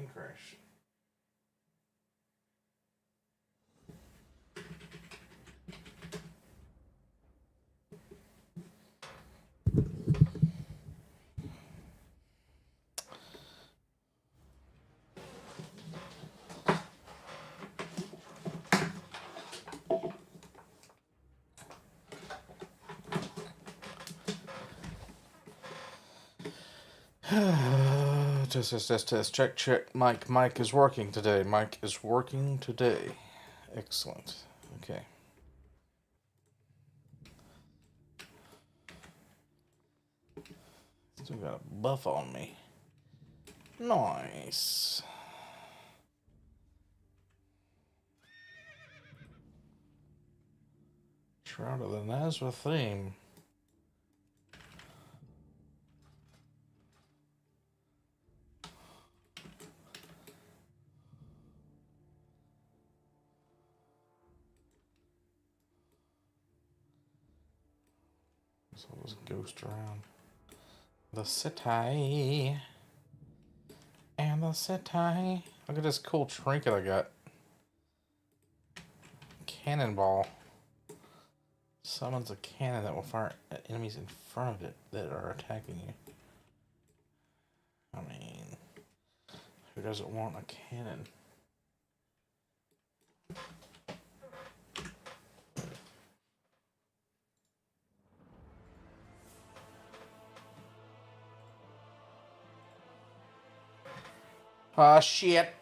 game crashed. Test. Check. Mike is working today. Mike is working today. Excellent. Okay. Still got a buff on me. Nice. Shroud of the Nazra theme. So there's a ghost around. The city. And the city. Look at this cool trinket I got. Cannonball. Summons a cannon that will fire at enemies in front of it that are attacking you. I mean, who doesn't want a cannon? Ah, shit.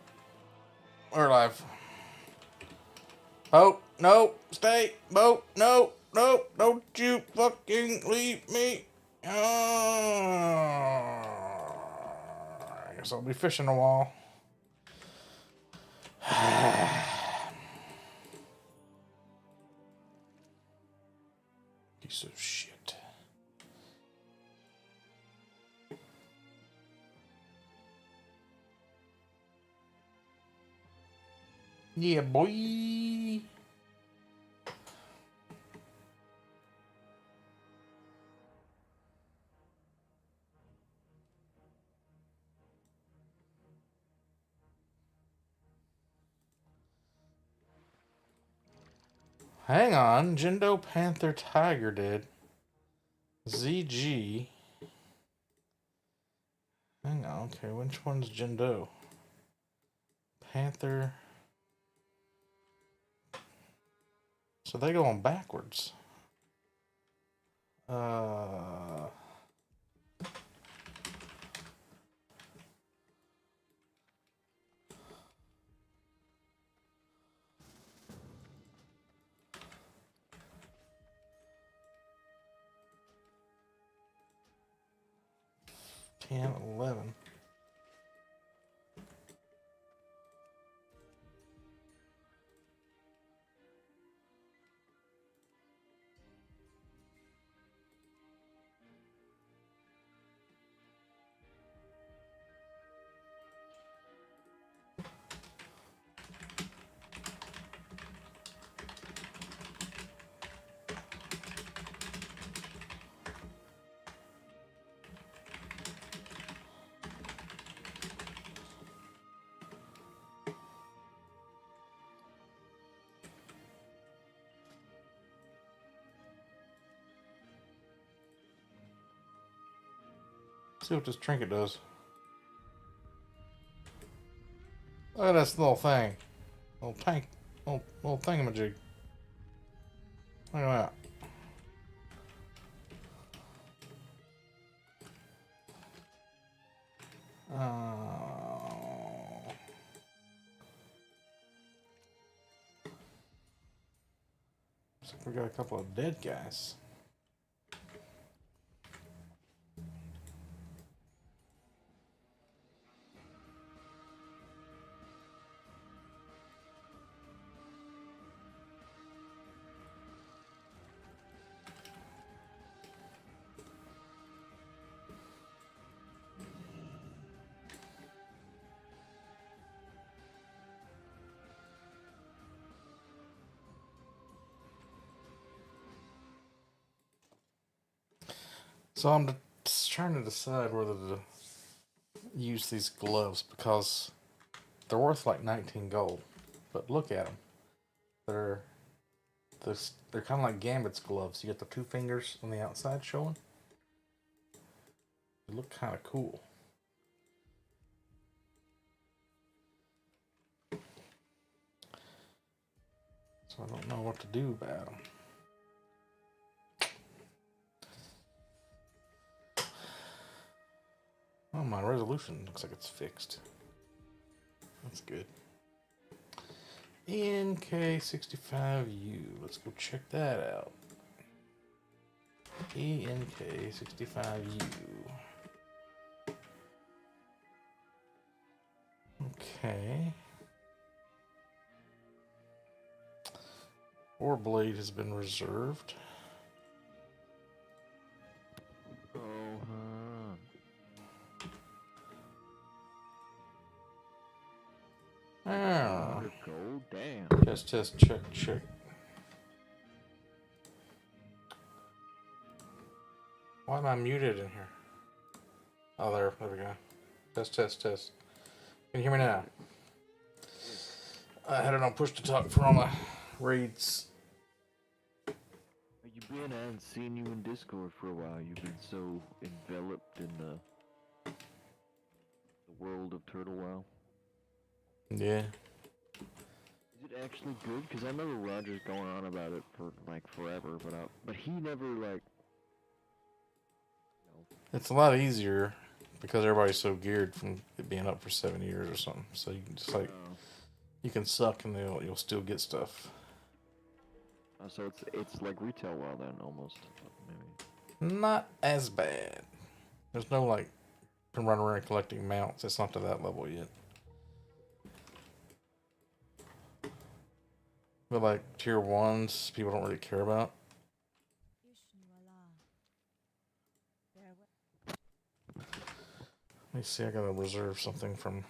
We're alive. Oh, no, stay. Oh, no, don't you fucking leave me. I guess I'll be fishing a while. Piece of shit. Yeah, boy. Hang on. Jindo Panther Tiger did. ZG. Hang on. Okay, which one's Jindo? Panther. So they go on backwards. 10, 11. See what this trinket does. Look at this little thing. Little tank. Little thingamajig. Look at that. Looks like we got a couple of dead guys. So I'm just trying to decide whether to use these gloves because They're worth like 19 gold, but look at them. They're they're kind of like Gambit's gloves. You get the 2 fingers on the outside showing. They look kind of cool. So I don't know what to do about them. Oh, my resolution looks like it's fixed. That's good. ENK65U. Let's go check that out. ENK65U. Okay. Warblade has been reserved. Oh. Gold, damn. Test, check. Why am I muted in here? Oh, there we go. Test. Can you hear me now? I had it on push to talk for all my raids. You've been, I haven't seen you in Discord for a while. You've been so enveloped in the world of Turtle WoW. Yeah. Is it actually good? Because I remember Roger's going on about it for like forever, but he never like. It's a lot easier because everybody's so geared from it being up for 7 years or something. So you can just like you can suck and you'll still get stuff. So it's like retail WoW then almost. Maybe. Not as bad. There's no like can run around collecting mounts. It's not to that level yet. But like tier 1s, people don't really care about. Let me see, I gotta reserve something from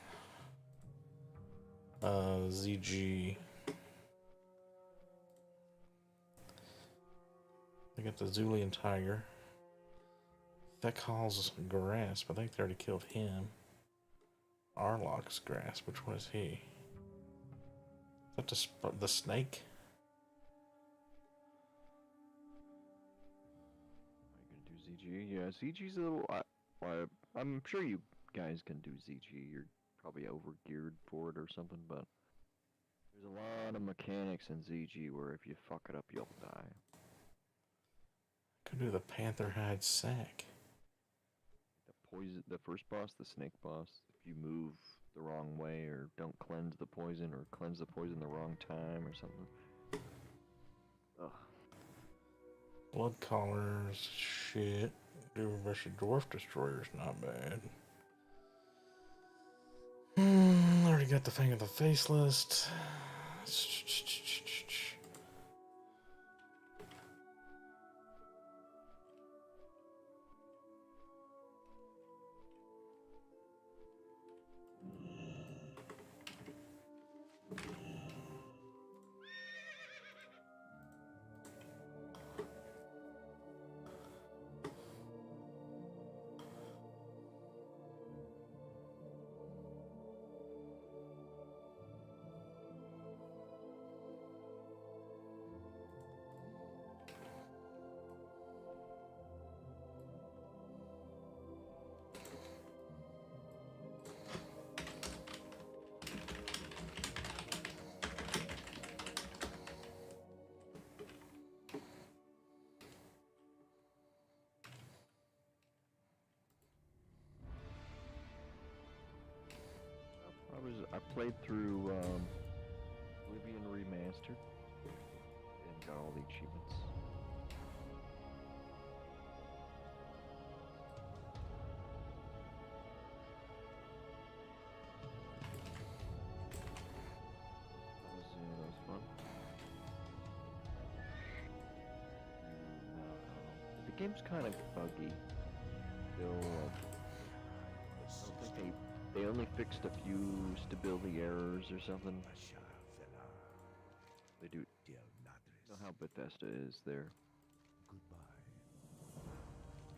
ZG. I got the Zulian Tiger. That calls Grasp. I think they already killed him. Arloc's Grasp. Which one is he? Is that the snake? Are you gonna do ZG? Yeah, ZG's a little. I'm sure you guys can do ZG. You're probably over geared for it or something, but there's a lot of mechanics in ZG where if you fuck it up, you'll die. Could do the Panther Hide Sack. The first boss, the snake boss, if you move the wrong way or don't cleanse the poison or cleanse the poison the wrong time or something. Ugh. Blood collars, shit. Dwarf Destroyer's not bad. I already got the Fang of the Faceless. I played through Oblivion Remastered and got all the achievements. That was fun. The game's kind of buggy. Still, I don't think they only fixed a few stability errors or something. They do. You know how Bethesda is there.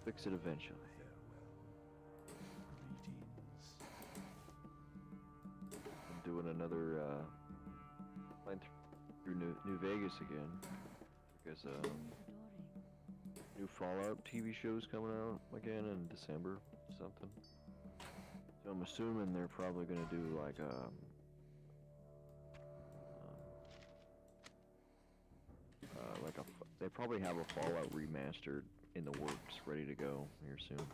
Fix it eventually. I'm doing doing another playing through New Vegas again because new Fallout TV show's coming out again in December or something. So I'm assuming they're probably gonna do like they probably have a Fallout remastered in the works, ready to go here soon.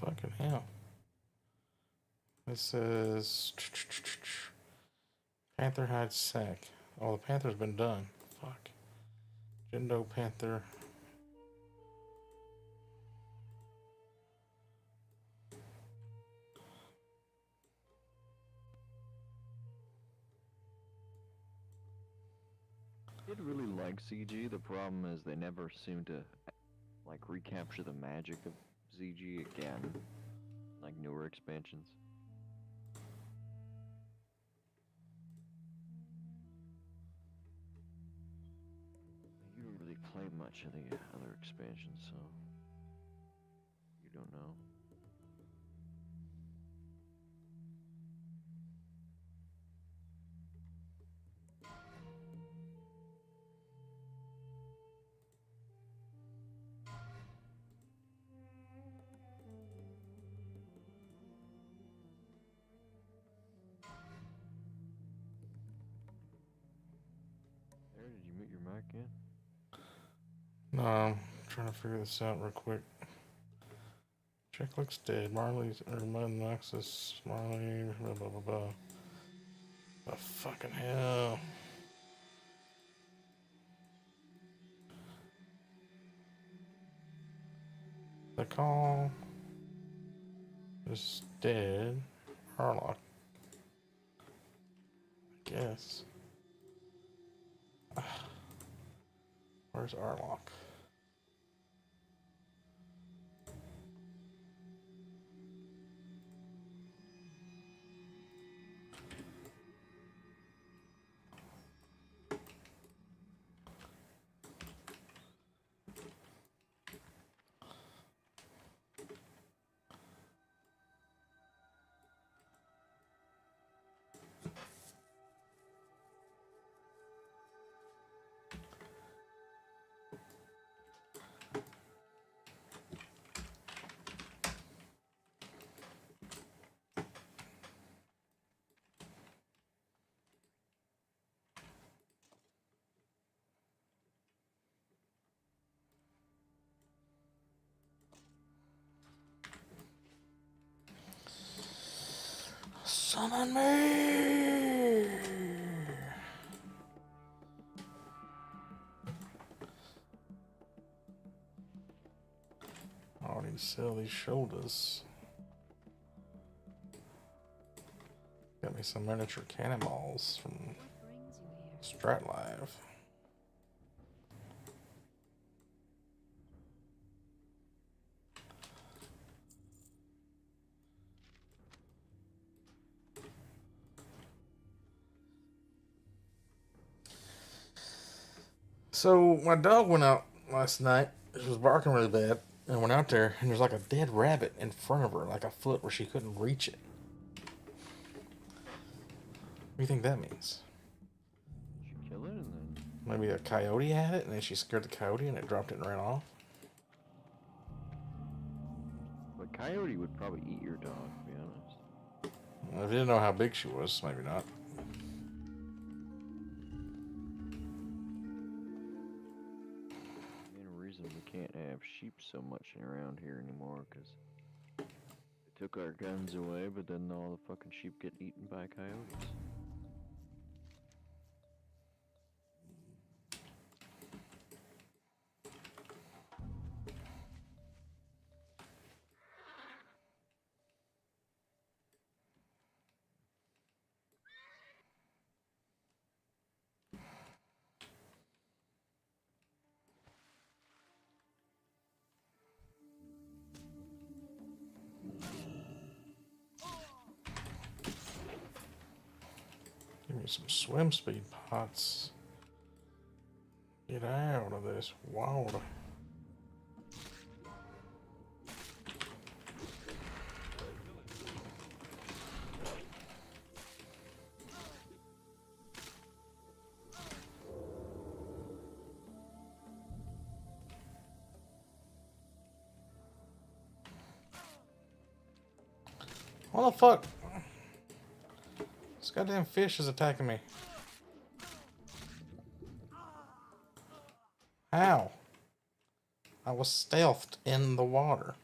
Fucking hell. This says Panther hide sack. Oh, the Panther's been done. Fuck. Jindo Panther. I did really like CG. The problem is they never seem to like recapture the magic of ZG again, like newer expansions. You don't really play much of the other expansions, so you don't know. There, did you mute your mic in? No, I'm trying to figure this out real quick. Chick looks dead. Marley's or Nexus. Marley. Blah blah blah blah. Oh fucking hell. The call is dead. Harlock. I guess. Where's Arlock? Summon me! I already sell these shoulders. Got me some miniature cannonballs from Stratlive. So my dog went out last night. She was barking really bad, and went out there, and there's like a dead rabbit in front of her, like a foot where she couldn't reach it. What do you think that means? Did you kill it and then? Maybe a coyote had it, and then she scared the coyote, and it dropped it and ran off. But coyote would probably eat your dog, to be honest. Well, if you didn't know how big she was, maybe not. We can't have sheep so much around here anymore because they took our guns away, but then all the fucking sheep get eaten by coyotes. Give me some swim speed pots. Get out of this water. What the fuck? This goddamn fish is attacking me. How? I was stealthed in the water.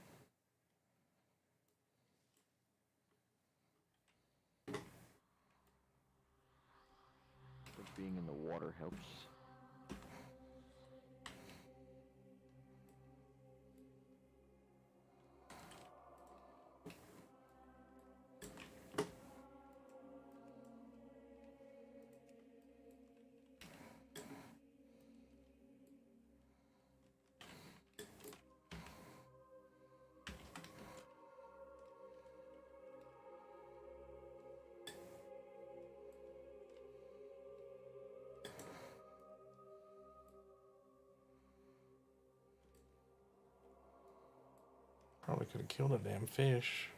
But being in the water helps. Probably could have killed a damn fish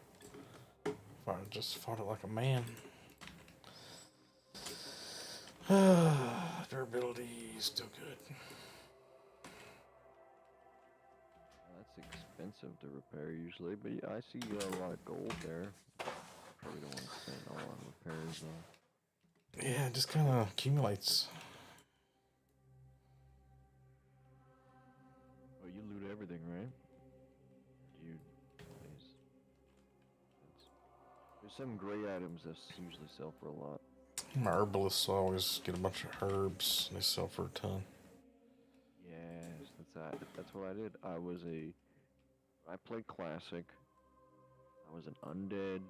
if I just fought it like a man. Durability is still good. That's expensive to repair usually, but yeah, I see a lot of gold there. Probably don't want to spend all on repairs though. Yeah, it just kind of accumulates. Oh, you loot everything, right? There's some gray items that usually sell for a lot. My herbalists always get a bunch of herbs and they sell for a ton. Yes, that's what I did. I played classic. I was an undead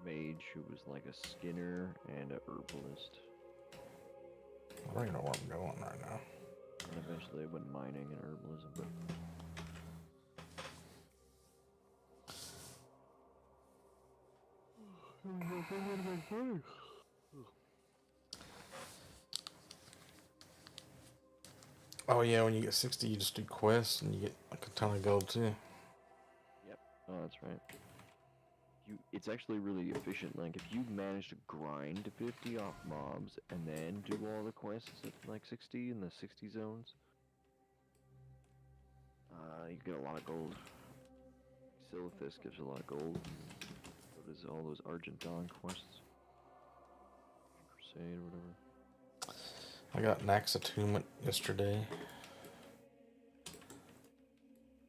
mage who was like a skinner and a herbalist. I don't even know where I'm going right now. And eventually I went mining and herbalism, but Oh yeah, when you get 60 you just do quests and you get like a ton of gold too. Yep. Oh, that's right. It's actually really efficient. Like if you manage to grind 50 off mobs and then do all the quests at like 60 in the 60 zones, you get a lot of gold. Silithus gives a lot of gold. So does all those Argent Dawn quests. Crusade or whatever. I got Nax Attunement yesterday.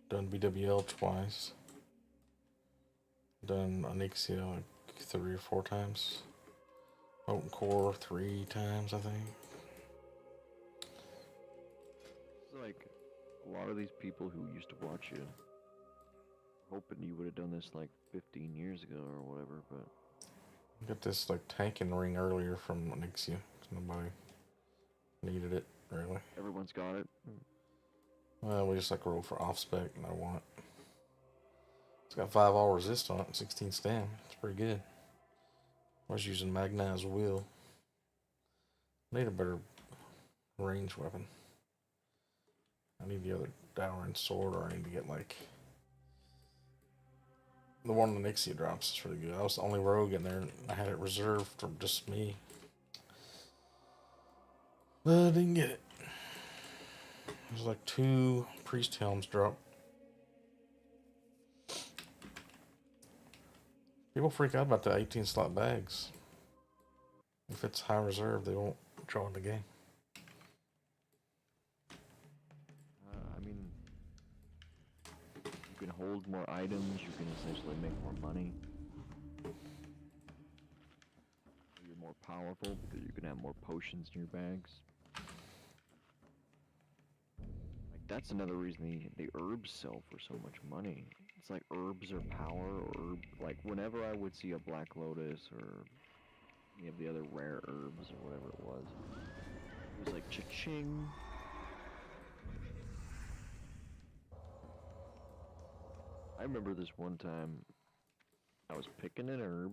Done BWL twice. Done Onyxia like 3 or 4 times. Molten Core 3 times, I think. It's like a lot of these people who used to watch you, hoping you would have done this like 15 years ago or whatever, but I got this like tanking ring earlier from Onyxia. Nobody needed it, really. everyone's got it. Well, we just like rolled for off spec and I want it. It's got 5 all resist on it and 16 stam. It's pretty good. I was using Magnized Will. I need a better range weapon. I need the other Dowering Sword, or I need to get like the one the Nixie drops is really good. I was the only rogue in there and I had it reserved for just me. But I didn't get it. There's like 2 priest helms drop. People freak out about the 18 slot bags. If it's high reserve, they won't draw in the game. I mean, you can hold more items, you can essentially make more money. You're more powerful because you can have more potions in your bags. Like, that's another reason the herbs sell for so much money. It's like herbs are power, or like whenever I would see a Black Lotus or any of the other rare herbs or whatever it was like cha-ching. I remember this one time I was picking an herb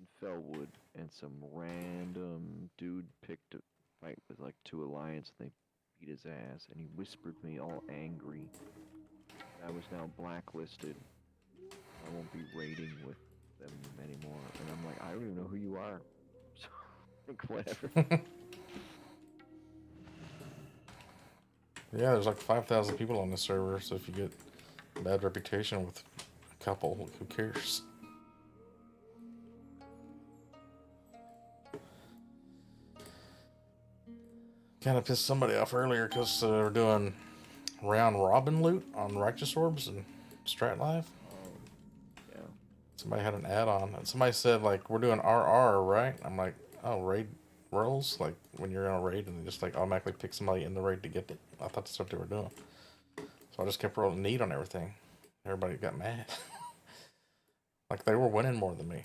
in Fellwood, and some random dude picked a fight with like 2 alliance. And they beat his ass, and he whispered me all angry that I was now blacklisted. I won't be raiding with them anymore. And I'm like, I don't even know who you are. So, like, whatever. Yeah, there's like 5,000 people on this server, so if you get a bad reputation with a couple, who cares? Kind of pissed somebody off earlier because we're doing round robin loot on Righteous Orbs and Strat Live. Yeah. Somebody had an add-on, and somebody said, like, we're doing RR, right? I'm like, oh, raid rolls? Like, when you're in a raid and they just, like, automatically pick somebody in the raid to get it? I thought that's what they were doing. So I just kept rolling need on everything. Everybody got mad. Like, they were winning more than me.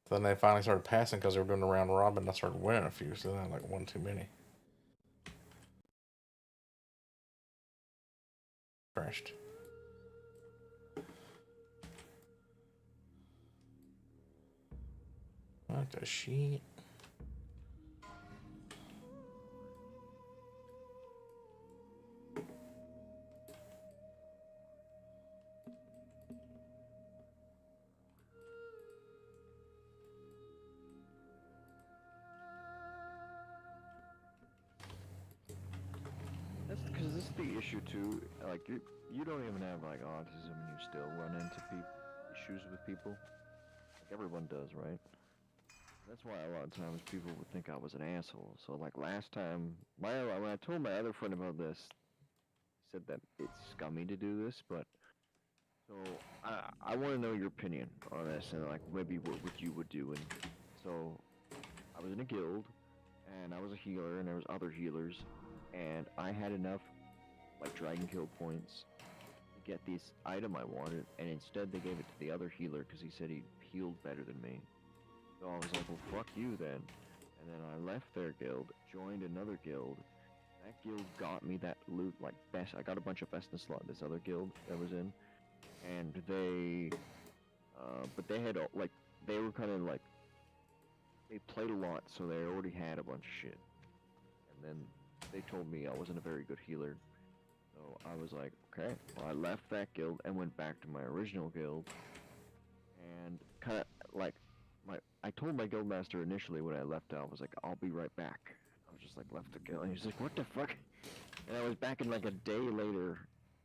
Then they finally started passing because they were doing the round robin, and I started winning a few, so then I, like, won too many. Crashed. What the shit? That's because this is the issue too. Like you don't even have like autism, and you still run into issues with people. Like everyone does, right? That's why a lot of times people would think I was an asshole. So like last time, when I told my other friend about this, he said that it's scummy to do this, but so I want to know your opinion on this and like maybe what you would do. And so I was in a guild, and I was a healer, and there was other healers, and I had enough like dragon kill points to get this item I wanted, and instead they gave it to the other healer because he said he healed better than me. So I was like, well, fuck you then. And then I left their guild, joined another guild. That guild got me that loot, like best. I got a bunch of best in slot. This other guild I was in, and but they had like they were kind of like they played a lot, so they already had a bunch of shit. And then they told me I wasn't a very good healer. So I was like, okay. Well, I left that guild and went back to my original guild. And kind of like, I told my guildmaster initially when I left out, I was like, I'll be right back. I was just like, left the guild. And he's like, what the fuck? And I was back in like a day later.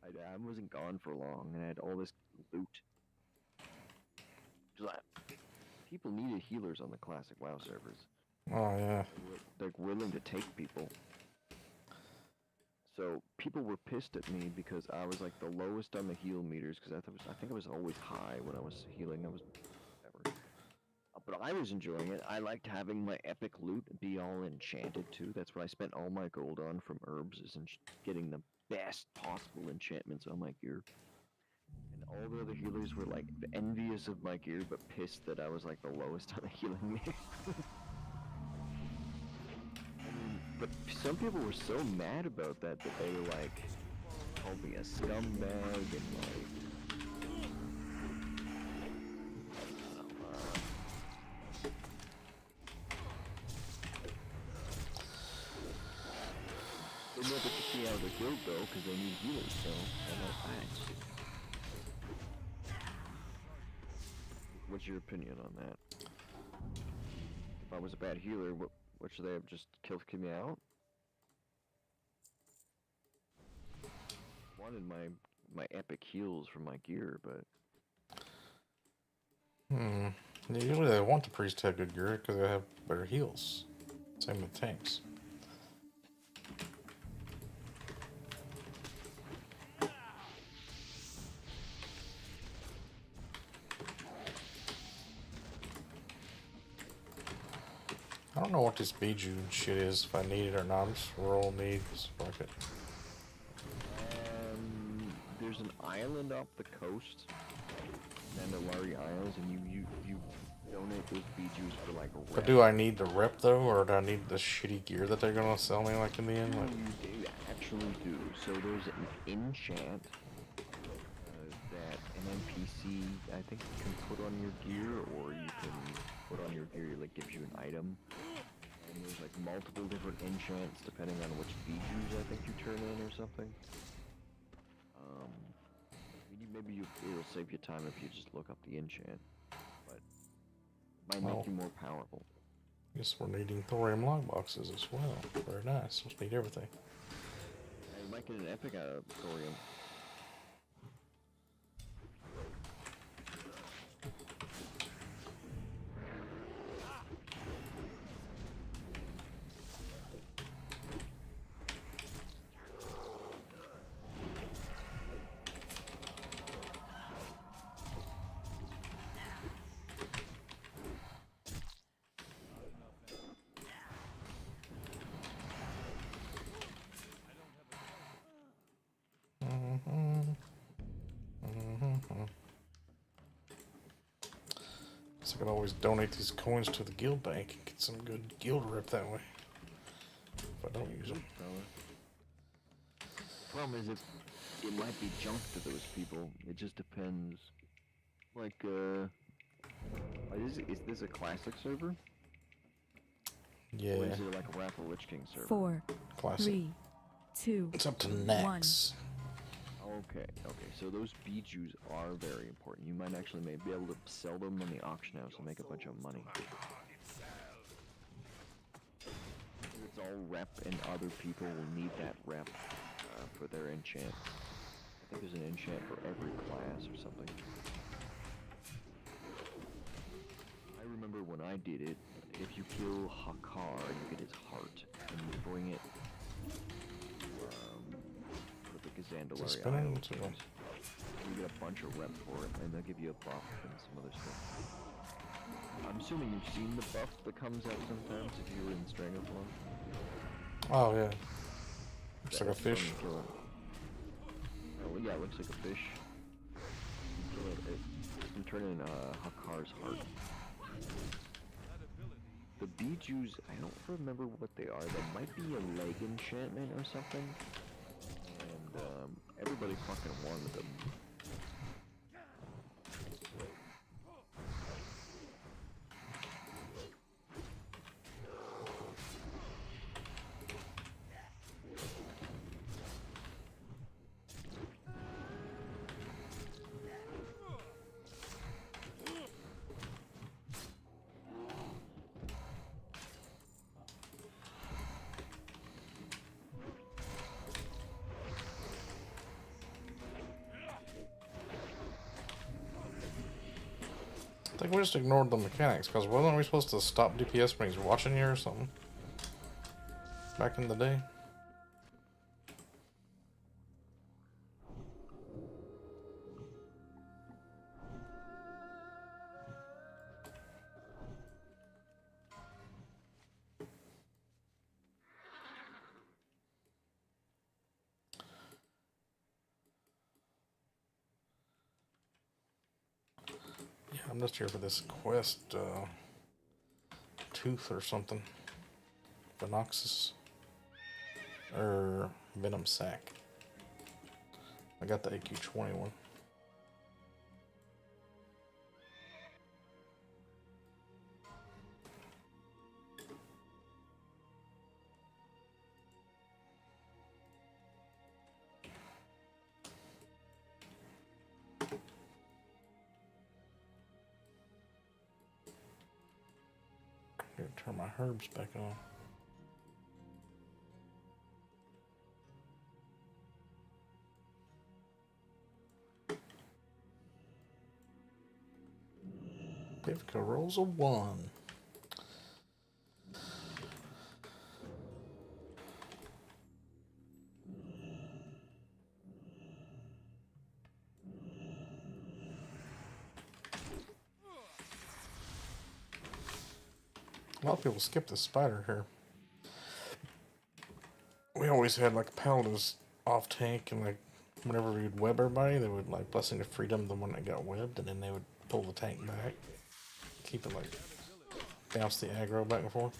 I wasn't gone for long, and I had all this loot. People needed healers on the classic WoW servers. Oh, yeah. They're willing to take people. So people were pissed at me because I was like the lowest on the heal meters because I think I was always high when I was healing. I was whatever. But I was enjoying it. I liked having my epic loot be all enchanted too. That's what I spent all my gold on from herbs, is getting the best possible enchantments on my gear. And all the other healers were like envious of my gear, but pissed that I was like the lowest on the healing meter. But some people were so mad about that they were like, called me a scumbag and like, they never kicked me out of the guild though because they need healers, so I'm like, alright. What's your opinion on that? If I was a bad healer, what should they have just kicked me out? I wanted my epic heals from my gear, but Yeah, usually they want the priest to have good gear because they have better heals. Same with tanks. I don't know what this Bijou shit is, if I need it or not. I'm just roll needs. Fuck it. There's an island off the coast, Mandalari Isles, and you donate those Bijous for like a rep. But do I need the rep though, or do I need the shitty gear that they're gonna sell me like in the end? Like, You actually do. So there's an enchant that an NPC see, I think you can put on your gear, or you can put on your gear, like gives you an item. And there's like multiple different enchants depending on which bijous I think you turn in or something. Maybe it'll save you time if you just look up the enchant, but it might make you more powerful. Guess we're needing thorium log boxes as well. Very nice. Let's need everything. And you might get an epic out of thorium. So I can always donate these coins to the guild bank and get some good guild rep that way. If I don't use them. The problem is it might be junk to those people. It just depends. Like, is this a classic server? Yeah. Or is it like a Wrath of Lich King server? 4, Classic. 3, 2. It's up to next. Okay, so those bijous are very important. You might actually be able to sell them in the auction house and make a bunch of money. It's all rep, and other people will need that rep for their enchant. I think there's an enchant for every class or something. I remember when I did it, if you kill Hakar, you get his heart, and you bring it the Gazandalari Isle. You get a bunch of rep for it, and they'll give you a buff and some other stuff. I'm assuming you've seen the buff that comes out sometimes if you were in Stranglethorn. Oh yeah. Looks like a fish. Oh yeah, it looks like a fish. You kill it, you can turn in Hakar's heart. The bijous, I don't remember what they are. There might be a leg enchantment or something. And everybody fucking wanted them. I think we just ignored the mechanics, because wasn't we supposed to stop DPS when he's watching you or something? Back in the day? I'm just here for this quest, Tooth or something. Venoxus. Venom Sac. I got the AQ-20 one. Turn my herbs back on. Pivka rolls a 1. A lot of people skip the spider here. We always had like paladins off tank, and like whenever we'd web everybody, they would like Blessing of Freedom the one that got webbed, and then they would pull the tank back, keep it like bounce the aggro back and forth.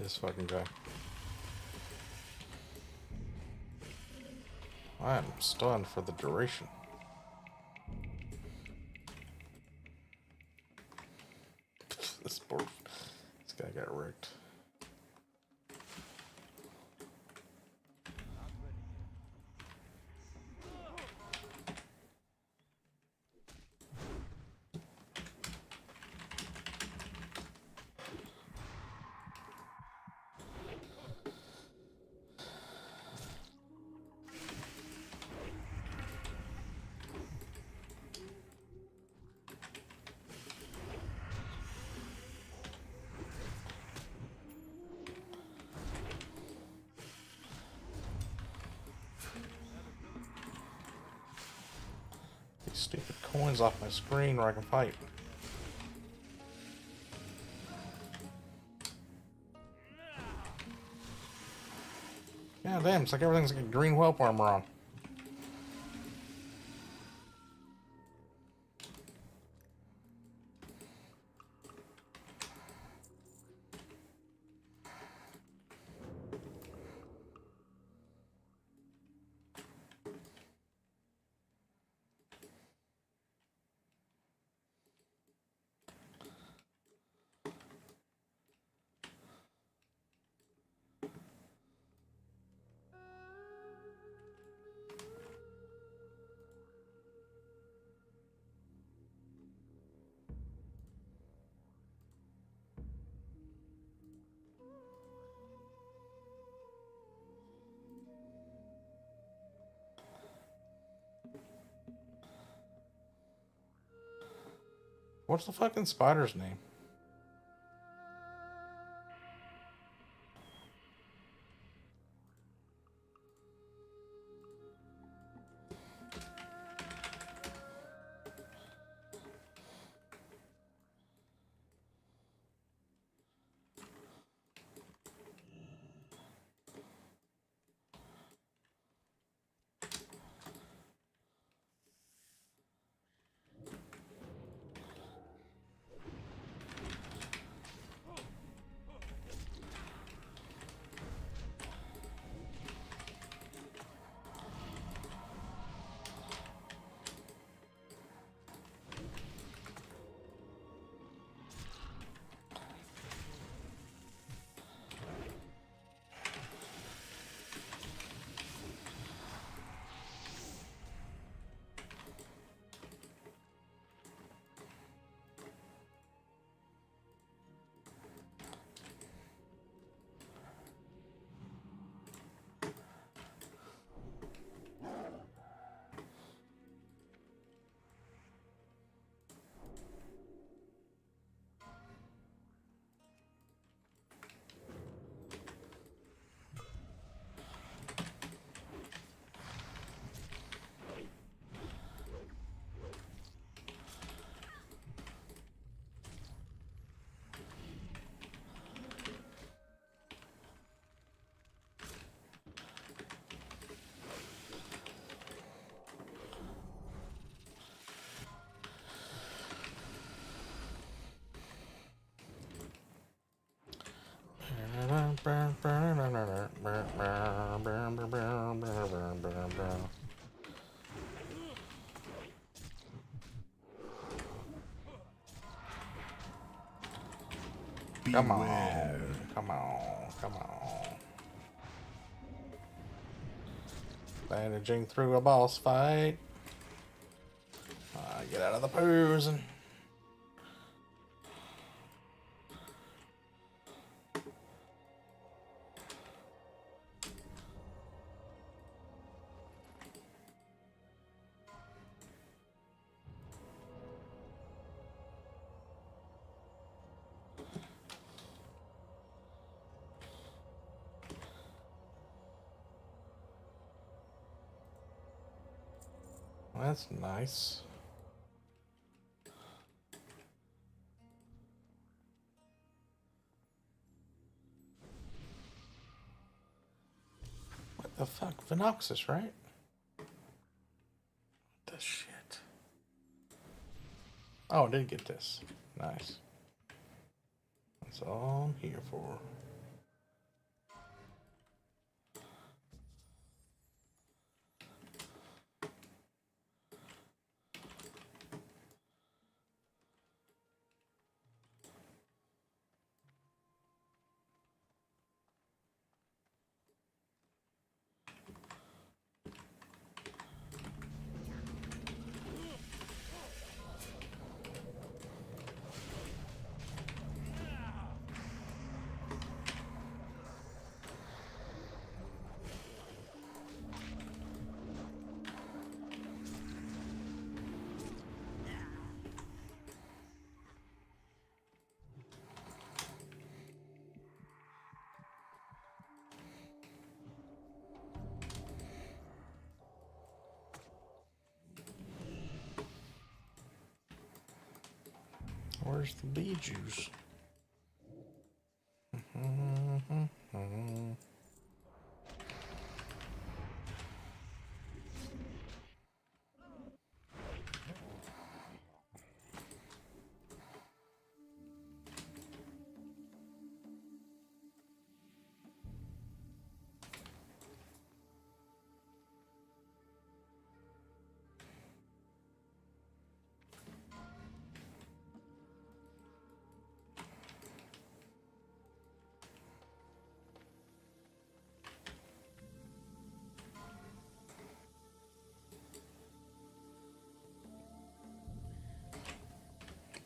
This fucking guy. I am stunned for the duration. This guy got wrecked. These stupid coins off my screen where I can fight. Yeah, damn, it's like everything's got green whelp armor on. What's the fucking spider's name? Come on, come on, come on. Bandaging through a boss fight. Get out of the poos and... That's nice. What the fuck? Phenoxys, right? What the shit? Oh, I did get this. Nice. That's all I'm here for. Where's the bee juice?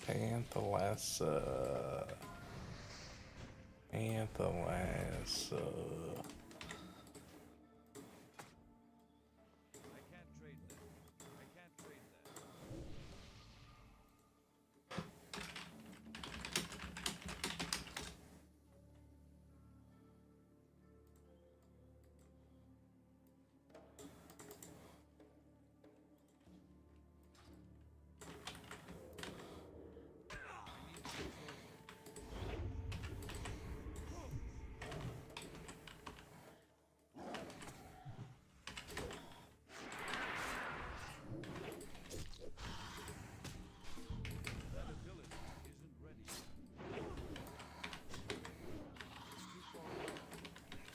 Panthalassa. Panthalassa.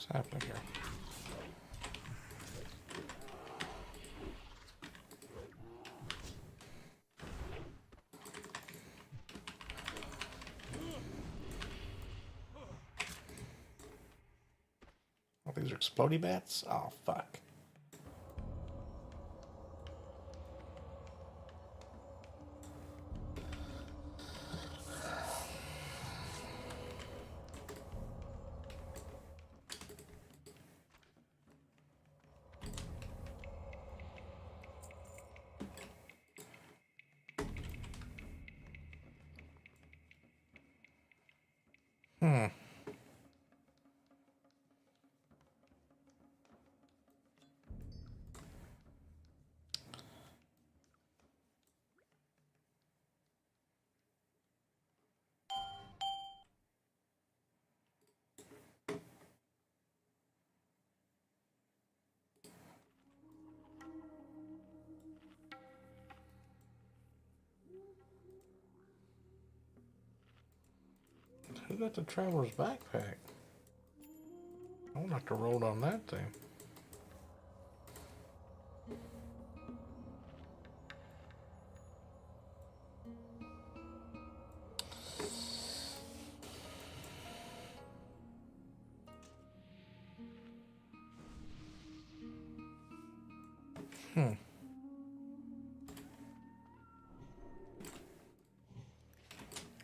What's happening here? Oh, these are explodey bats? Oh, fuck. Who got the traveler's backpack? I won't have to roll on that thing.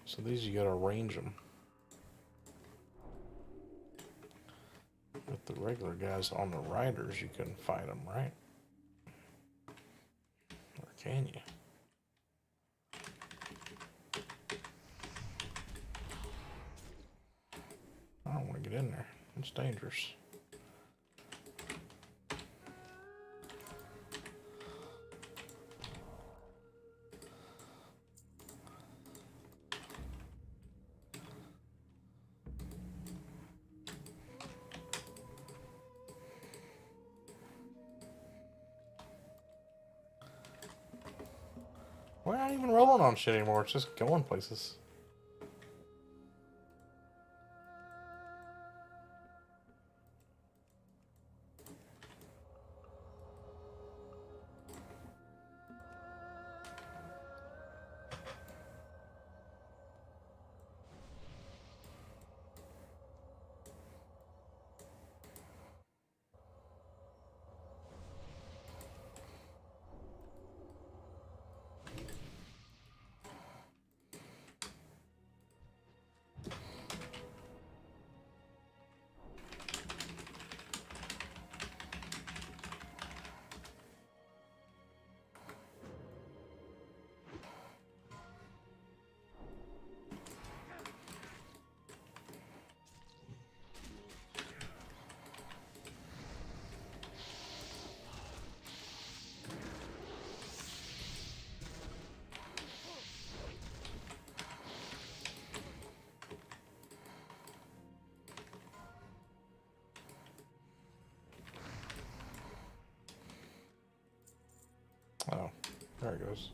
So these you gotta arrange them. With the regular guys on the riders, you can fight them, right? Or can you? I don't want to get in there. It's dangerous. We're not even rolling on shit anymore. It's just going places. There it goes.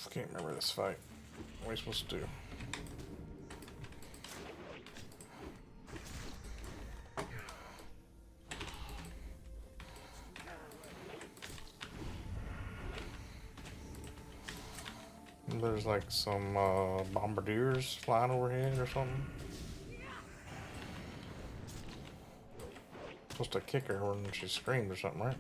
I can't remember this fight. What are we supposed to do? There's like some bombardiers flying overhead or something. Supposed to kick her when she screamed or something, right?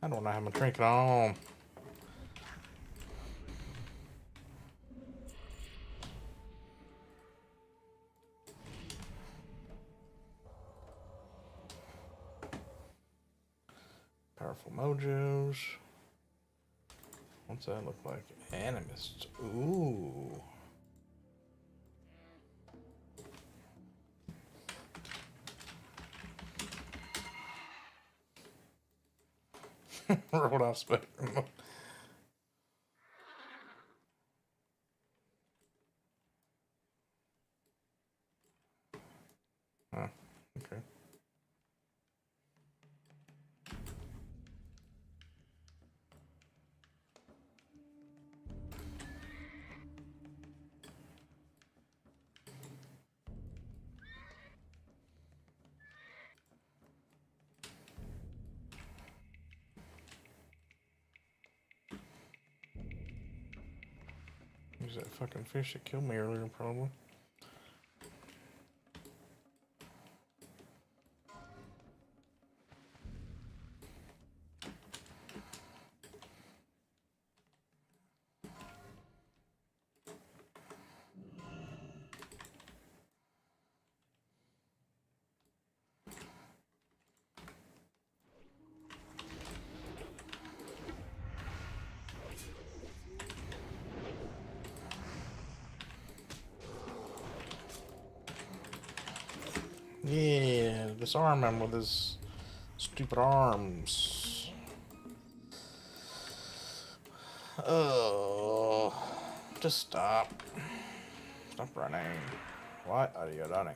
I don't have my trinket on. Powerful mojos. What's that look like? Animists. Ooh. Rolled off spectrum. Huh. Okay. Use that fucking fish that killed me earlier, probably. Yeah, disarm him with his stupid arms. Oh, just stop. Stop running. What are you running?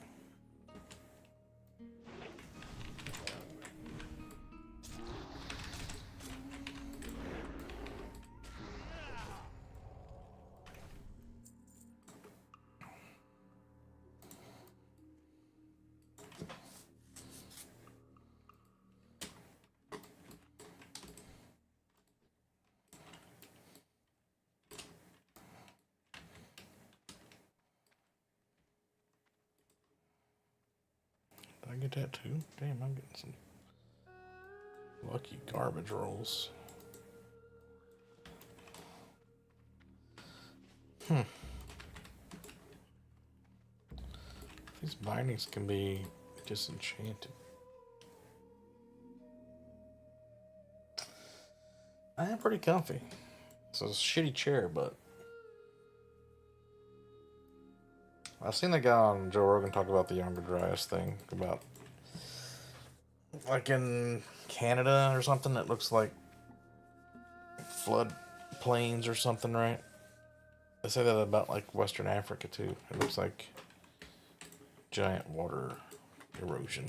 Did I get that too? Damn, I'm getting some Lucky garbage rolls. These bindings can be disenchanted. I am pretty comfy. It's a shitty chair, but I've seen the guy on Joe Rogan talk about the Younger Dryas thing, about like in Canada or something that looks like flood plains or something, right? They say that about like Western Africa too. It looks like giant water erosion.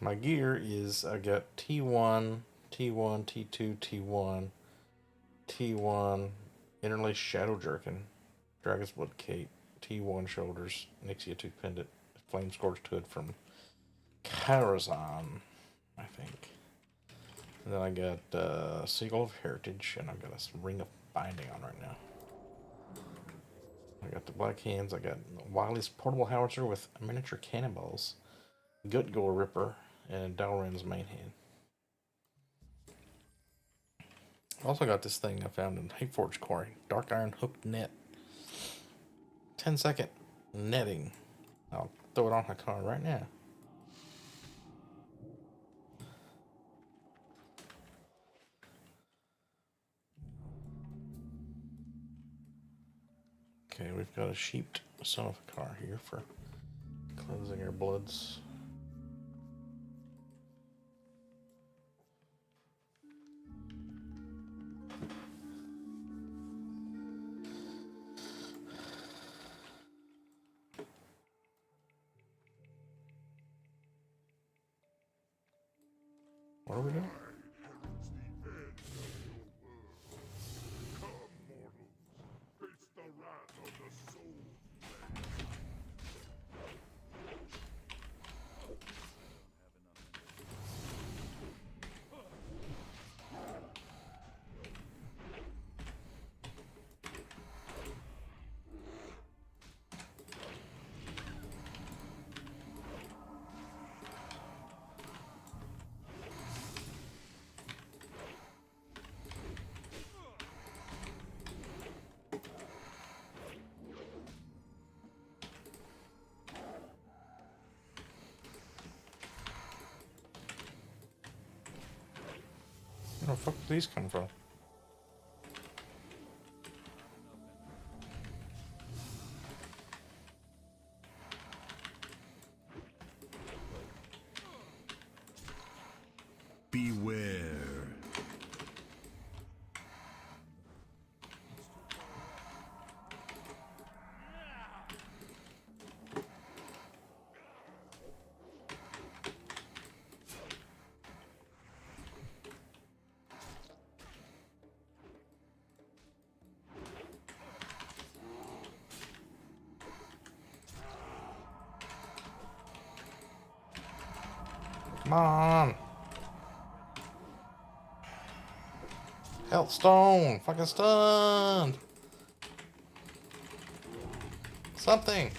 My gear is, I got T1, T1, T2, T1, T1, Interlace Shadow Jerkin, Dragon's Blood Cape, T1 Shoulders, Nixia Tooth Pendant, Flame Scorched Hood from Karazhan, I think. And then I got Seagull of Heritage, and I've got a Ring of Binding on right now. I got the Black Hands, I got Wily's Portable Howitzer with miniature cannonballs, Gut Gore Ripper, and Dalren's main hand. I also got this thing I found in Hateforge Quarry, Dark Iron Hooked Net. 10-second netting. I'll throw it on my car right now. Okay, we've got a sheeped son of a car here for cleansing our bloods. What are we doing? Where the fuck did these come from? Beware. Come on! Healthstone! Fucking stunned! Something!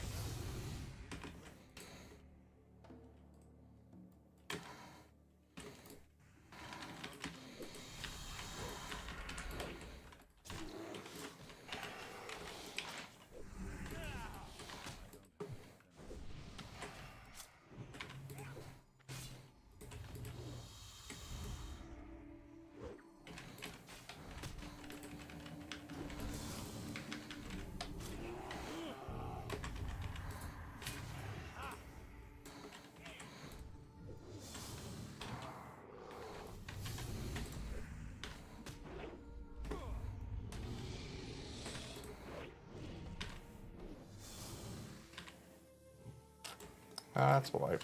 Ah, that's what I...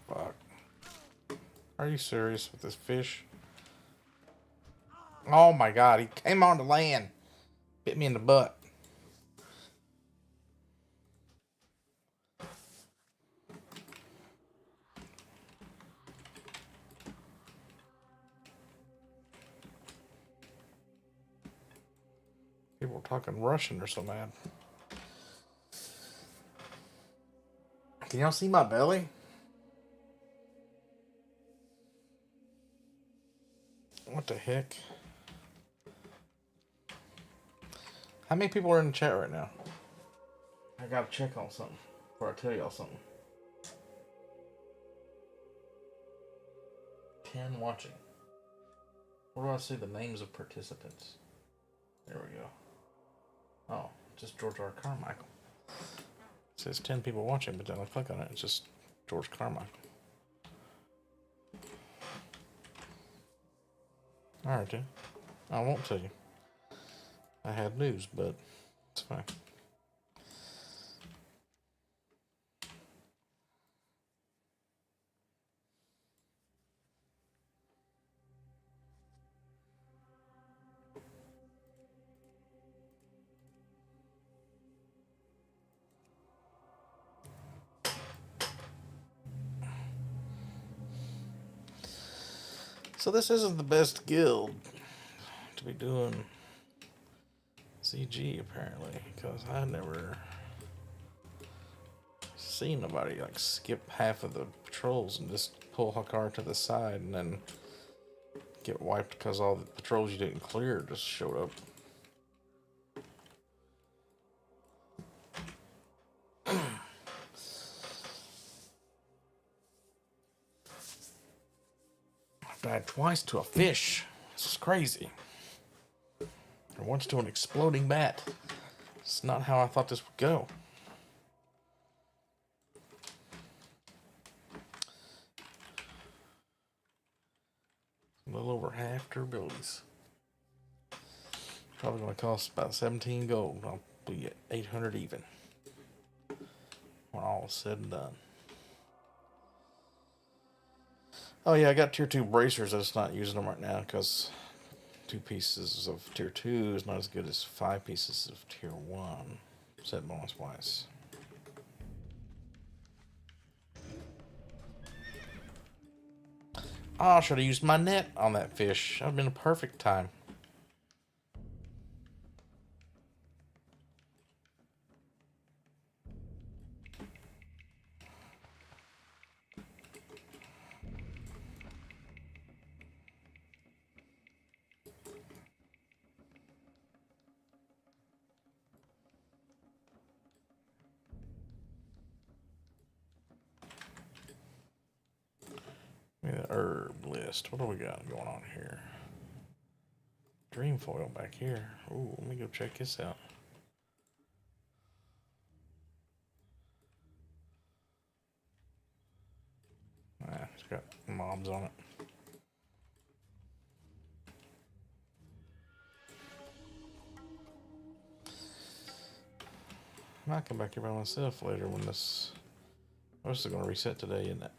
Fuck. Are you serious with this fish? Oh my god, he came on the land. Bit me in the butt. People were talking Russian, they're so mad. Can y'all see my belly? What the heck? How many people are in the chat right now? I gotta check on something before I tell y'all something. 10 watching. Where do I see the names of participants? There we go. Oh, just George R. Carmichael. It says 10 people watching, but then I click on it, it's just George Carmichael. Alright, dude. I won't tell you. I had news, but it's fine. So this isn't the best guild to be doing CG apparently, because I never seen nobody like skip half of the patrols and just pull Hakar to the side and then get wiped because all the patrols you didn't clear just showed up. I died twice to a fish. This is crazy. And once to an exploding bat. It's not how I thought this would go. A little over half their abilities. Probably going to cost about 17 gold. I'll be at 800 even when all is said and done. Oh yeah, I got tier 2 bracers. I'm just not using them right now because 2 pieces of tier 2 is not as good as 5 pieces of tier 1. Set bonus wise. Oh, I should have used my net on that fish. That would have been a perfect time. The herb list. What do we got going on here? Dream foil back here. Ooh, let me go check this out. Ah, it's got mobs on it. I might come back here by myself later when this... Oh, this is going to reset today, isn't it?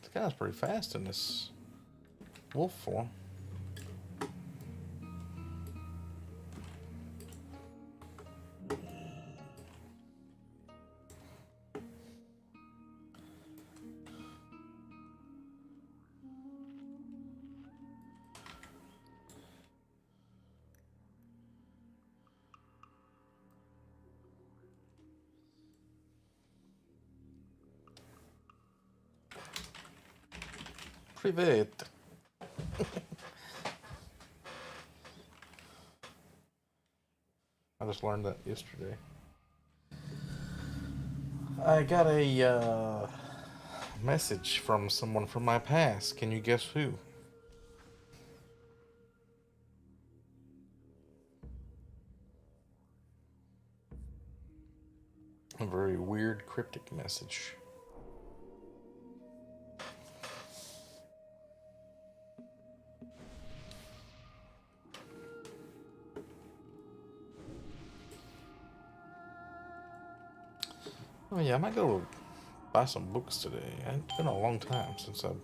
This guy's pretty fast in this wolf form. Привет. I just learned that yesterday. I got a message from someone from my past. Can you guess who? A very weird, cryptic message. Oh yeah, I might go buy some books today. It's been a long time since I've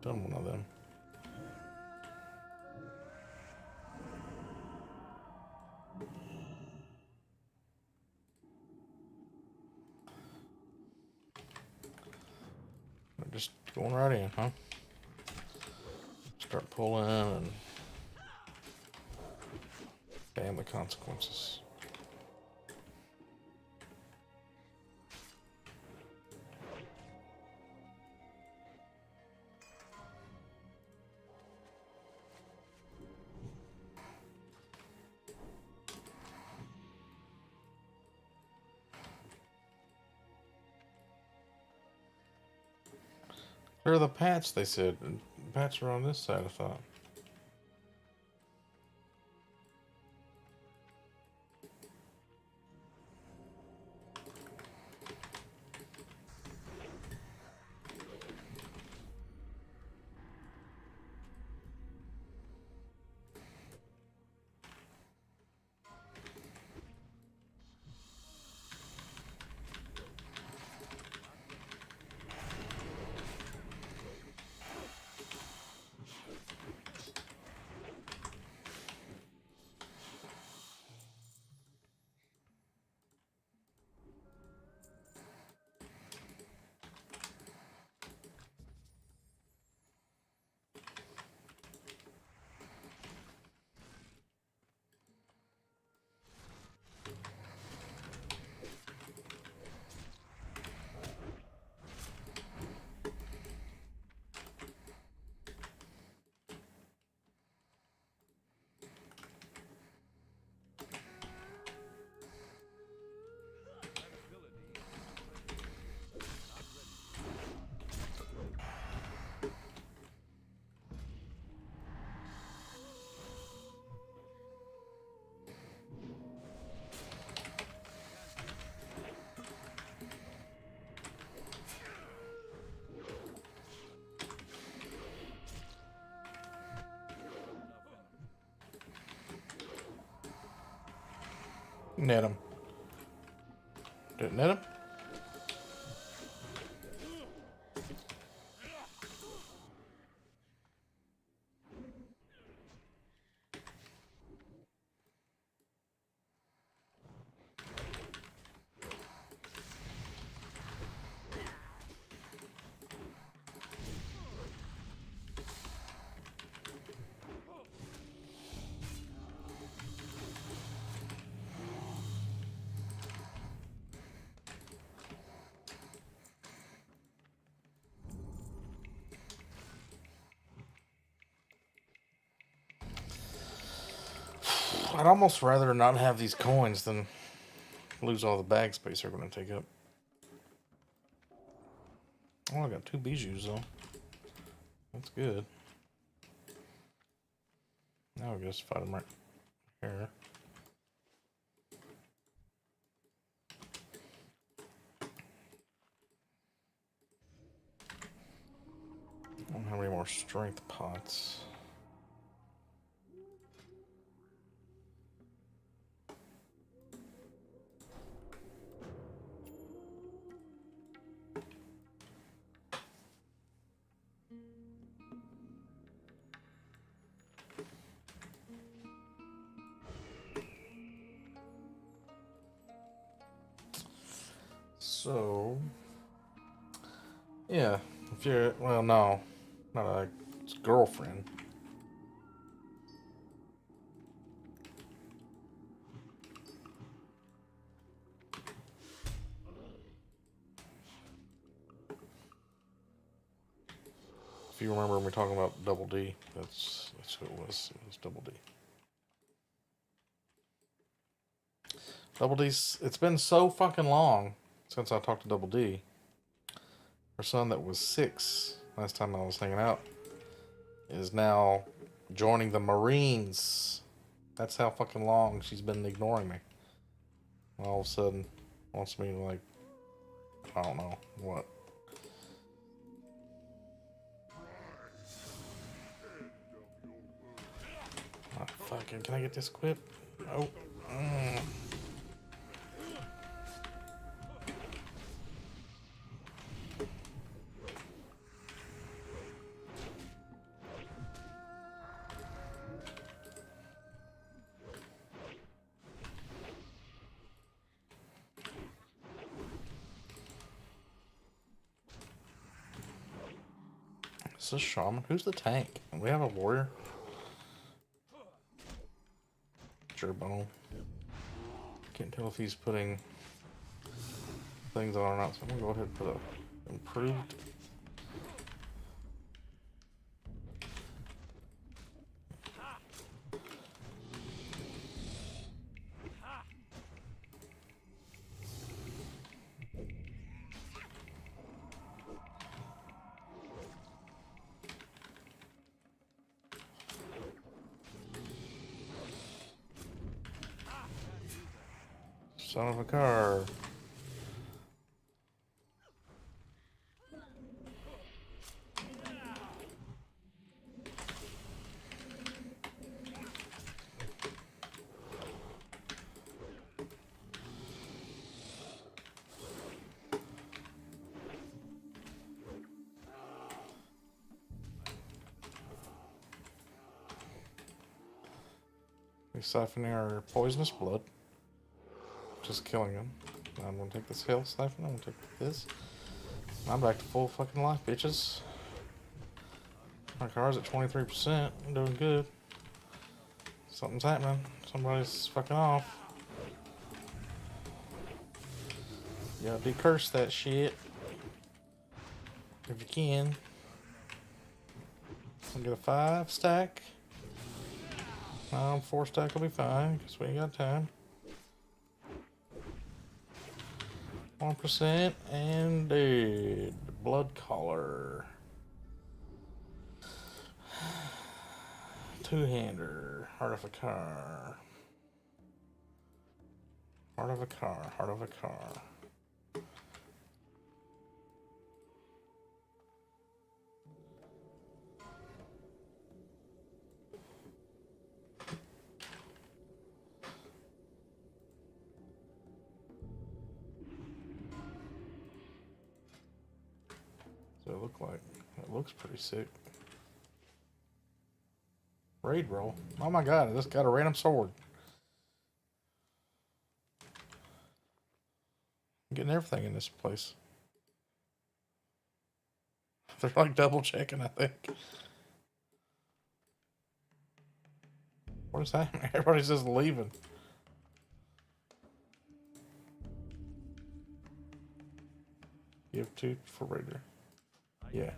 done one of them. We're just going right in, huh? Start pulling and damn the consequences. Where are the pats, they said. Pats are on this side, I thought. Net him. Did it net him? I'd almost rather not have these coins than lose all the bag space they're going to take up. Oh, I got 2 bijous though. That's good. Now we just fight them right here. I don't have any more strength pots. So, yeah, if you're, well, no, not a girlfriend. If you remember when we were talking about Double D, that's who it was. It was Double D. Double D's. It's been so fucking long since I talked to Double D. Her son that was 6 last time I was hanging out is now joining the Marines. That's how fucking long she's been ignoring me. All of a sudden wants me to, like, I don't know what. Oh, fucking, can I get this equipped? Oh. Is this Shaman? Who's the tank? We have a warrior. Bone. Can't tell if he's putting things on or not, so I'm gonna go ahead and put a improved. Son of a car. We siphoning our poisonous blood. Just killing him. I'm gonna take this health siphon. I'm gonna take this. I'm back to full fucking life, bitches. My car's at 23%. I'm doing good. Something's happening. Somebody's fucking off. You gotta decurse that shit. If you can. I'll get a 5 stack. 4 stack will be fine, because we ain't got time. 1% and dead. Blood collar. 2-hander. Heart of a car. Heart of a car. Heart of a car. So it look like it looks pretty sick. Raid roll. Oh my god, I just got a random sword. I'm getting everything in this place. They're like double checking, I think. What is that? Everybody's just leaving. You have 2 for raider. Yeah.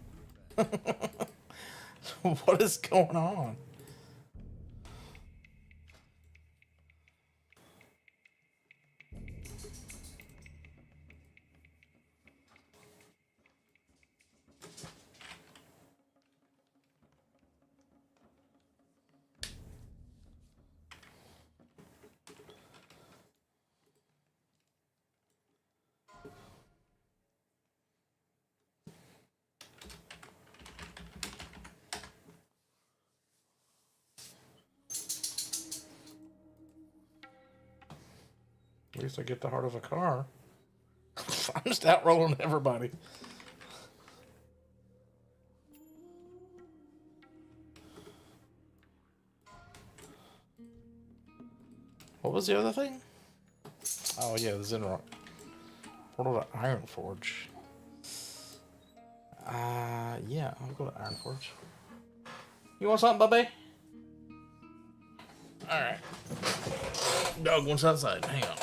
What is going on? At least I get the heart of a car. I'm just outrolling everybody. What was the other thing? Oh yeah, the Zenrock. Portal to Iron Forge. Yeah, I'll go to Iron Forge. You want something, Bubby? Alright. Dog wants outside. Hang on.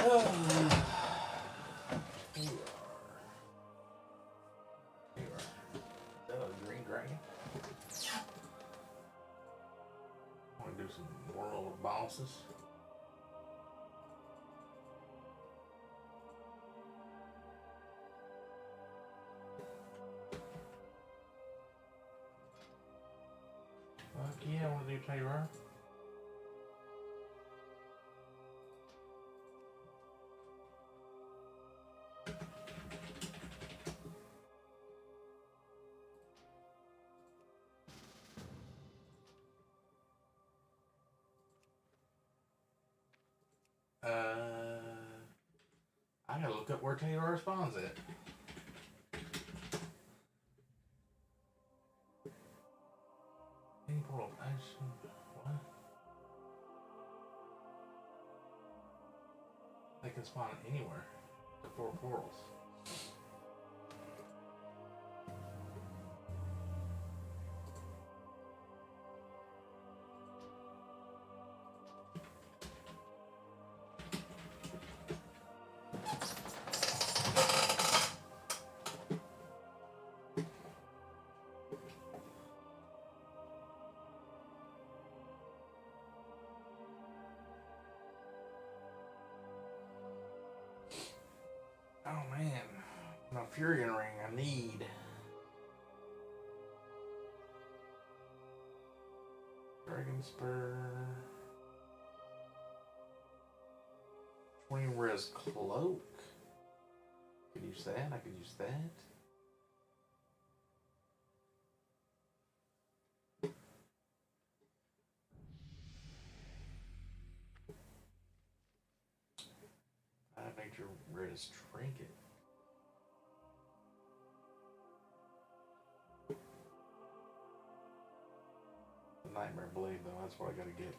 You are. Is that a green dragon? I want to do some more little bosses. Fuck yeah, I want to do Terror. I gotta look up where Terror spawns at. Any portal action? What? They can spawn anywhere. The 4 portals. Oh man, my Furion ring I need. Dragon Spur. 20 res cloak. Could use that, I could use that. Nature res trinket. The Nightmare Blade though, that's what I gotta get.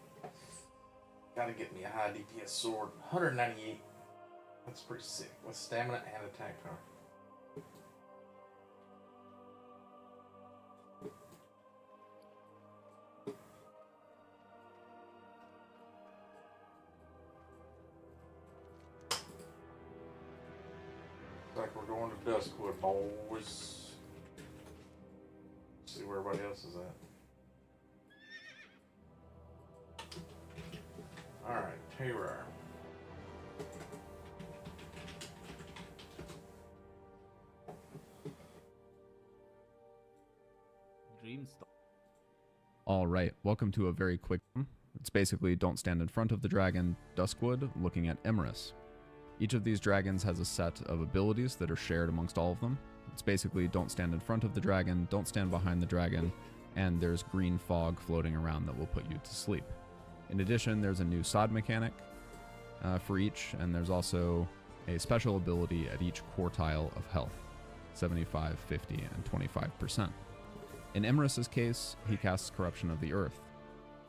Gotta get me a high DPS sword. 198. That's pretty sick. With stamina and attack power. Like we're going to Duskwood, boys. See where everybody else is at. Alright, Terror. Alright, welcome to a very quick one. It's basically don't stand in front of the dragon, Duskwood, looking at Emrys. Each of these dragons has a set of abilities that are shared amongst all of them. It's basically don't stand in front of the dragon, don't stand behind the dragon, and there's green fog floating around that will put you to sleep. In addition, there's a new sod mechanic for each, and there's also a special ability at each quartile of health, 75, 50, and 25%. In Emrys's case, he casts Corruption of the Earth,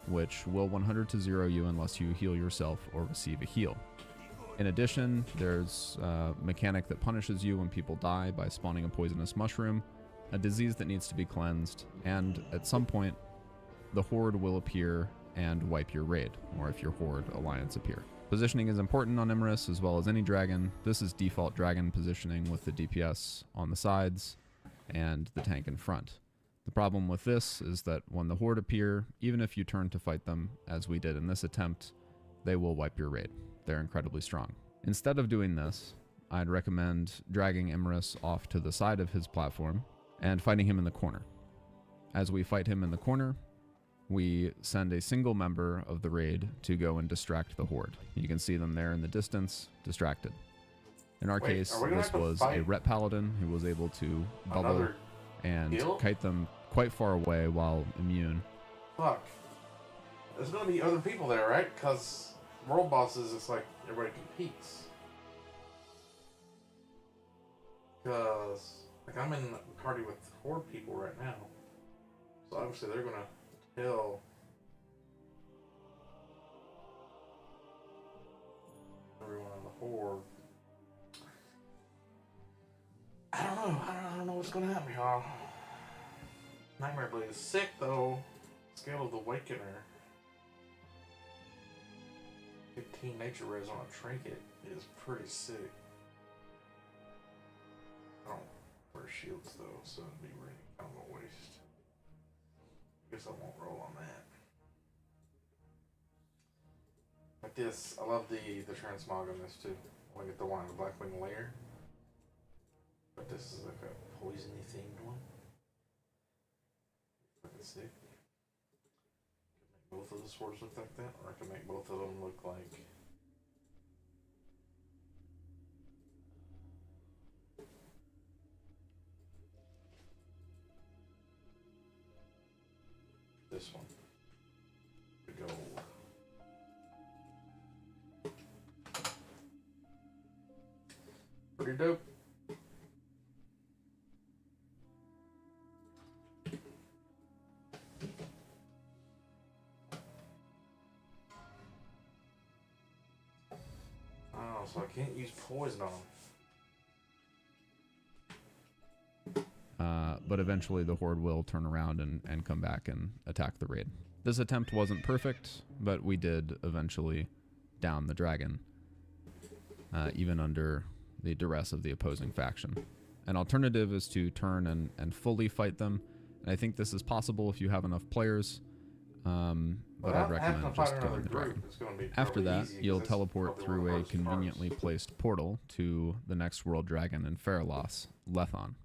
which will 100 to 0 you unless you heal yourself or receive a heal. In addition, there's a mechanic that punishes you when people die by spawning a poisonous mushroom, a disease that needs to be cleansed, and at some point, the Horde will appear and wipe your raid, or if your Horde alliance appear. Positioning is important on Emrys as well as any dragon. This is default dragon positioning with the DPS on the sides and the tank in front. The problem with this is that when the Horde appear, even if you turn to fight them, as we did in this attempt, they will wipe your raid. They're incredibly strong. Instead of doing this, I'd recommend dragging Emrys off to the side of his platform and fighting him in the corner. As we fight him in the corner, we send a single member of the raid to go and distract the Horde. You can see them there in the distance, distracted. In our case, this was a Ret Paladin who was able to bubble and kite them quite far away while immune. Fuck. There's gonna be other people there, right? Because world bosses, it's like everybody competes. Because, like, I'm in a party with Horde people right now. So obviously they're gonna tell everyone in the Horde. I don't know. I don't know what's gonna happen, y'all. Nightmare Blade is sick, though. Scale of the Awakener. 15. Arcane Nature Res on a Trinket is pretty sick. I don't wear shields though, so it'd be really kind of a waste. Guess I won't roll on that. Like this, I love the transmog on this too. I want to get the one in the Blackwing layer. But this is like a poisony themed one. Fucking sick. Make both of the swords look like that, or I can make both of them look like this one. The gold. Pretty dope. Oh, so I can't use poison on them. But eventually the Horde will turn around and come back and attack the raid. This attempt wasn't perfect, but we did eventually down the dragon, even under the duress of the opposing faction. An alternative is to turn and fully fight them, and I think this is possible if you have enough players, but I'd recommend just killing the dragon. After that, you'll teleport through a conveniently placed portal to the next world dragon in Faralos, Lethon.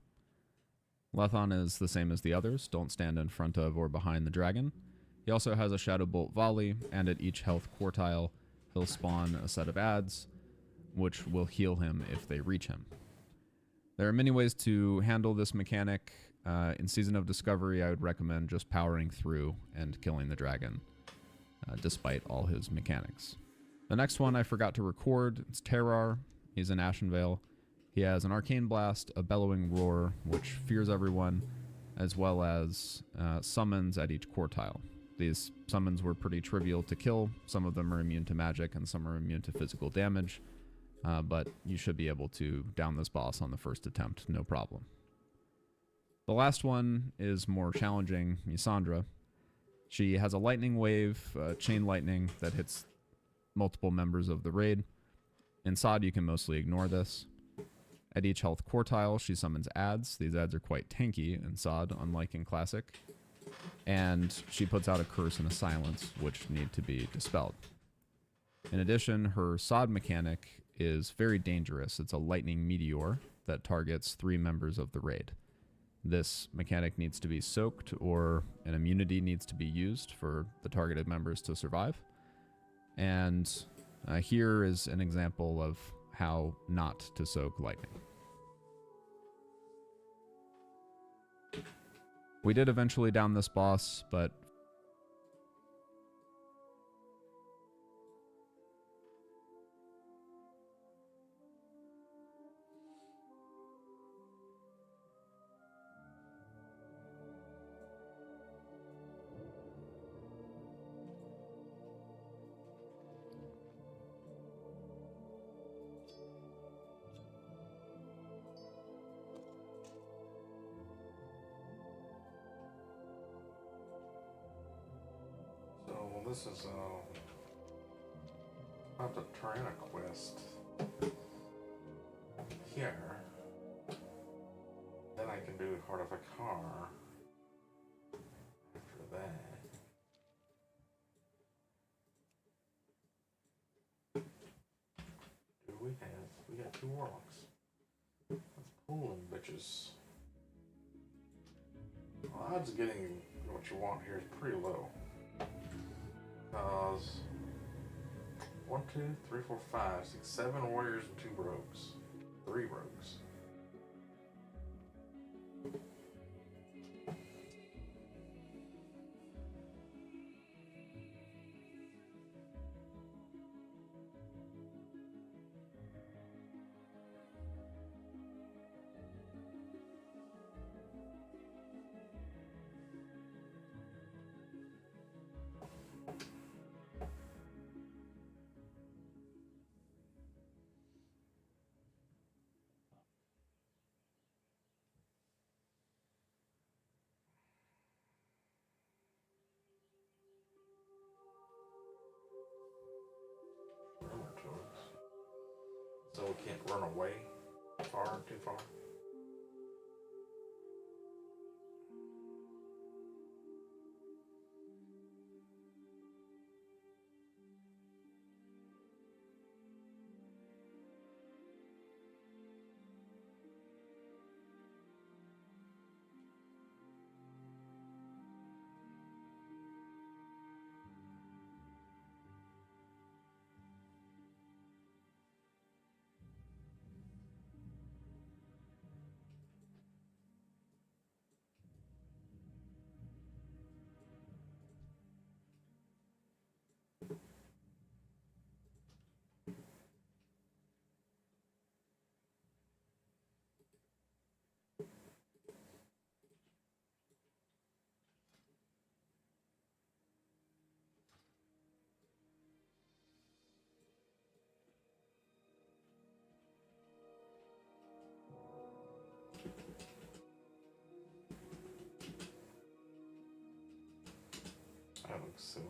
Lethon is the same as the others, don't stand in front of or behind the dragon. He also has a Shadow Bolt volley, and at each health quartile, he'll spawn a set of adds, which will heal him if they reach him. There are many ways to handle this mechanic. In Season of Discovery, I would recommend just powering through and killing the dragon, despite all his mechanics. The next one I forgot to record, it's Terrar. He's in Ashenvale. He has an Arcane Blast, a Bellowing Roar, which fears everyone, as well as summons at each quartile. These summons were pretty trivial to kill. Some of them are immune to magic, and some are immune to physical damage. But you should be able to down this boss on the first attempt, no problem. The last one is more challenging, Misandra. She has a lightning wave, chain lightning, that hits multiple members of the raid. In SOD, you can mostly ignore this. At each health quartile, she summons adds. These adds are quite tanky in SOD, unlike in Classic. And she puts out a curse and a silence, which need to be dispelled. In addition, her SOD mechanic is very dangerous. It's a lightning meteor that targets 3 members of the raid. This mechanic needs to be soaked, or an immunity needs to be used for the targeted members to survive. And here is an example of how not to soak lightning. We did eventually down this boss, but this is I have to turn in a quest here. Then I can do Heart of a Car. After that, do we got 2 warlocks. Let's pull them bitches. Well, odds of getting what you want here is pretty low. Because 1, 2, 3, 4, 5, 6, 7 warriors and 2 rogues. 3 rogues. so we can't run away too far. That looks silly.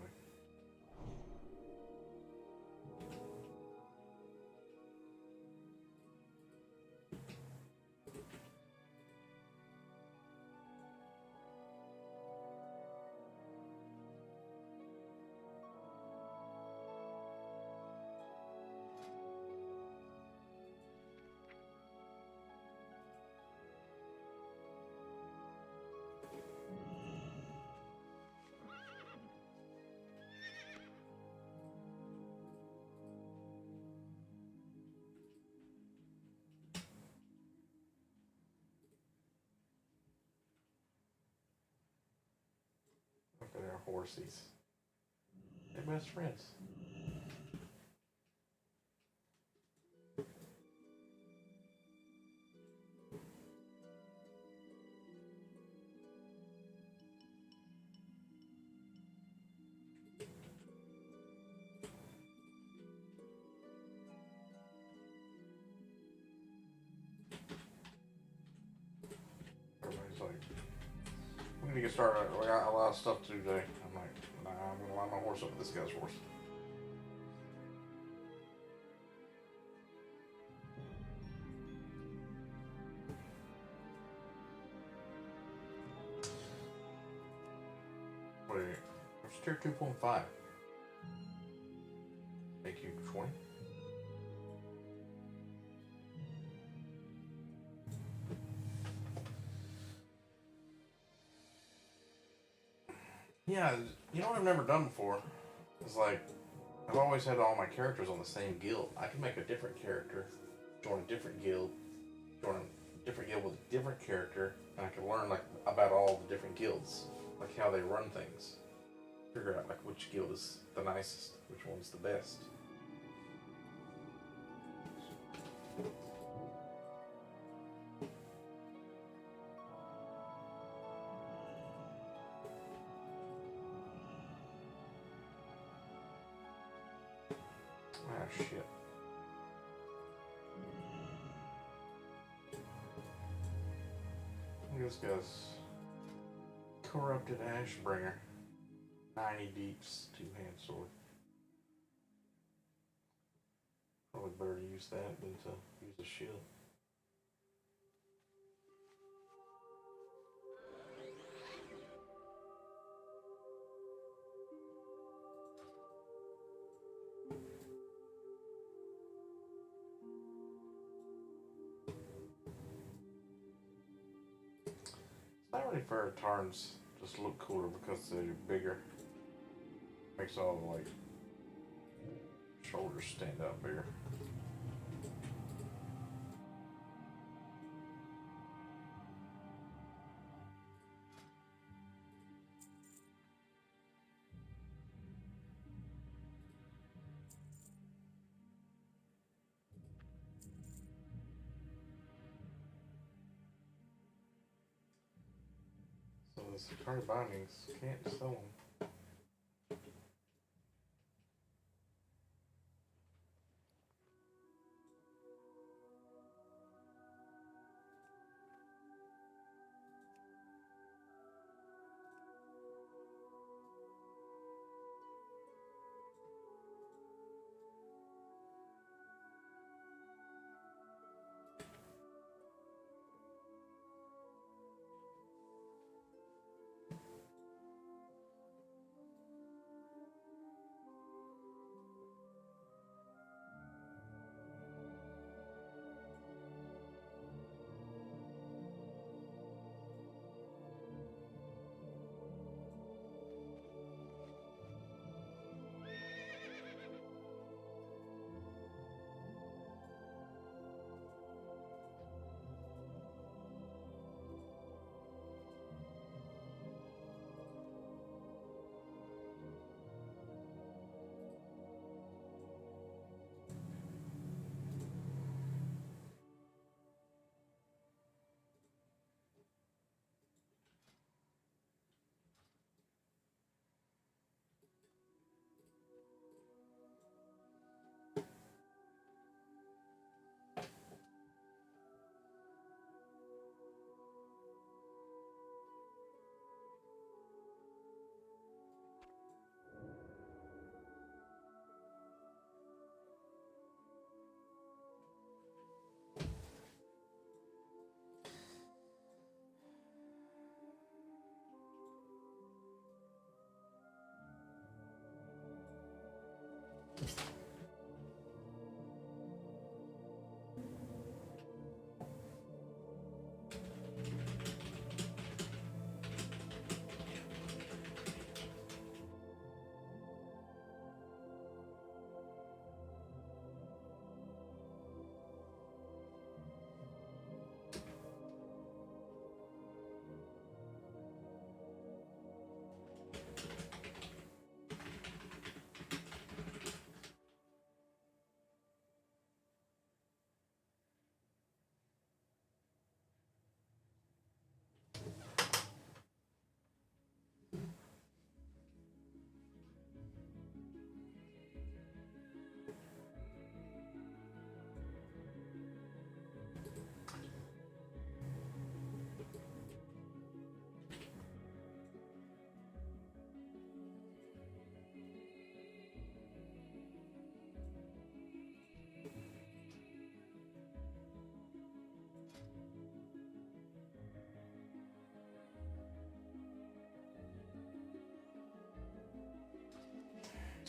Look at our horsies. They're best friends. Everybody's like, we need to get started. We got a lot of stuff to do today. I'm like, nah, I'm gonna line my horse up with this guy's horse. Wait, there's tier 2.5. Make you 20. Yeah, you know what I've never done before? It's like, I've always had all my characters on the same guild. I can make a different character, join a different guild, join a different guild with a different character, and I can learn like about all the different guilds, like how they run things. Figure out like which guild is the nicest, which one's the best. Ah, shit. Look at this guy's corrupted Ashbringer. 90 deeps, two-hand sword. Probably better to use that than to use a shield. It's not really fair. Tarns just look cooler because they're bigger. Makes all the like shoulders stand out bigger. So the Sakari bindings can't sell them.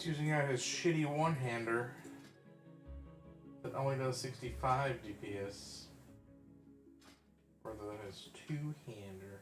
using out his shitty one-hander that only does 65 DPS. Rather than his two-hander.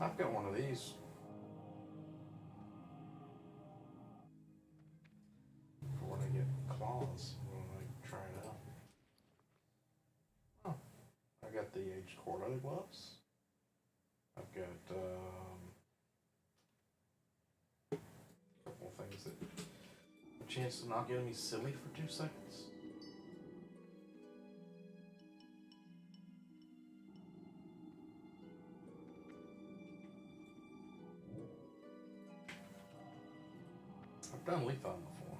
I've got one of these. For when I get claws, when I try it out. Oh, I got the aged core leather gloves. I've got a couple of things that have a chance to knock enemies silly for 2 seconds. I've done Lethon before.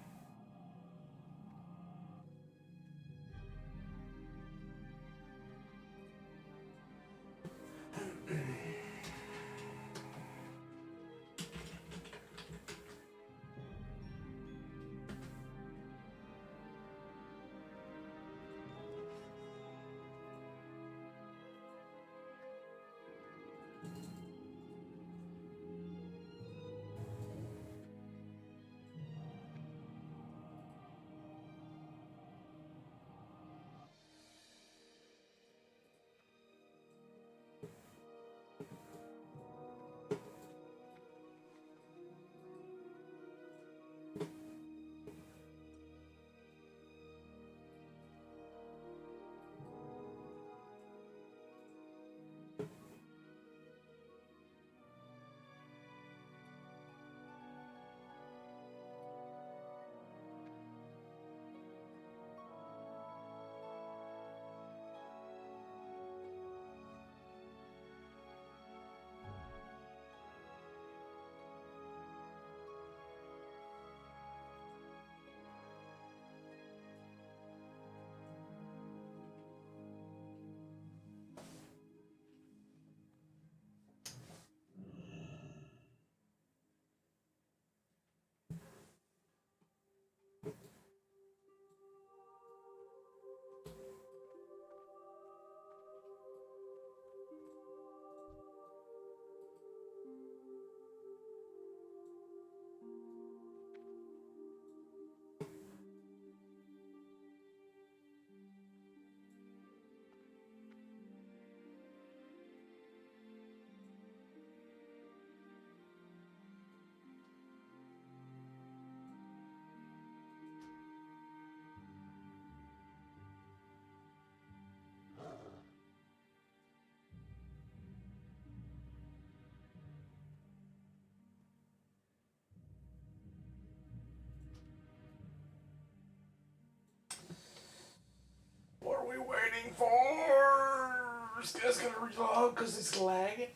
This guy's gonna reload because it's lagging.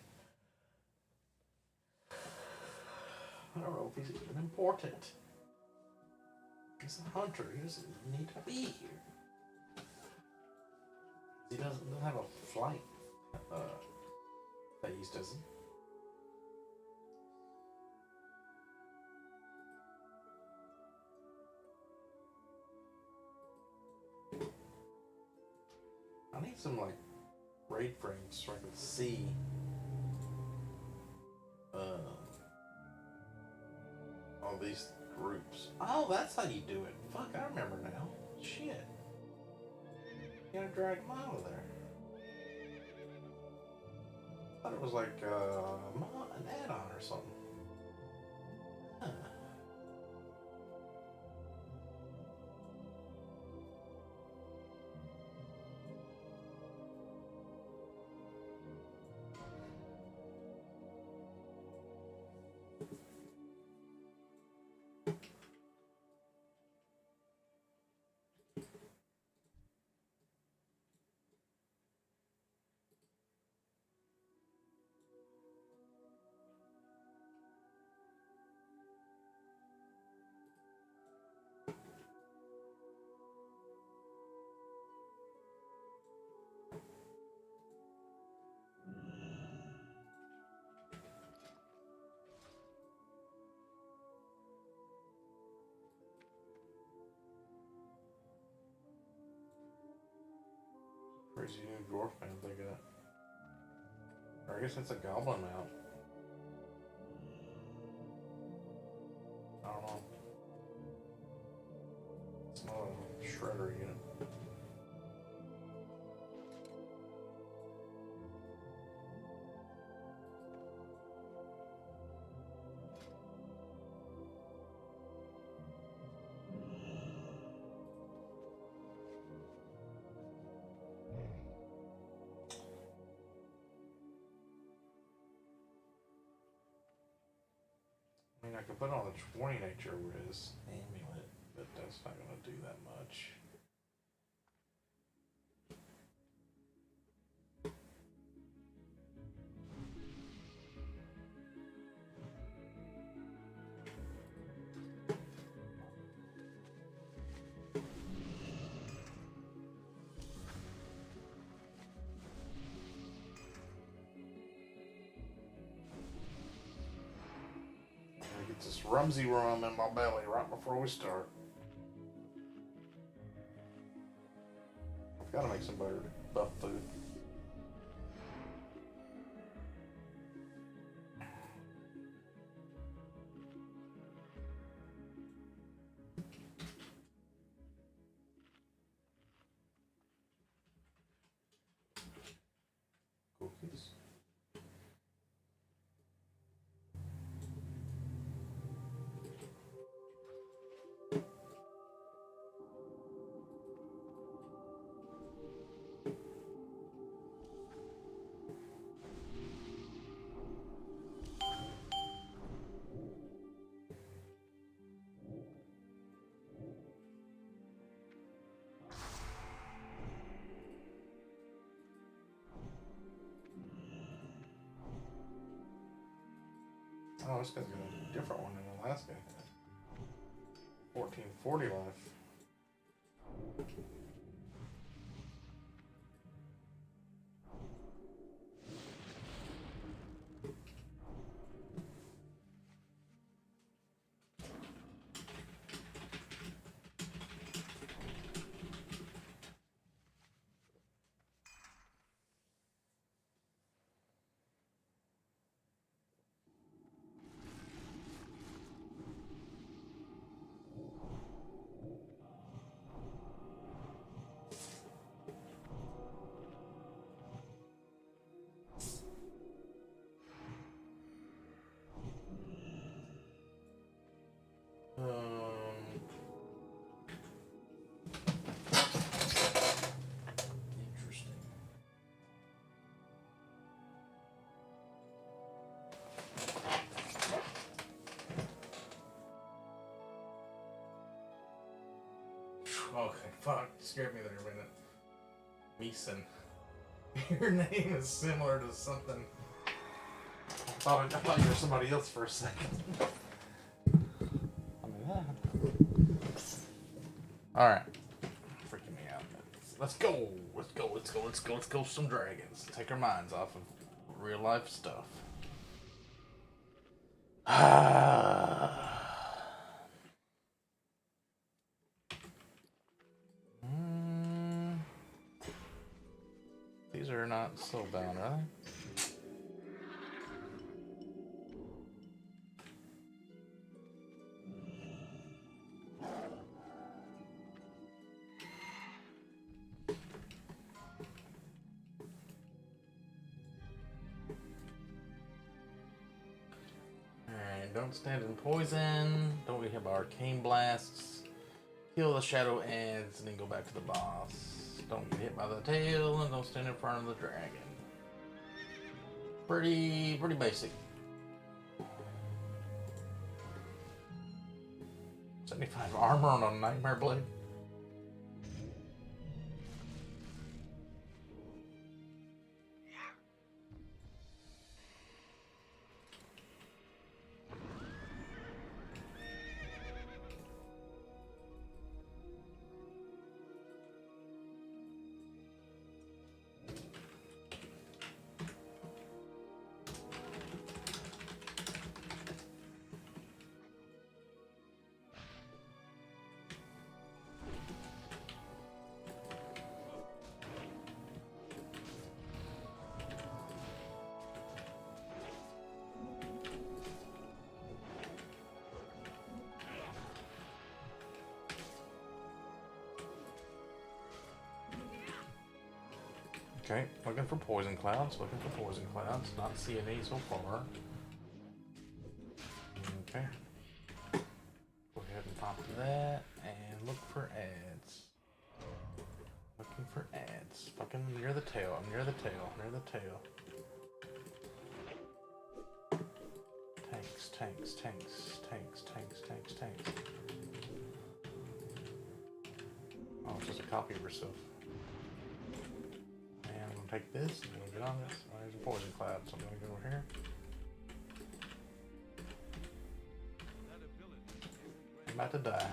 I don't know if he's even important. He's a hunter. He doesn't need to be here. He doesn't have a flight phase, does he? I need some like raid frames so I can see all these groups. Oh, that's how you do it. Fuck, I remember now. Shit. You gotta drag them out of there. I thought it was like an add-on or something. Huh. Crazy new dwarf mount they got. Or I guess that's a goblin mount. I don't know. It's not a shredder unit. I mean, I could put on a 20 nature Riz amulet, but that's not going to do that much. Get this rumsy rum in my belly right before we start. I've got to make some better buff food. Cookies. Oh, this guy's got a different one than the last guy had. 1440 life. Interesting. Okay, fuck. Scared me there a minute. Meeson. Your name is similar to something. I thought you were somebody else for a second. I mean, Alright. Freaking me out. Let's go. Let's go some dragons. Take our minds off of real life stuff. These are not so bound, are they? Don't stand in poison. Don't get hit by arcane blasts. Kill the shadow ants and then go back to the boss. Don't get hit by the tail and don't stand in front of the dragon. Pretty basic. 75 armor on a nightmare blade. Okay, looking for poison clouds, not seeing any so far. Okay. Go ahead and pop that and look for ads. Looking for ads. Fucking near the tail, I'm near the tail. Tanks. Oh, it's just a copy of herself. Take this, I'm gonna get on this. Oh, there's a poison cloud, so I'm gonna go over here. I'm about to die.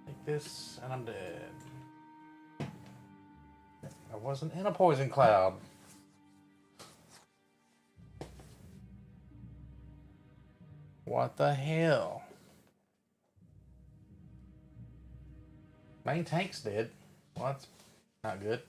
Take this, and I'm dead. I wasn't in a poison cloud. What the hell? Main tank's dead. Well, that's not good.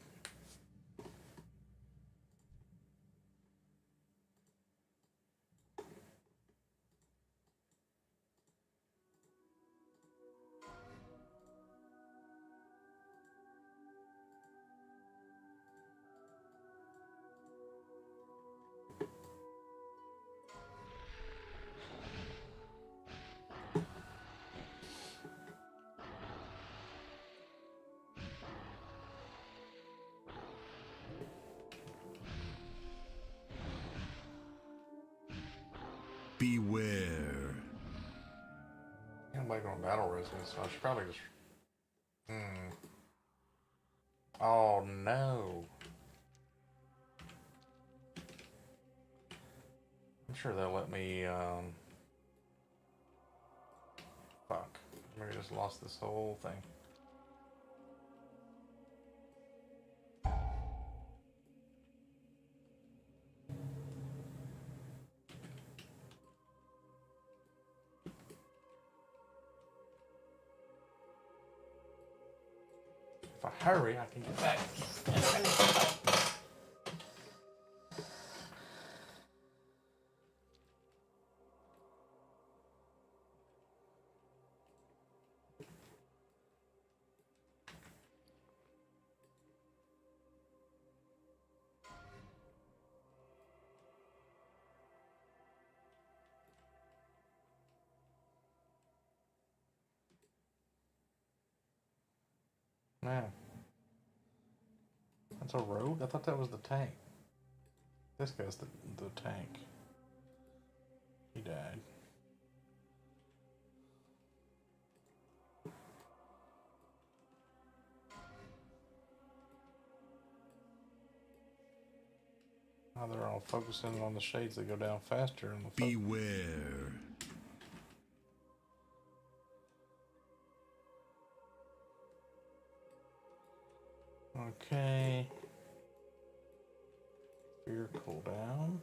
Beware. Anybody going battle resonance? I should probably just. Oh no. I'm sure they'll let me. Fuck. Maybe I just lost this whole thing. If I hurry, I can get back. Man. That's a rogue? I thought that was the tank. This guy's the tank. He died. Now they're all focusing on the shades that go down faster. And the Beware. Okay. Fear cooldown.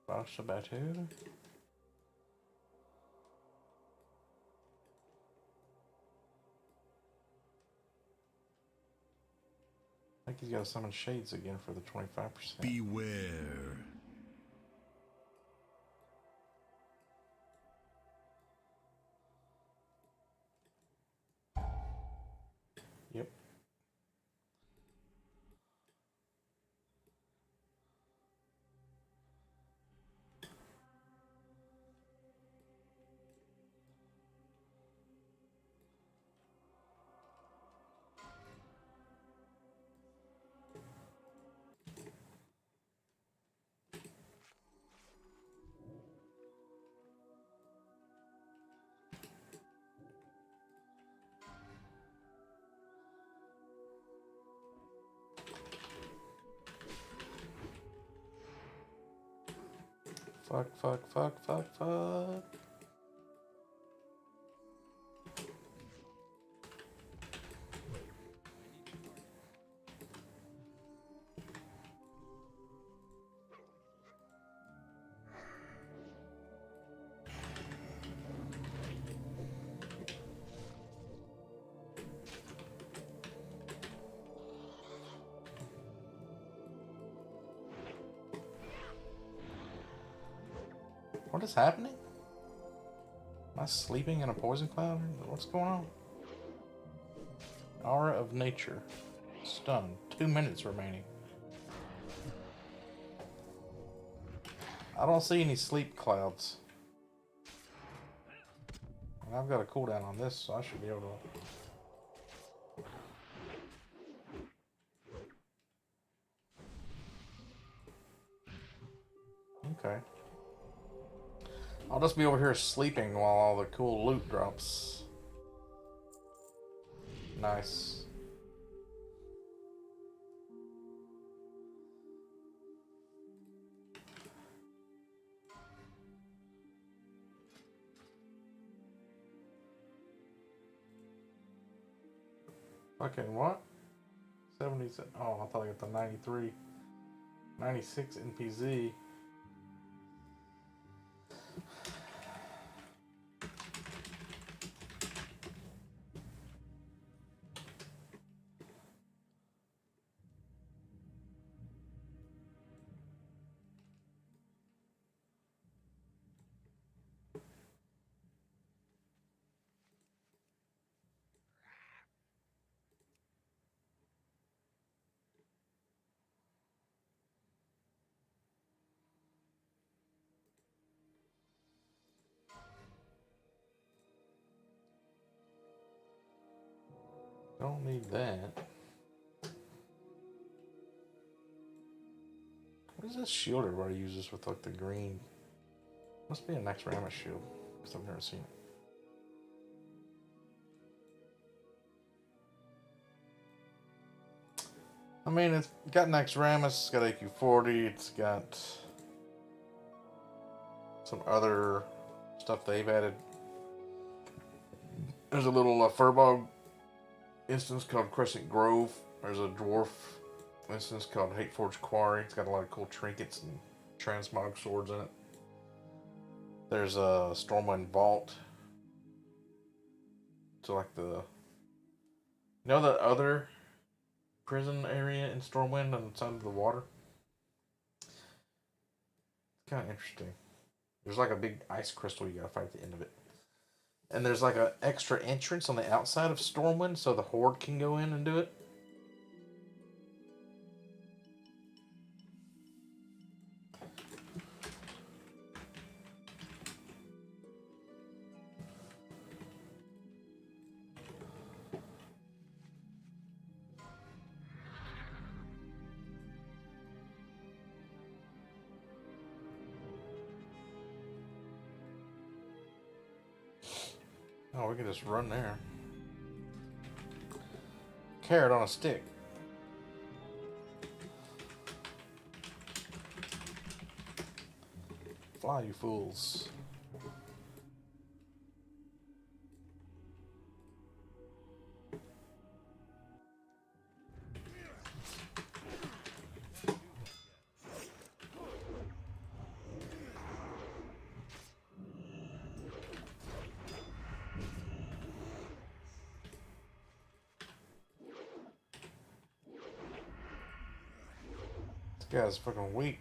Basha Batu. I think he's got to summon shades again for the 25%. Beware. Yep. Fuck. What is happening? Am I sleeping in a poison cloud? What's going on? Aura of Nature. Stun. 2 minutes remaining. I don't see any sleep clouds. And I've got a cooldown on this, so I should be able to... Okay. I'll just be over here sleeping while all the cool loot drops. Nice. Fucking what? 70. Oh, I thought I got the 93. 96 NPZ. Don't need that. What is this shield everybody uses with like the green? Must be a next Rammus shield, because I've never seen it. I mean, it's got next Rammus, it's got AQ40, it's got some other stuff they've added. There's a little Furbog instance called Crescent Grove. There's a dwarf instance called Hateforge Quarry. It's got a lot of cool trinkets and transmog swords in it. There's a Stormwind Vault. So like the... You know the other prison area in Stormwind on the side of the water? It's kind of interesting. There's like a big ice crystal you gotta fight at the end of it. And there's like an extra entrance on the outside of Stormwind so the Horde can go in and do it. Oh, we can just run there. Carrot on a stick. Fly, you fools. This guy's fucking weak.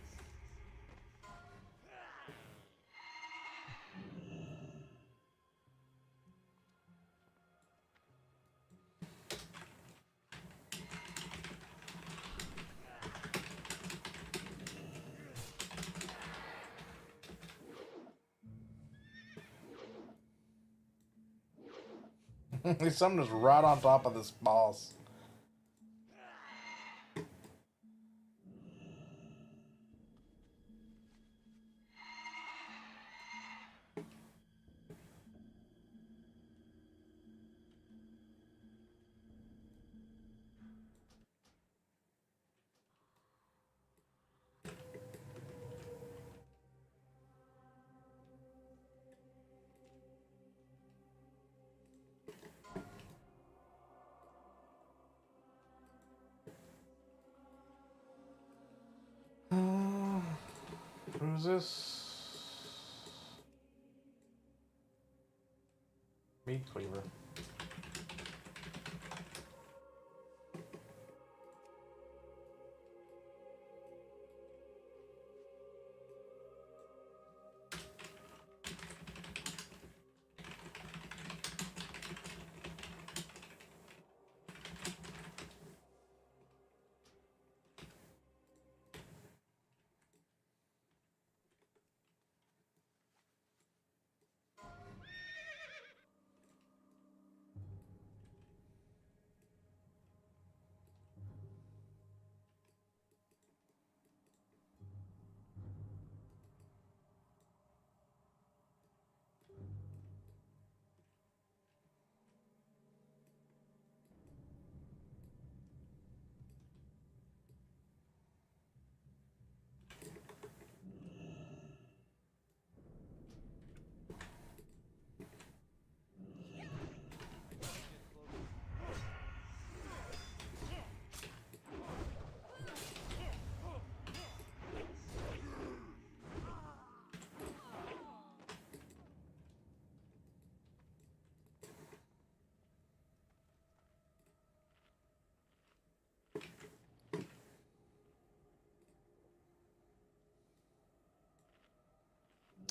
There's something that's right on top of this boss. Who's this? Meat cleaver.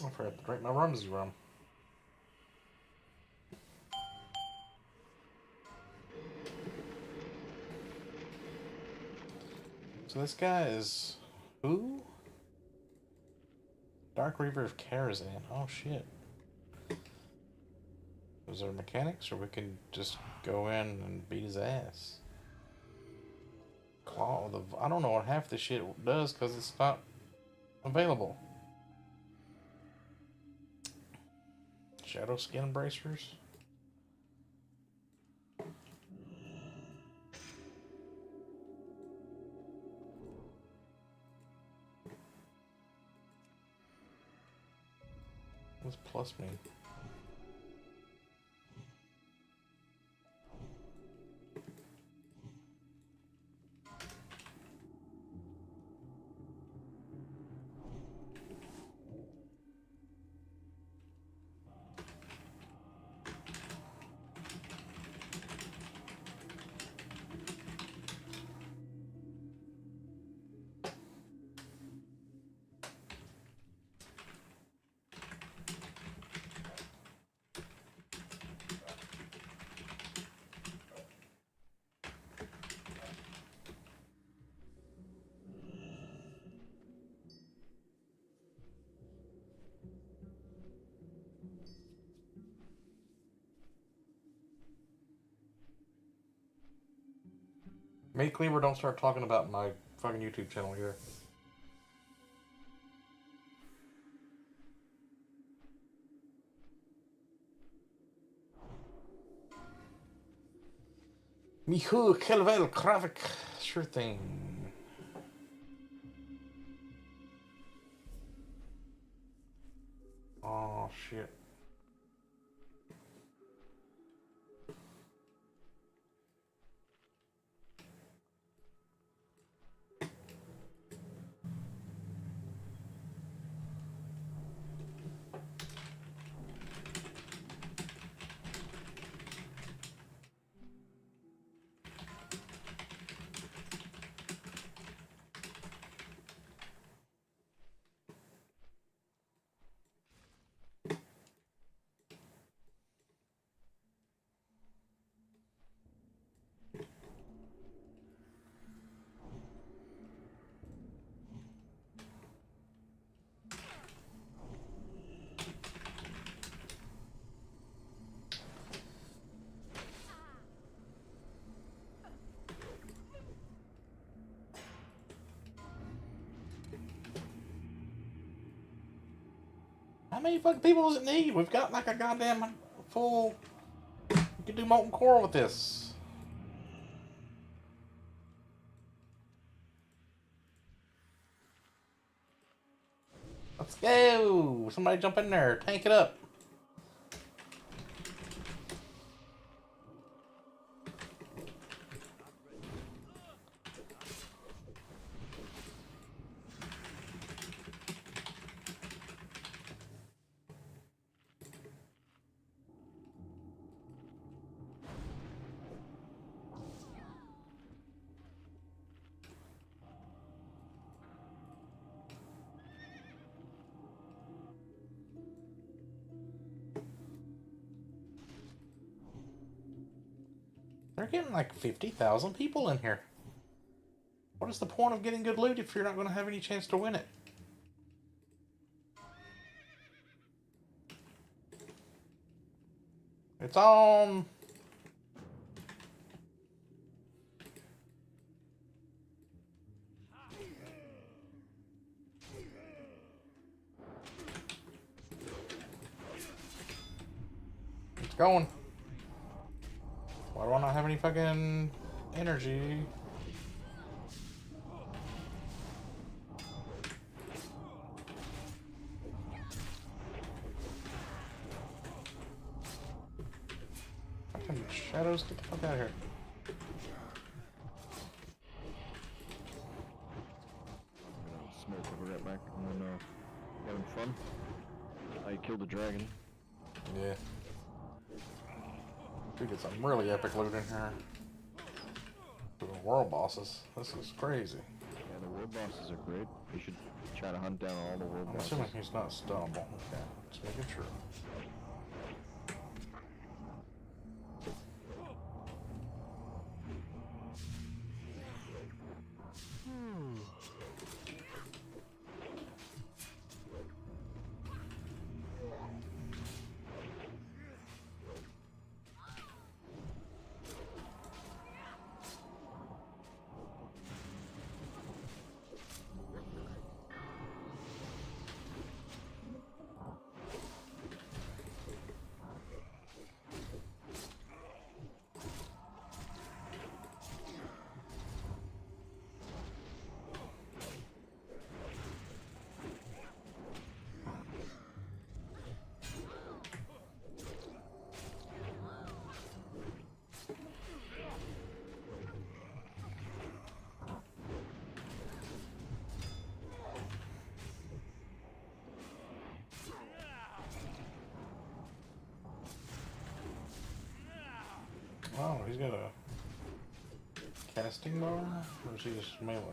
I forgot to drink my Rumsey rum. So this guy is who? Dark Reaver of Karazhan. Oh shit. Is there mechanics, or we can just go in and beat his ass? Claw of the... I don't know what half this shit does because it's not available. Shadow skin bracers. What's plus mean? Meat Cleaver, don't start talking about my fucking YouTube channel here. Mihu Kelvel Kravik. Sure thing. Oh shit. How many fucking people does it need? We've got like a goddamn full. We can do molten core with this. Let's go! Somebody jump in there. Tank it up. They're getting like 50,000 people in here. What is the point of getting good loot if you're not going to have any chance to win it? It's on. It's going. Why do I not have any fucking energy? Fucking shadows, get the fuck out of here. Smoke over that back and then having fun. I killed a dragon. Yeah. We get some really epic loot in here. For the world bosses. This is crazy. Yeah, the world bosses are great. You should try to hunt down all the world I'm bosses. assuming he's not stunnable. Okay, just making sure. Oh, he's got a casting bar? Or is he just melee?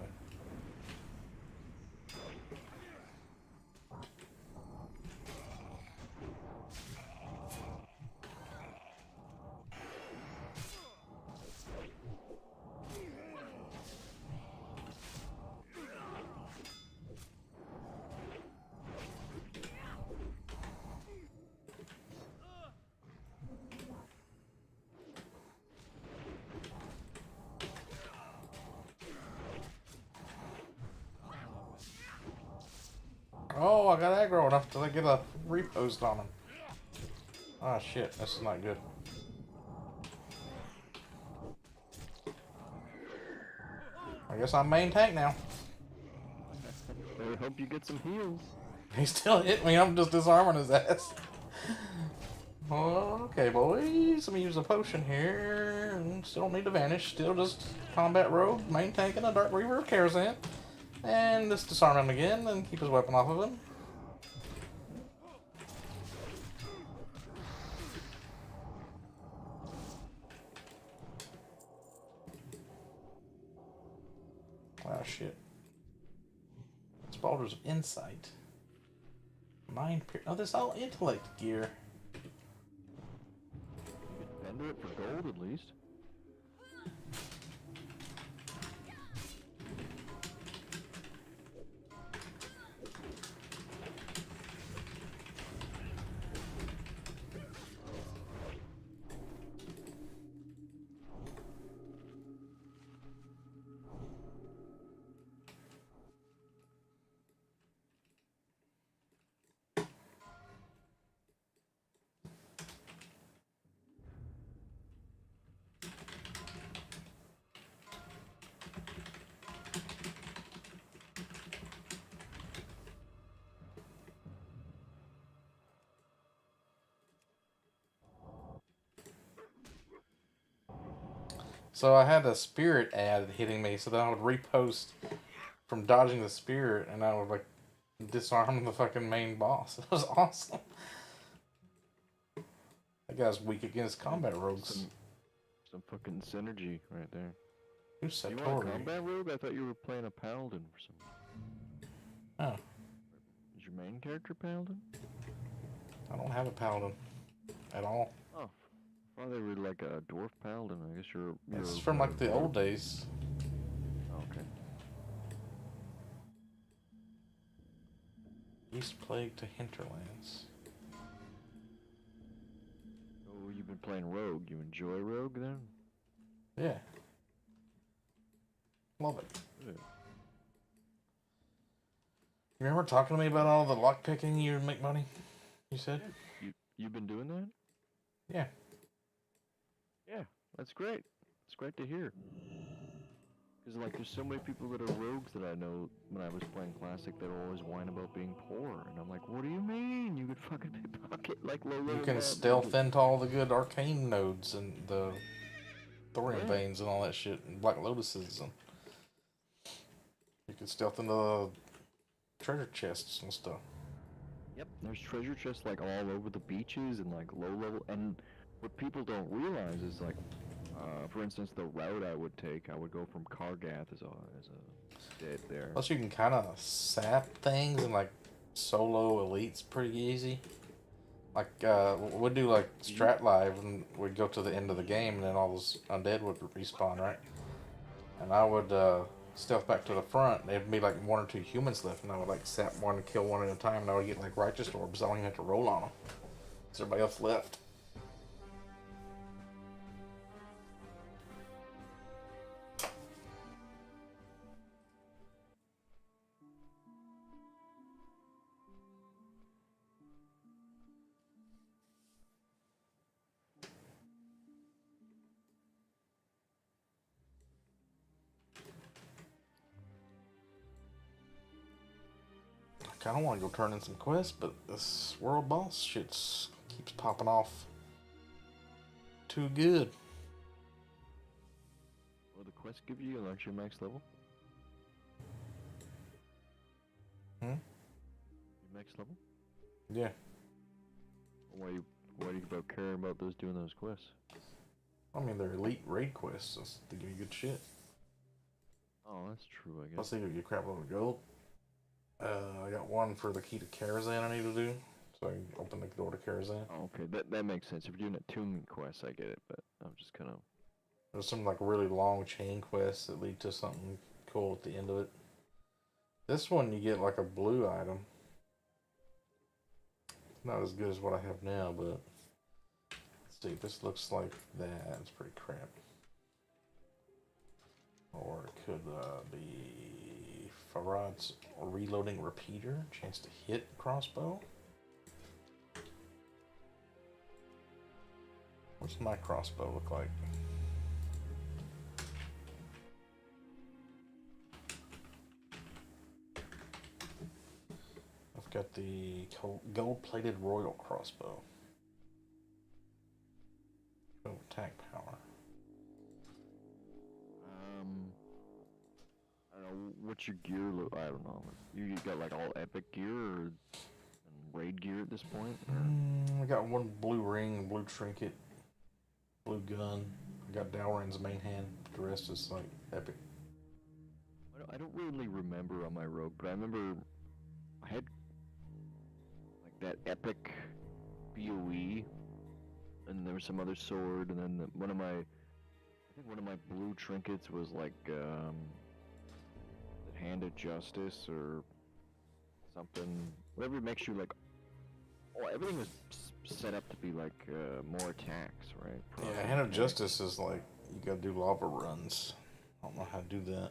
Oh, I got aggro enough to get a repost on him. Ah, shit, this is not good. I guess I'm main tank now. I hope you get some heals. He still hit me. I'm just disarming his ass. Okay, boys. Let me use a potion here. Still don't need to vanish. Still just combat rogue, main tank, and a Dark Reaver of Karazhan. And just disarm him again and keep his weapon off of him. Oh shit. Spalders of Insight. Mind Pierce. Oh, this is all intellect gear. You could vendor it for gold at least. So I had a spirit ad hitting me, so then I would repost from dodging the spirit, and I would like disarm the fucking main boss. It was awesome. That guy's weak against combat rogues. Some fucking synergy right there. Who's You want a Satori? combat rogue? I thought you were playing a paladin for some reason. Oh, Is your main character paladin? I don't have a paladin at all. Oh, I thought they were like a dwarf paladin. I guess you're It's from like the old days. Oh, okay. East Plague to Hinterlands. Oh, you've been playing rogue. You enjoy rogue then? Yeah. Love it. Good. You remember talking to me about all the lock picking you make money? You said? You've been doing that? Yeah. Yeah, that's great. It's great to hear. Because like, there's so many people that are rogues that I know. When I was playing classic, they would always whine about being poor, and I'm like, what do you mean? You could fucking pickpocket like low level. You can stealth into all the good arcane nodes and the thorium veins and all that shit, and black lotuses, and you can stealth into the treasure chests and stuff. Yep, there's treasure chests like all over the beaches and like low level. And what people don't realize is like, for instance, the route I would take, I would go from Kargath as a dead there. Plus, you can kind of sap things and like solo elites pretty easy. Like we'd do like strat live, and we'd go to the end of the game, and then all those undead would respawn, right? And I would stealth back to the front. There'd be like 1 or 2 humans left, and I would like sap one and kill one at a time, and I would get like righteous orbs. I don't even have to roll on them. Cause everybody else left. I kind of want to go turn in some quests, but this world boss shit keeps popping off too good. Will the quest give you unless you're max level? Hmm? You max level? Yeah. Why do you about caring about those doing those quests? I mean, they're elite raid quests. So they give you good shit. Oh, that's true, I guess. Plus, they give you a crap load of gold. I got one for the key to Karazhan I need to do, so I can open the door to Karazhan. Oh, okay, that makes sense. If you're doing attunement quests, I get it, but I'm just kind of... There's some like really long chain quests that lead to something cool at the end of it. This one you get like a blue item. Not as good as what I have now, but let's see. This looks like that. It's pretty crap. Or it could be Farad's reloading repeater. Chance to hit crossbow. What's my crossbow look like? Got the gold-plated royal crossbow. Oh, attack power. I don't know, what's your gear look? I don't know. You got like all epic gear or and raid gear at this point? I got one blue ring, blue trinket, blue gun. I got Dalrin's main hand. The rest is like epic. I don't really remember on my rogue, but I remember I had like that epic BOE, and there was some other sword, and then I think one of my blue trinkets was like the Hand of Justice or something. Whatever makes you like. Oh, everything was set up to be like more attacks, right? Yeah, Hand of Justice is like you gotta do lava runs. I don't know how to do that.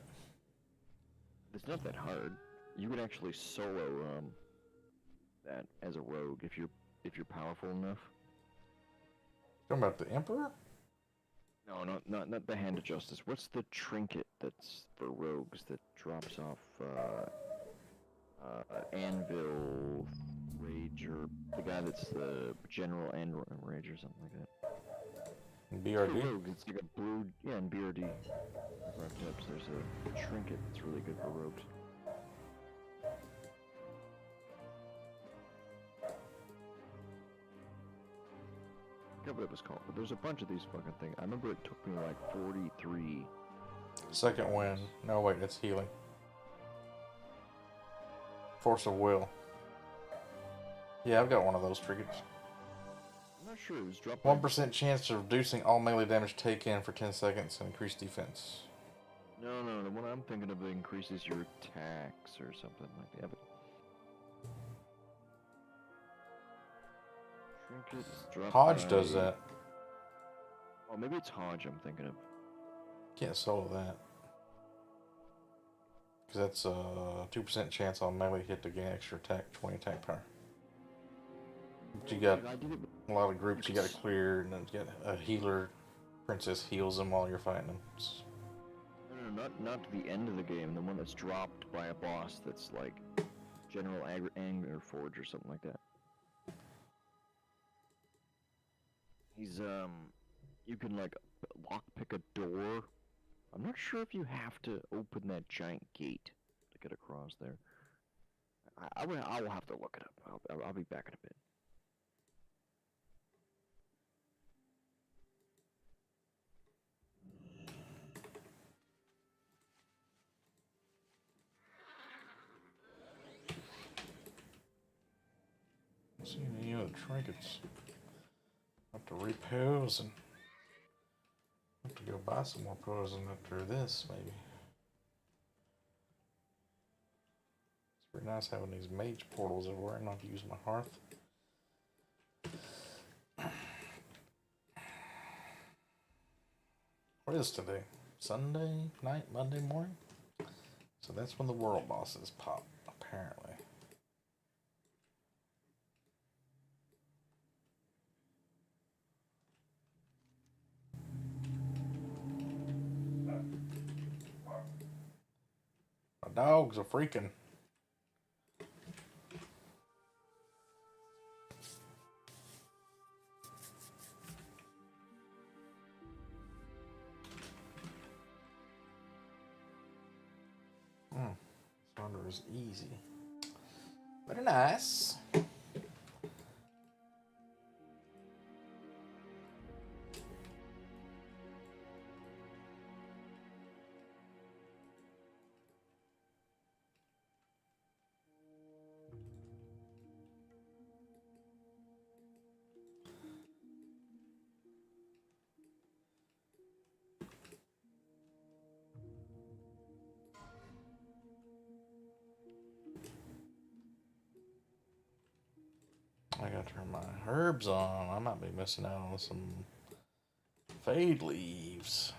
It's not that hard. You can actually solo that as a rogue if you're powerful enough. Talking about the Emperor? No, not the Hand of Justice. What's the trinket that's for rogues that drops off Anvil Rage, or the guy that's the General Anvil Rage or something like that? BRD? It's like a blue, yeah, in BRD. There's a trinket that's really good for rogues. I forget what it was called, but there's a bunch of these fucking things. I remember it took me like 43. Second wind. No, wait, it's healing. Force of will. Yeah, I've got one of those trinkets. I'm not sure, it was dropped 1% chance of reducing all melee damage taken for 10 seconds and increased defense. No, the one I'm thinking of increases your attacks or something like that. But trinkets drop Hodge by... does that. Oh, maybe it's Hodge I'm thinking of. Can't solo that. Because that's a 2% chance on melee hit to gain extra attack, 20 attack power. But you got a lot of groups you gotta clear, and then you got a healer. Princess heals them while you're fighting them. No, not to the end of the game, the one that's dropped by a boss that's like General Anger Forge or something like that. He's, you can like lockpick a door. I'm not sure if you have to open that giant gate to get across there. I will have to look it up. I'll be back in a bit. See any other trinkets? Have to repose and have to go buy some more poison after this, maybe. It's pretty nice having these mage portals everywhere and not have to use my hearth. What is today? Sunday night, Monday morning? So that's when the world bosses pop, apparently. My dogs are freaking. Thunder is easy. Very nice. I gotta turn my herbs on. I might be missing out on some fade leaves.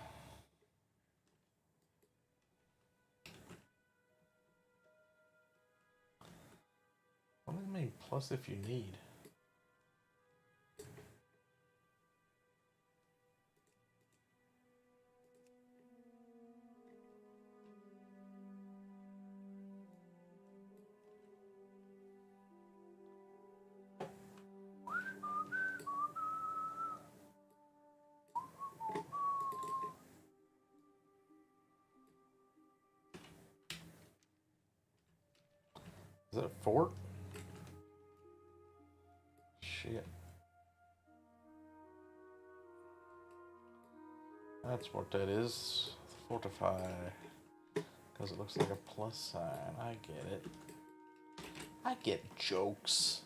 What do they mean? Plus if you need. Is that a fort? Shit. That's what that is. Fortify. Because it looks like a plus sign. I get it. I get jokes.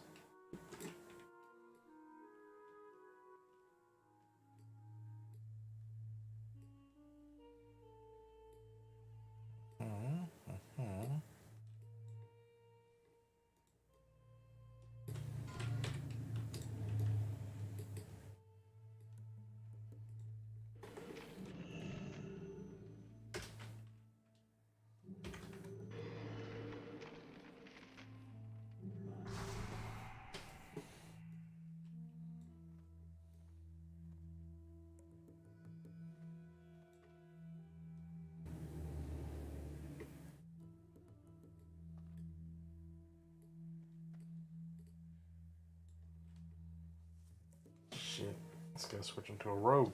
Shit. Let's go switch into a rogue.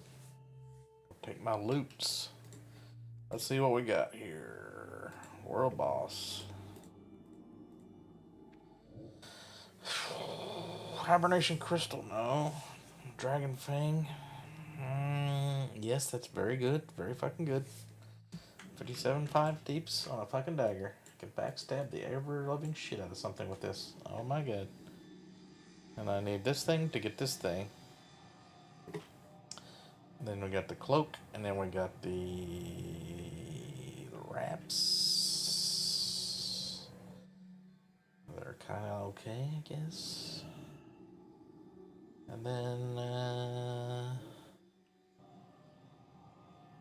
Take my loots. Let's see what we got here. World boss. Hibernation crystal, no. Dragon fang. Yes, that's very good. Very fucking good. 57.5 deeps on a fucking dagger. I can backstab the ever-loving shit out of something with this. Oh my god. And I need this thing to get this thing. Then we got the cloak, and then we got the wraps. They're kind of okay, I guess. And then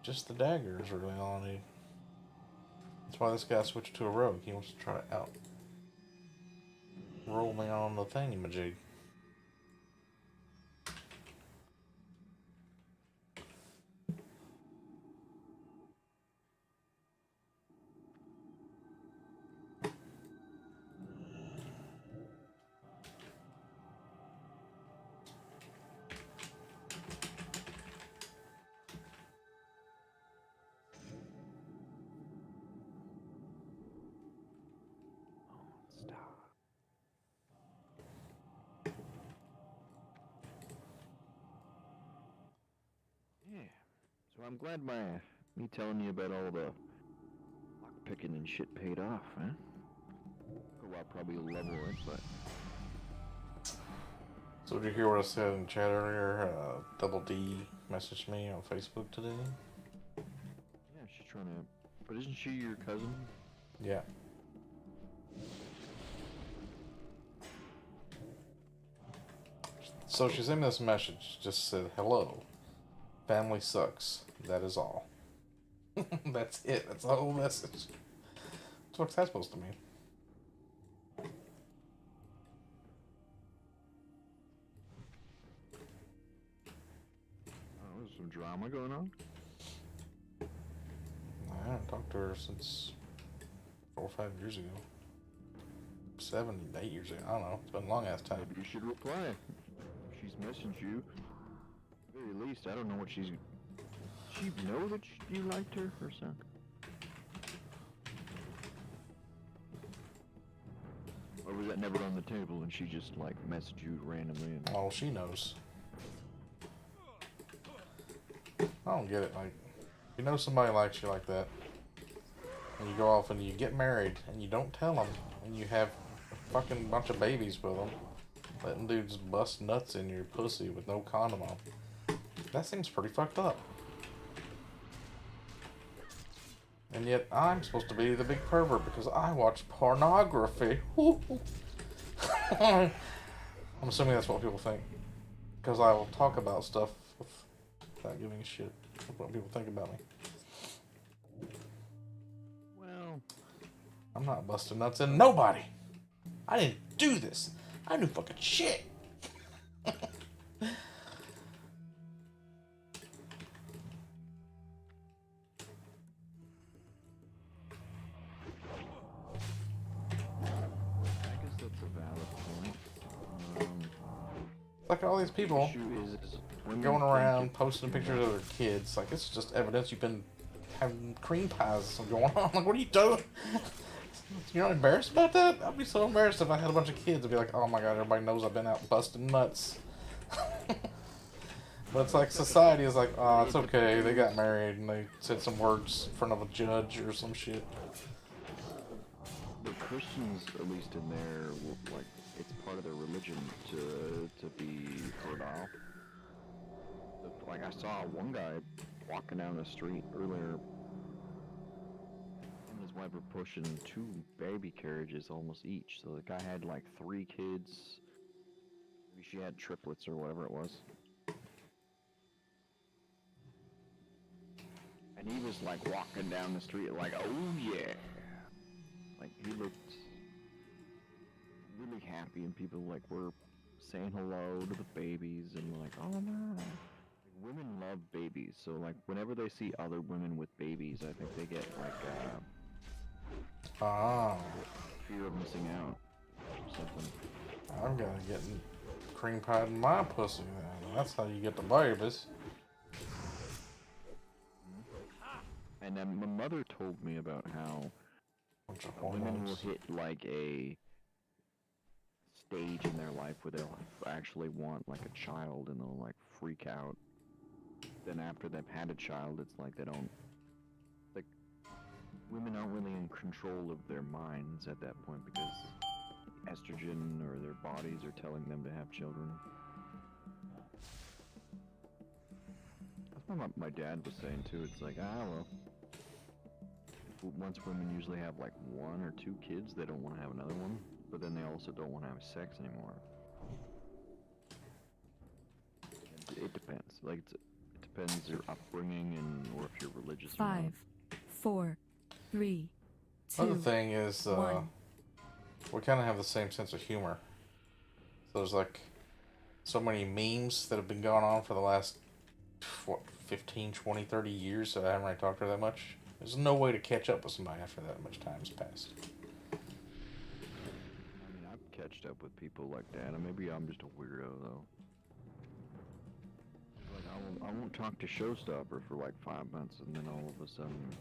just the dagger is really all I need. That's why this guy switched to a rogue. He wants to try to roll me on the thingamajig. So I'm glad me telling you about all the lock picking and shit paid off, huh? Well, I'll probably level it, but... So did you hear what I said in chat earlier? Double D messaged me on Facebook today. Yeah, she's trying to... But isn't she your cousin? Yeah. So she sent me this message, just said, hello, family sucks, that is all. That's it, that's the whole message. What's that supposed to mean? Oh, there's some drama going on? I haven't talked to her since 4 or 5 years ago. 7, 8 years ago, I don't know, it's been a long ass time. Maybe you should reply. She's messaged you. At the very least, I don't know what she's... Does she know that you liked her or something? Or was that never on the table and she just, like, messaged you randomly and... Oh, she knows. I don't get it, like, you know somebody likes you like that, and you go off and you get married, and you don't tell them, and you have a fucking bunch of babies with them, letting dudes bust nuts in your pussy with no condom on. That seems pretty fucked up. And yet I'm supposed to be the big pervert because I watch pornography. I'm assuming that's what people think. Because I will talk about stuff without giving a shit what people think about me. Well... I'm not busting nuts in nobody. I didn't do this. I knew fucking shit. Like all these people going around posting pictures of their kids, like it's just evidence you've been having cream pies going on. Like, what are you doing? You're not embarrassed about that? I'd be so embarrassed if I had a bunch of kids. I'd be like, oh my god, everybody knows I've been out busting nuts. But it's like society is like, oh, it's okay. They got married and they said some words in front of a judge or some shit. The Christians, at least in there, like it's part of their religion to be heard off. Like I saw one guy walking down the street earlier. Him and his wife were pushing 2 baby carriages almost each. So the guy had like 3 kids. Maybe she had triplets or whatever it was. And he was like walking down the street like, oh yeah. Like he looked really happy and people like were saying hello to the babies and like, oh no. Like, women love babies, so like whenever they see other women with babies, I think they get like fear of missing out or something. I'm gonna get cream pie in my pussy then. That's how you get the babies. And then my mother told me about how women will hit like a stage in their life where they'll actually want like a child and they'll like freak out. Then after they've had a child, it's like they don't, like, women aren't really in control of their minds at that point because estrogen or their bodies are telling them to have children. That's what my dad was saying too. It's like, well, once women usually have like 1 or 2 kids, they don't want to have another one, but then they also don't want to have sex anymore. It depends. Like, it depends your upbringing and or if you're religious. 5, 4, 3, 2. Another thing is, 1. we kind of have the same sense of humor. So there's like so many memes that have been going on for the last, what, 15, 20, 30 years, so I haven't really talked to her that much. There's no way to catch up with somebody after that much time's passed. I mean, I've catched up with people like that, and maybe I'm just a weirdo, though. Like, I won't talk to Showstopper for like 5 months, and then all of a sudden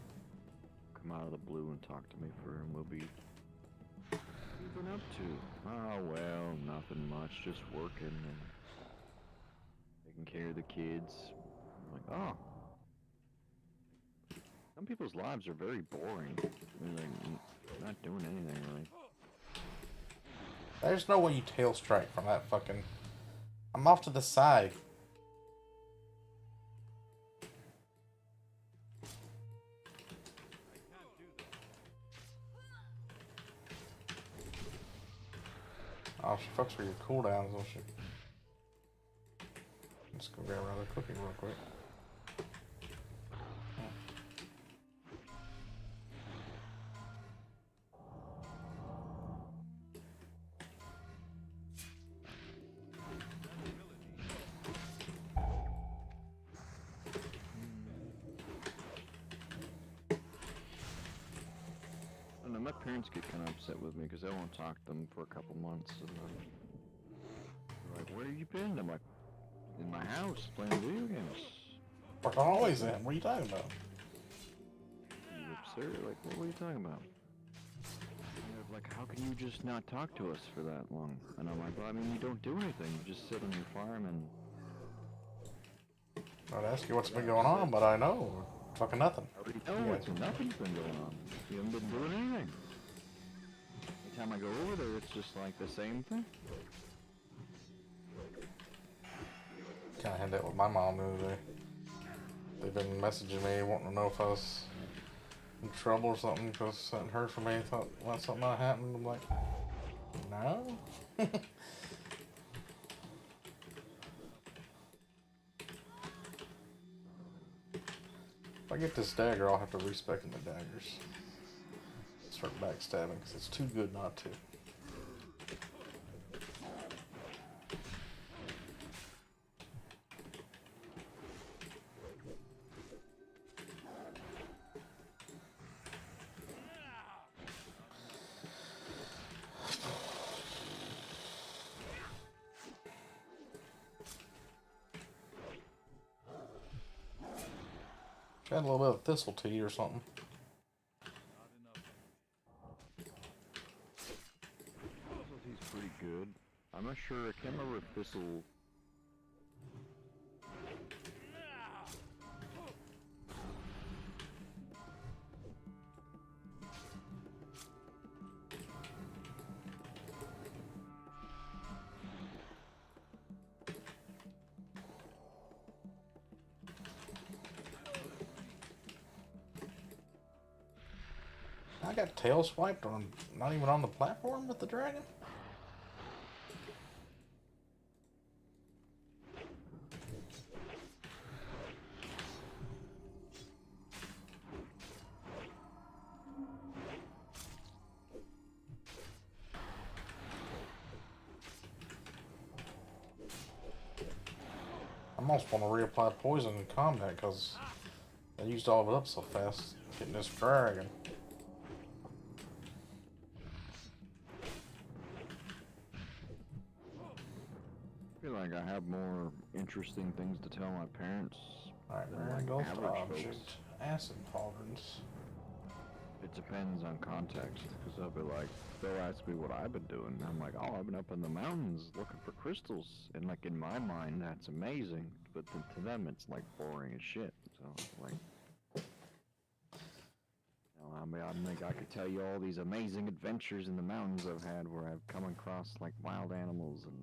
come out of the blue and talk to me and we'll be... What have you been up to? Oh, well, nothing much, just working and taking care of the kids. I'm like, oh. Some people's lives are very boring. I mean, like, not doing anything, really. There's no way you tail strike from that fucking... I'm off to the side. Oh, she fucks with your cooldowns, don't she? Let's go grab another cookie real quick. My parents get kind of upset with me because I won't talk to them for a couple months. And they're like, where have you been? I'm like, in my house playing video games. Fuck, I'm always in. What are you talking about? Are you absurd? Like, what were you talking about? And they're like, how can you just not talk to us for that long? And I'm like, well, I mean, you don't do anything. You just sit on your farm and... I'd ask you what's been going on, but I know. Fucking nothing. Nothing's been going on. You haven't been doing anything. Every time I go over there, it's just like the same thing. Kind of had that with my mom the other day. They've been messaging me wanting to know if I was in trouble or something because I hadn't heard from me. Thought, well, something might happen. I'm like, no. If I get this dagger, I'll have to respec in the daggers. Start backstabbing because it's too good not to. Add a little bit of thistle tea or something. I'm not sure. I can't remember if this will. I got tail swiped on, not even on the platform with the dragon. I almost want to reapply poison in combat because I used all of it up so fast hitting this dragon. I feel like I have more interesting things to tell my parents. Alright, than, rare like, ghost average object. folks. Acid pauldrons. It depends on context, because I'll be like, they'll ask me what I've been doing. I'm like, oh, I've been up in the mountains looking for crystals, and like in my mind, that's amazing. But then to them, it's like boring as shit. So like, I'm like, I could tell you all these amazing adventures in the mountains I've had, where I've come across like wild animals and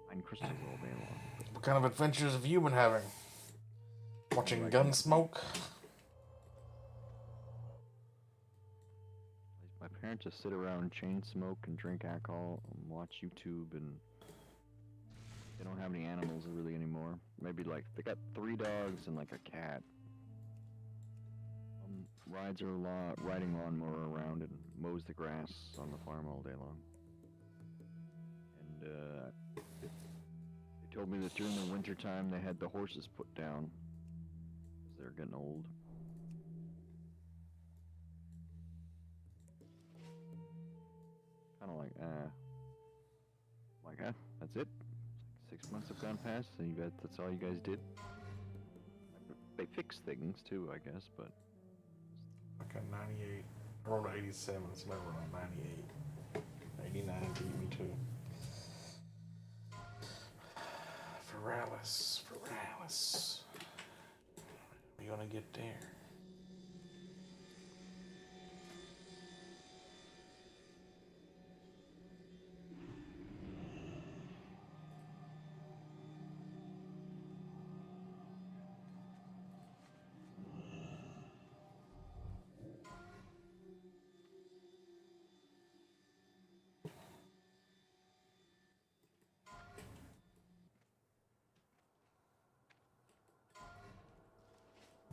find crystals all day long. What kind of adventures have you been having? Watching Like, Gunsmoke? my parents just sit around, chain smoke, and drink alcohol, and watch YouTube, and they don't have any animals really anymore. Maybe like they got 3 dogs and like a cat. Rides her riding lawnmower around and mows the grass on the farm all day long. And they told me that during the winter time they had the horses put down because they're getting old. Kind of like, that's it. 6 months have gone past, and you guys, that's all you guys did. They fix things too, I guess, but. I got 98. I rolled 87, so I rolled 98. 89 beat me too. Feralis. We gonna get there.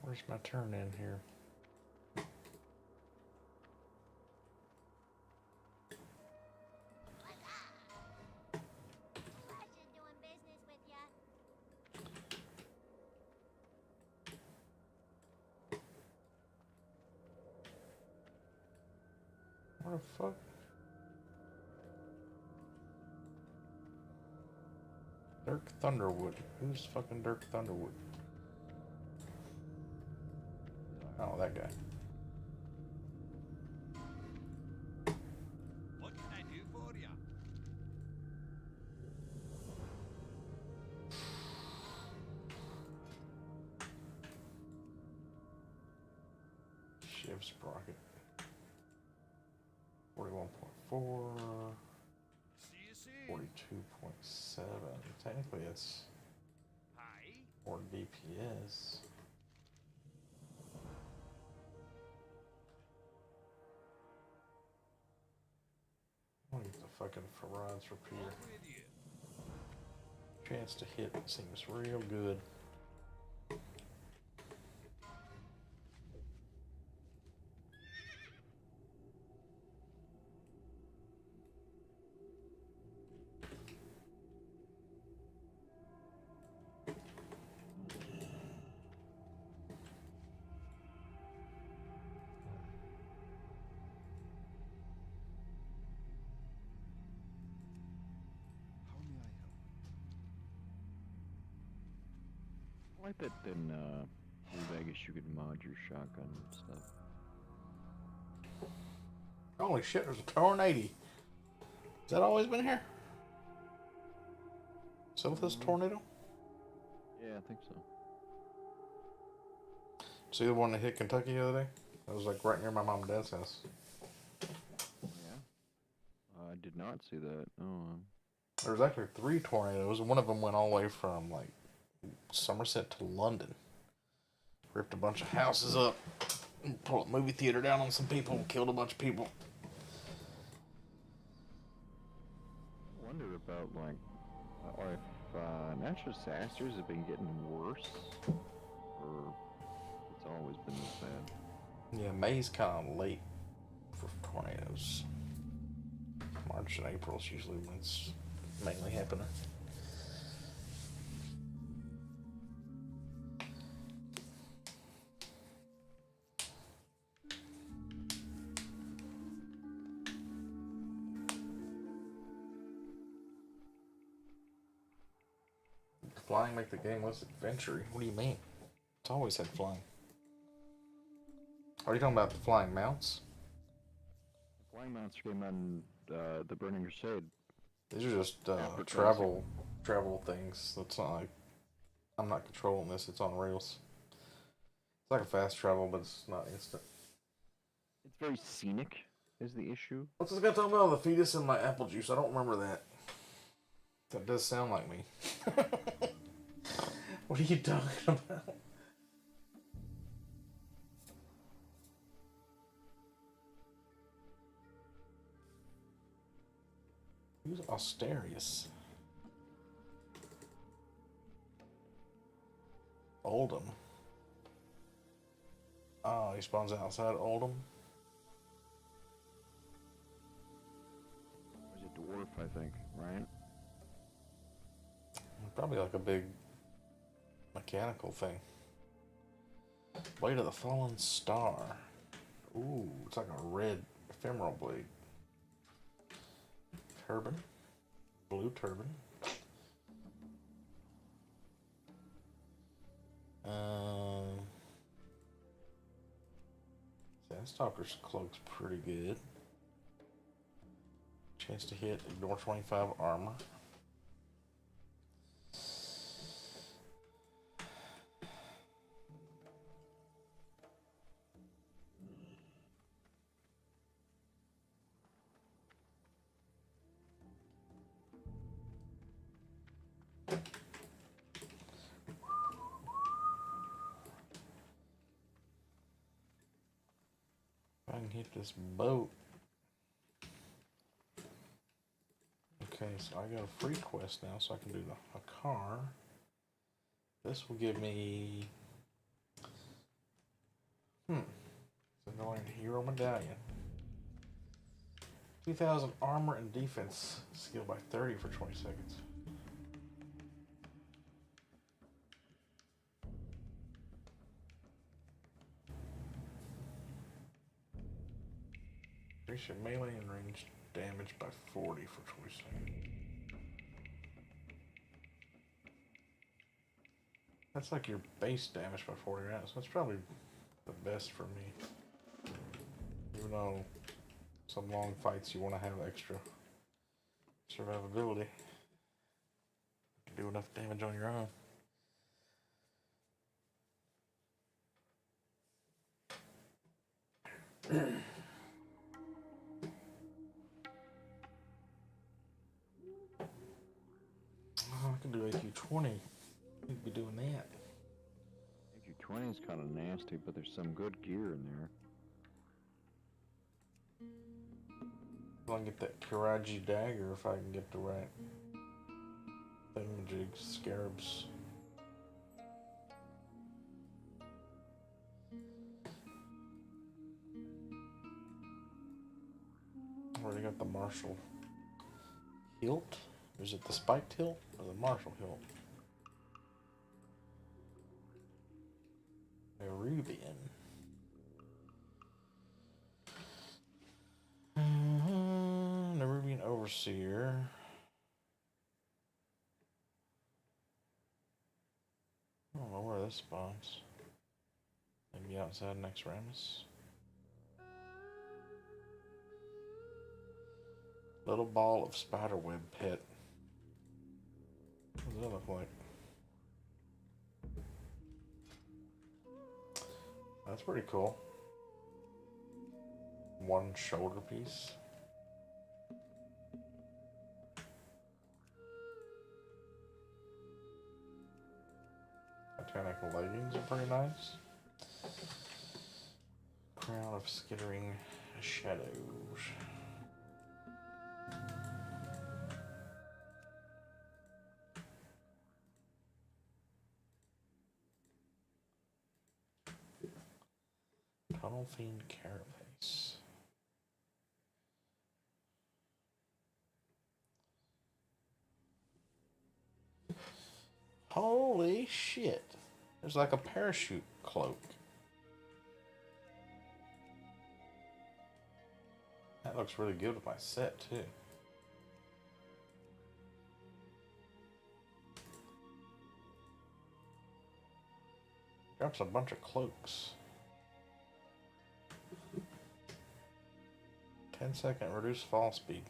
Where's my turn in here? What the fuck? Dirk Thunderwood. Who's fucking Dirk Thunderwood? Oh, that guy. What can I do for you? Shiv Sprocket. 41.4. See you soon. 42.7. Technically, it's Hi. more DPS. I'll use the fucking Farad's Rapier. What with you? Chance to hit seems real good. How may I help? I like that in New Vegas you could mod your shotgun and stuff. Holy shit, there's a tornado. Has that always been here? Is that this tornado? Yeah, I think so. See the one that hit Kentucky the other day? That was like right near my mom and dad's house. Yeah. I did not see that. Oh. There was actually 3 tornadoes, and one of them went all the way from like Somerset to London. Ripped a bunch of houses up, and pulled a movie theater down on some people, and killed a bunch of people. I wonder about like, or if natural disasters have been getting worse, or it's always been this bad. Yeah, May's kind of late for tornadoes. March and April is usually when it's mainly happening. Flying make the game less adventure. What do you mean? It's always had flying. Are you talking about the flying mounts? The flying mounts came on the Burning Crusade. These are just Advertising. travel things. That's not like I'm not controlling this. It's on rails. It's like a fast travel, but it's not instant. It's very scenic, is the issue. What's this guy talking about? The fetus in my apple juice. I don't remember that. That does sound like me. What are you talking about? Who's Asterius? Oldham. Oh, he spawns outside Oldham. There's a dwarf, I think, right? Probably like a big mechanical thing. Blade of the Fallen Star. Ooh, it's like a red ephemeral blade. Turban. Blue turban. Sandstalker's cloak's pretty good. Chance to hit, ignore 25 armor. I can hit this boat. Okay, so I got a free quest now, so I can do a car. This will give me it's annoying hero medallion. 2000 armor and defense skill by 30 for 20 seconds. Increase your melee and range damage by 40 for 20 seconds. That's like your base damage by 40 rounds. So that's probably the best for me. Even though some long fights you want to have extra survivability. You can do enough damage on your own. Oh, I can do AQ 20. You'd be doing that. AQ-20 is kind of nasty, but there's some good gear in there. If I can get that Kiraji dagger, if I can get the right thingamajigs, scarabs. Already got the martial hilt. Or is it the spiked hilt or the martial hilt? Nerubian. Nerubian Overseer. I don't know where this spawns. Maybe outside next Ramus. Little ball of spiderweb pet. like. That's pretty cool. One shoulder piece. Titanic leggings are pretty nice. Crown of skittering shadows. Tunnel Fiend Carapace. Holy shit. There's like a parachute cloak. That looks really good with my set too. Drops a bunch of cloaks. 10-second reduced fall speed.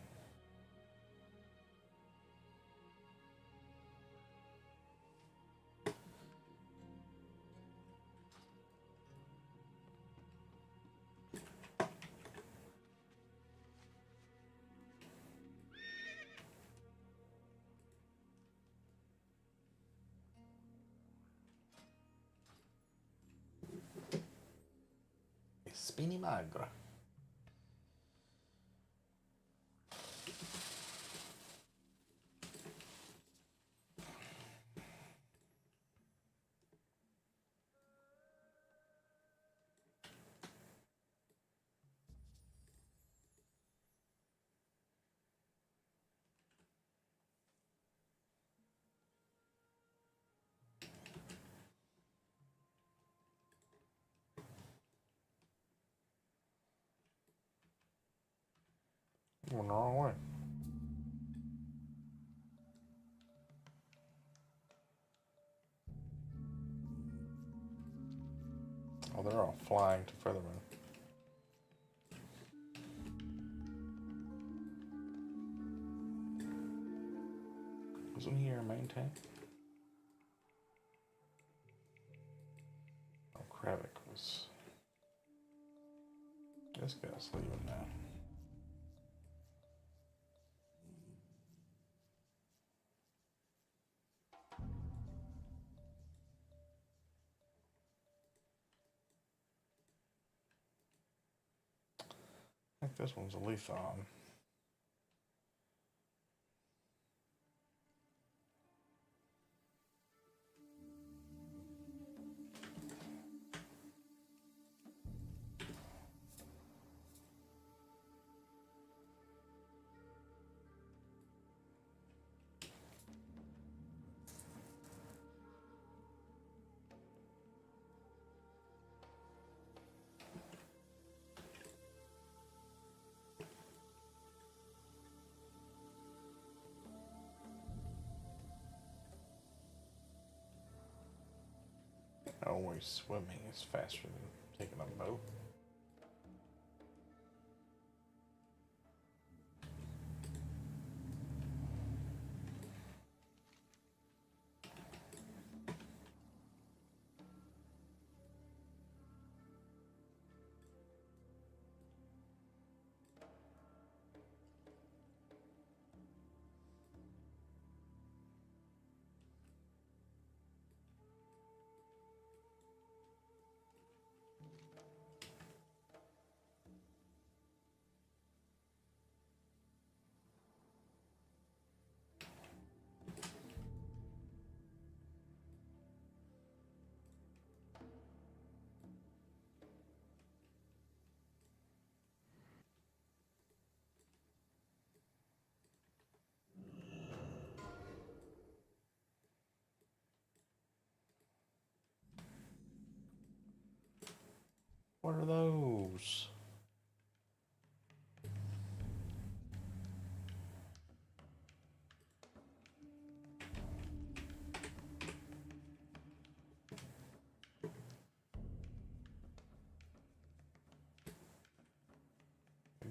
Spini magra. Went the wrong way. Oh, they're all flying to Featherman. Wasn't he your main tank? Oh, Kravik was. This guy's leaving now. I think this one's a Lethon. Always swimming is faster than taking a boat. What are those?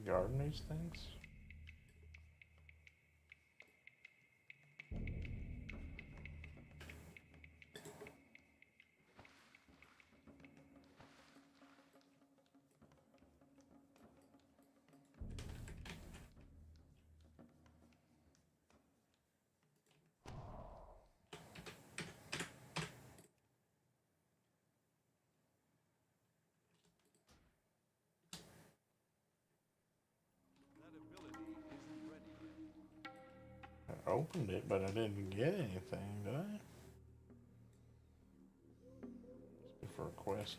Garden these things? opened it, but I didn't get anything, did I? Let's go for a quest.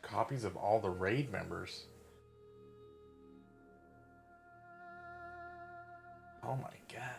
Copies of all the raid members. Oh my god.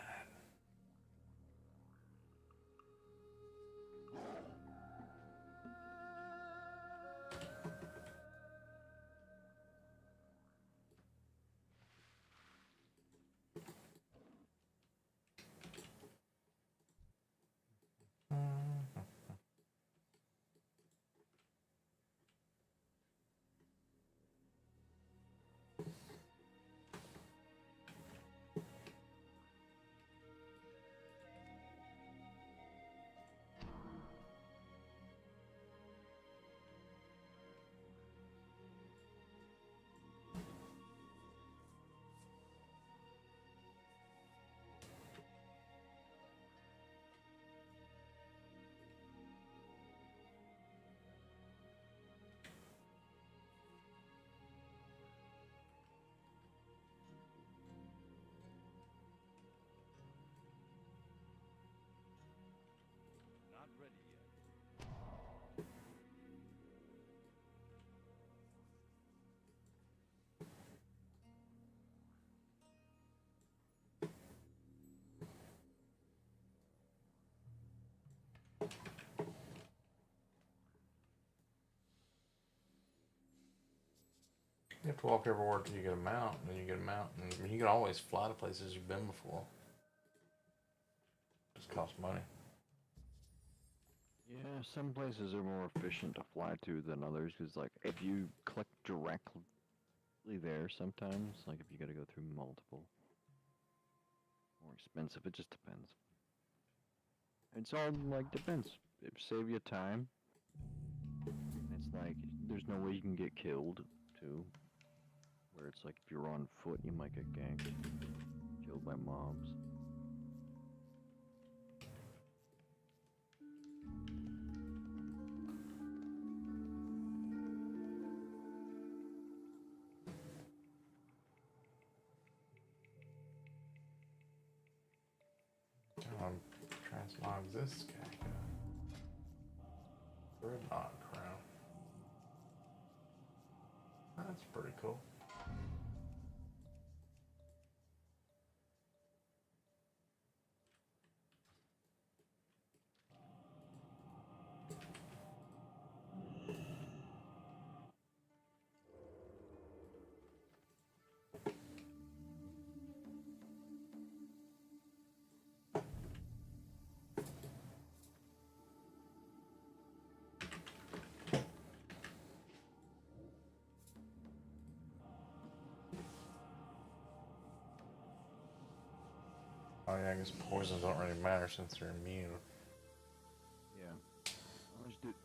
Not ready yet. You have to walk everywhere until you get a mount, and then you get a mount, and you can always fly to places you've been before. Just costs money. Yeah, some places are more efficient to fly to than others, because, like, if you click directly there sometimes, like, if you gotta go through multiple, more expensive, it just depends. It's all, like, depends. It save you time. It's like, there's no way you can get killed, too. Where it's like, if you're on foot, you might get ganked, killed by mobs. Translogs this guy. Dreadnought crown. That's pretty cool. Oh yeah, I guess poisons don't really matter since they're immune. Yeah.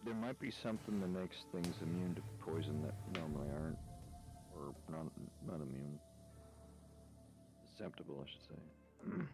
There might be something that makes things immune to poison that normally aren't, or not immune. Susceptible, I should say.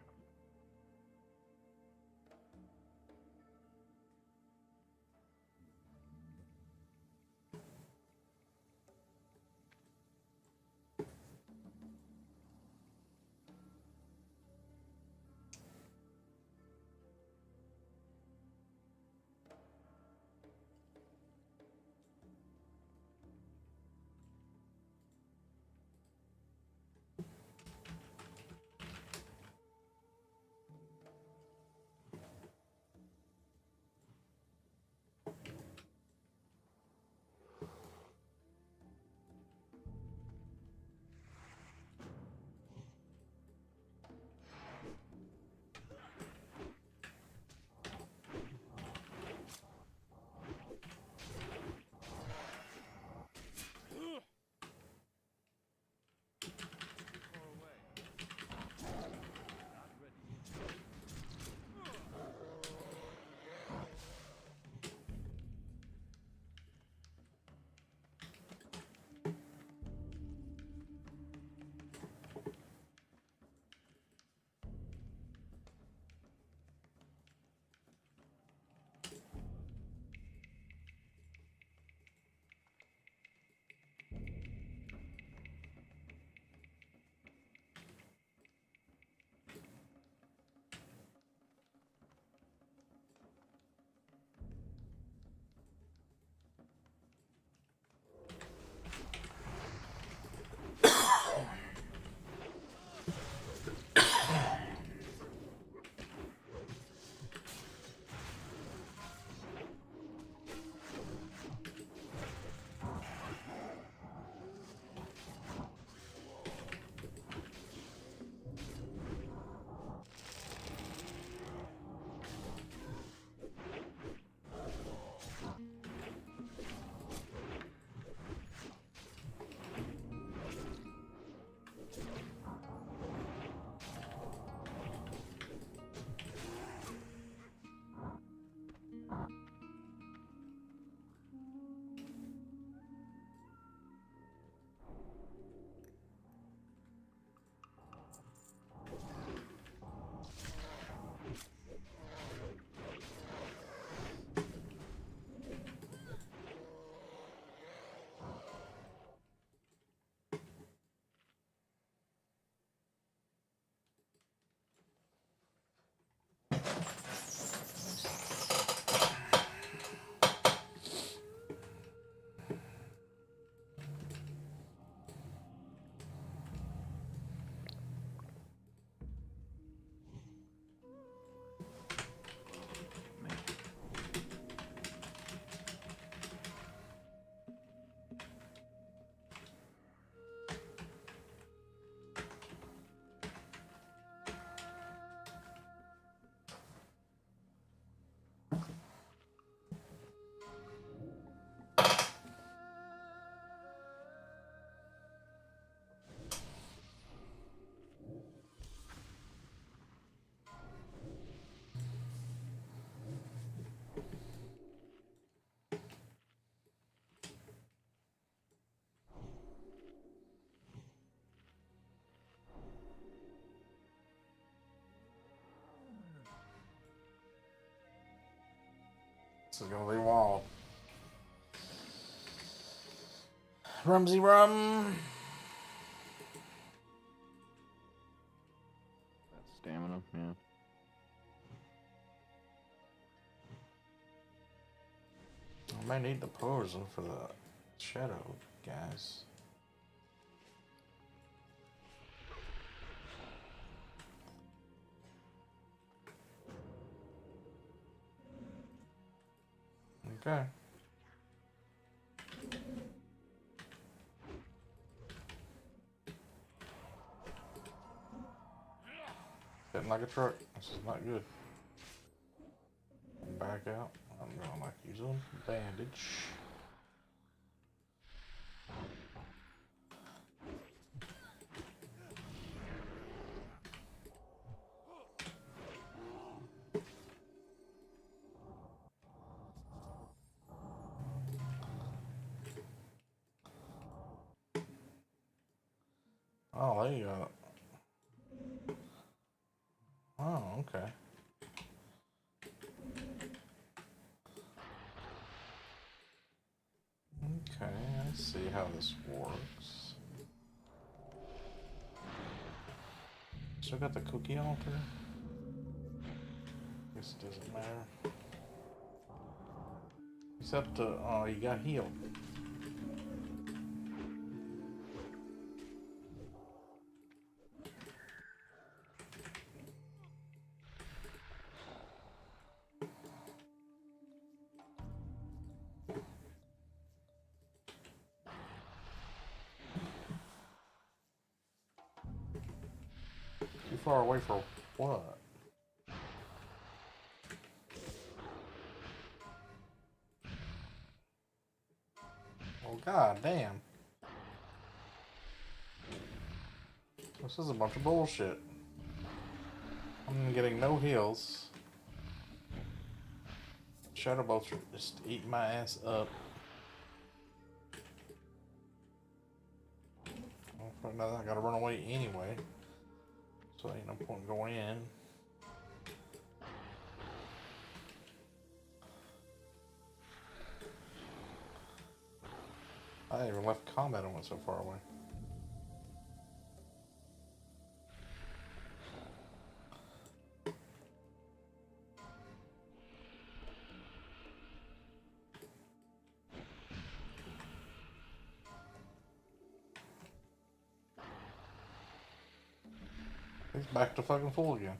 This is gonna be wild. Rumsy rum. That's stamina, yeah. I might need the poison for the shadow guys. Okay. Hitting like a truck. This is not good. Back out. I'm gonna like use a bandage. Oh, there you go. Oh, okay. Okay, I see how this works. Still got the cookie altar? Guess it doesn't matter. Except, oh, you got healed. Too far away for what? Oh, god damn. This is a bunch of bullshit. I'm getting no heals. Shadow bolts are just eating my ass up. Well, now I gotta run away anyway. So ain't no point going in. I even left combat and went so far away. He's back to fucking full again.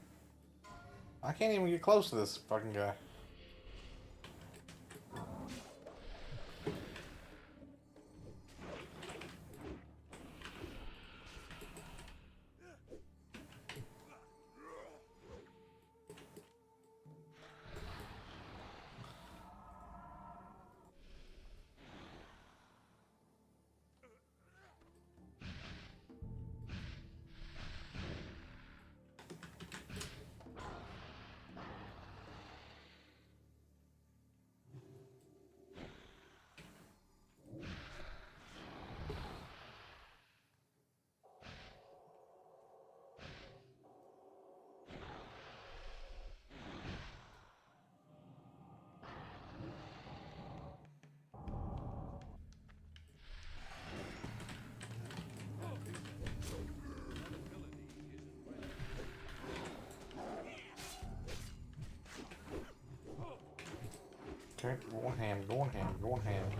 I can't even get close to this fucking guy. Okay, go on hand, go on hand, go on hand.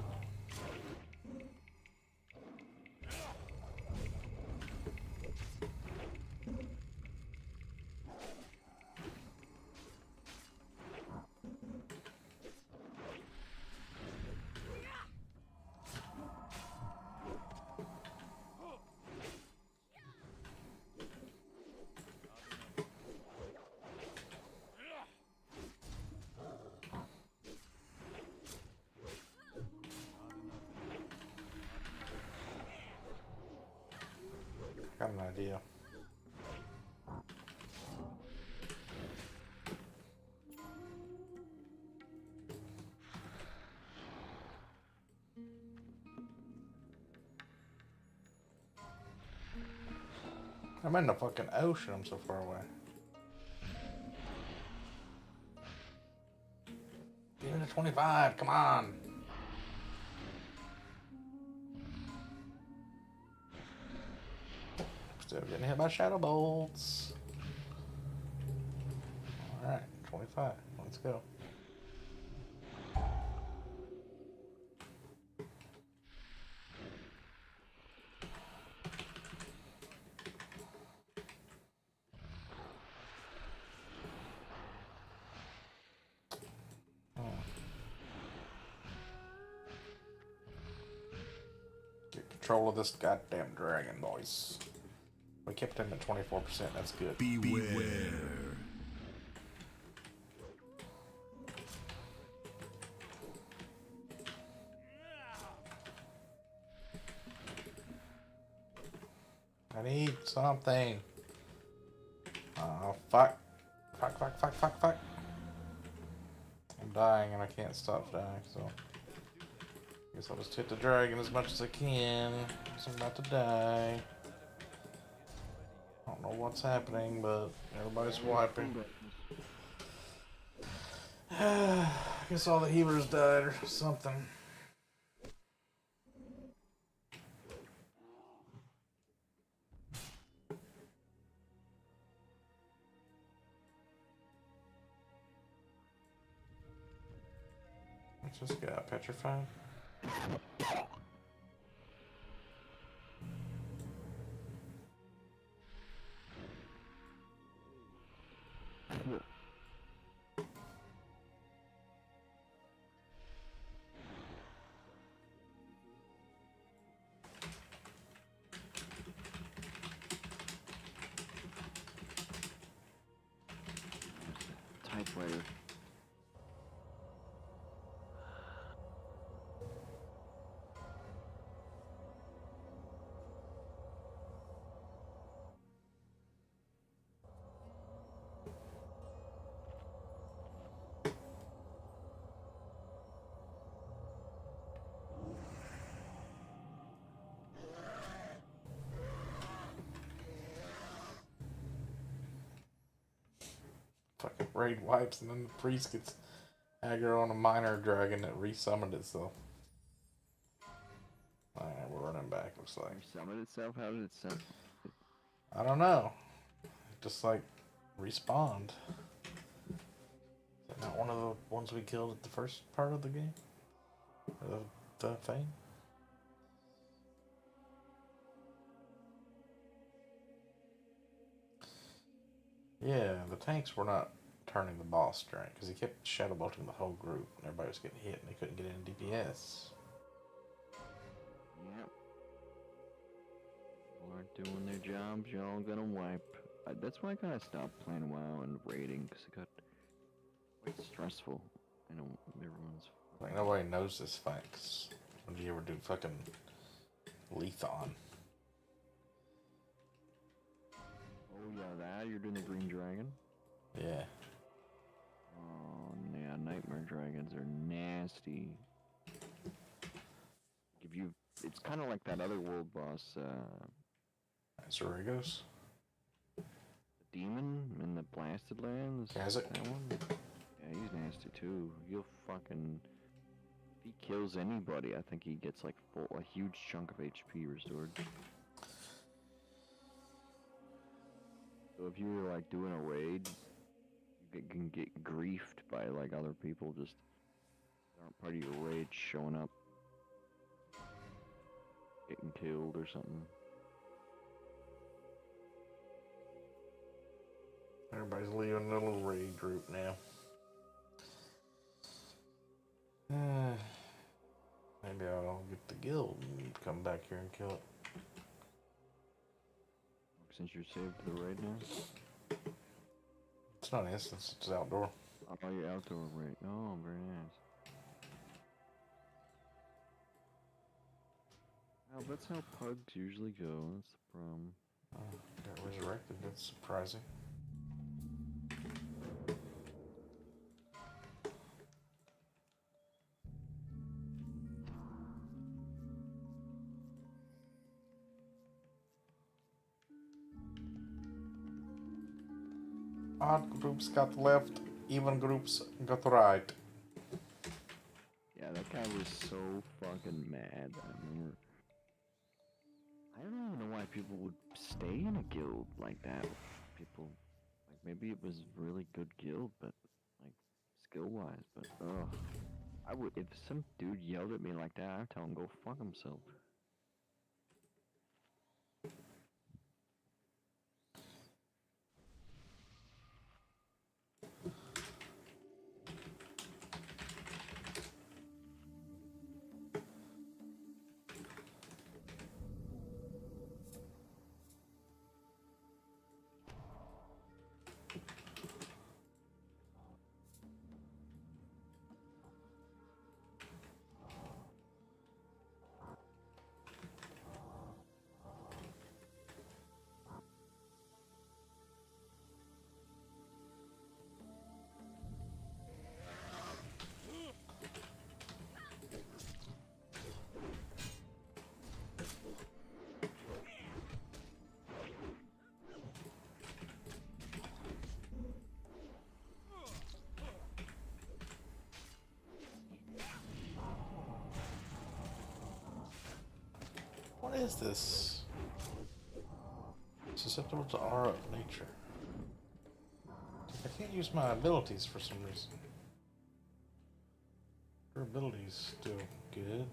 Got an idea. I'm in the fucking ocean, I'm so far away. Get in the to 25. Come on. Still getting hit by shadow bolts. Alright, 25. Let's go. Get control of this goddamn dragon, boys. We kept him at 24%. That's good. Beware. I need something. Oh, fuck. Fuck. I'm dying and I can't stop dying, so. Guess I'll just hit the dragon as much as I can. Cause I'm about to die. I don't know what's happening, but everybody's wiping. I guess all the healers died or something. I just got petrified. Typewriter. Fucking raid wipes, and then the priest gets aggro on a minor dragon that resummoned itself. Alright, we're running back, looks like. It summoned itself? How did it summon? I don't know. It just like respawned. Is that not one of the ones we killed at the first part of the game? Or the thing? Yeah, the tanks were not turning the boss strength because he kept shadow bolting the whole group and everybody was getting hit and they couldn't get any DPS. Yep. People aren't doing their jobs, y'all gonna wipe. That's why I kind of stopped playing WoW and raiding, because it got quite stressful. I know everyone's... Like, nobody knows this fight, because when do you ever do fucking Lethon? Oh yeah, that? You're doing the green dragon? Yeah. Oh yeah, nightmare dragons are nasty. Give you... It's kind of like that other world boss, Zul'Gurub. the demon in the Blasted Lands. Kazakh? That one? Yeah, he's nasty too. He'll fucking... If he kills anybody, I think he gets like a huge chunk of HP restored. So if you were like doing a raid, you can get griefed by like other people just aren't part of your raid showing up, getting killed or something. Everybody's leaving the little raid group now. Maybe I'll get the guild and come back here and kill it. Since you're saved to the raid now? It's not an instance, it's outdoor. Oh, you're outdoor raid. Oh, very nice. Well, that's how pugs usually go. That's the problem. Got resurrected, that's surprising. Odd groups got left, even groups got right. Yeah, that guy was so fucking mad. I remember. I don't even know why people would stay in a guild like that. People, like, maybe it was a really good guild, but, like, skill-wise, but, ugh. I would, if some dude yelled at me like that, I'd tell him go fuck himself. What is this? Susceptible to aura of nature. I can't use my abilities for some reason. Her ability's still good.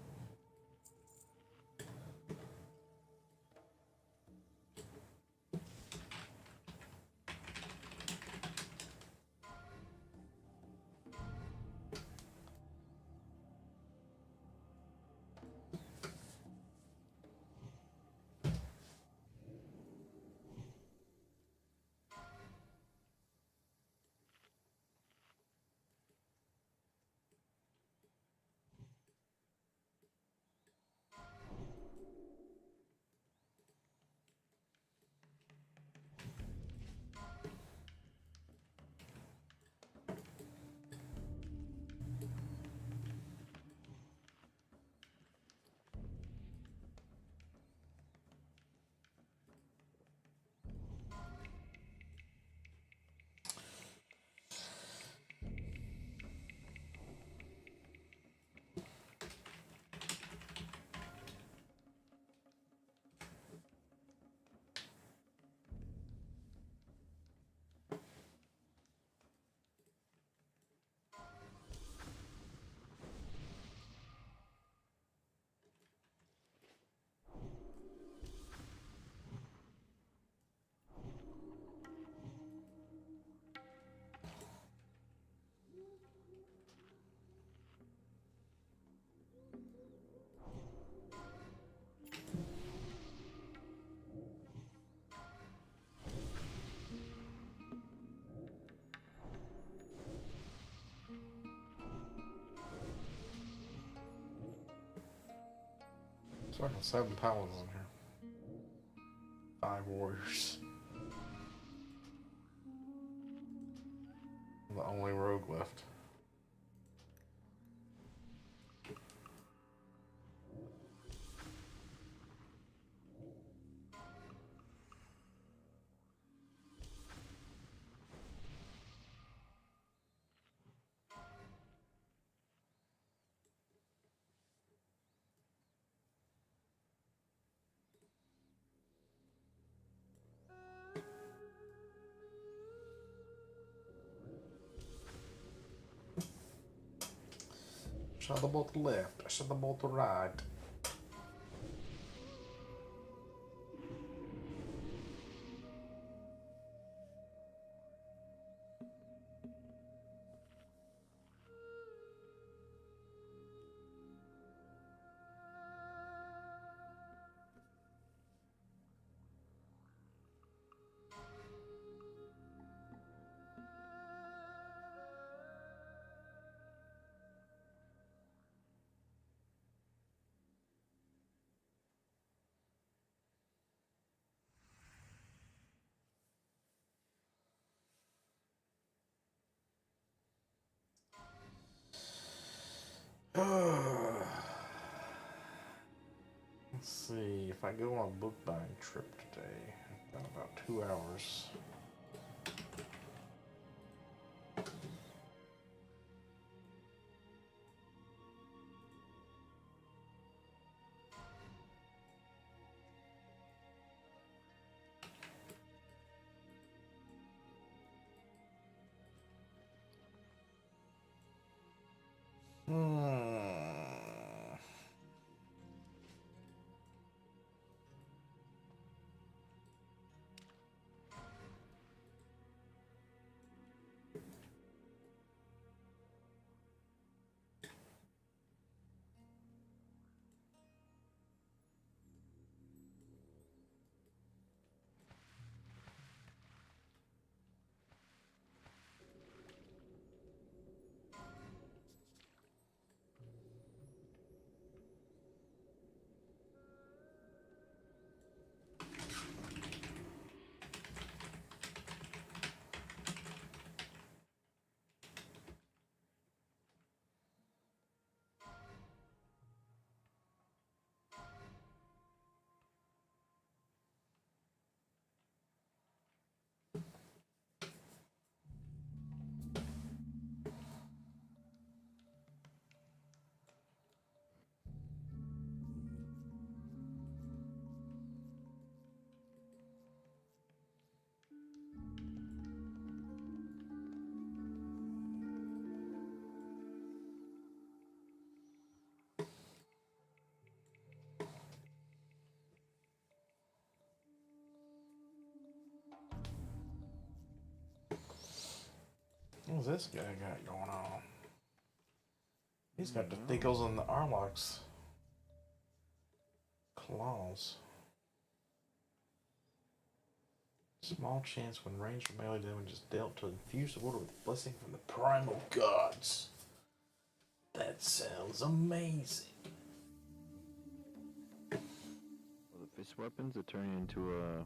It's like 7 paladins in here. 5 warriors. I'm the only rogue left. Shot the bolt to the left. I shot the bolt to the right. Let's see, if I go on a book buying trip today, I've got about 2 hours. hell's this guy got going on? He's got the thickles and the Arlocks claws. Small chance when ranged or melee damage is dealt to infuse the water with blessing from the primal gods. That sounds amazing. Well, the fist weapons that turn you into a...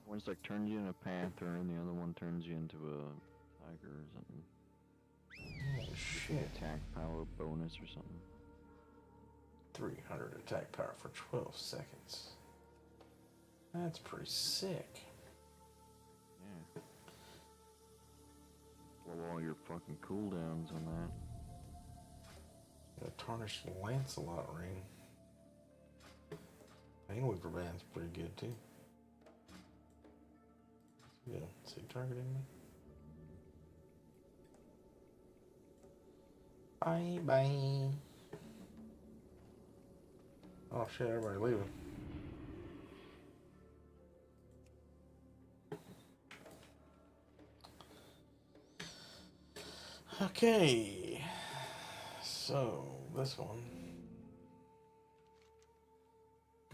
One's like turns you into a panther, and the other one turns you into a tiger or something. Oh shit. Attack power bonus or something. 300 attack power for 12 seconds. That's pretty sick. Yeah. Blow all your fucking cooldowns on that. The tarnished Lancelot ring. Painweaver band's pretty good too. Yeah, is he targeting me? Bye bye. Oh shit, everybody leaving. Okay. So this one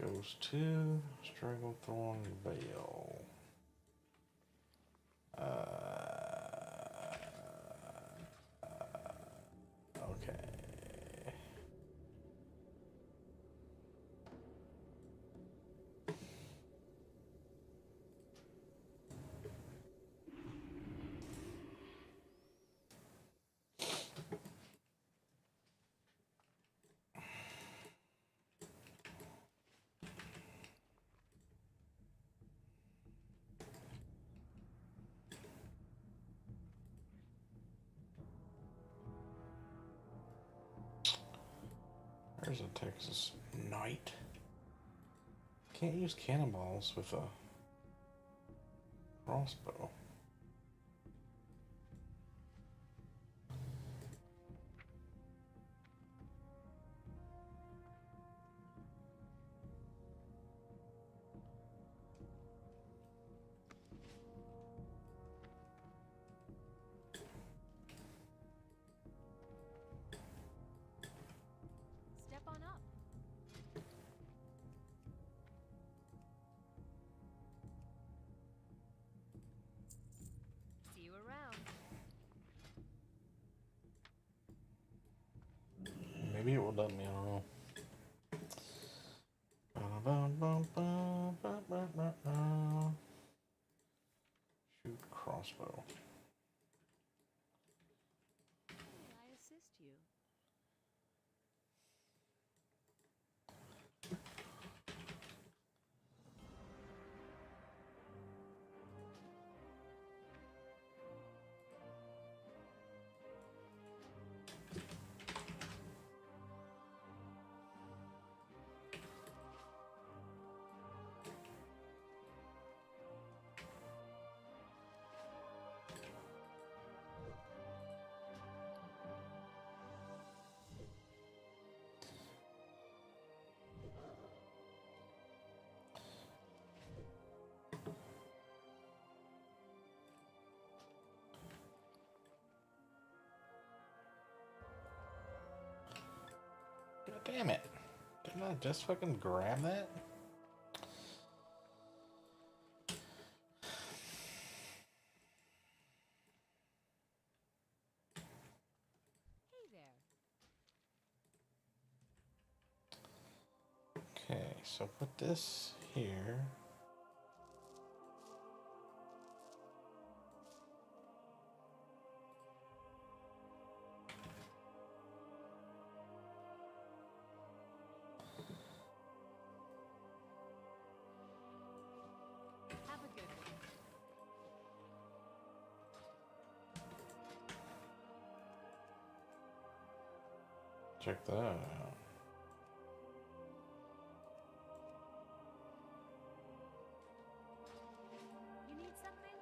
goes to Stranglethorn Vale. Okay. There's a Texas Knight. Can't use cannonballs with a crossbow. Step on up. See you around. Maybe it will let me, I don't know. Shoot crossbow. May I assist you? God damn it. Didn't I just fucking grab that? Hey there. Okay, so put this here. Have a good one. Check that out. You need something?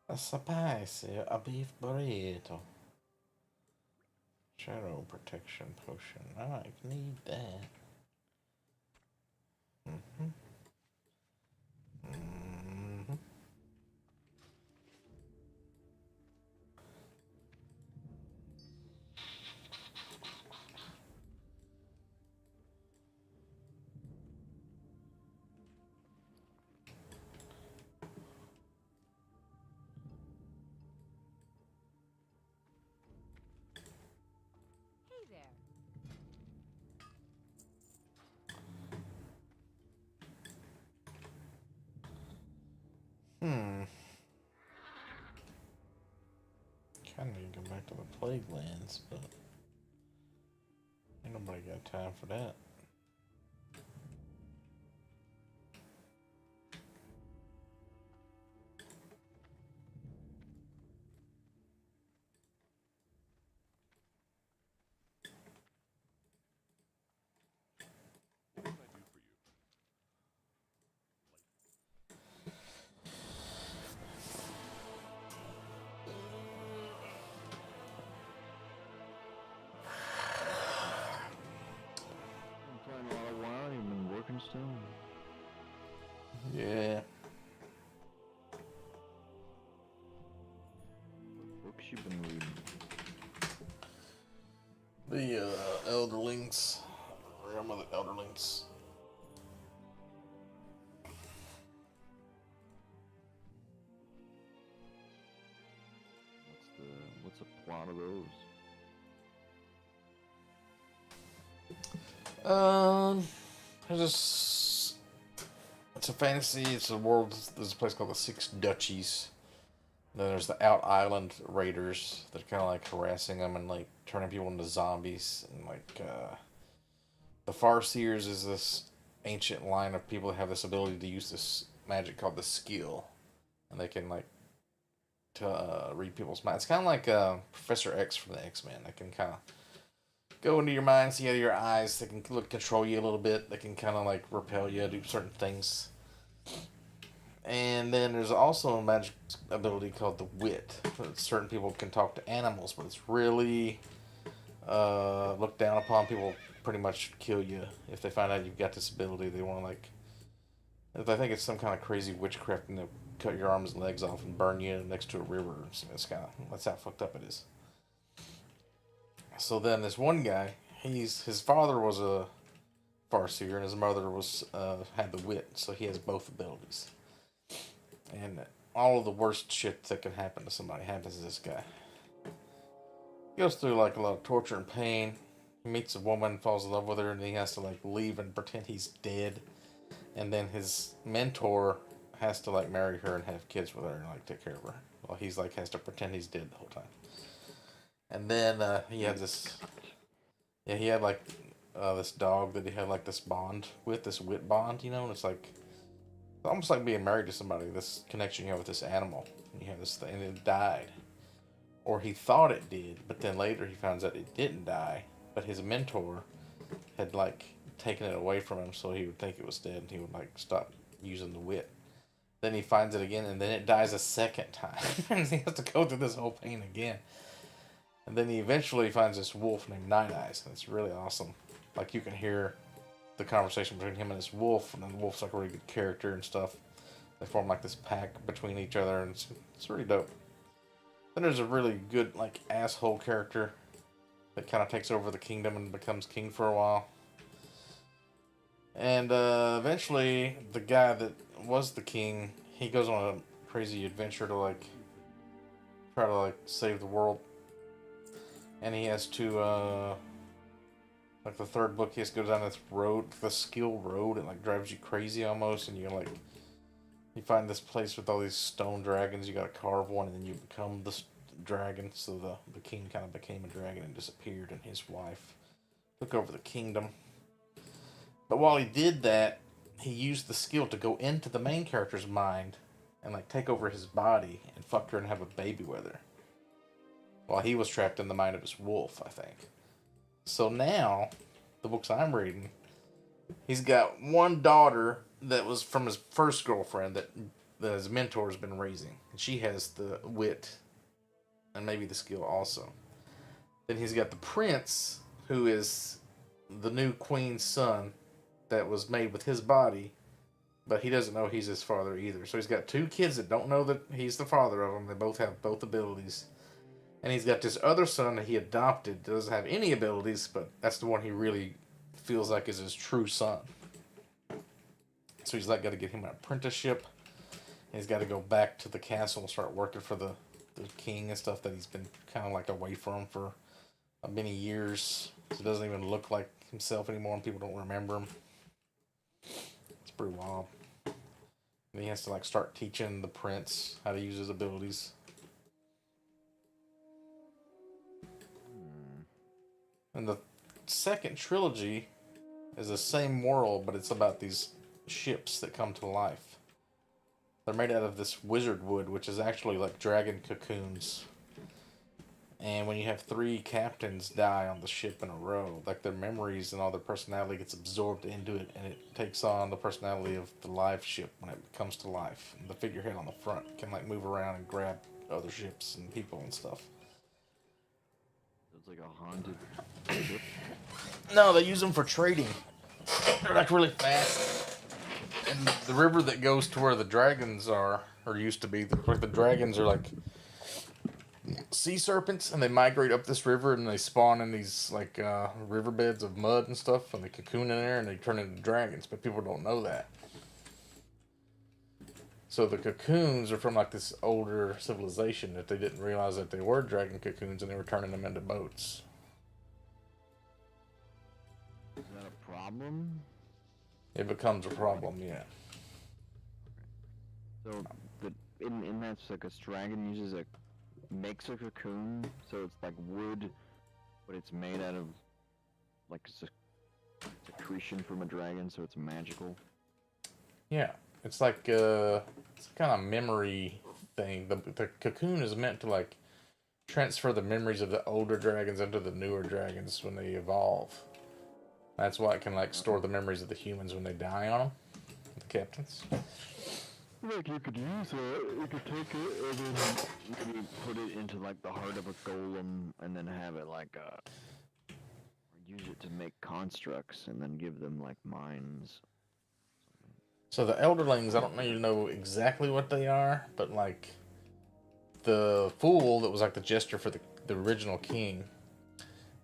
A spicy, a beef burrito. Shadow protection potion. I need that. Mm-hmm. Mm-hmm. Hey there. Hmm. Kinda need to go back to the Plague Lands, but ain't nobody got time for that. What can I do for you? Been playing a lot of WoW. You've been working still. Yeah. What books you been reading? The Elderlings. Realm of the Elderlings. What's the plot of those? There's this. It's a fantasy. It's a world. There's a place called the Six Duchies. Then there's the Out Island Raiders that are kind of like harassing them and like turning people into zombies. And like the Farseers is this ancient line of people that have this ability to use this magic called the skill, and they can like to read people's minds. It's kind of like Professor X from the X-Men. They can kind of go into your mind, see out of your eyes. They can control you a little bit. They can kind of like repel you, do certain things. And then there's also a magic ability called the Wit. Certain people can talk to animals, but it's really looked down upon. People pretty much kill you if they find out you've got this ability. They want to like, I think it's some kind of crazy witchcraft, and they'll cut your arms and legs off and burn you next to a river. It's kind of, that's how fucked up it is. So then this one guy, his father was a farseer and his mother was had the wit, so he has both abilities. And all of the worst shit that can happen to somebody happens to this guy. He goes through like a lot of torture and pain. He meets a woman, falls in love with her, and he has to like leave and pretend he's dead. And then his mentor has to like marry her and have kids with her and like take care of her. Well, he's like has to pretend he's dead the whole time. And then he had this. Yeah, he had like this dog that he had like this bond with, this wit bond, you know, and it's like almost like being married to somebody. This connection you have with this animal, and you have this thing, and it died, or he thought it did, but then later he finds out it didn't die, but his mentor had like taken it away from him, so he would think it was dead, and he would like stop using the wit. Then he finds it again, and then it dies a second time, and he has to go through this whole pain again. And then he eventually finds this wolf named Night Eyes, and it's really awesome. Like you can hear the conversation between him and this wolf, and then the wolf's like a really good character and stuff. They form like this pack between each other, and it's really dope. Then there's a really good like asshole character that kind of takes over the kingdom and becomes king for a while. And eventually, the guy that was the king, he goes on a crazy adventure to like try to like save the world. And he has to like the third book, he has to go down this road, the skill road. It like drives you crazy almost, and you like you find this place with all these stone dragons. You got to carve one, and then you become the dragon. So the king kind of became a dragon and disappeared, and his wife took over the kingdom. But while he did that, he used the skill to go into the main character's mind and like take over his body and fuck her and have a baby with her. While he was trapped in the mind of his wolf, I think. So now, the books I'm reading, he's got one daughter that was from his first girlfriend that that his mentor's been raising. And she has the wit and maybe the skill also. Then he's got the prince, who is the new queen's son that was made with his body, but he doesn't know he's his father either. So he's got two kids that don't know that he's the father of them. They both have both abilities. And he's got this other son that he adopted that doesn't have any abilities, but that's the one he really feels like is his true son. So he's like got to get him an apprenticeship. And he's got to go back to the castle and start working for the king and stuff that he's been kind of like away from for many years. So he doesn't even look like himself anymore and people don't remember him. It's pretty wild. And he has to like start teaching the prince how to use his abilities. And the second trilogy is the same world, but it's about these ships that come to life. They're made out of this wizard wood, which is actually like dragon cocoons. And when you have 3 captains die on the ship in a row, like their memories and all their personality gets absorbed into it, and it takes on the personality of the live ship when it comes to life. And the figurehead on the front can like move around and grab other ships and people and stuff. It's like a haunted ship. No, they use them for trading. They're like really fast. And the river that goes to where the dragons are, or used to be, where the dragons are like sea serpents, and they migrate up this river and they spawn in these like riverbeds of mud and stuff, and they cocoon in there and they turn into dragons, but people don't know that. So the cocoons are from like this older civilization that they didn't realize that they were dragon cocoons, and they were turning them into boats. Is that a problem? It becomes a problem, yeah. So in that circus, dragon makes a cocoon, so it's like wood, but it's made out of like secretion from a dragon, so it's magical. Yeah, it's like it's kind of memory thing. The cocoon is meant to like transfer the memories of the older dragons into the newer dragons when they evolve. That's why it can like store the memories of the humans when they die on them, the captains. Like you could use it, you could take it and then maybe put it into like the heart of a golem and then have it like or use it to make constructs and then give them like minds. So the elderlings, I don't even know exactly what they are, but like the fool that was like the jester for the original king,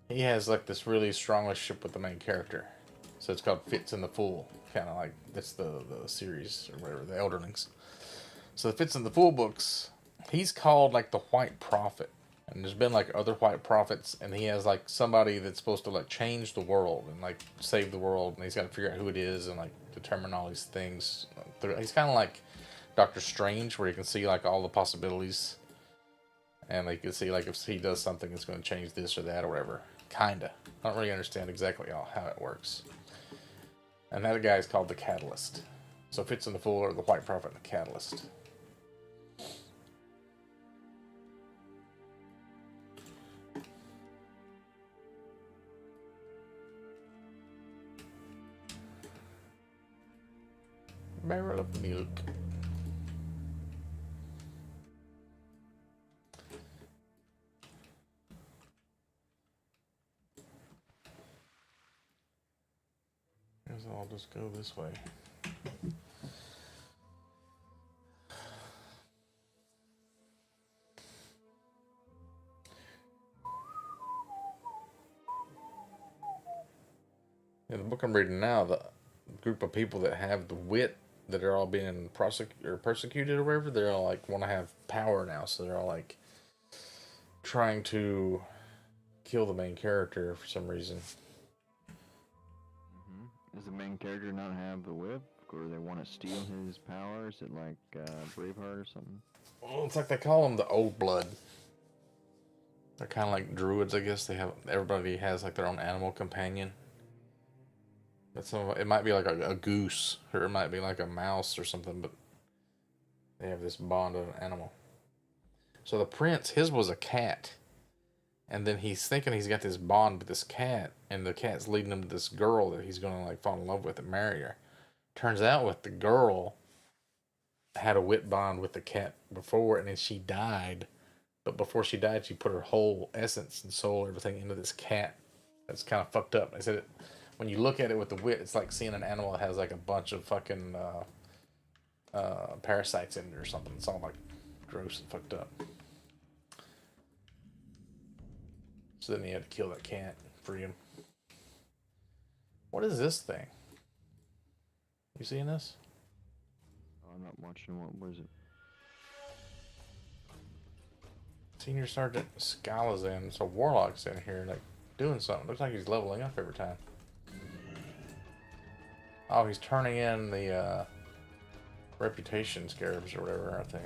he has like this really strong relationship with the main character. So it's called Fitz and the Fool. Kind of like, that's the series or whatever, the Elderlings. So the Fitz and the Fool books, he's called like the White Prophet. And there's been like other White Prophets, and he has like somebody that's supposed to like change the world and like save the world. And he's got to figure out who it is and like determine all these things. He's kind of like Doctor Strange, where you can see like all the possibilities. And like you can see like if he does something, it's going to change this or that or whatever. Kinda. I don't really understand exactly how it works. And that guy is called the Catalyst. So Fitz and the Fool are the White Prophet and the Catalyst. Barrel of milk. I'll just go this way. In the book I'm reading now, the group of people that have the wit that are all being persecuted or whatever, they're all like want to have power now, so they're all like trying to kill the main character for some reason. Does the main character not have the whip, or they want to steal his power? Is it like Braveheart or something? Well, it's like they call them the Old Blood. They're kind of like druids, I guess. Everybody has like their own animal companion. But it might be like a goose, or it might be like a mouse or something, but they have this bond of an animal. So the prince, his was a cat. And then he's thinking he's got this bond with this cat, and the cat's leading him to this girl that he's going to like fall in love with and marry her. Turns out with the girl, had a wit bond with the cat before, and then she died. But before she died, she put her whole essence and soul, everything into this cat. That's kind of fucked up. I said it, when you look at it with the wit, it's like seeing an animal that has like a bunch of fucking parasites in it or something. It's all like gross and fucked up. So then he had to kill that cat and free him. What is this thing? You seeing this? Oh, I'm not watching. What is it? Senior Sergeant Scala's in, so Warlock's in here, like, doing something. Looks like he's leveling up every time. Oh, he's turning in the, reputation scarabs or whatever, I think.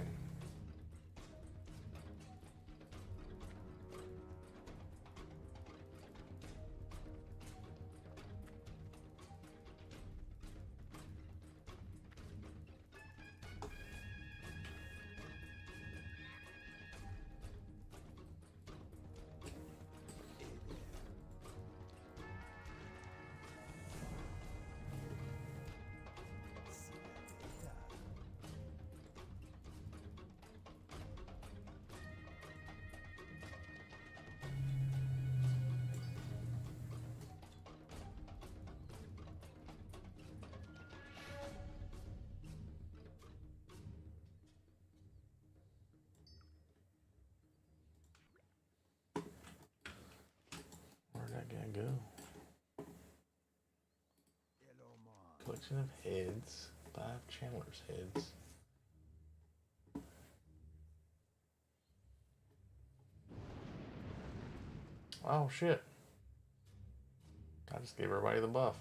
Where'd that guy go? Collection of heads. 5 Chandler's heads. Oh shit. I just gave everybody the buff.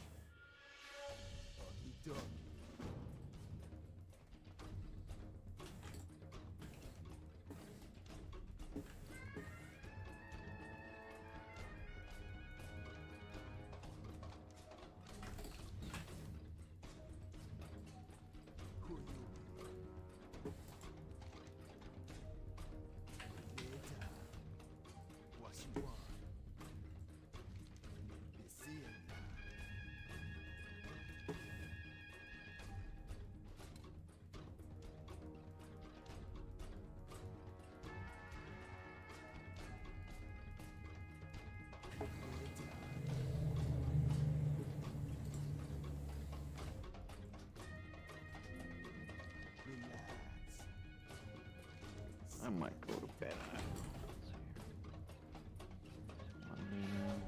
I might go to bed. Let's see here. Monday night.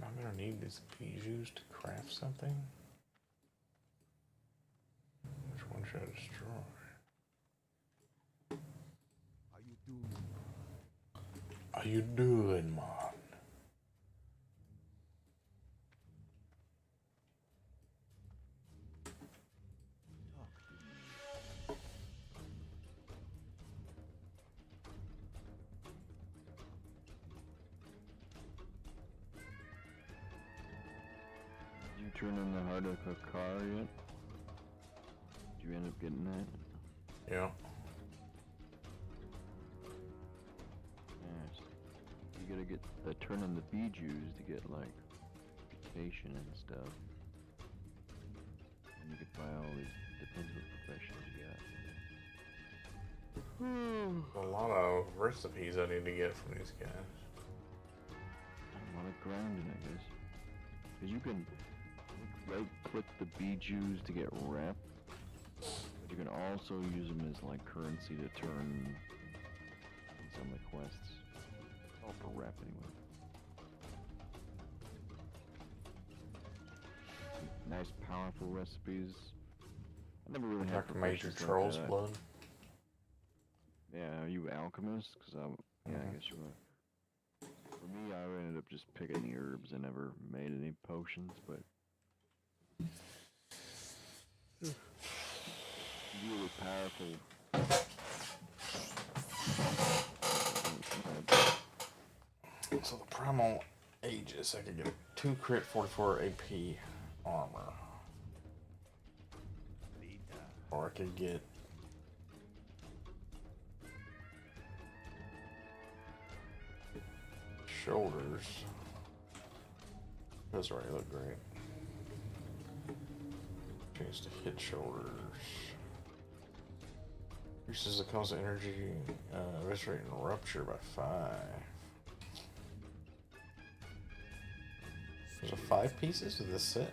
I'm gonna need these bijous to craft something. Which one should I destroy? How you doing, man? Did you turn in the heart of a car yet? Did you end up getting that? Yeah. Yes. You gotta get the turn in the bijous to get like reputation and stuff. And you could buy all these, depends what professions you got. A lot of recipes I need to get from these guys. A lot of grinding, I guess. Cause you can right click the bijous to get rep. But you can also use them as like currency to turn in some of the quests. All for rep anyway. Some nice powerful recipes. I never really had Dr. Major professions like Troll's that. blood. Yeah, are you alchemist? Cause yeah, I guess you were. For me, I ended up just picking the herbs. I never made any potions, but really powerful. So the primal aegis, I could get 2 crit 44 AP armor. Or I could get shoulders. Those already look great. Change to hit shoulders. Increases the cost of energy, eviscerate and rupture by 5. There's a 5 pieces to this set.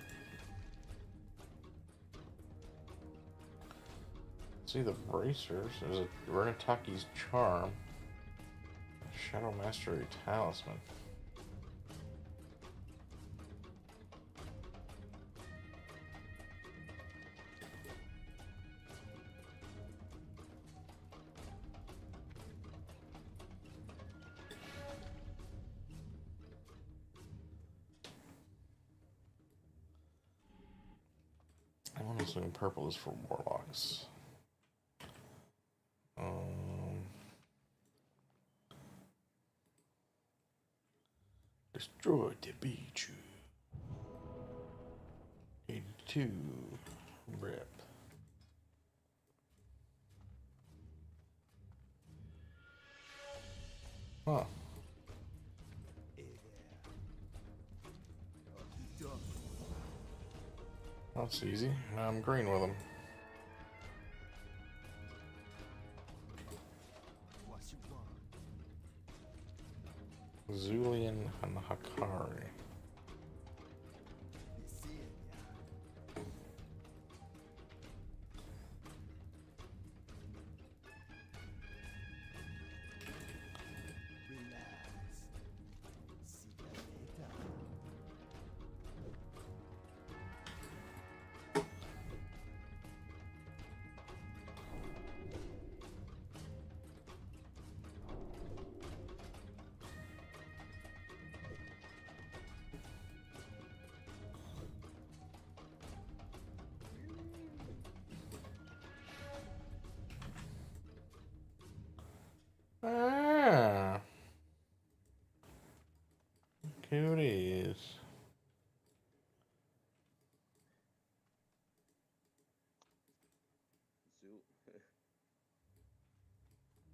See the bracers. There's a Renataki's charm. Shadow Mastery Talisman. I want to assume purple is for warlocks. Destroy the beach. 82. Rip. Huh. That's easy. I'm green with them. Zulian and Hakari. Ah. Here it is.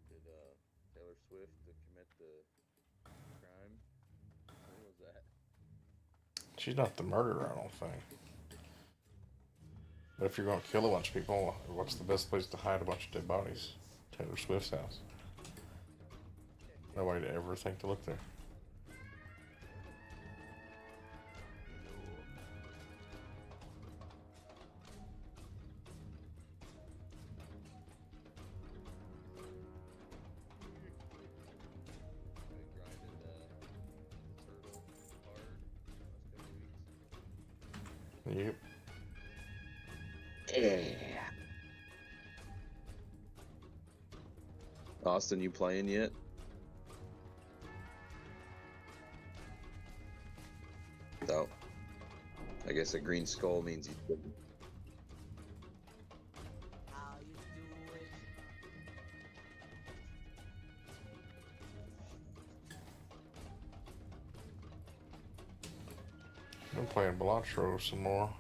Did Taylor Swift commit the crime? What was that? She's not the murderer, I don't think. But if you're going to kill a bunch of people, what's the best place to hide a bunch of dead bodies? Taylor Swift's house. Nobody would ever think to look there. Yep. Yeah. Austin, you playing yet? No. I guess a green skull means he's good. I'm playing Blanchro some more.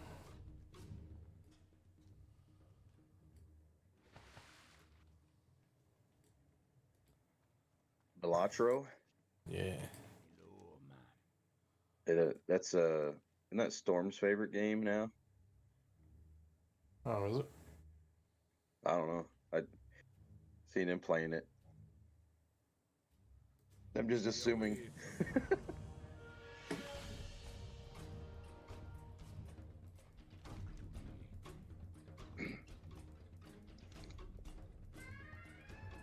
Belatro? Yeah. That's isn't that Storm's favorite game now? Oh, is it? I don't know. I seen him playing it. I'm just assuming.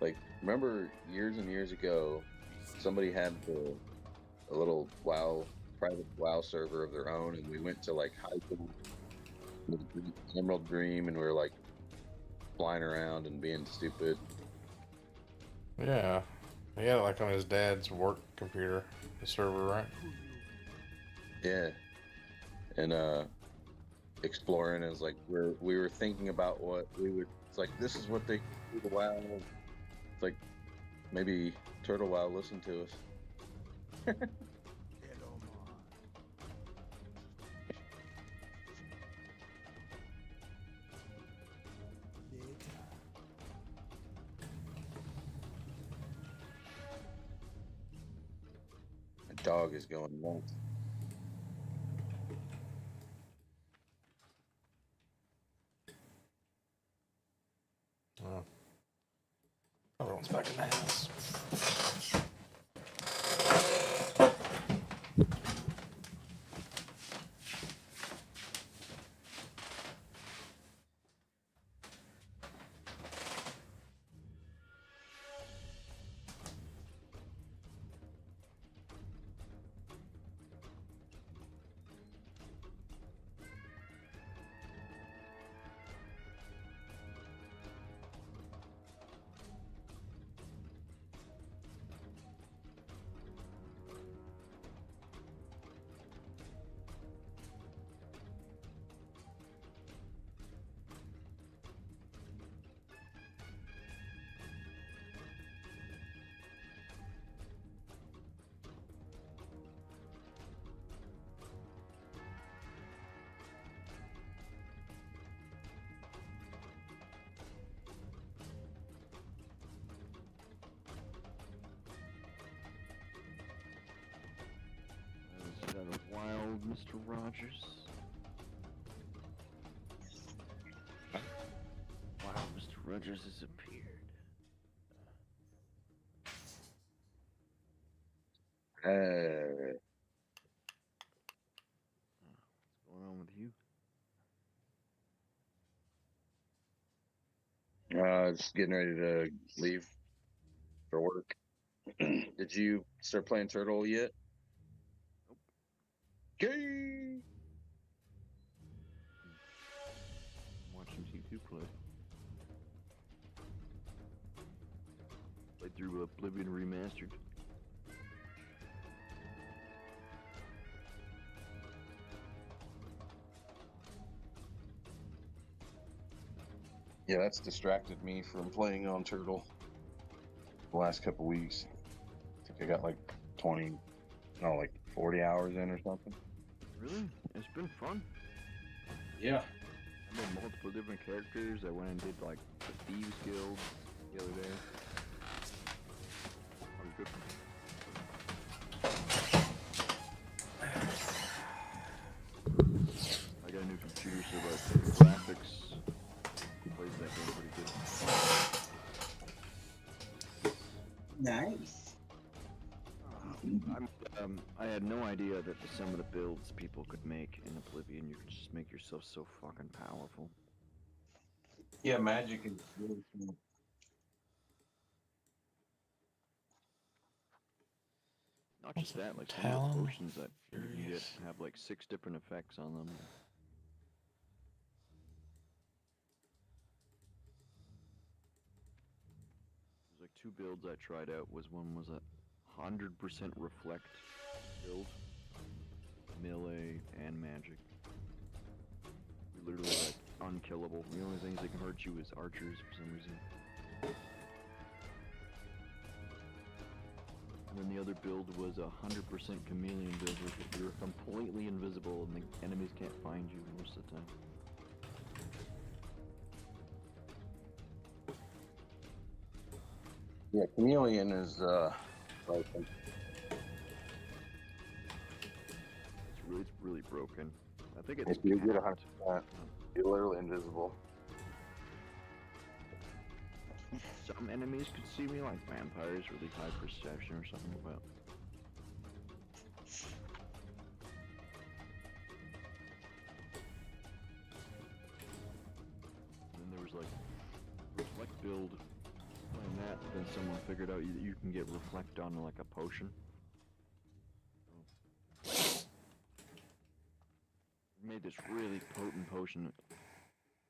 Like, remember years and years ago, somebody had a little private WoW server of their own, and we went to like hiking the Emerald Dream, and we were like flying around and being stupid. Yeah. He had it like on his dad's work computer, the server, right? Yeah. And exploring is like we were thinking about what we would. It's like this is what they do to WoW. It's like maybe Turtle WoW listen to us. My dog is going nuts. Oh. Everyone's back in the house. Is that a wild Mr. Rogers? Wild Mr. Rogers has appeared. What's going on with you? Just getting ready to leave for work. Did you start playing Turtle yet? Nope. Gay. I'm watching T2 play. Played through Oblivion Remastered. Yeah, that's distracted me from playing on Turtle the last couple weeks. I think I got like 40 hours in or something. Really? It's been fun. Yeah. I made multiple different characters. I went and did like the Thieves Guild the other day. That was good. I got a new computer, so the graphics plays that game pretty good. Nice. I had no idea that some of the builds people could make in Oblivion, you could just make yourself so fucking powerful. Yeah, magic is really cool. Not just that, like some of Talon? the potions that you can get Furious. have like 6 different effects on them. There's like 2 builds I tried out. One was a 100% reflect build, melee and magic. You're literally like unkillable. The only things that can hurt you is archers for some reason. And then the other build was a 100% chameleon build, where you're completely invisible and the enemies can't find you most of the time. Yeah, chameleon is like It's really broken. I think it's if you get capped. 100%, you're literally invisible. Some enemies could see me like vampires, really high perception or something, but and then there was like reflect build playing that, but then someone figured out you can get reflect on like a potion. Made this really potent potion. It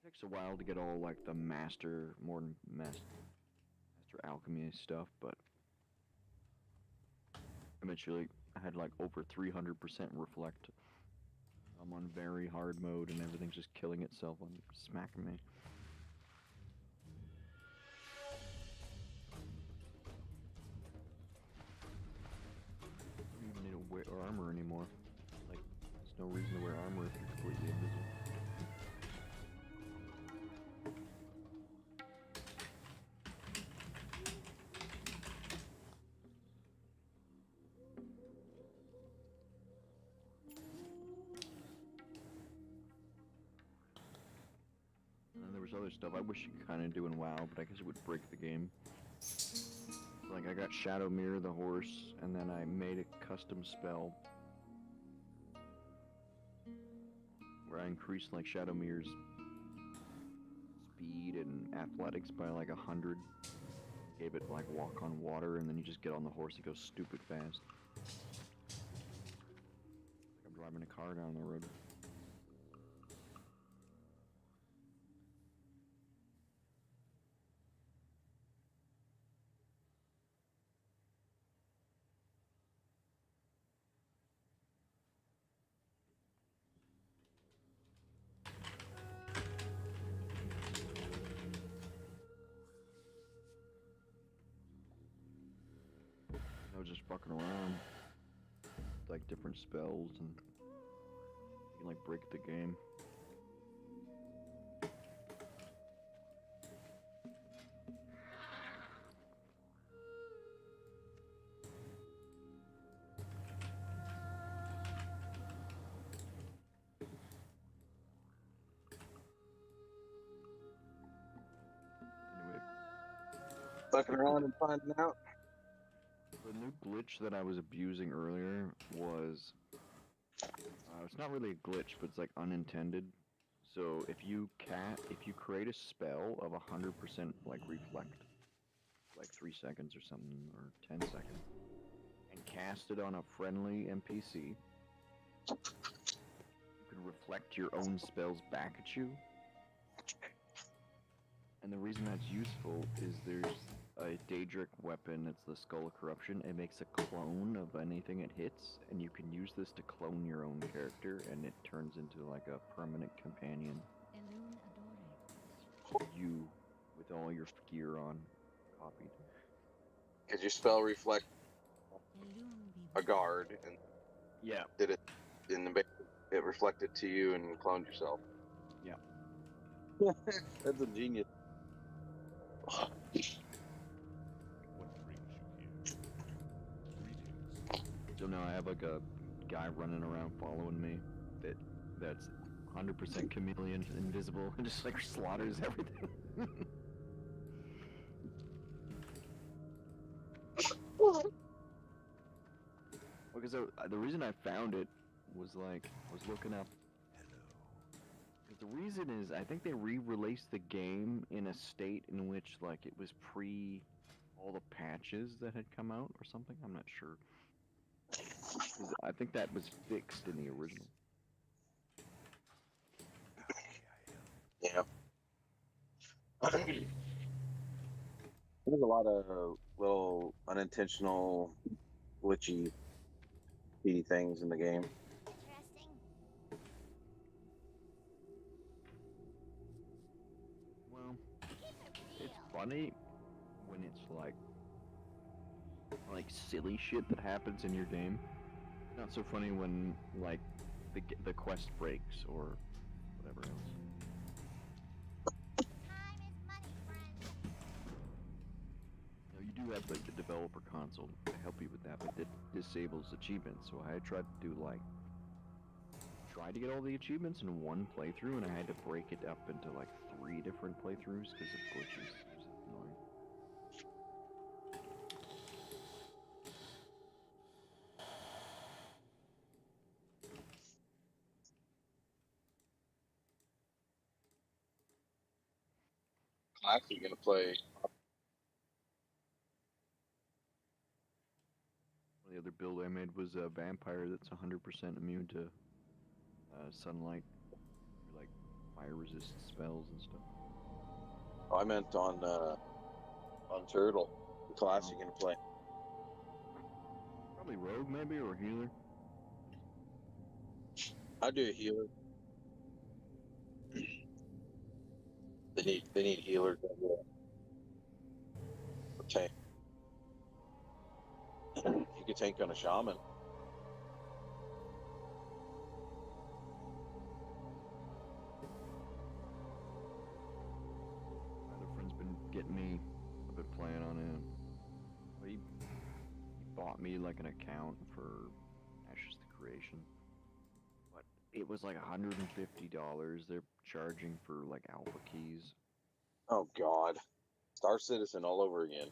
takes a while to get all like the master alchemy stuff, but eventually I had like over 300% reflect. I'm on very hard mode and everything's just killing itself and smacking me. I don't even need to wear armor anymore. Like, there's no reason to wear armor if you're completely invisible. was other stuff I wish you could kind of do in WoW, but I guess it would break the game. Like I got Shadow Mirror the horse, and then I made a custom spell where I increased like Shadow Mirror's speed and athletics by like 100. Gave it like walk on water, and then you just get on the horse. It goes stupid fast. Like I'm driving a car down the road. I was just fucking around, like different spells, and you can like break the game. Anyway, Fucking around and finding out. the new glitch that I was abusing earlier was, it's not really a glitch, but it's like unintended. So if you create a spell of 100% like reflect, like 3 seconds or something, or 10 seconds, and cast it on a friendly NPC, you can reflect your own spells back at you. And the reason that's useful is there's a Daedric weapon, it's the Skull of Corruption. It makes a clone of anything it hits, and you can use this to clone your own character, and it turns into like a permanent companion. You, with all your gear on, copied. Could you spell reflect a guard and Yeah. did it in the it reflected to you and cloned yourself? Yeah. That's a genius. What brings you here? Greetings. So now I have like a guy running around following me that's 100% chameleon, invisible, and just like slaughters everything. Okay, so the reason I found it was like, I was looking up. Because the reason is, I think they re-released the game in a state in which like it was pre all the patches that had come out or something. I'm not sure. 'Cause I think that was fixed in the original. Yeah. There's a lot of little unintentional, glitchy, speedy things in the game. Well, it's funny when it's like silly shit that happens in your game. Not so funny when like the quest breaks or whatever else. Now you do have like the developer console to help you with that, but it disables achievements. So I tried to get all the achievements in one playthrough, and I had to break it up into like 3 different playthroughs because of glitches. It was annoying. Class you're gonna play. The other build I made was a vampire that's 100% immune to sunlight, or like fire resistant spells and stuff. Oh, I meant on Turtle. The class you're gonna play. Probably rogue maybe, or healer. I do a healer. They need healers that will tank. You could tank on a shaman. My other friend's been getting me. I've been playing on it. Well, he bought me like an account for Ashes to Creation. But it was like $150. They're charging for like alpha keys. Oh God, Star Citizen all over again.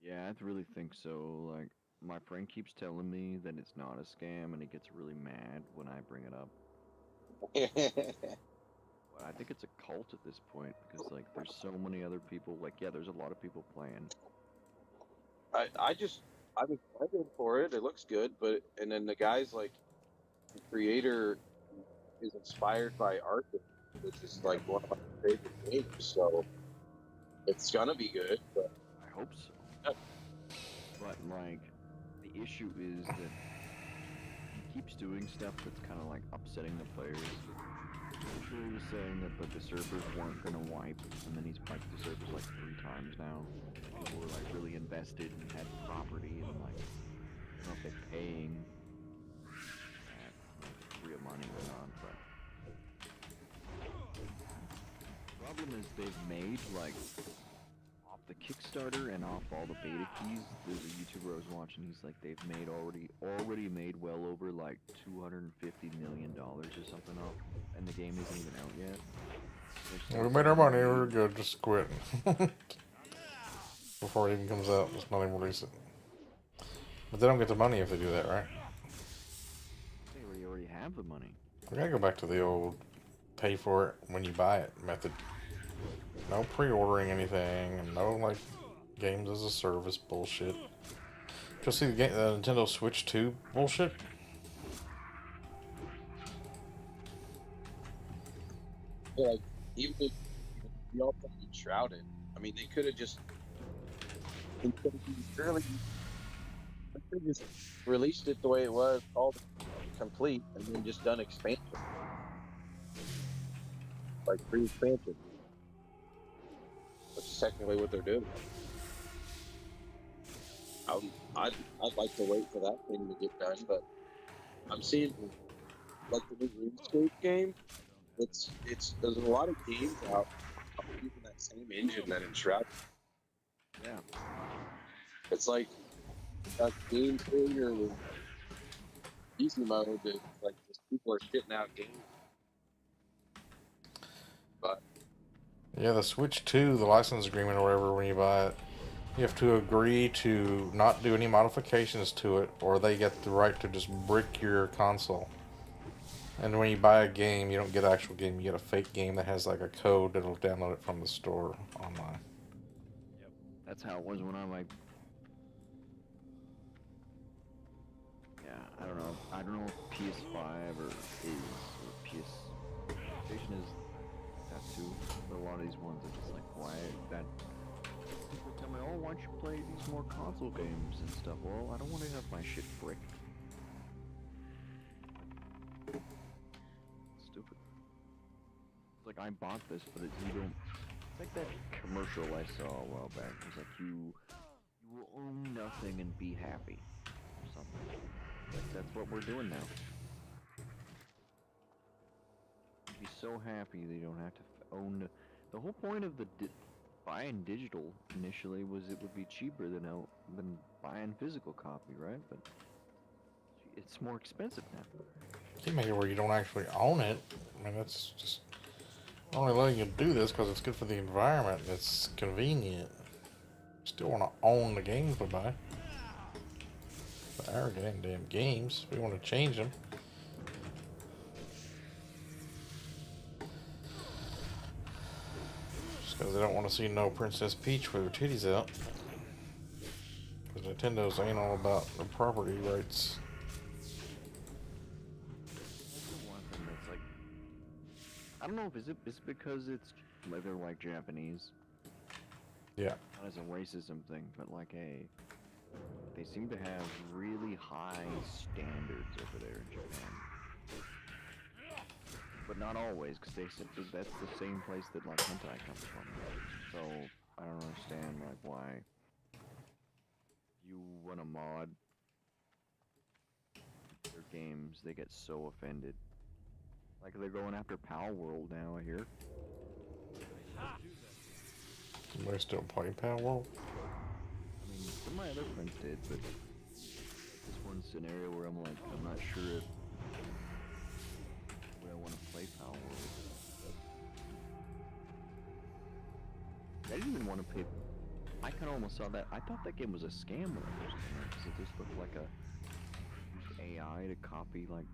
Yeah, I really think so. Like, my friend keeps telling me that it's not a scam, and he gets really mad when I bring it up. But I think it's a cult at this point because like there's so many other people. Like, yeah, there's a lot of people playing. I'm excited for it. It looks good, but and then the guy's like the creator is inspired by Arkham, which is like one of my favorite games. So it's gonna be good. But I hope so. Yeah. But like, the issue is that he keeps doing stuff that's kind of like upsetting the players. He was saying that the servers weren't gonna wipe, and then he's wiped the servers like 3 times now. People were like really invested and had property, and like, I don't know if they're paying real money or not, but the problem is they've made like off the Kickstarter and off all the beta keys. There's a YouTuber I was watching. He's like, they've made already made well over like $250 million or something off, and the game isn't even out yet. We made our money. We're good. Just quit before it even comes out. Just not even release it. But they don't get the money if they do that, right? They already have the money. We gotta go back to the old pay for it when you buy it method. No pre-ordering anything, and no like games as a service bullshit. Just see the Nintendo Switch 2 bullshit. yeah, like even if we all thought it shrouded, I mean, they could have just released it the way it was, called it complete, and then just done expansion, like free expansion, which is technically what they're doing. I'd like to wait for that thing to get done, but I'm seeing like the new RuneScape game. It's there's a lot of games out using that same engine that Enshrouded. Yeah. It's like a game failure with easy mode that like just people are shitting out games. But Yeah, the Switch 2, the license agreement or whatever, when you buy it, you have to agree to not do any modifications to it, or they get the right to just brick your console. And when you buy a game, you don't get an actual game, you get a fake game that has like a code that'll download it from the store online. Yep. That's how it was when I like. Yeah, I don't know. I don't know if PS5 or PlayStation is that too. But a lot of these ones are just like, why that? People tell me, oh, why don't you play these more console games and stuff? Well, I don't want to have my shit bricked. Stupid. It's like I bought this, but you don't. It's like that commercial I saw a while back. It's like you will own nothing and be happy, or something. Like that's what we're doing now. Be so happy that you don't have to own. The whole point of the buying digital initially was it would be cheaper than buying physical copy, right? But it's more expensive now. You make it where you don't actually own it. I mean, that's just only letting you do this because it's good for the environment. It's convenient. Still want to own the games we buy. But our damn games, we want to change them. Just because they don't want to see no Princess Peach with her titties out. Because Nintendo's ain't all about the property rights. One thing that's like, I don't know if is it because it's like they're like Japanese. Yeah. Not as a racism thing, but like they seem to have really high standards over there in Japan. But not always, because that's the same place that like hentai comes from. So I don't understand like why you run a mod their games, they get so offended. Like they're going after Pal World now, I hear. Somebody still play Pal World? I mean, some of my other friends did, but this one scenario where I'm like, I'm not sure if I want to play Pal World. didn't even want to pay. I kind of almost saw that. I thought that game was a scam when it first came out because it just looked like a AI to copy like,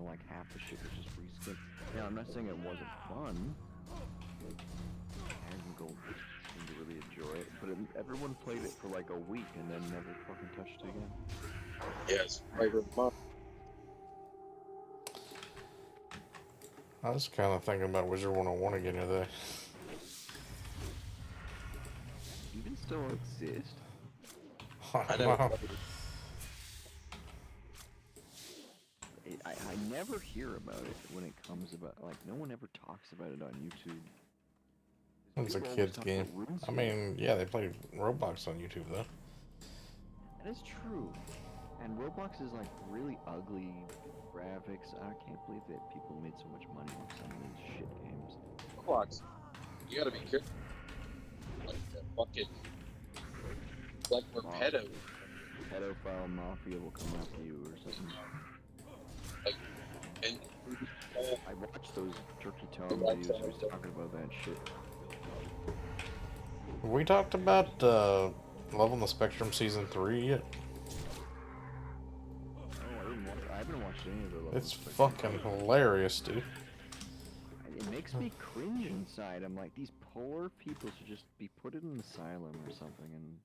like half the shit was just reskin. Yeah, I'm not saying it wasn't fun. And Gold seemed to really enjoy it, but everyone played it for like a week and then never fucking touched it again. Yes, favorite month. I was kind of thinking about Wizard 101 again today. Even still exist. I know. I never hear about it when it comes about, like, no one ever talks about it on YouTube. It's a People always kid's talk game. about RuneScape. I mean, yeah, they play Roblox on YouTube though. That is true. And Roblox is like really ugly graphics. I can't believe that people made so much money on some of these shit games. Roblox, you gotta be careful. Like the fucking, like we're Pedophile mafia will come after you or something. like, and I watched those Turkey Tom videos where he's talking about that shit. We talked about Love on the Spectrum season 3 yet. Oh, I haven't watched any of the It's fucking hilarious, dude. It makes me cringe inside. I'm like, these poor people should just be put in an asylum or something, and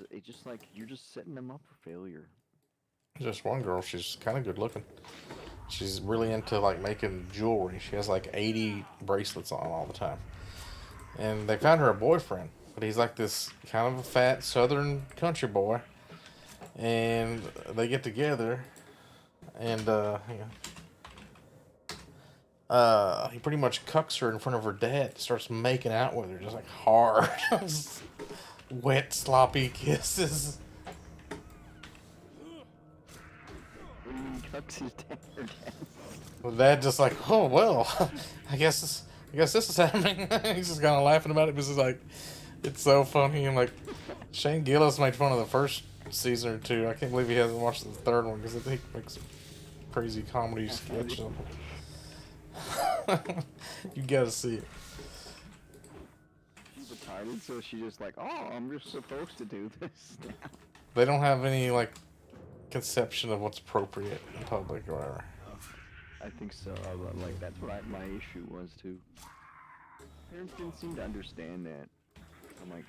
it's just like you're just setting them up for failure. Just one girl, she's kind of good looking. She's really into like making jewelry. She has like 80 bracelets on all the time. And they found her a boyfriend, but he's like this kind of a fat southern country boy. And they get together, and he pretty much cucks her in front of her dad. Starts making out with her, just like hard, wet, sloppy kisses. Cucks his dad. Well, dad just like, oh well, I guess this is happening. He's just kind of laughing about it because it's like, it's so funny. And like, Shane Gillis made fun of the first season or two. I can't believe he hasn't watched the third one because I think he makes crazy comedy sketches. You gotta see it. She's retarded, so she's just like, oh, I'm just supposed to do this now. They don't have any like conception of what's appropriate in public or whatever. I think so. Like that's what my issue was too. Parents didn't seem to understand that. I'm like,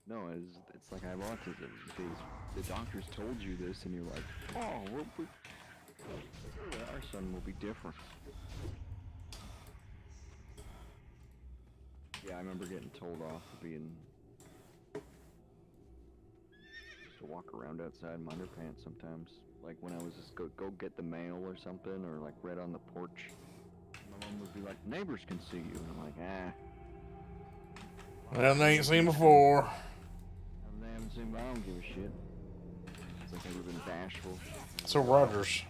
no, it's like I have autism. The doctors told you this, and you're like, oh, our son will be different. Yeah, I remember getting told off for being just to walk around outside in my underpants sometimes. Like when I was just go get the mail or something, or like right on the porch. My mom would be like, neighbors can see you, and I'm like, Well, they ain't seen before. I don't give a shit. It's like I've been bashful. So Rogers,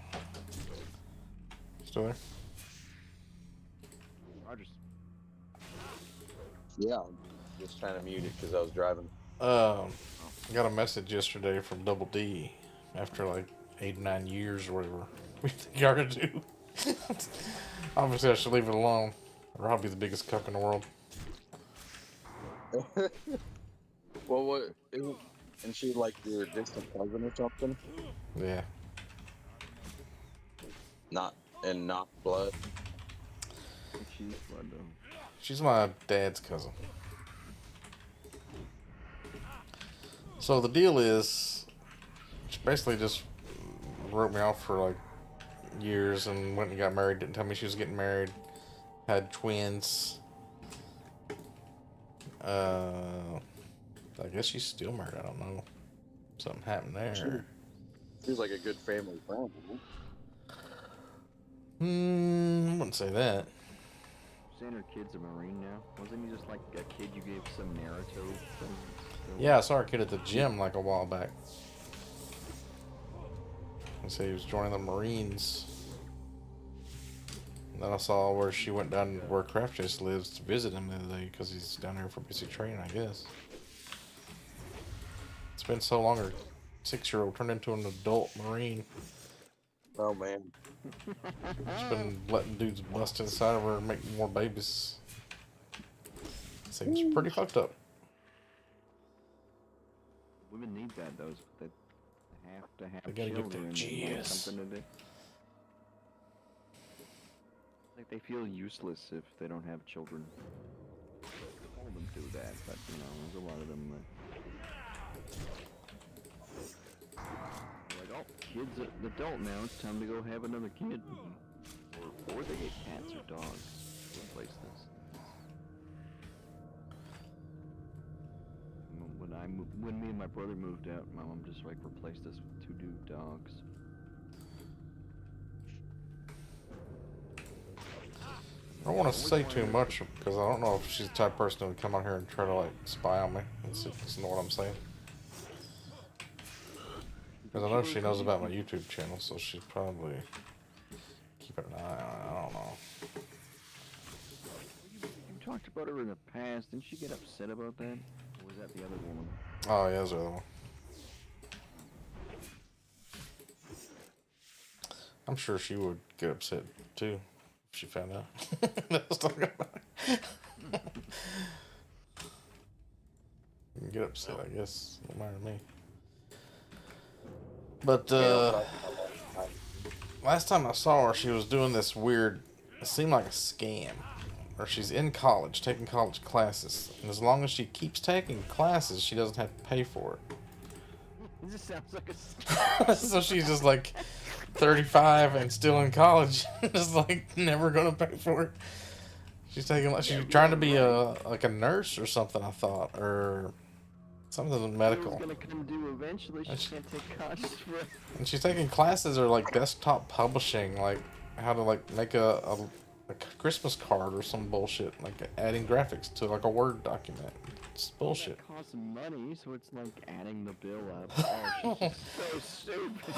still there? Rogers. yeah, I'm just trying to mute it because I was driving. I got a message yesterday from Double D after like 8 or 9 years or whatever we think I ought to do. Obviously, I should leave it alone, or I'll be the biggest cuck in the world. Well, what? Isn't she like your distant cousin or something? Yeah. Not blood. She's blood though. She's my dad's cousin. So the deal is, she basically just wrote me off for like years and went and got married. Didn't tell me she was getting married. Had twins. I guess she's still married. I don't know. Something happened there. Seems like a good family friend. I wouldn't say that. Saying her kid's a Marine now. Wasn't he just like a kid you gave some Naruto thing? Yeah, I saw her kid at the gym like a while back. I said he was joining the Marines. And then I saw where she went down where Craft Chase lives to visit him the other day because he's down there for basic training, I guess. It's been so long, her 6-year-old turned into an adult Marine. Oh man. She's been letting dudes bust inside of her and make more babies. Seems pretty fucked up. Women need that, though. They have to have They gotta get children. their They want GS. something to do. Like, they feel useless if they don't have children. All of them do that, but, you know, there's a lot of them that... Like, oh, kid's an adult now, it's time to go have another kid. Or they get cats or dogs to replace this. When me and my brother moved out, my mom just like replaced us with 2 new dogs. I don't want to say too much because I don't know if she's the type of person who would come out here and try to like spy on me. Listen to what I'm saying. Because I know she knows about my YouTube channel, so she's probably keeping an eye on it. I don't know. You talked about her in the past. Didn't she get upset about that? Or was that the other woman? Oh, yeah, that's the other one. I'm sure she would get upset too if she found out. That was talking about it. You can get upset, I guess. No matter me. But last time I saw her, she was doing this weird. It seemed like a scam. Or she's in college, taking college classes, and as long as she keeps taking classes, she doesn't have to pay for it. This sounds like a... So she's just like 35 and still in college, just like never gonna pay for it. She's trying to be like a nurse or something, I thought, or something medical. Gonna come due eventually. She can't take classes for it. And she's taking classes or like desktop publishing, like how to like make a Christmas card or some bullshit, like adding graphics to like a Word document. It's bullshit. It costs money, so it's like adding the bill up. Oh, she's just so stupid.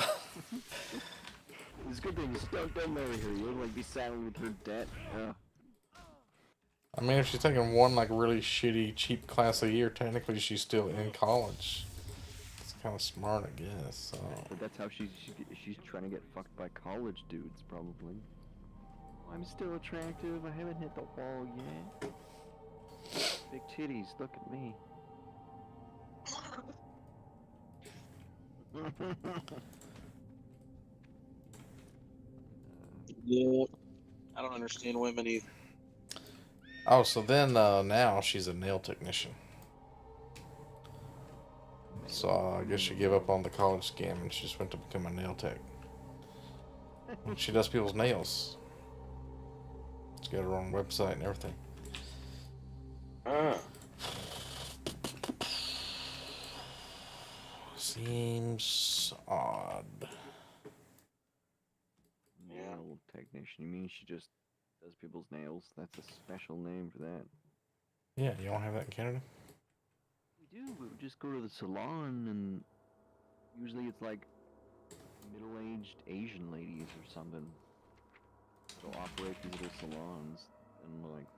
It's a good thing you don't marry her. You'll like be saddled with her debt. I mean, if she's taking one like really shitty, cheap class a year, technically she's still in college. It's kind of smart, I guess. So. But that's how she's trying to get fucked by college dudes, probably. I'm still attractive. I haven't hit the wall yet. Big titties. Look at me. Yeah. I don't understand women either. Oh, so then now she's a nail technician. So I guess she gave up on the college scam and she just went to become a nail tech. She does people's nails. She's got her own website and everything. Seems odd. Nail technician. You mean she just does people's nails? That's a special name for that. Yeah, you don't have that in Canada? We do. We would just go to the salon, and usually it's like middle-aged Asian ladies or something. They'll operate these little salons, and like,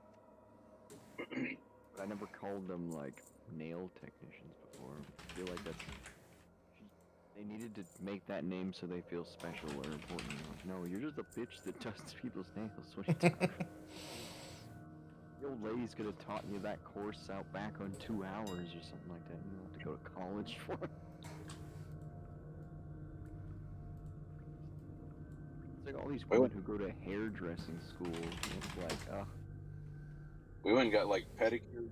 but I never called them like nail technicians before. I feel like that's. They needed to make that name so they feel special or important. Like, no, you're just a bitch that does people's nails. What are you talking about? The old ladies could have taught you that course out back on 2 hours or something like that. You don't have to go to college for it. It's like all these women who go to hairdressing school. It's like, We went and got like pedicure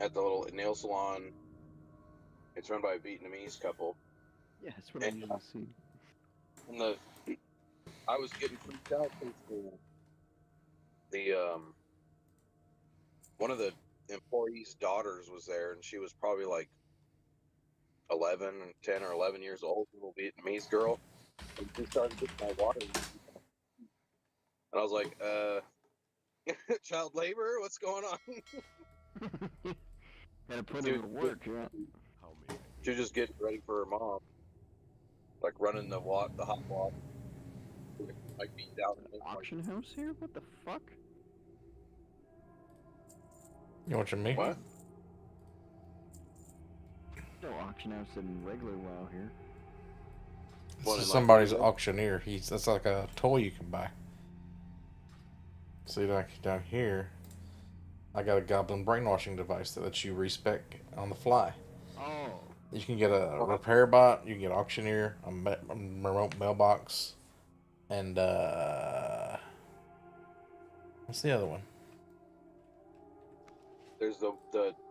at the little nail salon. It's run by a Vietnamese couple. yeah, that's what I usually see. And I was getting freaked out because one of the employees' daughters was there, and she was probably like 10 or 11 years old, little Vietnamese girl. And she started getting my water. And I was like, child labor? What's going on? Gotta put in the work, yeah. She was just getting ready for her mom. Like running the hot water. Like beat down. Auction house here? What the fuck? You want your meat? What? No auction house in regular WoW here. This is somebody's auctioneer. That's like a toy you can buy. See, like down here, I got a goblin brainwashing device that lets you respec on the fly. Oh. You can get a repair bot, you can get auctioneer, a remote mailbox, and what's the other one? There's the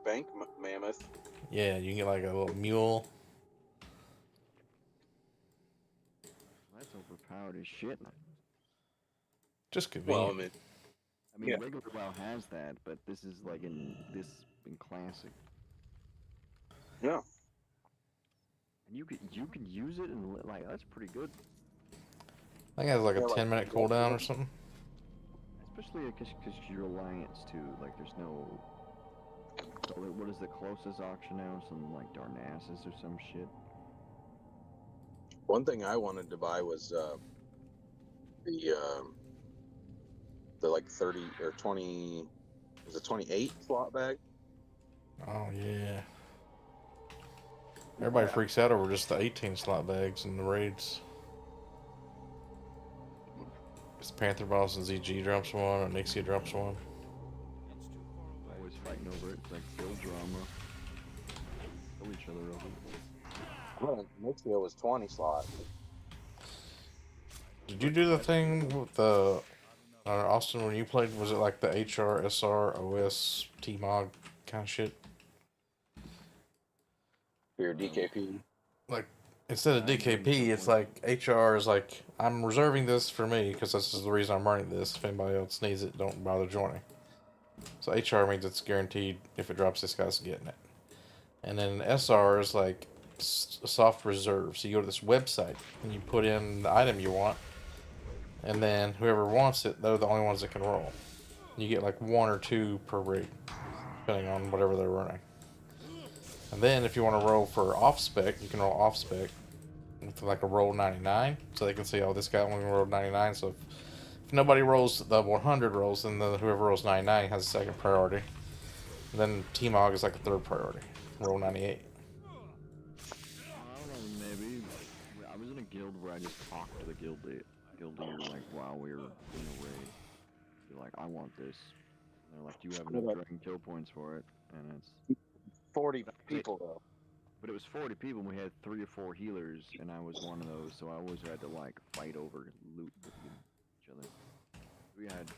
bank mammoth. Yeah, you can get like a little mule. That's overpowered as shit. Just Well, convenient. I mean, Yeah. regular WoW has that, but this is like in classic. Yeah. And you could use it and like that's pretty good. I think it has like a Yeah, like, 10-minute cooldown or something. Especially because your alliance too. Like there's no. What is the closest auction now? Some like Darnassus or some shit. One thing I wanted to buy was the like 30 or 20. Was it 28 slot bag? Oh yeah. Everybody freaks out over just the 18 slot bags and the raids. It's Panther Boss and ZG drops one, and Nixia drops one. Always fighting over it. It's like kill drama. Kill each other over it. Well, Nixia was 20 slot. Did you do the thing with the Austin when you played? Was it like the HR, SR, OS, TMOG kind of shit? Your DKP. Like instead of DKP, it's like HR is like, I'm reserving this for me because this is the reason I'm running this. If anybody else needs it, don't bother joining. So HR means it's guaranteed. If it drops, this guy's getting it. And then SR is like soft reserve. So you go to this website and you put in the item you want, and then whoever wants it, they're the only ones that can roll. You get like 1 or 2 per raid, depending on whatever they're running. And then if you want to roll for off spec, you can roll off spec with like a roll 99, so they can see, oh, this guy only rolled 99. So if nobody rolls the 100 rolls, then whoever rolls 99 has a second priority. And then TMOG is like a third priority. Roll 98. I don't know, maybe. I was in a guild where I just talked to the guild leader like while we were in a raid. Be like, I want this. And they're like, do you have enough dragon kill points for it? And it's 40 people though. But it was 40 people and we had 3 or 4 healers and I was one of those, so I always had to like fight over loot with each other. We had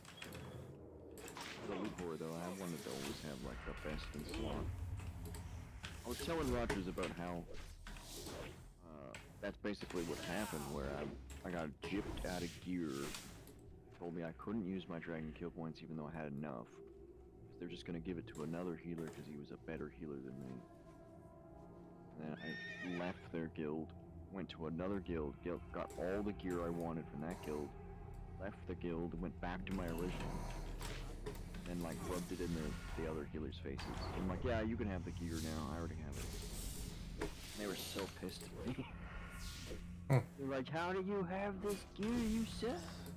the loot board though, I wanted to always have like the best in slot. I was telling Rogers about how that's basically what happened, where I got gypped out of gear. Told me I couldn't use my dragon kill points even though I had enough. They're just gonna give it to another healer because he was a better healer than me. And then I left their guild, went to another guild, got all the gear I wanted from that guild, left the guild, went back to my original, and like rubbed it in the other healers' faces. I'm like, yeah, you can have the gear now, I already have it. And they were so pissed at me. They're like, how do you have this gear, you suck?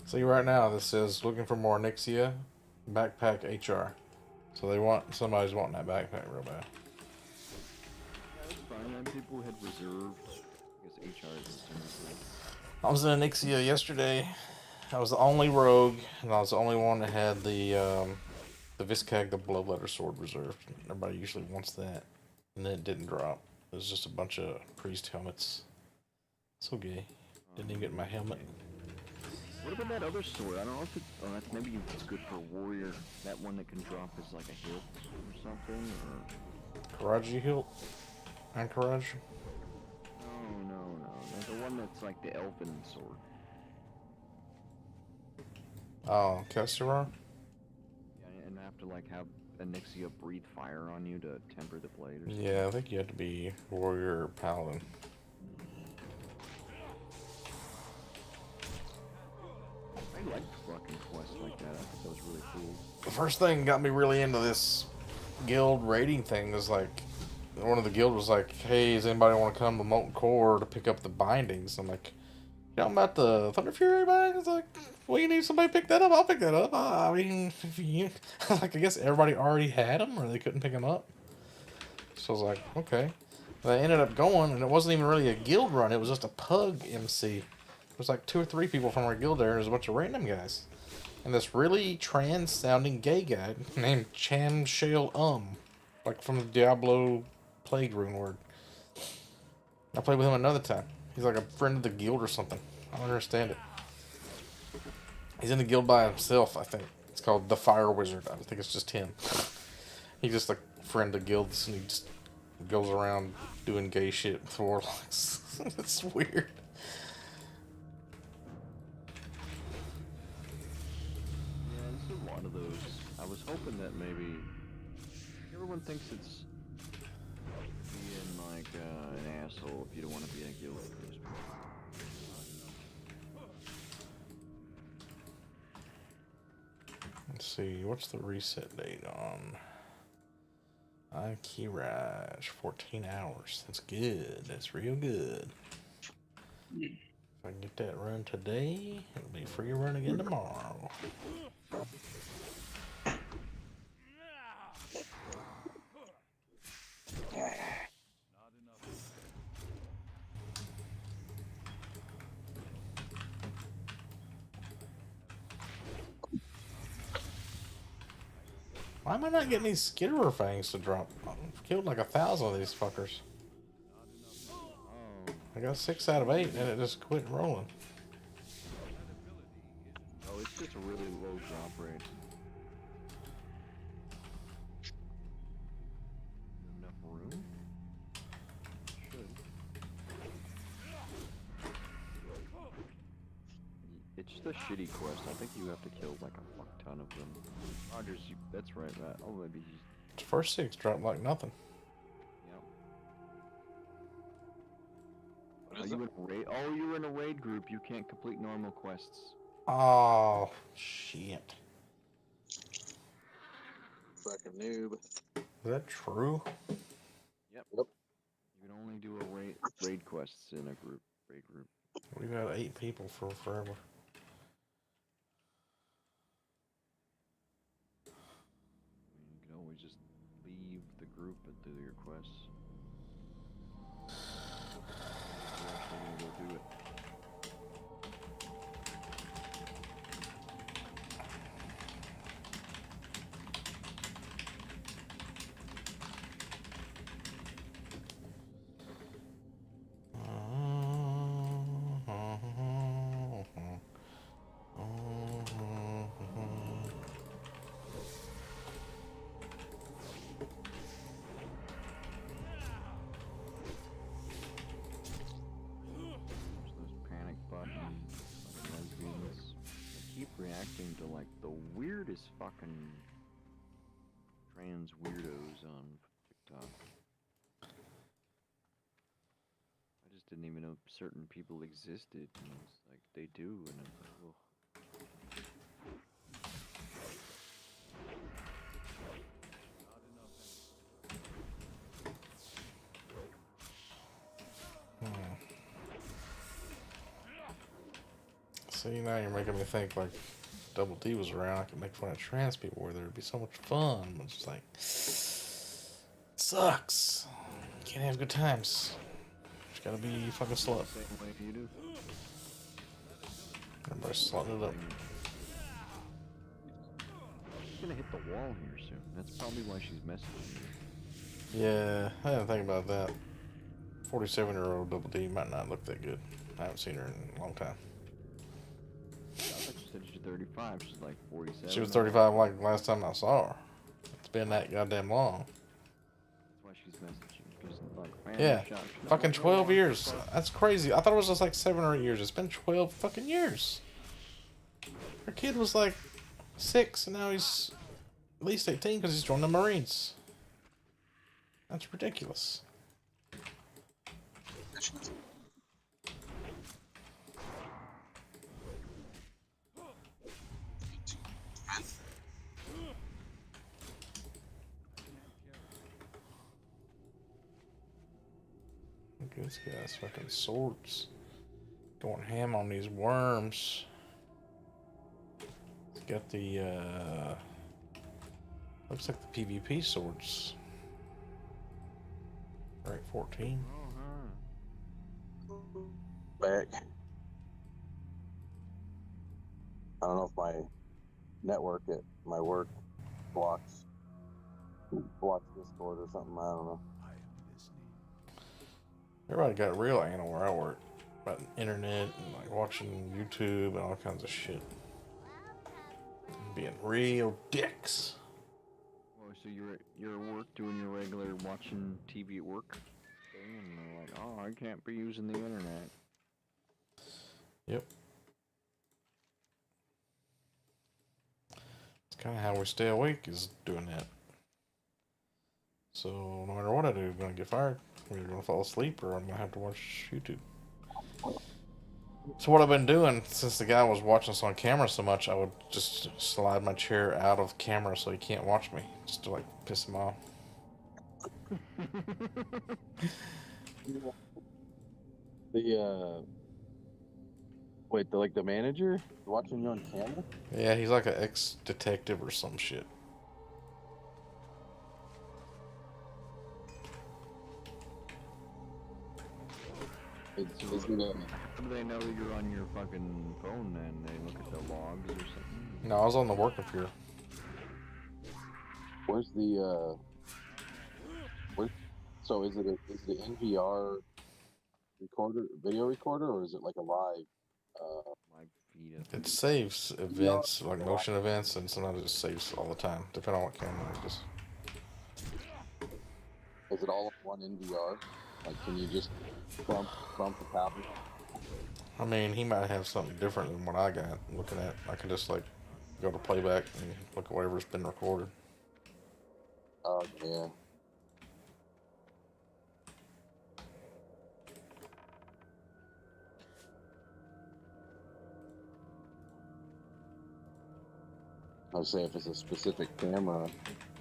See, right now this says looking for more Nixia, backpack HR. So somebody's wanting that backpack real bad. Yeah, that's fine, and people had reserved, I guess HR is reserved. I was in Nixia yesterday. I was the only rogue, and I was the only one that had the Viscag, the Bloodletter sword reserved. Everybody usually wants that, and then it didn't drop. It was just a bunch of priest helmets. So gay. Didn't even get my helmet. What about that other sword? I don't know if it, that's maybe it's good for a warrior. That one that can drop as like a hilt or something, or... Karaji hilt? Anchorage? No. There's the one that's like the elfin sword. Oh, Kessera? Yeah, and have to like have Anixia breathe fire on you to temper the blade or something. Yeah, I think you had to be warrior or paladin. I liked fucking quests like that. I thought that was really cool. The first thing got me really into this guild raiding thing was like, one of the guild was like, hey, does anybody want to come to Molten Core to pick up the bindings? I'm like, you know about the Thunder Fury bindings? Like, well, you need somebody to pick that up? I'll pick that up. I mean, if you, like, I guess everybody already had them or they couldn't pick them up. So I was like, okay. And I ended up going, and it wasn't even really a guild run. It was just a pug MC. There was like 2 or 3 people from our guild there, and there's a bunch of random guys. and this really trans-sounding gay guy named Chamshale like from the Diablo Plague Rune word. I played with him another time. He's like a friend of the guild or something. I don't understand it. He's in the guild by himself, I think. It's called the Fire Wizard. I think it's just him. He's just a friend of guilds, and he just goes around doing gay shit with warlocks. It's weird. Yeah, there's a lot of those. I was hoping that maybe everyone thinks it's being like an asshole if you don't want to be in a guild. Let's see, what's the reset date on Kiraj? 14 hours. That's good. That's real good. If I can get that run today, it'll be free run again tomorrow. Why am I not getting these skitterer fangs to drop? I've killed like 1,000 of these fuckers. I got 6 out of 8 and it just quit rolling. Oh, it's just a really low drop rate. Enough room? Should. It's just a shitty quest. I think you have to kill like a fuck ton of them. Rogers, that's right, Matt. Oh, maybe he's... First 6 dropped like nothing. Yep. You in a raid? Oh, you're in a raid group. You can't complete normal quests. Oh, shit. Fucking noob. Is that true? Yep. Yep. You can only do a raid quests in a group. Raid group. We've had 8 people for forever. You can always just leave the group and do your quests. You're actually gonna go do it. Reacting to like the weirdest fucking trans weirdos on TikTok. I just didn't even know certain people existed, and it's like they do, and it's like, ugh. See, now you're making me think like if Double D was around, I could make fun of trans people where there'd be so much fun. It's just like, it sucks. Can't have good times. Just gotta be fucking slut. Same way you do. Everybody's slutting it up. She's gonna hit the wall here soon. That's probably why she's messaging you. Yeah, I didn't think about that. 47-year-old Double D might not look that good. I haven't seen her in a long time. I thought you said she's 35. She's like 47. She was 35 like last time I saw her. It's been that goddamn long. That's why she's messaging. Just like, man, Yeah, shot. fucking 12 years. That's crazy. I thought it was just like 7 or 8 years. It's been 12 fucking years. Her kid was like 6 and now he's at least 18 because he's joined the Marines. That's ridiculous. Look at this guy's fucking swords. Going ham on these worms. He's got the, looks like the PvP swords. Right, 14. Back. I don't know if my network at my work blocks Discord or something. I don't know. Everybody got real anal where I work about internet and like watching YouTube and all kinds of shit. Being real dicks. Oh, so you're at work doing your regular watching TV at work thing, and they're like, oh, I can't be using the internet. Yep. It's kind of how we stay awake, is doing that. So no matter what I do, I'm gonna get fired. I'm either gonna fall asleep or I'm gonna have to watch YouTube. So what I've been doing since the guy was watching us on camera so much, I would just slide my chair out of camera so he can't watch me, just to like piss him off. The wait, the manager watching you on camera? Yeah, he's like an ex-detective or some shit. Is it How do they know that you're on your fucking phone then? They look at the logs or something? No, I was on the work computer. where's the so is it an NVR video recorder, or is it like a live Live feed. I It think. saves events, like motion events, and sometimes it just saves all the time, depending on what camera it is. is it all on one NVR? Like, can you just bump the tablet? I mean, he might have something different than what I got looking at. I can just like go to playback and look at whatever's been recorded. Oh yeah. I would say if it's a specific camera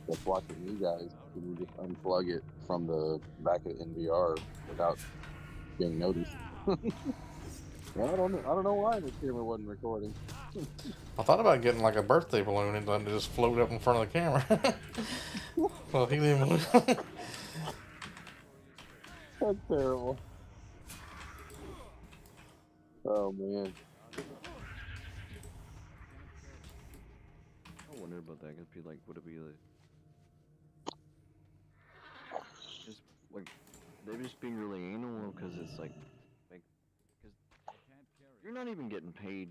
that's watching you guys, can you just unplug it from the back of NVR without being noticed? Well, I don't know why the camera wasn't recording. I thought about getting like a birthday balloon and letting it just float up in front of the camera. Well, he didn't. That's terrible. Oh man. I wonder about that. It'd be like, would it be like, just like they're just being really anal because it's like, because you're not even getting paid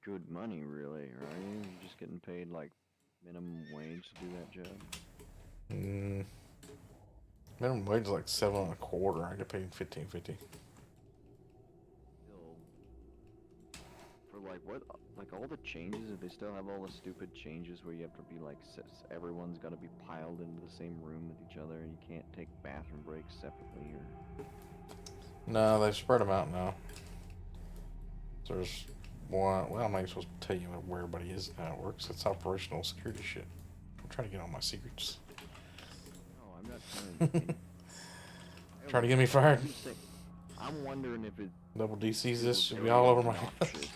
good money, really, right? You're just getting paid like minimum wage to do that job. Minimum wage is like $7.25. I get paid $15.50. Still, for like what? Like all the changes, if they still have all the stupid changes where you have to be like, everyone's got to be piled into the same room with each other, and you can't take bathroom breaks separately, or No, they've spread them out now. So there's one. Well, I'm not supposed to tell you where everybody is and how it works. It's operational security shit. I'm trying to get all my secrets. no, I'm not trying to. Trying to get me fired. I'm wondering if it. Double DC's it this was should be very all over my obnoxious.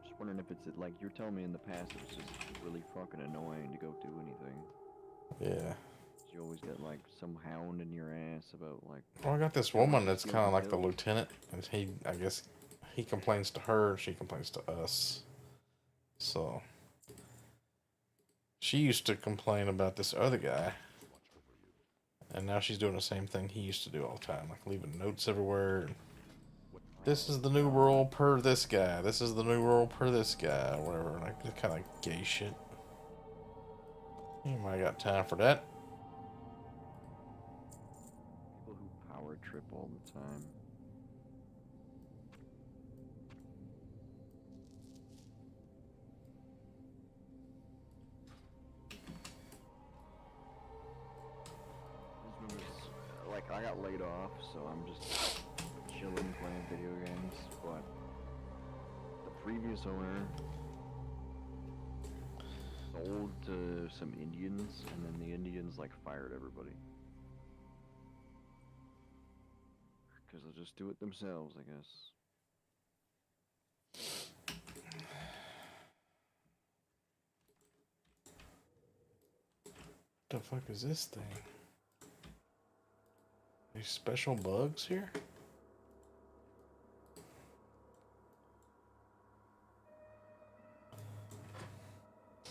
Just wondering if it's like you're telling me in the past it was just really fucking annoying to go do anything. Yeah. You always get like some hound in your ass about like. Well, I got this woman that's kind of like the lieutenant, and I guess he complains to her, and she complains to us. So she used to complain about this other guy, and now she's doing the same thing he used to do all the time, like leaving notes everywhere. This is the new rule per this guy. This is the new rule per this guy, or whatever. Like kind of gay shit. Anybody got time for that? People who power trip all the time. Like I got laid off, so I'm just chilling playing video games, but the previous owner sold to some Indians, and then the Indians like fired everybody. Because they'll just do it themselves, I guess. The fuck is this thing? These special bugs here?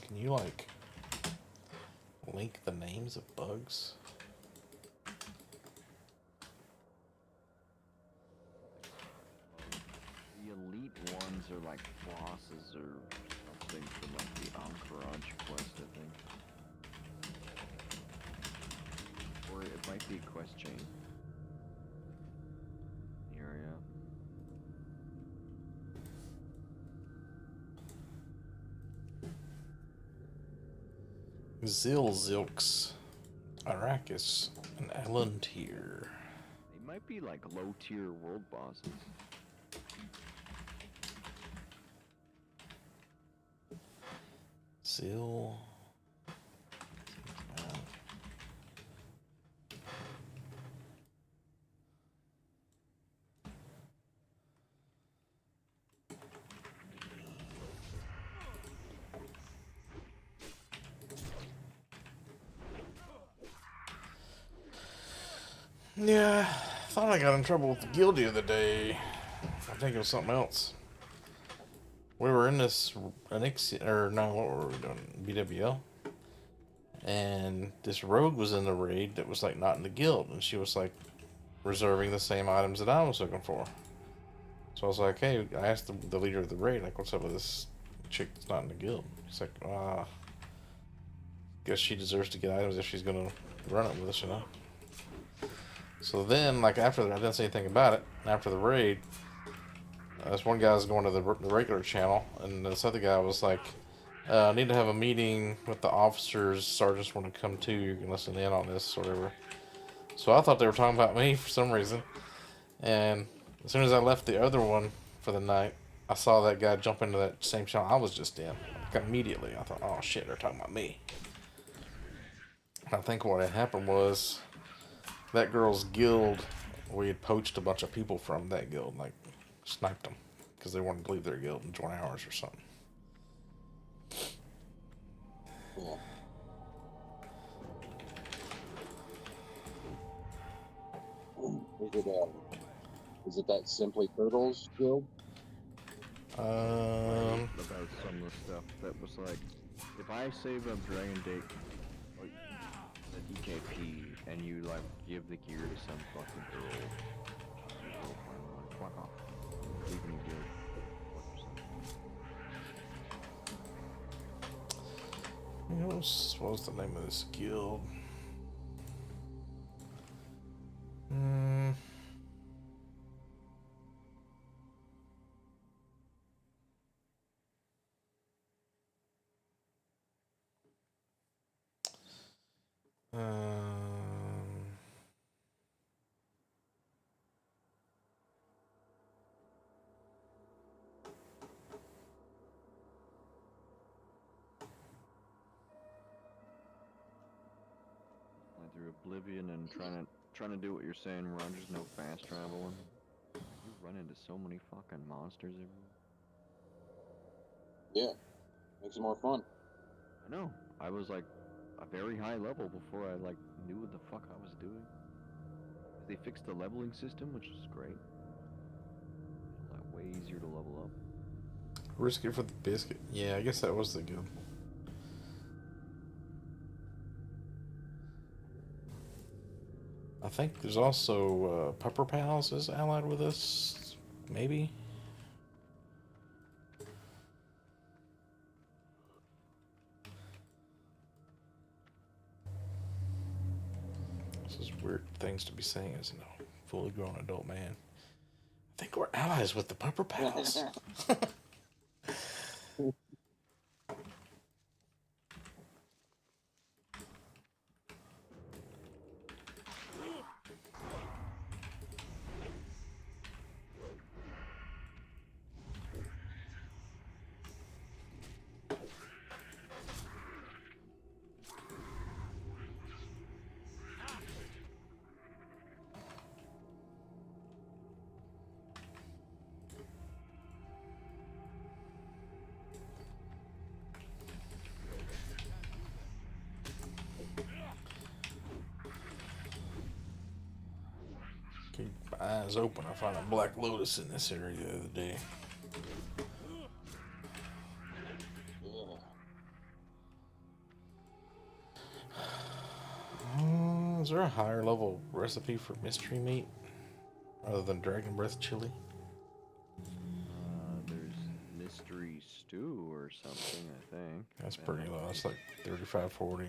Can you, like, link the names of bugs? The elite ones are like bosses or something from like the Encourage quest, I think. Or it might be a quest chain. Area. Zul'Gurub, Arrakis, and Alantir. They might be like low tier world bosses. Zil. Yeah, I thought I got in trouble with the guild the other day. I think it was something else. We were in this Anix, or no, what were we doing? BWL. And this rogue was in the raid that was like not in the guild, and she was like reserving the same items that I was looking for. So I was like, hey, I asked the leader of the raid, like, what's up with this chick that's not in the guild? He's like, guess she deserves to get items if she's gonna run it with us, you know? So then, like, after that, I didn't say anything about it. After the raid, this one guy was going to the regular channel, and this other guy was like, I need to have a meeting with the officers. Sergeants want to come too. You can listen in on this, or whatever. So I thought they were talking about me for some reason. And as soon as I left the other one for the night, I saw that guy jump into that same channel I was just in. Like, immediately, I thought, oh shit, they're talking about me. I think what had happened was that girl's guild, we had poached a bunch of people from that guild, like sniped them because they wanted to leave their guild and join ours or something. Cool. Is it that Simply Turtles guild? About some of the stuff that was like, if I save up Dragon Date, like, the EKP, and you like give the gear to some fucking girl, fuck off. Leave me good. What was the name of this guild? Through Oblivion and trying to do what you're saying, Ron. There's no fast traveling. You run into so many fucking monsters everywhere. Yeah, makes it more fun. I know. I was like a very high level before I like knew what the fuck I was doing. They fixed the leveling system, which is great. Like way easier to level up. Risk it for the biscuit. Yeah, I guess that was the guild. I think there's also Pepper Pals is allied with us, maybe. This is weird things to be saying as a fully grown adult man. I think we're allies with the Pepper Pals. Keep my eyes open. I found a Black Lotus in this area the other day. Yeah. Is there a higher level recipe for mystery meat other than dragon breath chili? There's mystery stew or something, I think. That's if I'm pretty not low. It's mistaken. like 35, 40.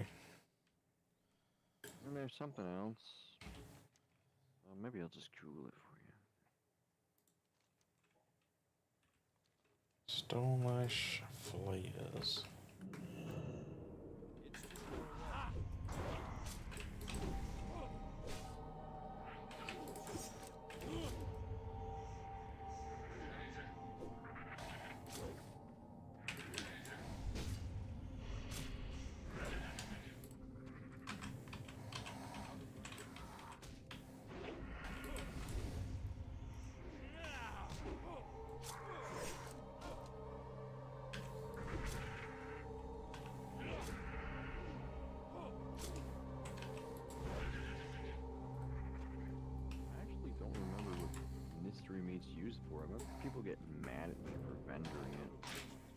And there's something else. Maybe I'll just Google it for you. Stone lash fillets. I actually don't remember what mystery meat's used for. I remember people getting mad at me for vendoring it.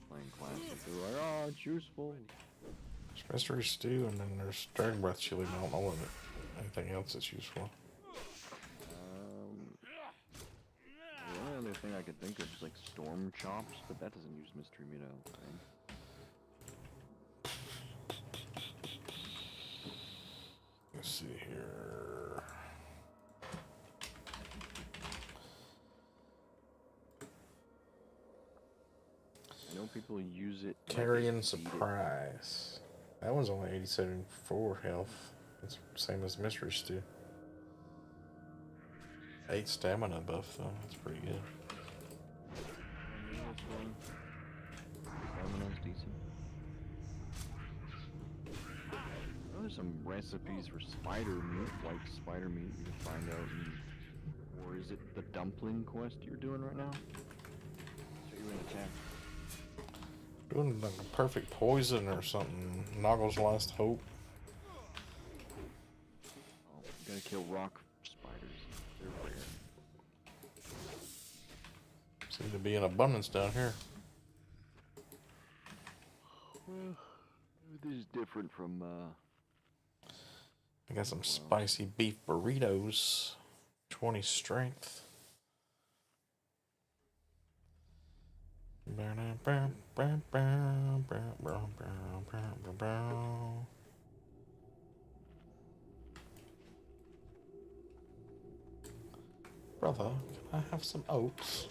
Playing classic. They were like, oh, it's useful. There's mystery stew, and then there's dragon breath chili. I don't know what anything else it's used for. The only other thing I could think of is like storm chops, but that doesn't use mystery meat, I don't think. Let's see here. I know people use it. like, Carrion they eat it. surprise. That one's only 87.4 health. It's the same as mystery stew. 8 stamina buff though. That's pretty good. Maybe this one. Stamina's decent. I know there's some recipes for spider meat, like spider meat you can find out in, or is it the dumpling quest you're doing right now? So you're in the chat. Doing like a perfect poison or something. Noggle's last hope. Oh, you gotta kill rock spiders. They're rare. Seem to be in abundance down here. Well, this is different from I got some spicy beef burritos. 20 strength. Brother, can I have some oats?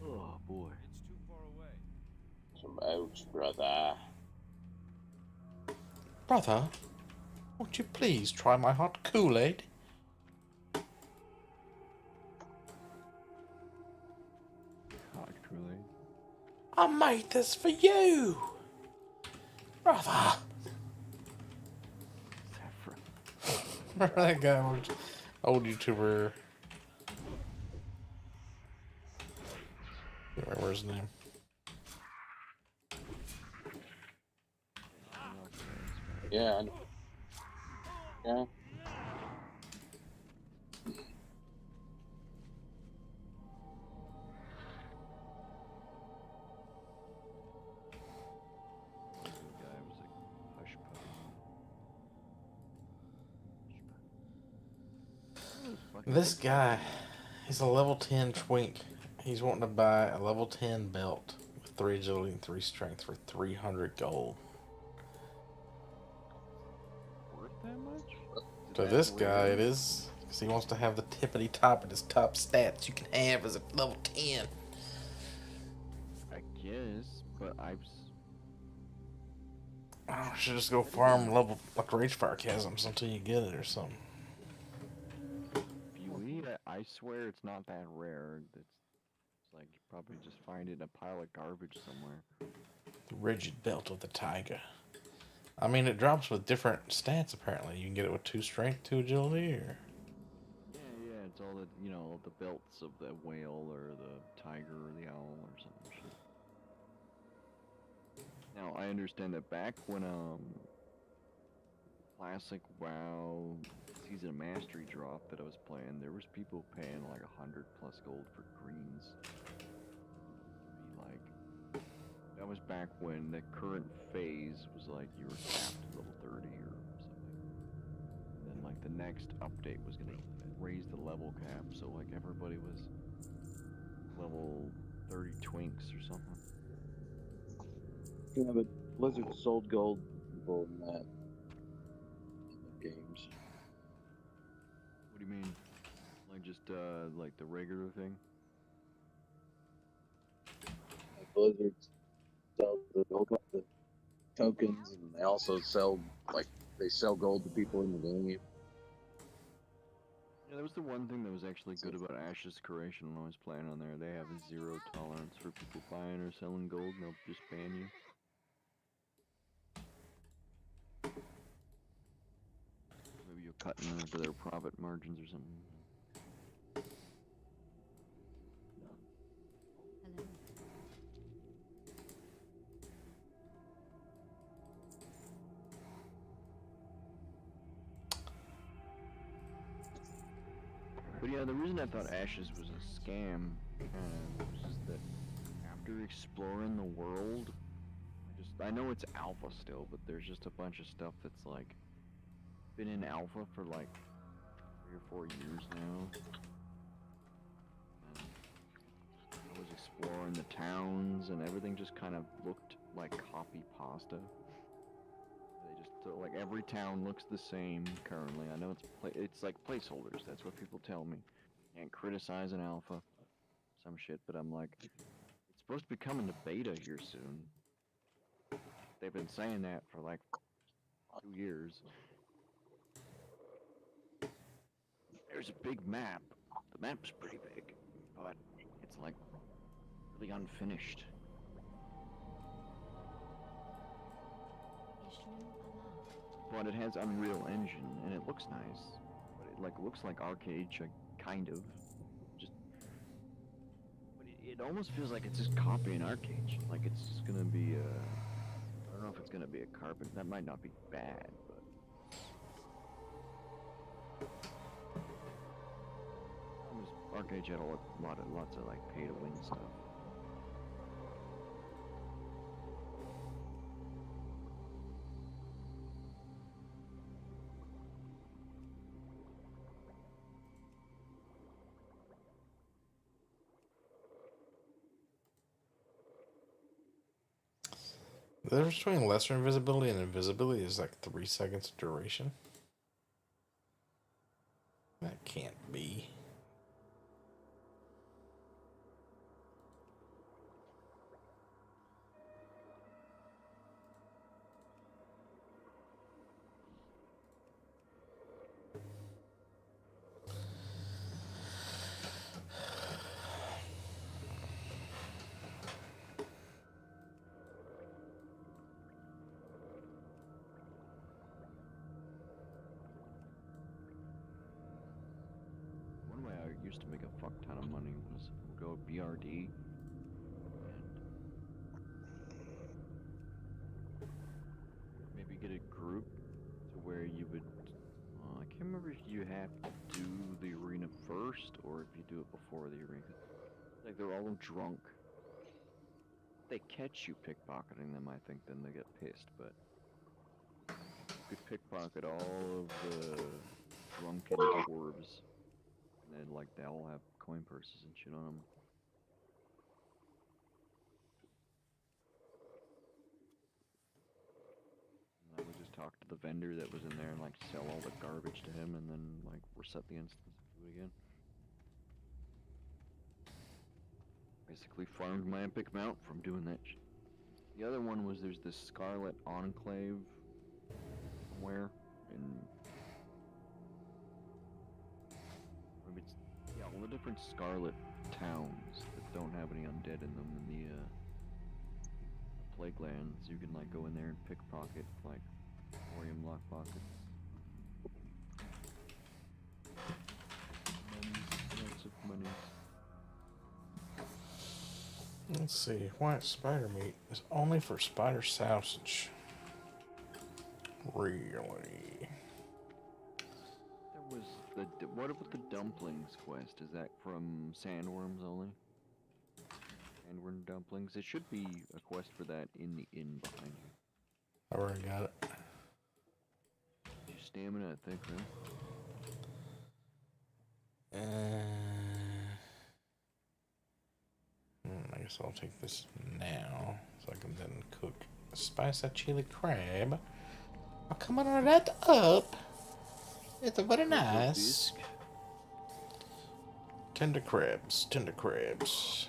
oh boy. Some oats, brother. Brother, won't you please try my hot Kool-Aid? Hot Kool-Aid. I made this for you! Brother! Remember that guy, old YouTuber? Can't remember his name. Yeah, I know. Yeah. Guy was like hush puppy. This guy, he's a level 10 twink. He's wanting to buy a level 10 belt with 3 agility and 3 strength for 300 gold. Worth that much? To Is this that guy, rare? it is. Because he wants to have the tippity top of his top stats you can have as a level 10. I guess, but I've. I should just go farm level like Ragefire chasms until you get it or something. If you eat it, I swear it's not that rare. It's like you probably just find it in a pile of garbage somewhere. The rigid belt of the tiger. I mean, it drops with different stats apparently. You can get it with 2 strength, 2 agility, or. Yeah, it's all the the belts of the whale or the tiger or the owl or something. Shit. Now I understand that back when classic WoW Season of Mastery drop that I was playing, there was people paying like 100 plus gold for greens. Be like, that was back when the current phase was like you were capped at level 30 or something. And then like the next update was gonna raise the level cap, so like everybody was level 30 twinks or something. Yeah, but Blizzard sold gold to people in that in the games. What do you mean? Like just like the regular thing? Like Blizzard sells the gold, the tokens, and they also sell they sell gold to people in the game. Yeah, that was the one thing that was actually good about Ash's Curation when I was playing on there. They have a zero tolerance for people buying or selling gold, and they'll just ban you. Maybe you're cutting into their profit margins or something. Hello. But yeah, the reason I thought Ashes was a scam was just that after exploring the world, I know it's alpha still, but there's just a bunch of stuff that's like been in alpha for like 3 or 4 years now. And I was exploring the towns, and everything just kind of looked like copy pasta. They just like every town looks the same currently. I know it's like placeholders. That's what people tell me. Can't criticize an alpha, some shit. But I'm like, it's supposed to be coming to beta here soon. They've been saying that for like 2 years. There's a big map. The map's pretty big, but it's like really unfinished. But it has Unreal Engine, and it looks nice. But it like looks like Arcade, kind of. Just, but it almost feels like it's just copying Arcade. Like it's just gonna be I don't know if it's gonna be a carbon. That might not be bad, but. Arcade had lots of like pay to win stuff. The difference between lesser invisibility and invisibility is like 3 seconds duration. That can't be. One way I used to make a fuck ton of money was go BRD and maybe get a group to where you would. I can't remember if you have to do the arena first or if you do it before the arena. Like they're all drunk. If they catch you pickpocketing them, I think then they get pissed. But you could pickpocket all of the drunken dwarves. And then, like, they all have coin purses and shit on them. And I would just talk to the vendor that was in there and, like, sell all the garbage to him and then, like, reset the instance and do it again. Basically farmed my epic mount from doing that shit. The other one was there's this Scarlet Enclave somewhere in... Maybe it's... Yeah, all the different Scarlet towns that don't have any undead in them in the Plague Lands. You can, like, go in there and pickpocket, like, Orium lockpockets. Lots of money. Let's see. White spider meat is only for spider sausage. Really? There was what about the dumplings quest? Is that from sandworms only? Sandworm dumplings. It should be a quest for that in the inn behind you. I already got it. Your stamina, I think, right? I guess I'll take this now, so I can then cook spice that chili crab. I'll come on that up. It's very nice. Tender crabs, tender crabs.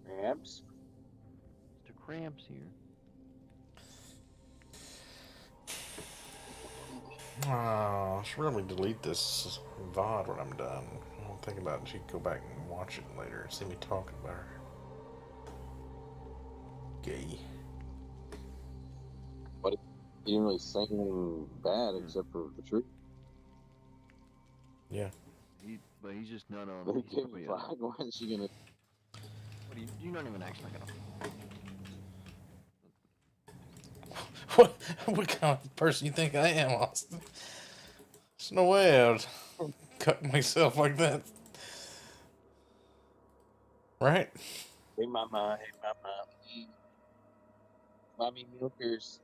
Crabs? Mr. Crabs here. Oh, I should really delete this VOD when I'm done. I'm thinking about it. She'd go back and watch it later and see me talking about her. Gay. But he didn't really say anything bad except for the truth. Yeah. But he's just not on. They He's gave probably, a flag. Why is she gonna? you're not even actually gonna. What kind of person you think I am, Austin? There's no way I'd cut myself like that. Right? Hey mama, hey mama. Mommy milkers.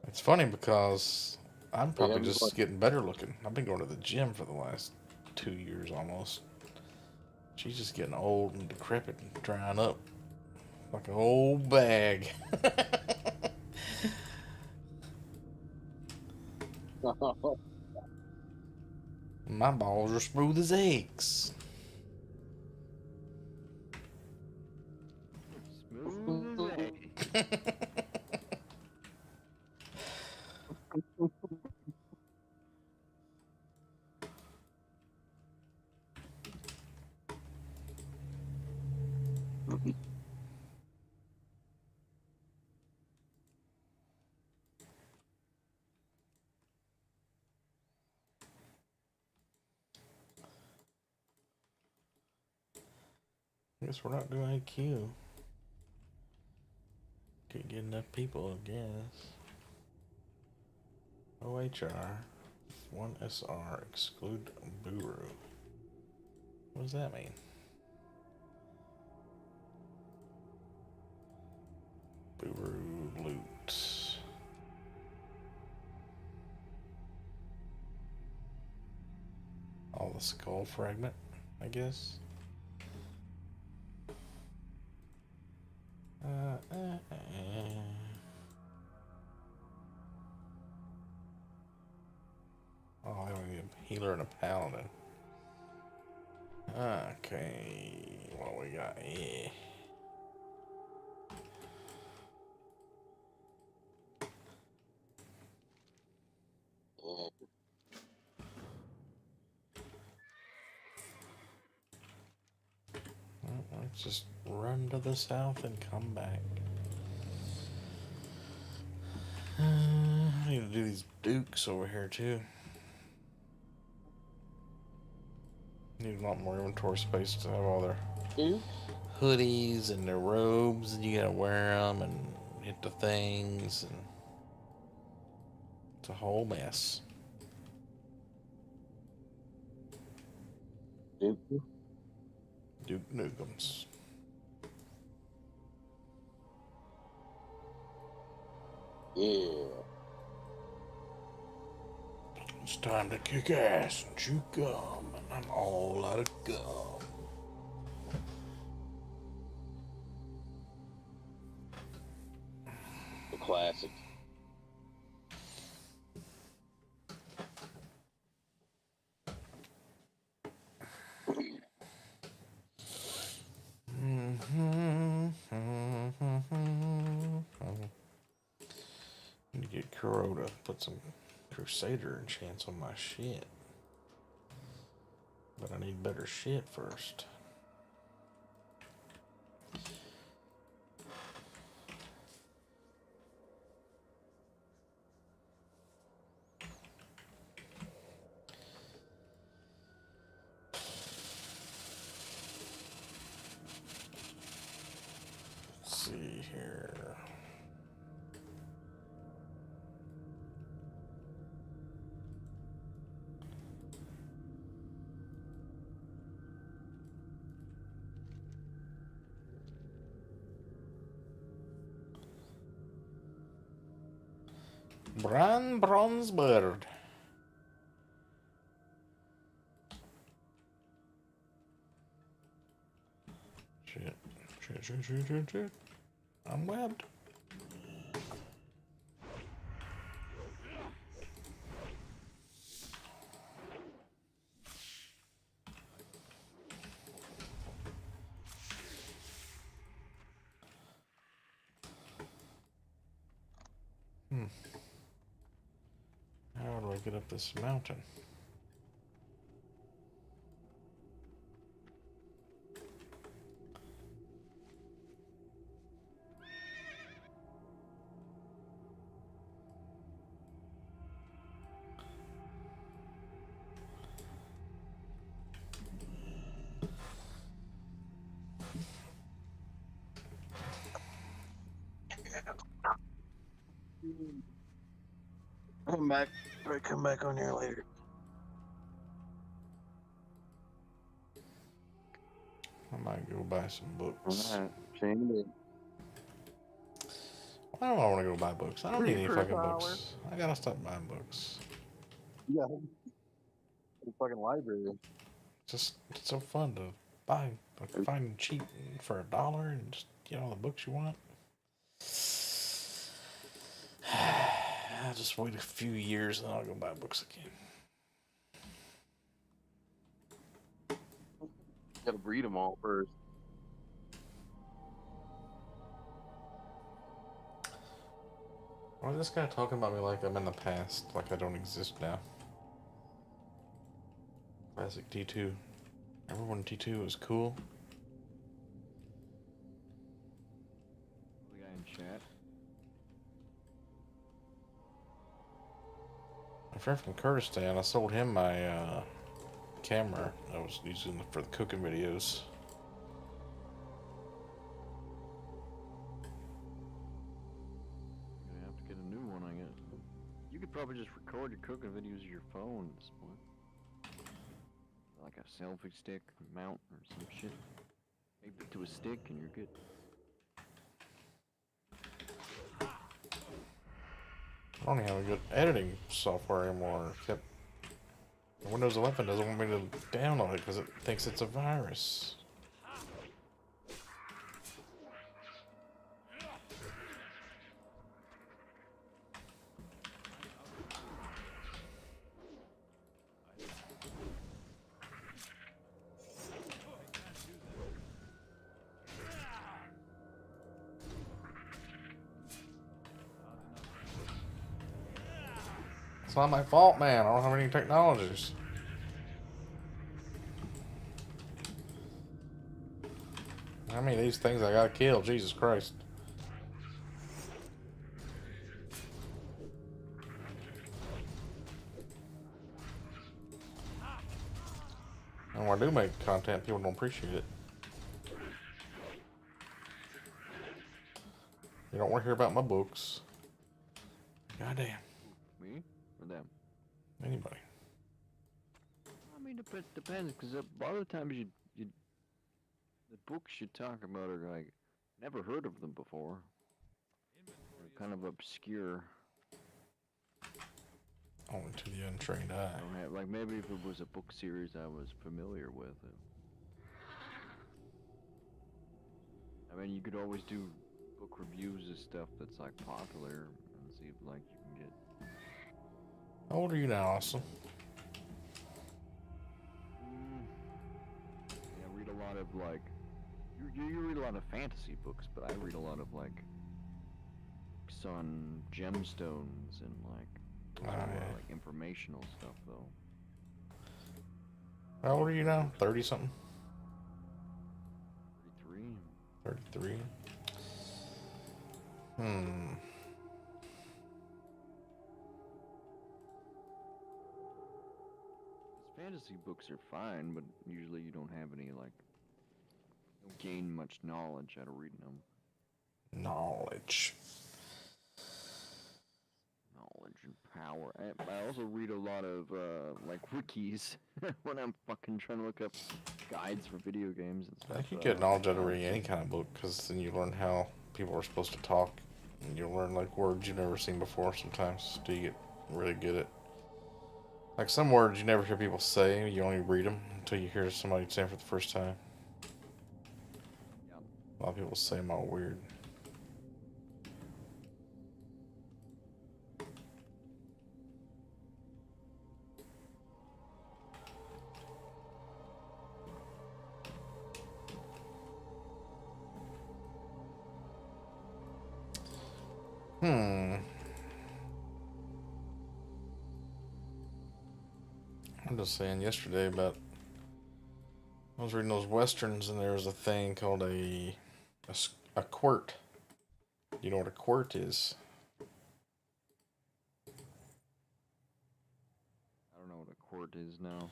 It's funny because I'm probably I'm just like- getting better looking. I've been going to the gym for the last 2 years almost. She's just getting old and decrepit and drying up like an old bag. My balls are smooth as eggs. Smooth as egg. I guess we're not doing AQ. Can't get enough people, I guess. OHR, 1SR, exclude Buru. What does that mean? Buru loot. All the skull fragment, I guess. Oh, I only need a healer and a paladin. Okay, what we got here? Well, let's just run to the south and come back. I need to do these dukes over here too. Need a lot more inventory space to have all their hoodies and their robes, and you gotta wear them and hit the things, and it's a whole mess. Duke. Duke Nukem's. Yeah. It's time to kick ass and chew gum, and I'm all out of gum. The classic. Need to get Kuro to put some Crusader enchants on my shit. But I need better shit first. Bronze bird. Shit. Shit. I'm webbed. How do I get up this mountain? Come back. Or come back on here later. I might go buy some books. Alright, change it. Why do I want to go buy books? I don't need any For fucking $1. books. I gotta stop buying books. Yeah. The fucking library. Just it's so fun to buy, like, find cheap for $1 and just get all the books you want. I'll just wait a few years and I'll go buy books again. Gotta read them all first. Why is this guy talking about me like I'm in the past, like I don't exist now? Classic T2. Remember when T2 was cool? The guy in chat. My friend from Kurdistan, I sold him my camera I was using for the cooking videos. You're gonna have to get a new one, I guess. You could probably just record your cooking videos with your phone at this point. Like a selfie stick mount or some shit. Tape it to a stick and you're good. I don't even have a good editing software anymore. Except Windows 11 doesn't want me to download it because it thinks it's a virus. It's not my fault, man. I don't have any technologies. How many of these things I gotta kill? Jesus Christ. And when I do make content, people don't appreciate it. You don't want to hear about my books. Goddamn. Me? Or them? Anybody. I mean, it depends, because a lot of the times the books you talk about are like, never heard of them before. They're kind of obscure. Only to the untrained eye. I don't have, like, maybe if it was a book series I was familiar with. I mean, you could always do book reviews of stuff that's, like, popular and see if, like, you can get... How old are you now, Austin? Yeah, I read a lot of, like... You read a lot of fantasy books, but I read a lot of, like... books on gemstones and, like... Oh, yeah. Like, informational stuff, though. How old are you now? 30-something? 33. 33? Fantasy books are fine, but usually you don't have any, like... You don't gain much knowledge out of reading them. Knowledge. Knowledge and power. I also read a lot of, like, wikis when I'm fucking trying to look up guides for video games and stuff. I think you get knowledge out of reading any kind of book, because then you learn how people are supposed to talk And you'll learn like words you've never seen before sometimes till you get really good at. Like some words you never hear people say, you only read them until you hear somebody say them for the first time. Yeah. A lot of people say them all weird. I'm just saying yesterday about I was reading those westerns and there was a thing called a quirt. You know what a quirt is? I don't know what a court is now.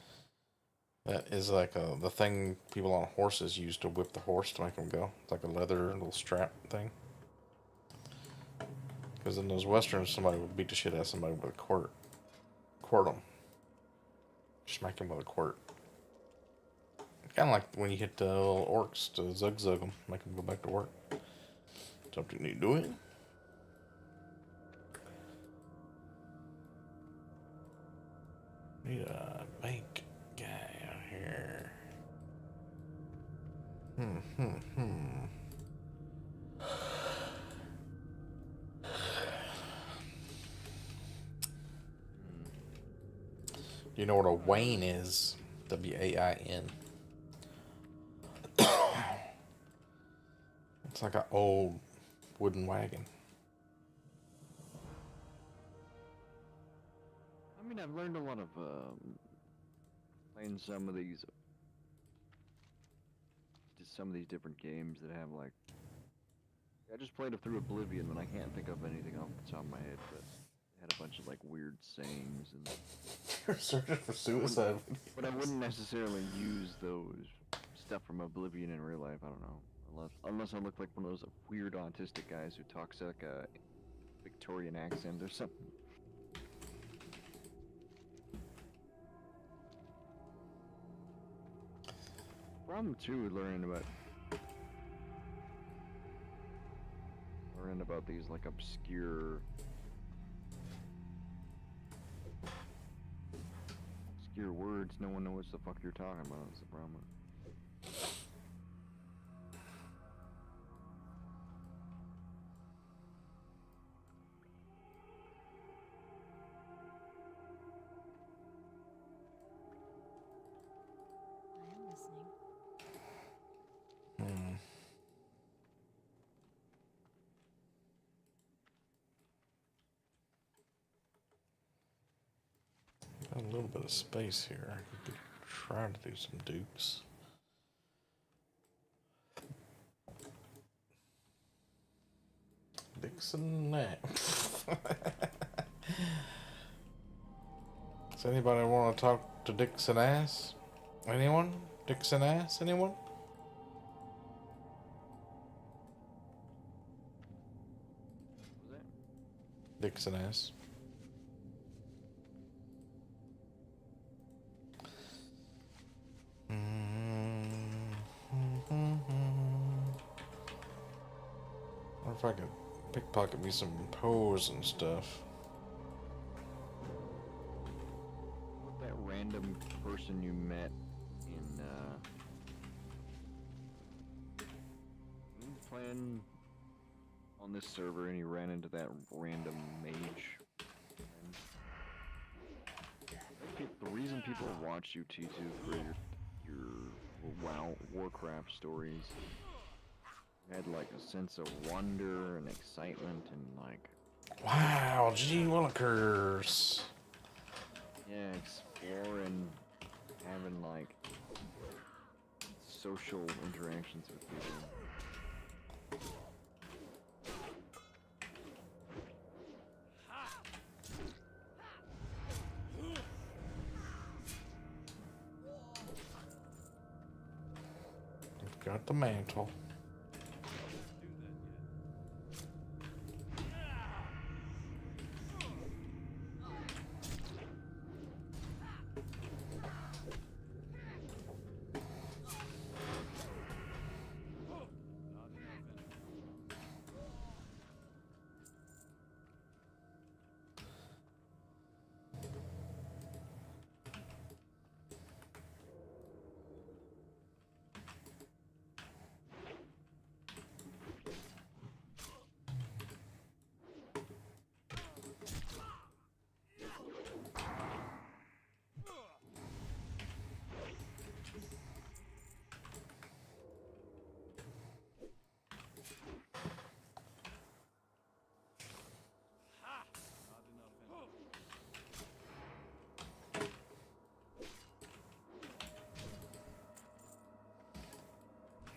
That is like the thing people on horses use to whip the horse to make them go. It's like a leather little strap thing. Because in those westerns, somebody would beat the shit out of somebody with a quirt. Quirt them. Smack them with a quirt. Kind of like when you hit the little orcs to zug them, make them go back to work. Something you doing? Need a bank guy out here. Do you know what a wain is? W-A-I-N. It's like an old wooden wagon. I mean, I've learned a lot of playing some of these different games that have like. I just played it through Oblivion, and I can't think of anything off the top of my head, but it had a bunch of like weird sayings and. You're searching for suicide. But I wouldn't necessarily use those stuff from Oblivion in real life. I don't know, unless I look like one of those weird autistic guys who talks like a Victorian accent or something. Problem too with learning about these like obscure words. No one knows what the fuck you're talking about. That's the problem. I am listening. Got a little bit of space here. I could try to do some dukes. Dixon that. Does anybody want to talk to Dixon ass? Anyone? Dixon ass? Anyone? What was that? Dixon ass. Or if I could pickpocket me some pose and stuff. What that random person you met in he was playing on this server and he ran into that random mage. And the reason people watch you, T2, for your WoW Warcraft stories had like a sense of wonder and excitement and like Wow, gee willikers. yeah, exploring, having like social interactions with people. I've got the mantle.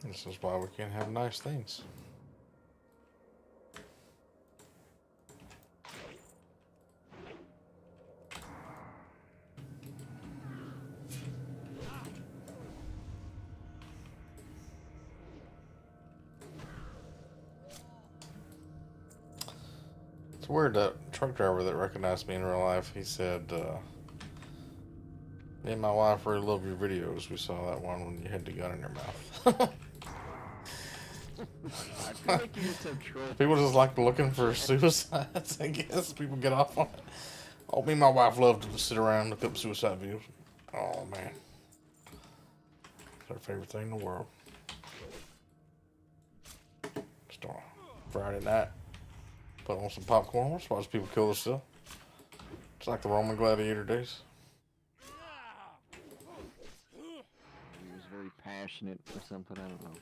This is why we can't have nice things. It's weird that truck driver that recognized me in real life, he said, me and my wife really love your videos. We saw that one when you had the gun in your mouth. I feel like you get some troll. People just like looking for suicides, I guess. People get off on it. Oh, me and my wife love to sit around and look up suicide videos. Oh, man. It's our favorite thing in the world. Just on a Friday night. Put on some popcorn. Let's watch people kill themselves. It's like the Roman gladiator days. He was very passionate or something, I don't know.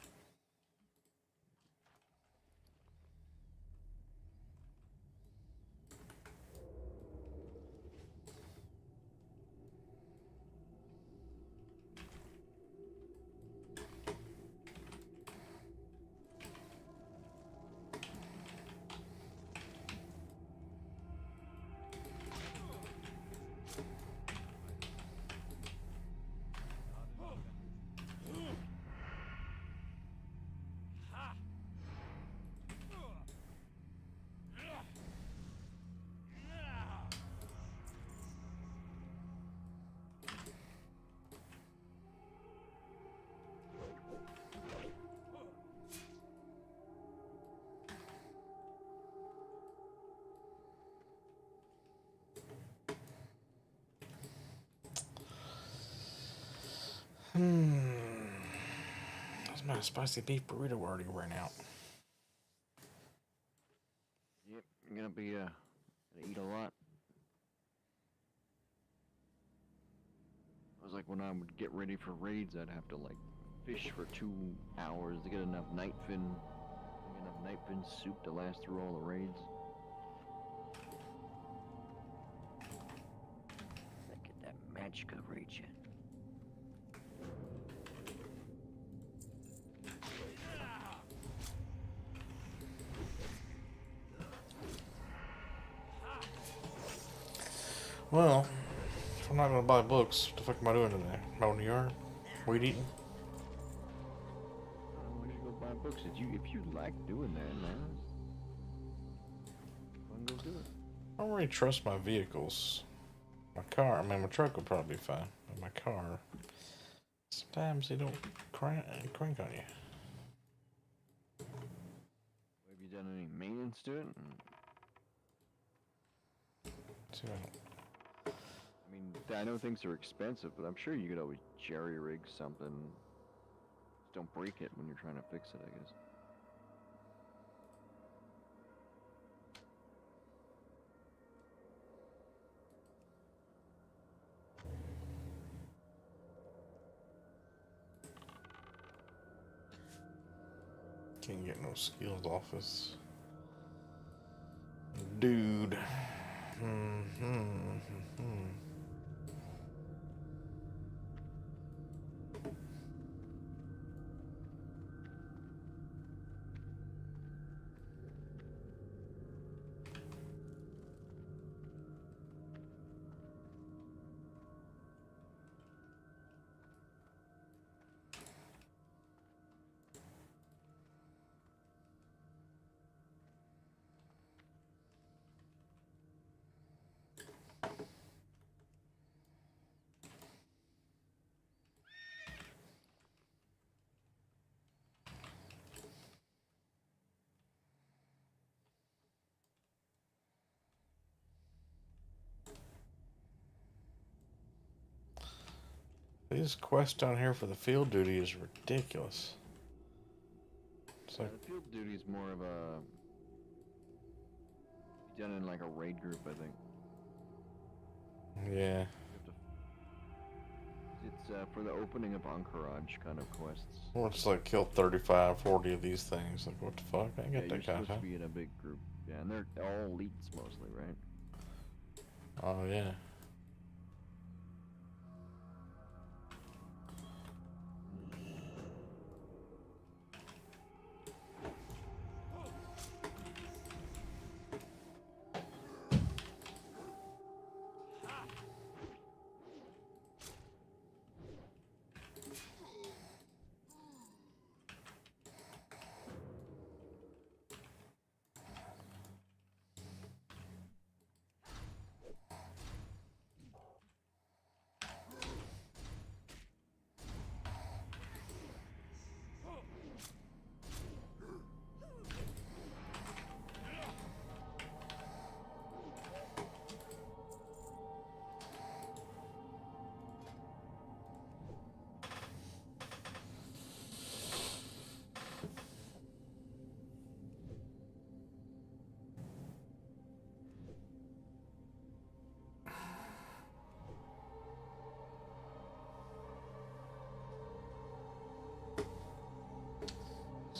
That's my spicy beef burrito already ran out. Yep, I'm gonna be gonna eat a lot. It was like when I would get ready for raids, I'd have to like fish for 2 hours to get enough nightfin soup to last through all the raids. Get that magicka rage in. Well, if I'm not gonna buy books, what the fuck am I doing today? Mowing the yard? Weed eating? Why don't you go buy books? If you like doing that, man, go do it. I don't really trust my vehicles. My car, I mean, my truck will probably be fine. But my car, sometimes they don't crank on you. Have you done any maintenance to it? See, I mean, I know things are expensive, but I'm sure you could always jerry rig something. Just don't break it when you're trying to fix it, I guess. Can't get no skills office. Dude. These quests down here for the field duty is ridiculous. It's like, The field duty is more of a done in like a raid group, I think. yeah. It's for the opening of Anchorage kind of quests. Well, it's like kill 35, 40 of these things. Like, what the fuck? I ain't Yeah, got you're that kind supposed of to time. be in a big group. Yeah, and they're all elites mostly, right? Oh, yeah.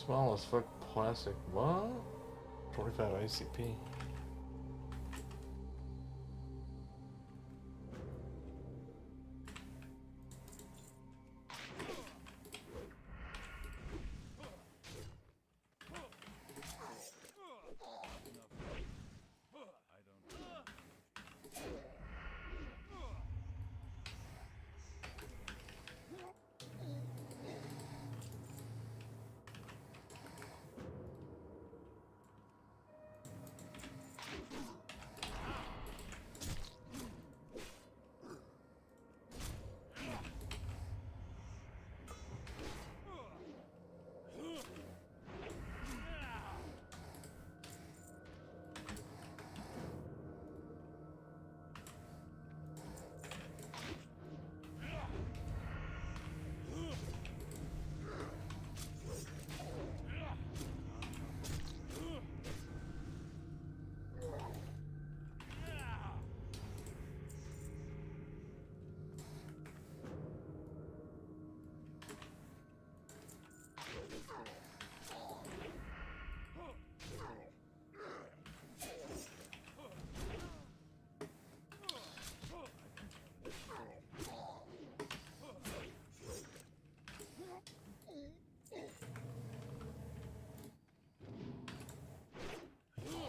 Small as fuck plastic. What? 25 ACP.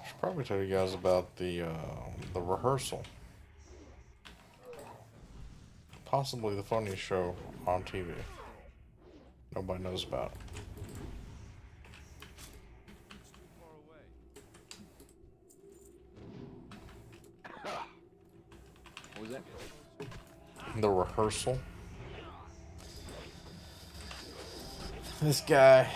Should probably tell you guys about the rehearsal. Possibly the funniest show on TV. Nobody knows about it. What was that? The rehearsal. This guy,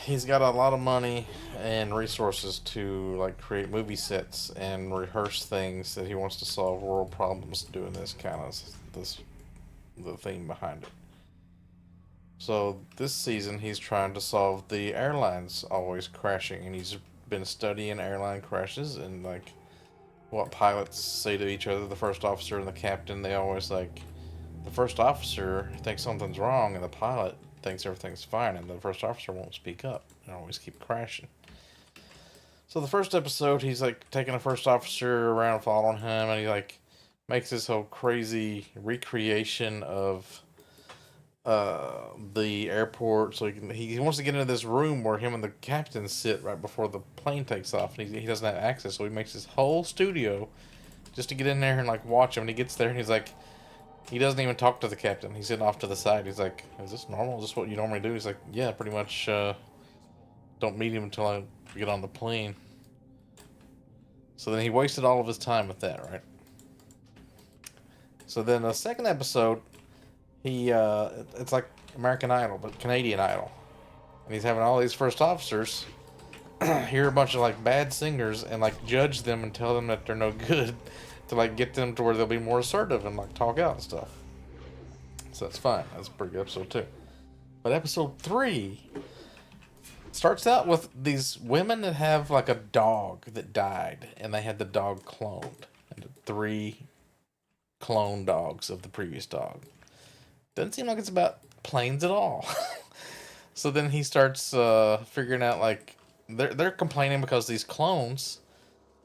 he's got a lot of money and resources to like create movie sets and rehearse things that he wants to solve world problems doing this kind of the theme behind it. So this season he's trying to solve the airlines always crashing, and he's been studying airline crashes and like what pilots say to each other. The first officer and the captain, they always like, the first officer thinks something's wrong and the pilot thinks everything's fine, and the first officer won't speak up and always keep crashing. So the first episode, he's like taking a first officer around following him, and he like makes this whole crazy recreation of the airport. So he wants to get into this room where him and the captain sit right before the plane takes off, and he doesn't have access, so he makes this whole studio just to get in there and like watch him. And he gets there and he's like, he doesn't even talk to the captain. He's sitting off to the side. He's like, is this normal? Is this what you normally do? He's like, yeah, pretty much. Don't meet him until I get on the plane. So then he wasted all of his time with that, right? So then the second episode, it's like American Idol, but Canadian Idol. And he's having all these first officers hear a bunch of like bad singers and like judge them and tell them that they're no good, to like get them to where they'll be more assertive and like talk out and stuff. So that's fine. That's a pretty good episode too. But episode 3 starts out with these women that have like a dog that died, and they had the dog cloned. And 3 clone dogs of the previous dog. Doesn't seem like it's about planes at all. So then he starts figuring out like they're complaining because these clones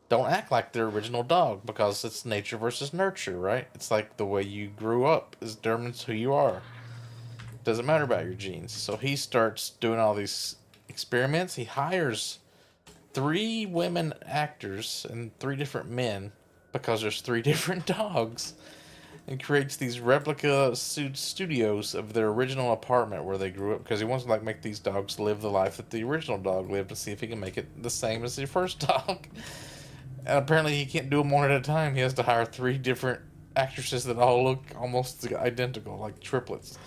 don't act like their original dog, because it's nature versus nurture, right? It's like the way you grew up is determines who you are. Doesn't matter about your genes. So he starts doing all these experiments. He hires 3 women actors and 3 different men, because there's 3 different dogs, and creates these replica studios of their original apartment where they grew up, because he wants to like make these dogs live the life that the original dog lived, and see if he can make it the same as the first dog. And apparently he can't do them one at a time. He has to hire 3 different actresses that all look almost identical, like triplets.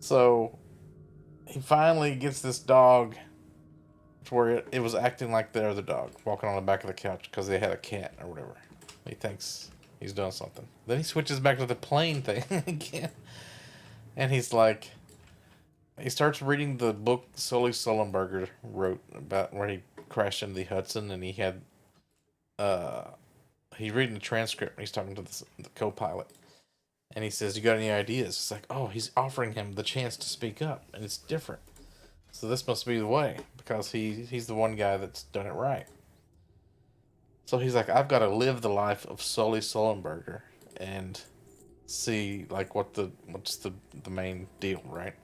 So he finally gets this dog to where it was acting like the other dog, walking on the back of the couch because they had a cat or whatever. He thinks he's done something. Then he switches back to the plane thing again. And he's like, he starts reading the book Sully Sullenberger wrote about where he crashed into the Hudson, and he had he's reading the transcript, and he's talking to the co-pilot, and he says, you got any ideas? It's like, oh, he's offering him the chance to speak up, and it's different. So this must be the way because he's the one guy that's done it right. So he's like, I've got to live the life of Sully Sullenberger and see like what's the main deal, right?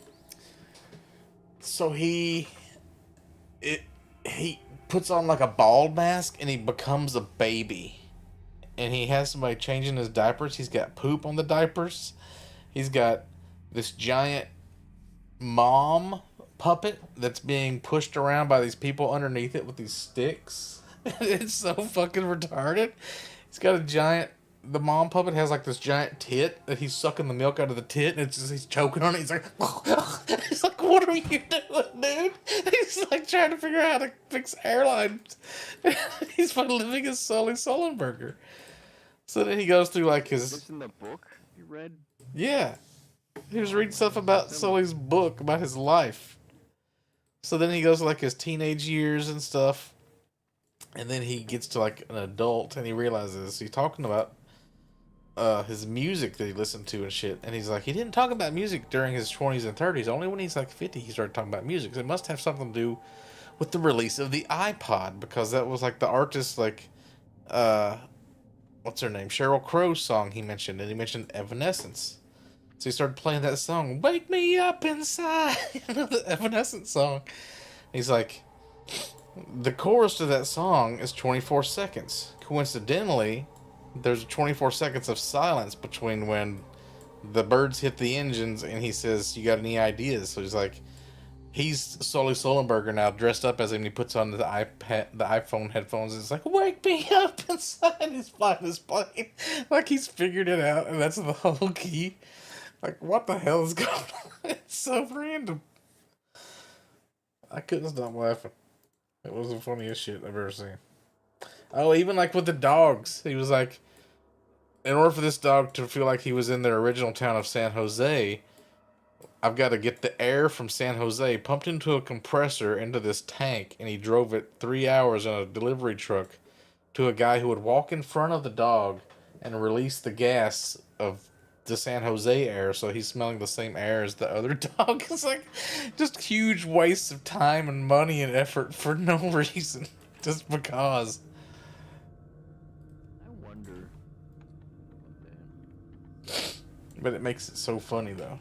So he puts on like a bald mask and he becomes a baby. And he has somebody changing his diapers. He's got poop on the diapers. He's got this giant mom puppet that's being pushed around by these people underneath it with these sticks. It's so fucking retarded. He's got a giant. The mom puppet has like this giant tit that he's sucking the milk out of the tit, and it's just, he's choking on it. He's like, he's like, what are you doing, dude? He's like trying to figure out how to fix airlines. He's fucking living as Sully Sullenberger. So then he goes through like his. What's in the book you read? Yeah, he was reading stuff about Sully's book about his life. So then he goes to like his teenage years and stuff. And then he gets to like an adult and he realizes he's talking about his music that he listened to and shit. And he's like, he didn't talk about music during his 20s and 30s. Only when he's like 50 he started talking about music. So it must have something to do with the release of the iPod, because that was like the artist, like, what's her name? Sheryl Crow's song he mentioned. And he mentioned Evanescence. So he started playing that song, Wake Me Up Inside, the Evanescence song. He's like, the chorus to that song is 24 seconds. Coincidentally, there's 24 seconds of silence between when the birds hit the engines and he says, you got any ideas? So he's like, he's Sully Sullenberger now, dressed up as him. He puts on the iPhone headphones, and it's like, wake me up inside. He's flying his plane. Like he's figured it out, and that's the whole key. Like, what the hell is going on? It's so random. I couldn't stop laughing. It was the funniest shit I've ever seen. Oh, even like with the dogs. He was like, in order for this dog to feel like he was in the original town of San Jose, I've got to get the air from San Jose pumped into a compressor into this tank, and he drove it 3 hours in a delivery truck to a guy who would walk in front of the dog and release the gas of the San Jose air, so he's smelling the same air as the other dog. It's like just huge wastes of time and money and effort for no reason, just because. I wonder. But it makes it so funny though.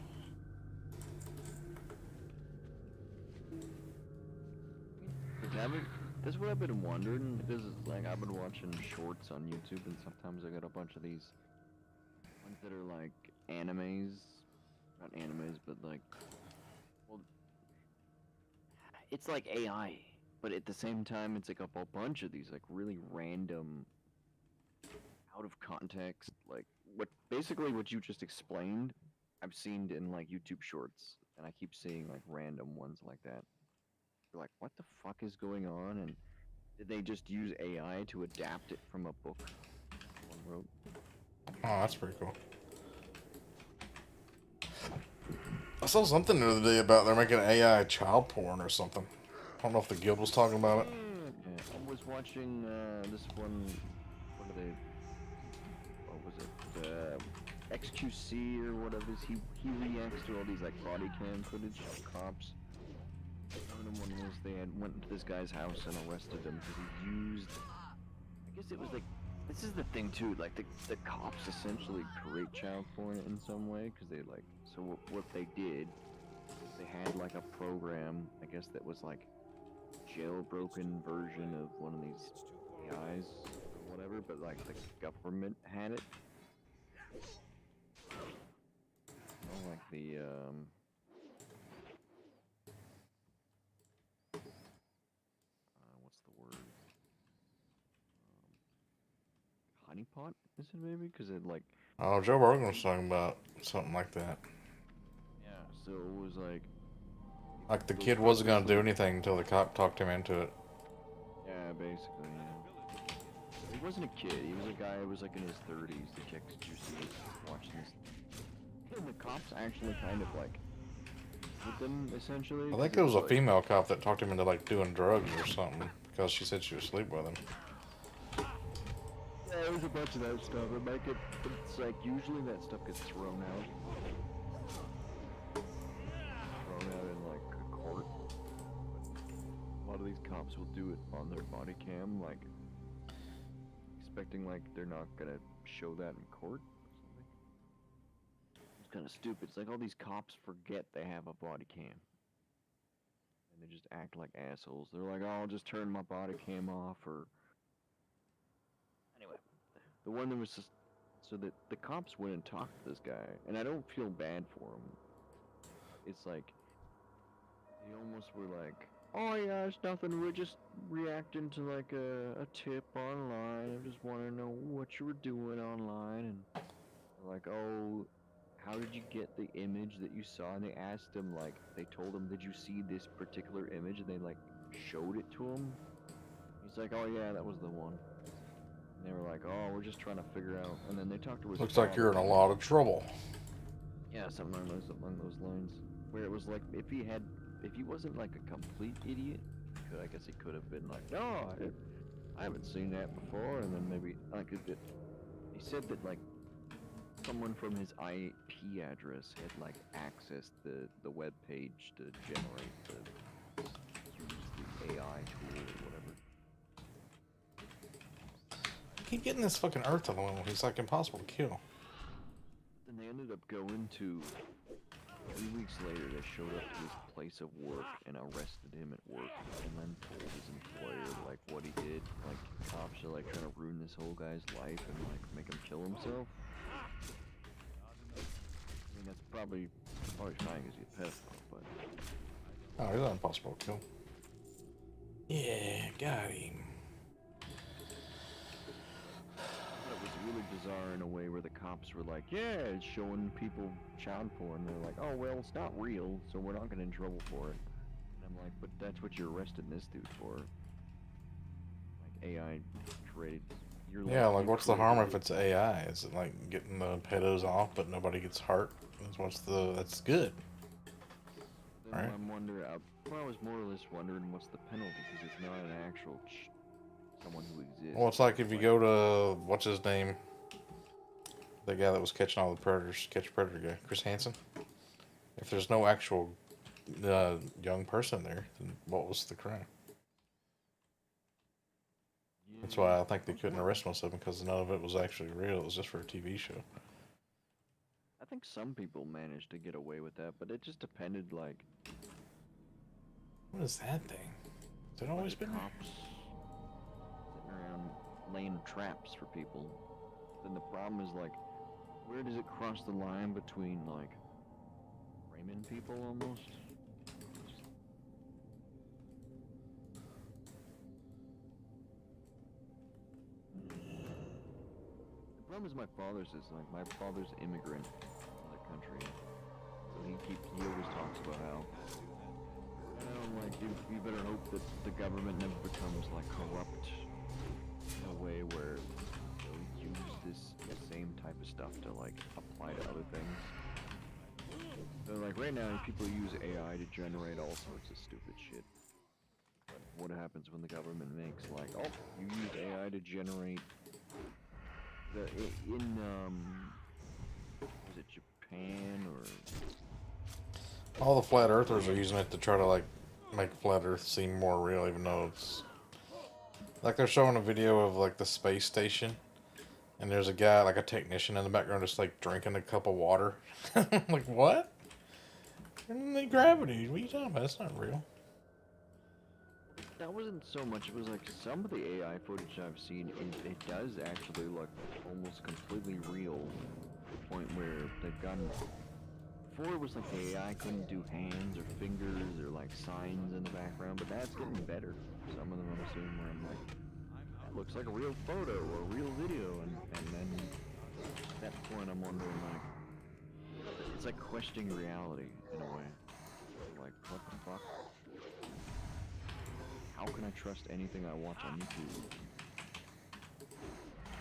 That's what I've been wondering, because like I've been watching shorts on YouTube, and sometimes I got a bunch of these ones that are like animes, not animes, but like, well, it's like AI, but at the same time, it's like a bunch of these like really random, out of context, like basically what you just explained, I've seen in like YouTube shorts, and I keep seeing like random ones like that. You're like, what the fuck is going on? And did they just use AI to adapt it from a book someone wrote? Oh, that's pretty cool. I saw something the other day about they're making AI child porn or something. I don't know if the guild was talking about it. Yeah, I was watching this one. What are they? What was it? XQC or whatever. He reacts to all these like body cam footage of cops. One was they went into this guy's house and arrested him because he used. I guess it was like. This is the thing too. Like the cops essentially create child porn in some way, because they like. So what they did, they had like a program. I guess that was like jailbroken version of one of these AIs or whatever, but like the government had it. Like the what's the word? Honeypot? Is it maybe? Because it like. Oh, Joe Rogan was talking about something like that. Yeah. So it was like. Like the kid wasn't gonna do anything until the cop talked him into it. Yeah, basically. Yeah. He wasn't a kid. He was a guy who was like in his 30s. The chicks juicy watching this. And the cops actually kind of like with them essentially. I think it was a female cop that talked him into like doing drugs or something because she said she was asleep with him. Yeah, there was a bunch of that stuff. It's like usually that stuff gets thrown out. Thrown out in like a court. of these cops will do it on their body cam, like expecting like they're not gonna show that in court or something. It's kind of stupid. It's like all these cops forget they have a body cam. And they just act like assholes. They're like, oh, I'll just turn my body cam off, or... Anyway, the one that was just... So that the cops went and talked to this guy, and I don't feel bad for him. It's like, they almost were like, oh yeah, it's nothing, we're just reacting to like a tip online. I just want to know what you were doing online, and they're like, oh... How did you get the image that you saw? And they asked him, like, they told him, did you see this particular image? And they, like, showed it to him. He's like, oh, yeah, that was the one. And they were like, oh, we're just trying to figure out. And then they talked to his Looks like father. you're in a lot of trouble. Yeah, something along those lines. Where it was like, if he wasn't, like, a complete idiot, I guess he could have been like, no, I haven't seen that before. And then maybe, like, he said that, like, someone from his IP address had like accessed the web page to generate the AI tool or whatever. I keep getting this fucking Earth alone. He's like impossible to kill. Then they ended up going to 3 weeks later. They showed up to his place of work and arrested him at work, and then told his employer like what he did. Like cops are like trying to ruin this whole guy's life and like make him kill himself. I mean, that's probably fine because he's a pedophile, but... Oh, he's not impossible to kill. Yeah, got him. It was really bizarre in a way where the cops were like, yeah, it's showing people child porn. They're like, oh, well, it's not real, so we're not getting in trouble for it. And I'm like, but that's what you're arresting this dude for. Like, AI created... Yeah, like what's the harm if it's AI? Is it like getting the pedos off but nobody gets hurt? That's good. Then Right? I'm wondering, I was more or less wondering what's the penalty, because it's not an actual someone who exists. Well, it's like if you go to, what's his name? The guy that was catching all the predators, Catch Predator guy, Chris Hansen. If there's no actual young person there, then what was the crime? That's why I think they couldn't arrest most of them, because none of it was actually real. It was just for a TV show. I think some people managed to get away with that, but it just depended, like... What is that thing? Has it always been there? Cops sitting around laying traps for people. Then the problem is, like, where does it cross the line between, like, framing people almost? The problem is my father's immigrant from another country. So he always talks about how, like, you better hope that the government never becomes, like, corrupt in a way where they'll use this same type of stuff to, like, apply to other things. So, like, right now, people use AI to generate all sorts of stupid shit. But what happens when the government makes, like, oh, you use AI to generate... was it Japan or... All the flat earthers are using it to try to, like, make flat earth seem more real, even though it's... Like, they're showing a video of, like, the space station, and there's a guy, like a technician in the background, just, like, drinking a cup of water. Like, what? Gravity, what are you talking about? That's not real. That wasn't so much, it was like some of the AI footage I've seen, it does actually look almost completely real, to the point where they've gotten... Before it was like the AI couldn't do hands or fingers or like signs in the background, but that's getting better. Some of them I'm seeing where I'm like, that looks like a real photo or a real video, and then at that point I'm wondering like, it's like questioning reality in a way. Like, what the fuck? How can I trust anything I watch on YouTube?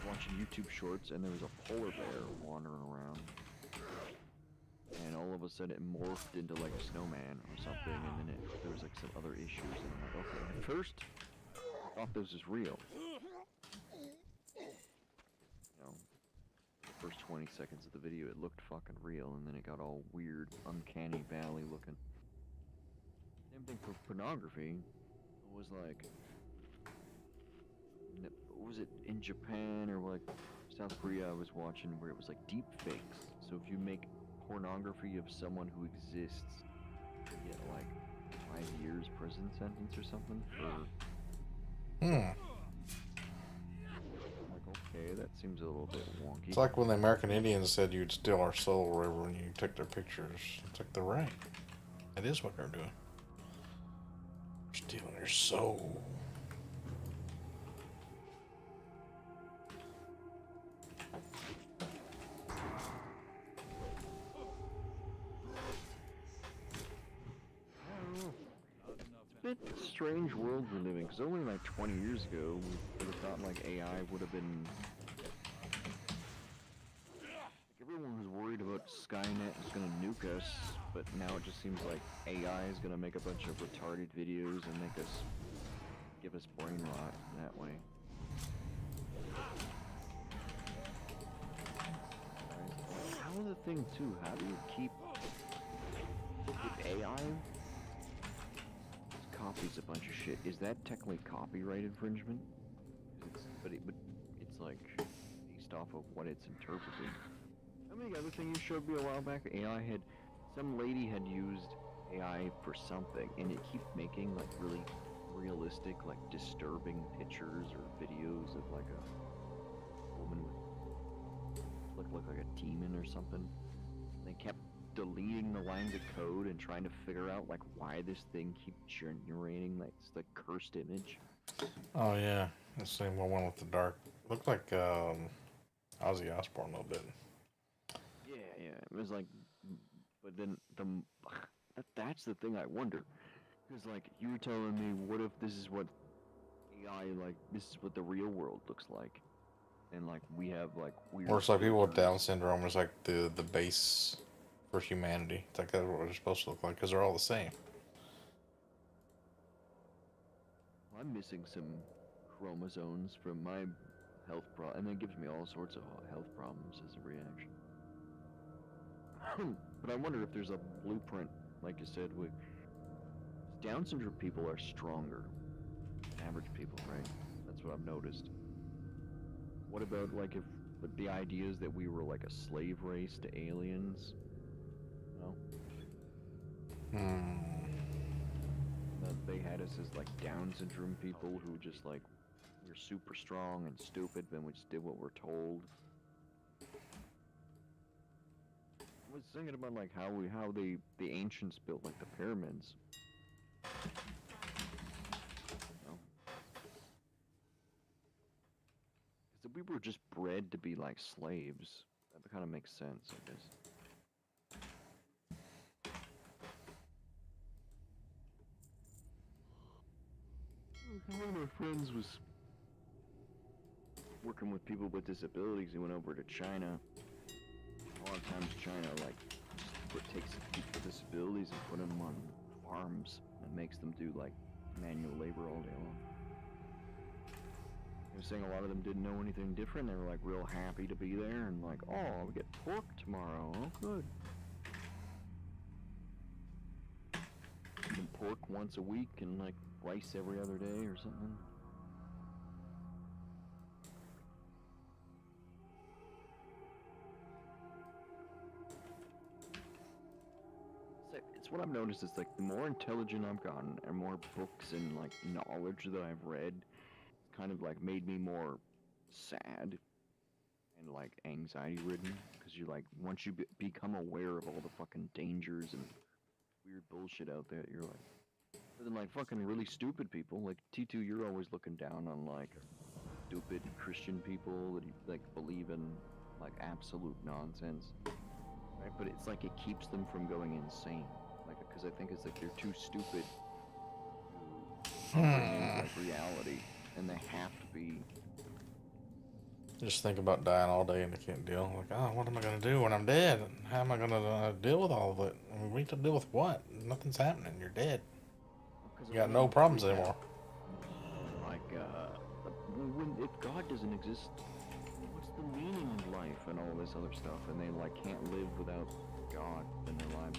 Watching YouTube shorts and there was a polar bear wandering around. And all of a sudden it morphed into like a snowman or something, and then there was like some other issues, and I'm like, okay, at first I thought this was real. You know, the first 20 seconds of the video it looked fucking real, and then it got all weird, uncanny valley looking. Same thing for pornography. was like, what was it in Japan or like South Korea? I was watching where it was like deep fakes. So if you make pornography of someone who exists, you get like 5 years prison sentence or something for. Hmm. I'm like, okay, that seems a little bit wonky. It's like when the American Indians said you'd steal our soul or whatever when you took their pictures. It's like they're right. That is what they're doing. Stealing your soul. It's a strange world we're living, because only like 20 years ago, we would have thought like AI would have been. Like everyone was worried about Skynet is gonna nuke us, but now it just seems like AI is gonna make a bunch of retarded videos and make us. Give us brain rot that way. How is the thing too? How do you keep with AI? Copies a bunch of shit. Is that technically copyright infringement? But it's like based off of what it's interpreting. I mean, the other thing you showed me a while back, some lady had used AI for something, and it keeps making like really realistic, like disturbing pictures or videos of like a woman with look like a demon or something. They kept deleting the lines of code and trying to figure out like why this thing keeps generating like this like cursed image. Oh yeah, the same one with the dark. Looked like Ozzy Osbourne a little bit. Yeah, it was like, but then that's the thing I wonder, because like you were telling me, what if this is what AI this is what the real world looks like, and like we have like weird. Or it's like people with Down syndrome. It's like the base for humanity. It's like that's what they're supposed to look like because they're all the same. I'm missing some chromosomes from my health and that gives me all sorts of health problems as a reaction. But I wonder if there's a blueprint, like you said, with Down syndrome people are stronger than average people, right? That's what I've noticed. What about like if the ideas that we were like a slave race to aliens? That they had us as like Down syndrome people who just like we're super strong and stupid, and we just did what we're told. I was thinking about like how the ancients built like the pyramids. Because we were just bred to be like slaves. That kind of makes sense, I guess. One of my friends was working with people with disabilities. He went over to China. A lot of times China takes people with disabilities and put them on farms and makes them do like manual labor all day long. He was saying a lot of them didn't know anything different. They were like real happy to be there and like, oh, we get pork tomorrow. Oh, good. And pork once a week and like rice every other day or something. It's what I've noticed is like the more intelligent I've gotten and more books and like knowledge that I've read, it's kind of like made me more sad and like anxiety ridden, because you like once you become aware of all the fucking dangers and weird bullshit out there, you're like, but then like fucking really stupid people like T2, you're always looking down on like stupid Christian people that like believe in like absolute nonsense, right? But it's like it keeps them from going insane, like because I think it's like they're too stupid to comprehend like reality, and they have to be. Just think about dying all day and they can't deal. Like, oh, what am I going to do when I'm dead? How am I going to deal with all of it? I mean, we have to deal with what? Nothing's happening. You're dead. You got no problems anymore. Like, if God doesn't exist, what's the meaning of life and all this other stuff? And they like can't live without God in their lives.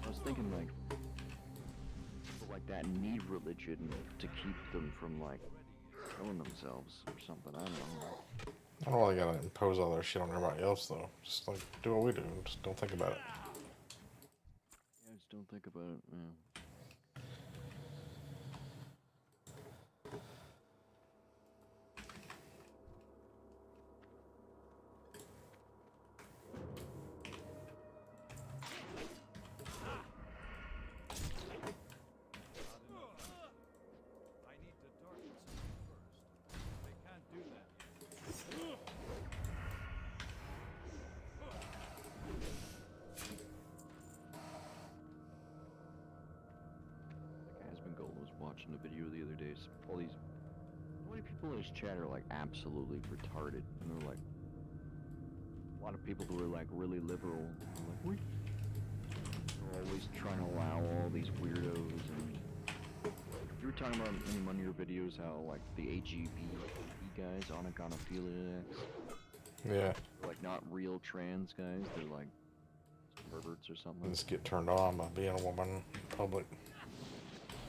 I was thinking like, people like that need religion to keep them from like killing themselves or something. I don't know. I don't really gotta impose all their shit on everybody else though. Just like do what we do. Just don't think about it. Yeah, just don't think about it. Yeah. Watching a video the other day, all these, so many people in his chat are like absolutely retarded, and they're like, a lot of people who are like really liberal, are like, what? They're always trying to allow all these weirdos, and you were talking about in one of your videos how like the AGB guys, anagonophiliacs, Yeah. they're like not real trans guys, they're like perverts or something. Just get turned on by being a woman in public.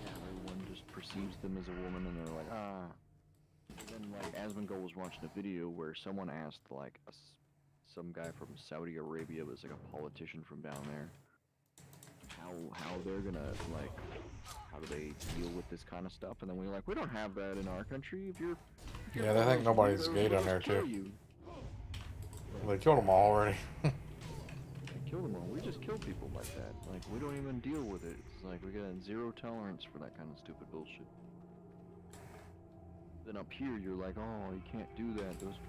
Everyone just perceives them as a woman, and they're like, ah. And then, like, Asmongold was watching a video where someone asked, like, some guy from Saudi Arabia, was like a politician from down there, how they're gonna, like, how do they deal with this kind of stuff? And then we were like, we don't have that in our country. If you're Yeah, they think nobody's gay down there too. You. They killed them all already. Kill them all. We just kill people like that. Like, we don't even deal with it. It's like we got zero tolerance for that kind of stupid bullshit. Then up here, you're like, oh, you can't do that. Those.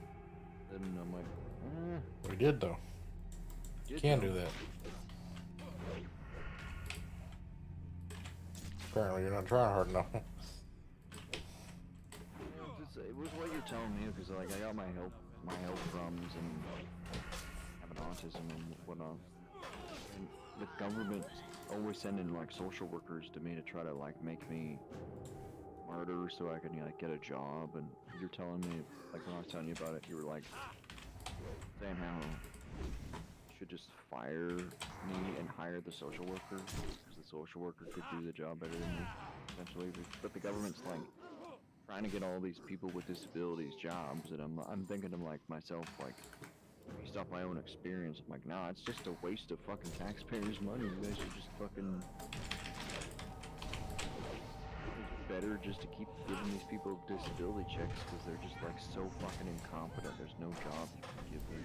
Then I'm like, We did though. You can do that. Apparently, you're not trying hard enough. It was what you're telling me, because like I got my health problems and having autism and whatnot. And the government always sending like social workers to me to try to like make me martyr so I can like get a job. And you're telling me, like when I was telling you about it, you were like saying how you should just fire me and hire the social worker, because the social worker could do the job better than me, essentially. But the government's like trying to get all these people with disabilities jobs, and I'm thinking to like myself, like, based off my own experience, I'm like, nah, it's just a waste of fucking taxpayers' money. You guys should just fucking. It's better just to keep giving these people disability checks, because they're just like so fucking incompetent. There's no job you can give them.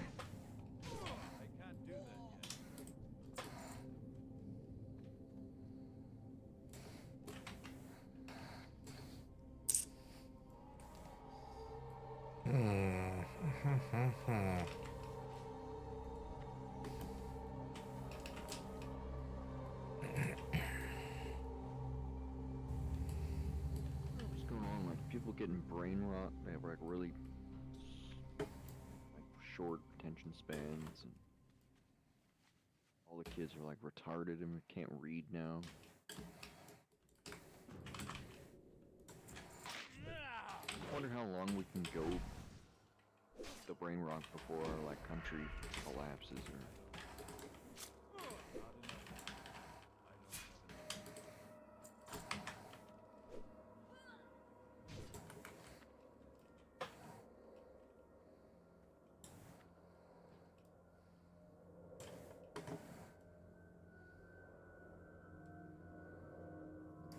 What's going on? Like people getting brain rot. They have like really like short attention spans, and all the kids are like retarded and can't read now. I wonder how long we can go the brain rot before our like country collapses, or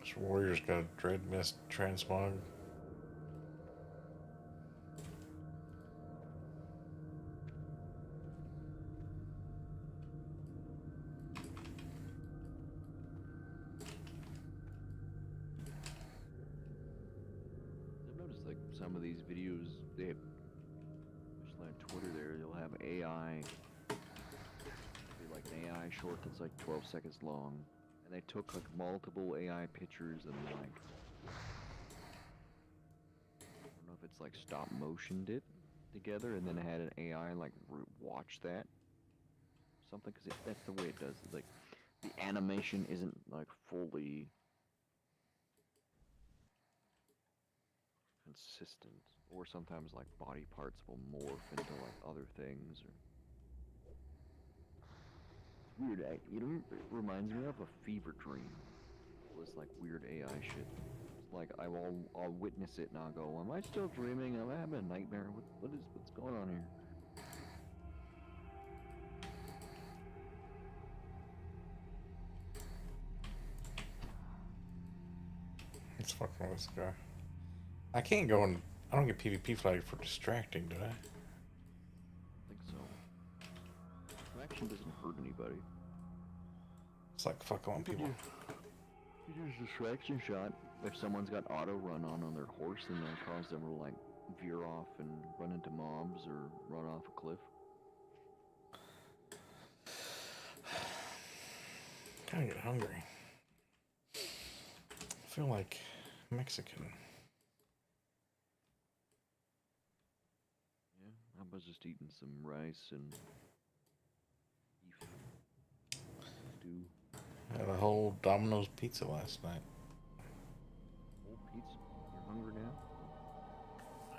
This warrior's got a dread mist transmog. some of these videos, they have, especially on Twitter there, you'll have AI, like an AI short that's like 12 seconds long, and they took like multiple AI pictures and like, I don't know if it's like stop motioned it together and then had an AI like watch that, something, because that's the way it does it. Like, the animation isn't like fully consistent, or sometimes like body parts will morph into like other things, or it's weird. You know, it reminds me of a fever dream, this like weird AI shit. It's like I'll witness it and I'll go, am I still dreaming? Am I having a nightmare? What's going on here? Let's fuck with this guy. I can't go and I don't get PvP flagged for distracting, do I? I think so. Action doesn't hurt anybody. It's like fucking on people. You do a distraction shot. If someone's got auto run on their horse, then that cause them to like veer off and run into mobs or run off a cliff. Kinda get hungry. I feel like Mexican. Yeah, I was just eating some rice and beef stew. I had a whole Domino's pizza last night. Whole pizza? You're hungry now?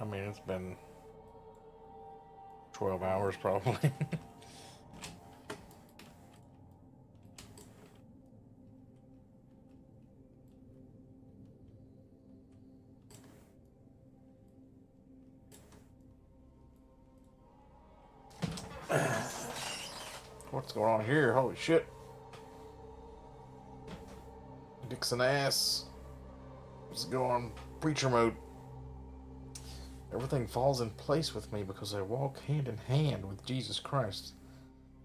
I mean, it's been 12 hours probably. What's going on here? Holy shit. Dixon ass. Let's go on preacher mode. Everything falls in place with me because I walk hand in hand with Jesus Christ.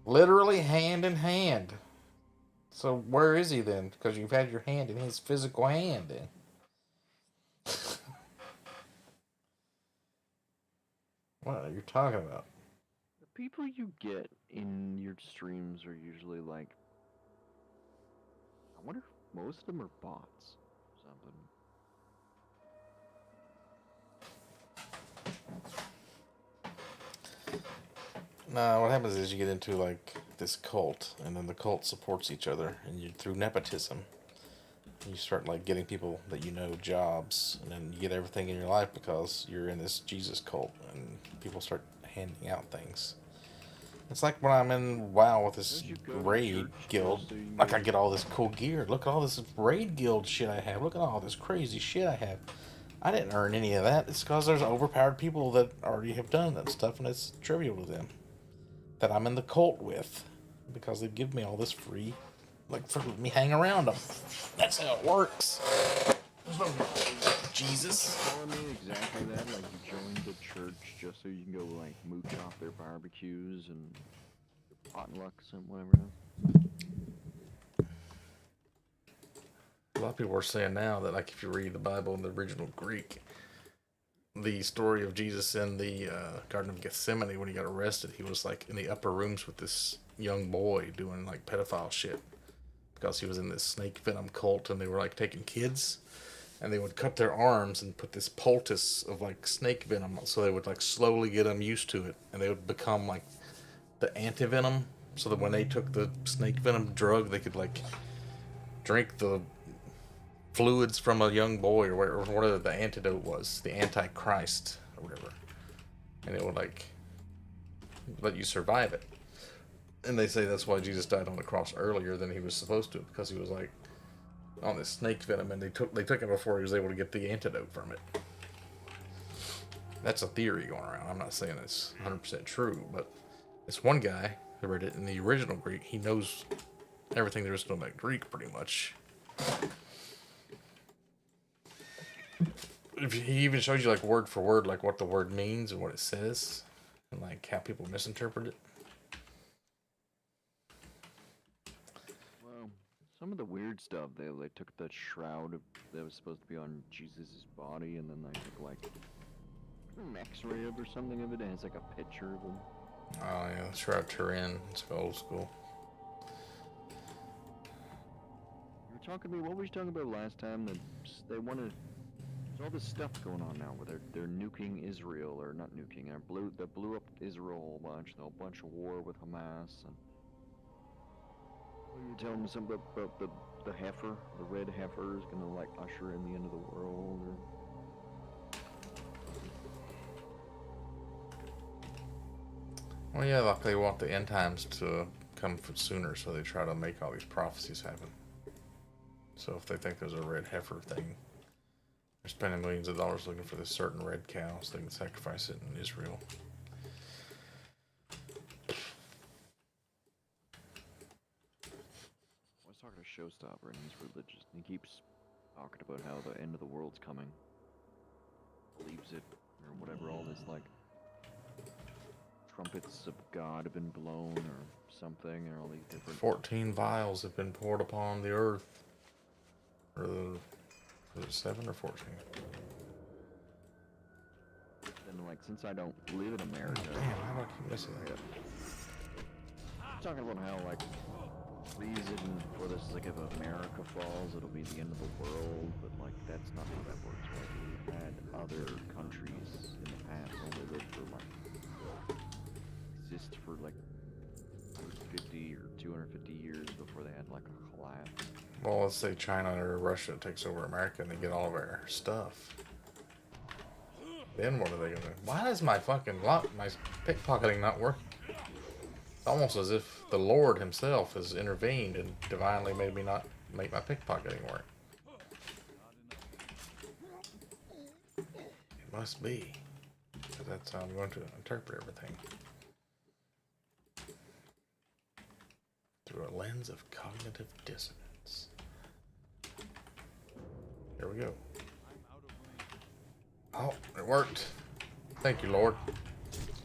Literally hand in hand. So where is he then? Because you've had your hand in his physical hand then. What are you talking about? The people you get in your streams are usually like, I wonder if most of them are bots or something. No, what happens is you get into like this cult, and then the cult supports each other, and you through nepotism, you start like getting people that you know jobs, and then you get everything in your life because you're in this Jesus cult, and people start handing out things. It's like when I'm in WoW with this raid guild, like I get all this cool gear. Look at all this raid guild shit I have. Look at all this crazy shit I have. I didn't earn any of that. It's because there's overpowered people that already have done that stuff, and it's trivial to them. That I'm in the cult with, because they give me all this free, like for me hang around them. That's how it works. There's no Jesus. Telling me exactly that, like you joined the church just so you can go like mooch off their barbecues and potlucks and whatever else. A lot of people are saying now that like if you read the Bible in the original Greek, the story of Jesus in the Garden of Gethsemane when he got arrested, he was like in the upper rooms with this young boy doing like pedophile shit because he was in this snake venom cult, and they were like taking kids and they would cut their arms and put this poultice of like snake venom, so they would like slowly get them used to it, and they would become like the anti-venom, so that when they took the snake venom drug they could like drink the fluids from a young boy or whatever the antidote was, the antichrist or whatever, and it would like let you survive it. And they say that's why Jesus died on the cross earlier than he was supposed to, because he was like on this snake venom, and they took it before he was able to get the antidote from it. That's a theory going around. I'm not saying it's 100% true, but this one guy who read it in the original Greek, he knows everything there is to know about Greek pretty much. He even shows you like word for word like what the word means and what it says, and like how people misinterpret it. Well, some of the weird stuff, they took that shroud that was supposed to be on Jesus' body, and then they took like an X-ray of or something of it, and it's like a picture of him. Oh yeah, Shroud Turin. It's old school. You were talking to me. What were you talking about last time? That they wanted. There's all this stuff going on now where they're nuking Israel, or not nuking. They blew up Israel a whole bunch. A whole bunch of war with Hamas. And you were telling me something about the heifer, the red heifer is gonna like usher in the end of the world. Or... Well, yeah, like they want the end times to come sooner, so they try to make all these prophecies happen. So if they think there's a red heifer thing, they're spending millions of dollars looking for this certain red cow so they can sacrifice it in Israel. I was talking to Showstopper, and he's religious, and he keeps talking about how the end of the world's coming. Believes it, or whatever, all this, like, trumpets of God have been blown, or something, and all these different... 14 vials have been poured upon the earth. Or the... Was it 7 or 14? And, like, since I don't live in America... Damn, how do I keep missing that? Talking about how, like, reason for this is, like, if America falls, it'll be the end of the world, but, like, that's not how that works. Like, we've had other countries in the past only lived for, like, exist for, like, 150 or 250 years before they had, like, a collapse. Well, let's say China or Russia takes over America and they get all of our stuff. Then what are they gonna do? Why is my fucking my pickpocketing not working? It's almost as if the Lord himself has intervened and divinely made me not make my pickpocketing work. It must be. That's how I'm going to interpret everything. Through a lens of cognitive dissonance. Here we go. Oh, it worked. Thank you, Lord.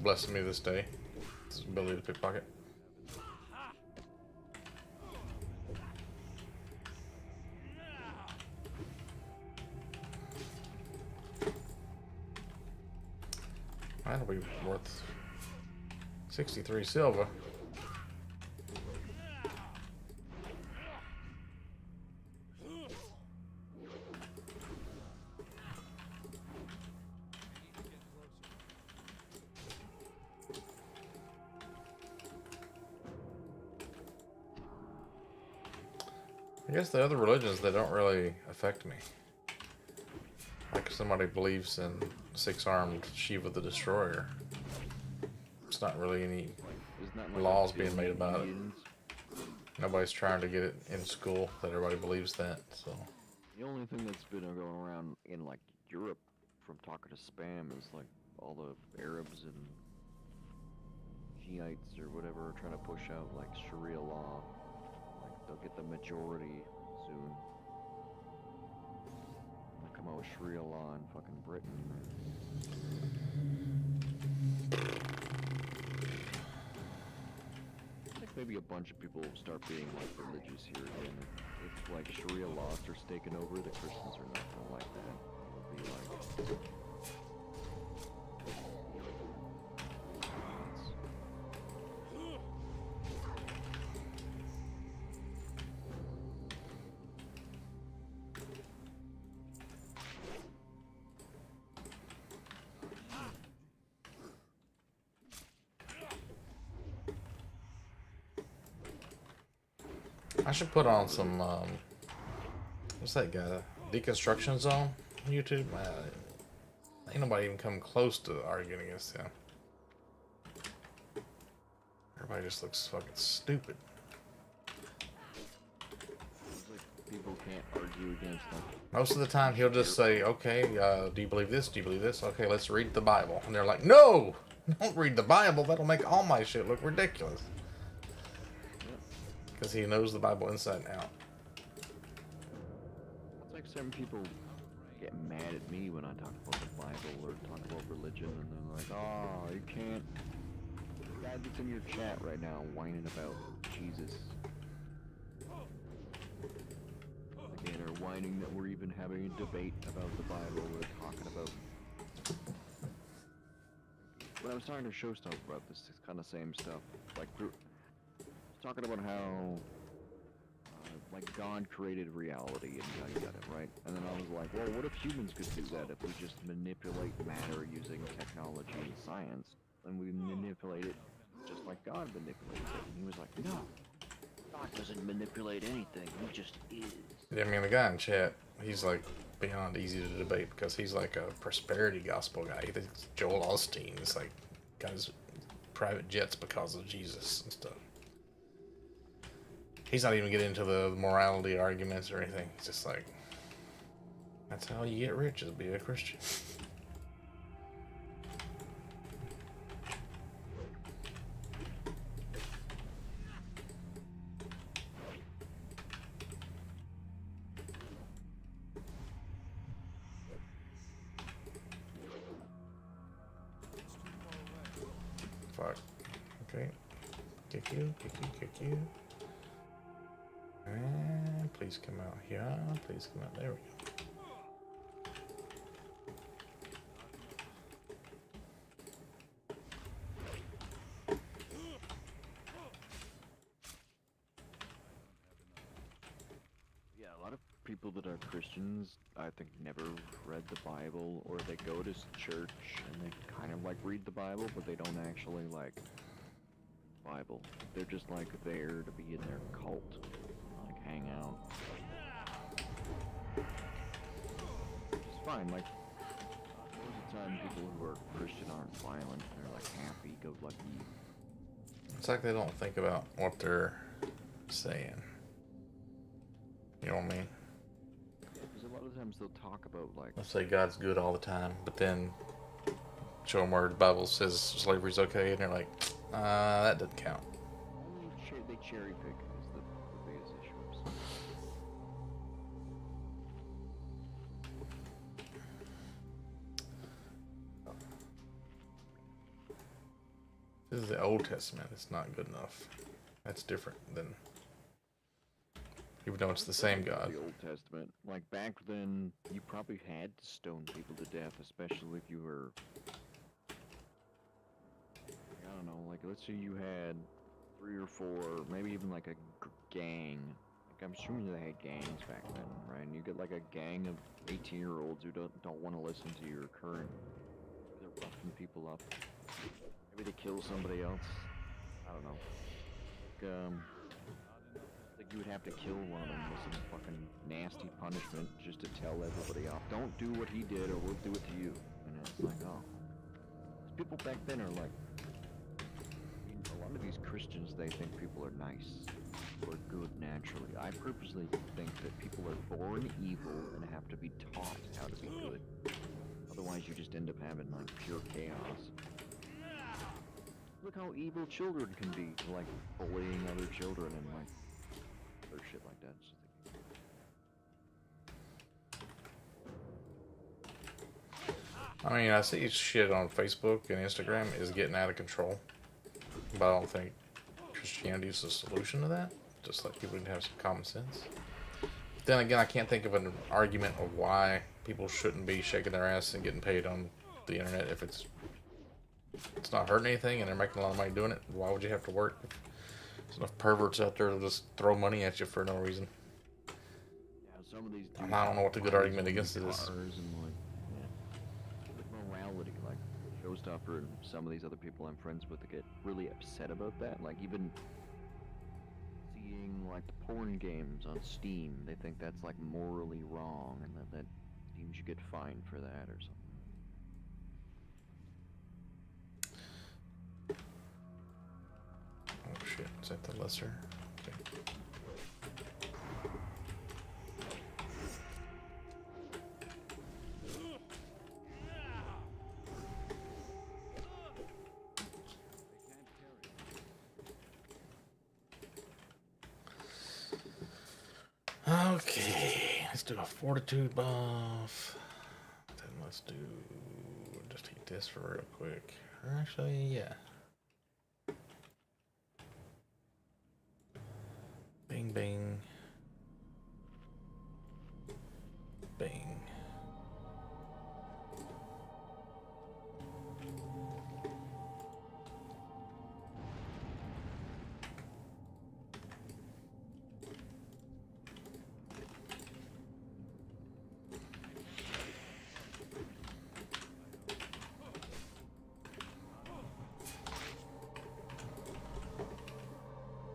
Blessing me this day. This ability to pickpocket. That'll be worth 63 silver. I guess the other religions, they don't really affect me. Like if somebody believes in 6-armed Shiva the Destroyer, it's not really any Isn't that like laws a being made about it. Indians? Nobody's trying to get it in school that everybody believes that, so. The only thing that's been going around in, like, Europe from talking to spam is, like, all the Arabs and Shiites or whatever are trying to push out, like, Sharia law. Like, they'll get the majority soon. They'll come out with Sharia law in fucking Britain. I think maybe a bunch of people will start being, like, religious here again. If, like, Sharia law starts taking over, the Christians are not gonna like that. It'll be like... I should put on some, what's that guy? Deconstruction Zone on YouTube? Ain't nobody even come close to arguing against him. Everybody just looks fucking stupid. It's like people can't argue against them. Most of the time he'll just say, okay, do you believe this? Do you believe this? Okay, let's read the Bible. And they're like, no! Don't read the Bible. That'll make all my shit look ridiculous. Because he knows the Bible inside and out. It's like some people get mad at me when I talk about the Bible or talk about religion, and they're like, oh, you can't... The guy that's in your chat right now whining about Jesus. Again, or whining that we're even having a debate about the Bible or talking about... When I was talking to Showstopper about this, it's kind of same stuff. Like, talking about how, like, God created reality and yada yada, right? And then I was like, well, what if humans could do that if we just manipulate matter using technology and science? And we manipulate it just like God manipulates it. And he was like, no, God doesn't manipulate anything, he just is. Yeah, I mean, the guy in chat, he's like beyond easy to debate because he's like a prosperity gospel guy. He thinks Joel Osteen is like got his private jets because of Jesus and stuff. He's not even getting into the morality arguments or anything. He's just like, that's how you get rich, is be a Christian. Fuck. Okay. Kick you, kick you, kick you. And please come out here. Please come out. There we go. Yeah, a lot of people that are Christians, I think, never read the Bible, or they go to church and they kind of like read the Bible, but they don't actually like Bible. They're just like there to be in their cult, like hang out. It's fine. Like most of the time, people who are Christian aren't violent. They're like happy-go-lucky. It's like they don't think about what they're saying. You know what I mean? Because a lot of times they'll talk about like. Let's say God's good all the time, but then show them where the Bible says slavery's okay, and they're like, that doesn't count. They cherry pick is the biggest issue. This is the Old Testament. It's not good enough. That's different than, even though it's the same God. The Old Testament, like back then, you probably had to stone people to death, especially if you were. I don't know, like let's say you had 3 or 4, maybe even like a gang. Like I'm assuming they had gangs back then, right? And you get like a gang of 18-year-olds who don't want to listen to your current. They're roughing people up. Maybe they kill somebody else. I don't know. Like you would have to kill one of them with some fucking nasty punishment just to tell everybody off. Don't do what he did, or we'll do it to you. And it's like, oh, people back then are like. A lot of these Christians, they think people are nice or good naturally. I purposely think that people are born evil and have to be taught how to be good. Otherwise, you just end up having like pure chaos. Look how evil children can be, like bullying other children and like other shit like that. I mean, I see shit on Facebook and Instagram is getting out of control. But I don't think Christianity is the solution to that. Just like people need to have some common sense. Then again, I can't think of an argument of why people shouldn't be shaking their ass and getting paid on the internet if it's not hurting anything and they're making a lot of money doing it. Why would you have to work? There's enough perverts out there to just throw money at you for no reason. Yeah, some of these. I don't know what the good argument against it is. Morality, like Showstopper and some of these other people I'm friends with that get really upset about that. Like even seeing like the porn games on Steam, they think that's like morally wrong, and that Steam should get fined for that or something. Oh shit, is that the lesser? Okay. Okay, let's do a fortitude buff. Then let's do just eat this for real quick. Or actually, yeah. Bing, bing. Bing.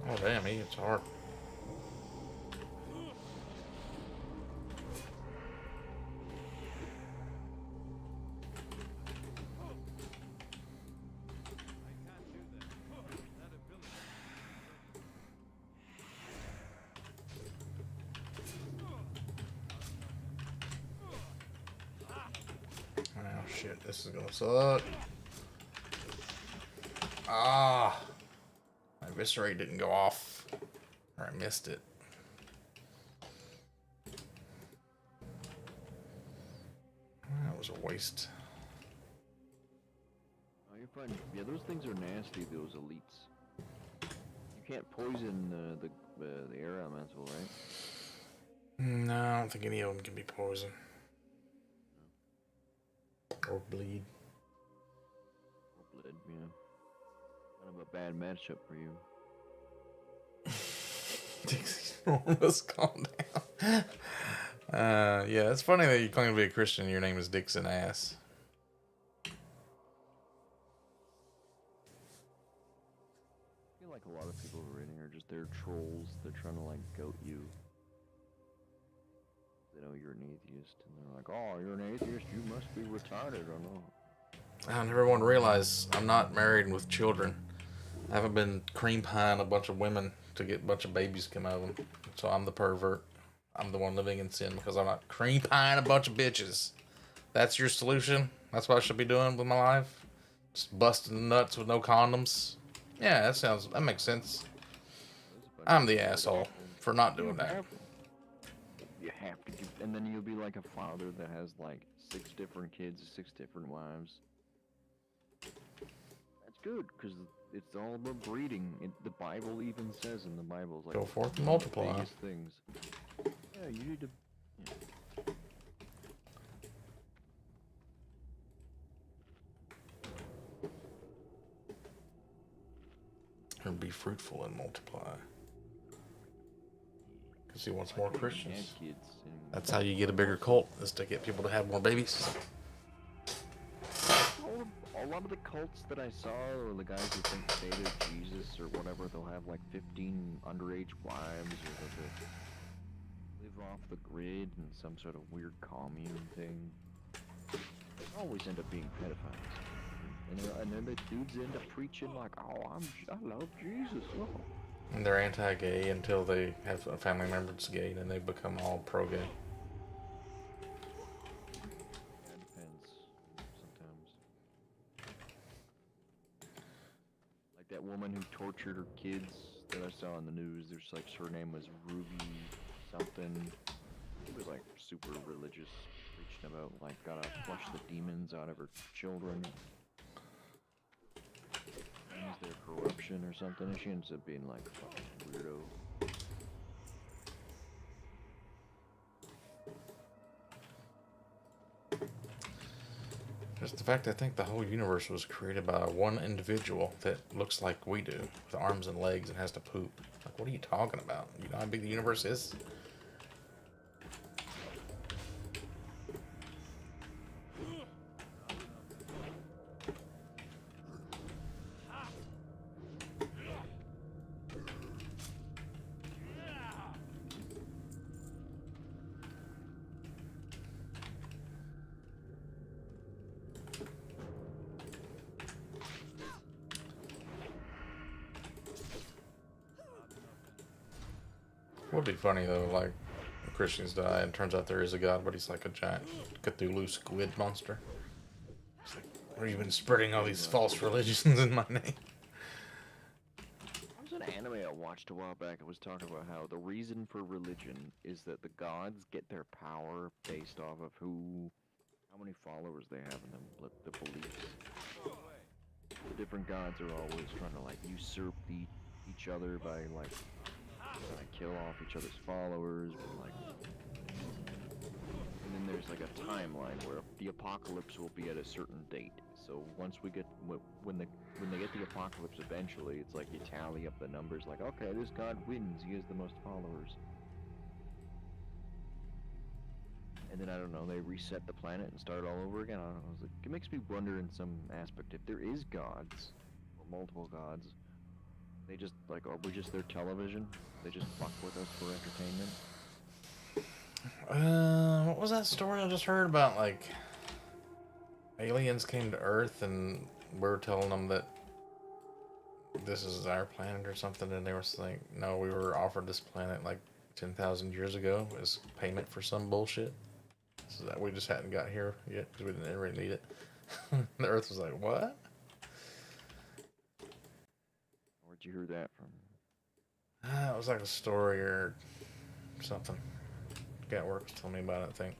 Oh damn, he hits hard. shit, this is gonna suck. Ah! My eviscerate didn't go off. Or I missed it. That was a waste. Oh, you're fine. Yeah, those things are nasty, those elites. You can't poison the air elemental, right? No, I don't think any of them can be poisoned. Or bleed. Or blood, yeah. Kind of a bad matchup for you. Dixie's enormous, calm down. Yeah, it's funny that you claim to be a Christian and your name is Dixon Ass. I feel like a lot of people who are in here are just they're trolls. They're trying to like goat you. They know you're an atheist, and they're like, "Oh, you're an atheist. You must be retarded, or no?" I want everyone to realize I'm not married and with children. I haven't been cream pieing a bunch of women to get a bunch of babies come out of them. So I'm the pervert. I'm the one living in sin because I'm not cream pieing a bunch of bitches. That's your solution? That's what I should be doing with my life? Just busting nuts with no condoms? Yeah, that makes sense. I'm the asshole for not doing that. You have to, and then you'll be like a father that has like 6 different kids, 6 different wives. That's good, because it's all about breeding. The Bible even says in the Bible, like, Go forth and multiply. biggest things. Yeah, you need to. Yeah. And be fruitful and multiply. Because he wants more Christians. That's how you get a bigger cult, is to get people to have more babies. A lot of the cults that I saw, or the guys who think they're Jesus or whatever, they'll have like 15 underage wives, or they'll live off the grid in some sort of weird commune thing. They always end up being pedophiles. And then the dudes end up preaching like, "Oh, I love Jesus." Oh. And they're anti-gay until they have a family member that's gay, and then they become all pro-gay. Yeah, it depends. Sometimes. Like that woman who tortured her kids that I saw on the news. There's like, her name was Ruby something. She was like super religious, preaching about like gotta flush the demons out of her children. Is there corruption or something? And she ends up being like a fucking weirdo. Just the fact I think the whole universe was created by one individual that looks like we do, with arms and legs and has to poop. Like, what are you talking about? You know how big the universe is? Would be funny though, like Christians die and turns out there is a god, but he's like a giant Cthulhu squid monster. It's like, where have you been spreading all these false religions in my name? There was an anime I watched a while back. It was talking about how the reason for religion is that the gods get their power based off of how many followers they have in them, the beliefs. The different gods are always trying to like usurp each other by like trying to kill off each other's followers, but like, and then there's like a timeline where the apocalypse will be at a certain date. So once we get when they get the apocalypse eventually, it's like you tally up the numbers. Like, okay, this god wins. He has the most followers. And then I don't know, they reset the planet and start all over again. I don't know. It's like, it makes me wonder in some aspect if there is gods or multiple gods. They just like, are we just their television? They just fuck with us for entertainment? What was that story I just heard about? Like, aliens came to Earth and we were telling them that this is our planet or something, and they were saying, no, we were offered this planet like 10,000 years ago as payment for some bullshit. So that we just hadn't got here yet because we didn't really need it. The Earth was like, what? Where'd you hear that from? It was like a story or something. Guy at work was telling me about it, I think.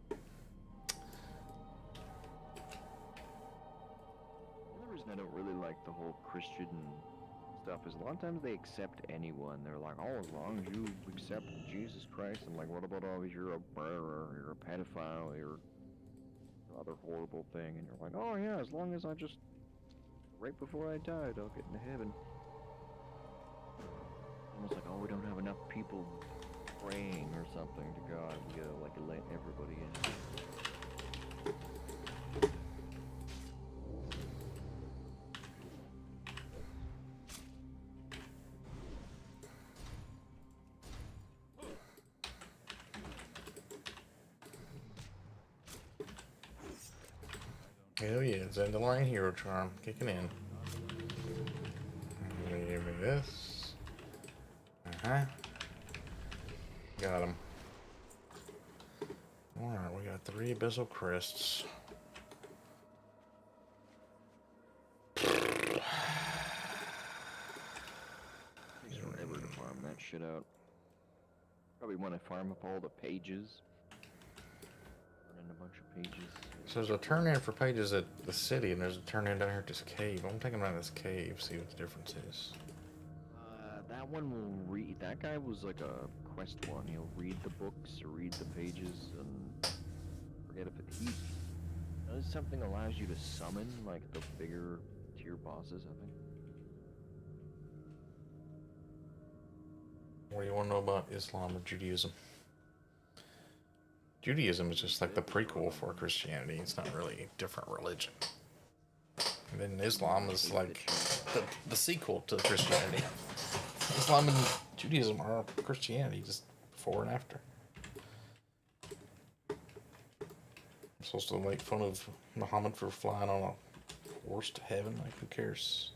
The reason I don't really like the whole Christian stuff is a lot of times they accept anyone. They're like, oh, as long as you accept Jesus Christ. I'm like, what about all these? You're a murderer, you're a pedophile, you're other horrible thing. And you're like, oh yeah, as long as I just, right before I died, I'll get into heaven. Almost like, oh, we don't have enough people praying or something to God. We gotta like let everybody in. Hell yeah, it's Dandelion Hero Charm kicking in. Give me this. Got him. Alright, we got 3 Abyssal Crests. Takes forever to farm that shit out. Probably want to farm up all the pages. Run in a bunch of pages. So there's a turn in for pages at the city, and there's a turn in down here at this cave. I'm taking around this cave, see what the difference is. That one will read. That guy was like a quest one. He'll read the books or read the pages and forget if he does something allows you to summon like the bigger tier bosses. I think. What do you want to know about Islam or Judaism? Judaism is just like the prequel for Christianity. It's not really a different religion. And then Islam is like the sequel to Christianity. Islam and Judaism are Christianity, just before and after. I'm supposed to make fun of Muhammad for flying on a horse to heaven. Like, who cares?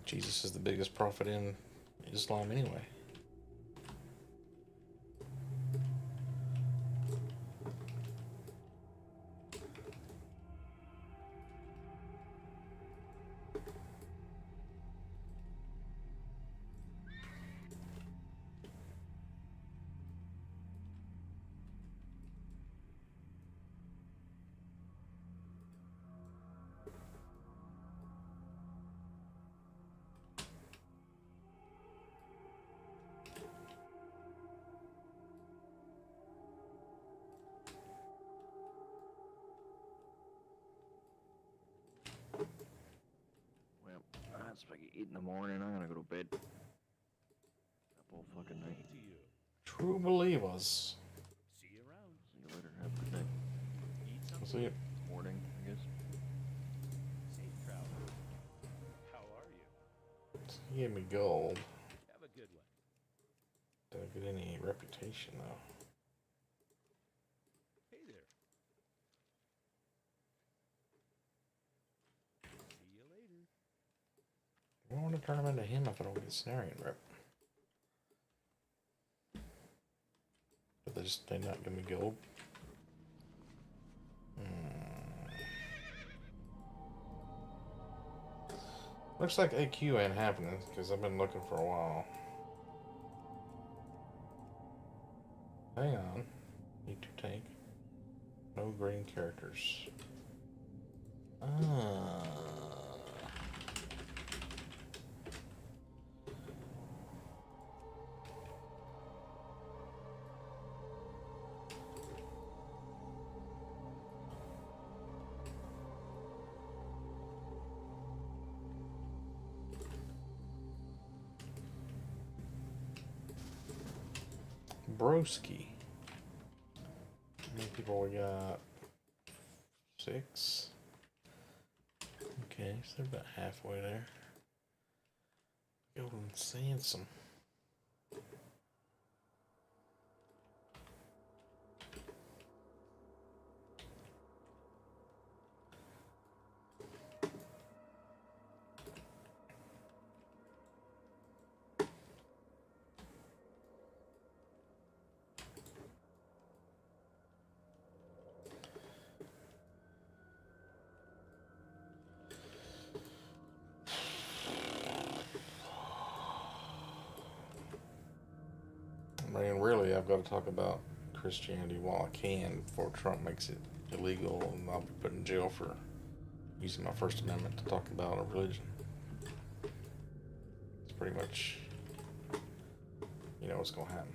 Jesus is the biggest prophet in Islam anyway. It's like 8 in the morning. I'm gonna go to bed. Up all fucking night. True believers. See you later. Have a good night. We'll see you. Morning, I guess. Safe travel. How are you? He gave me gold. Have a good one. Didn't get any reputation though. Hey there. See you later. I don't want to turn him into him if I don't get Snarian rep. But they not give me gold. Looks like AQ ain't happening because I've been looking for a while. Hang on. Need to tank. No green characters. Broski. How many people we got? 6. Okay, so they're about halfway there. Golden Sansom. I've got to talk about Christianity while I can before Trump makes it illegal and I'll be put in jail for using my First Amendment to talk about a religion. It's pretty much, you know what's going to happen.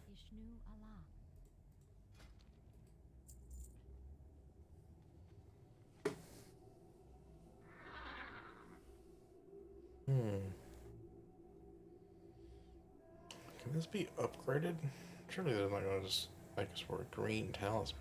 Vishnu Allah. Can this be upgraded? Surely they're not going to just make us wear a green talisman.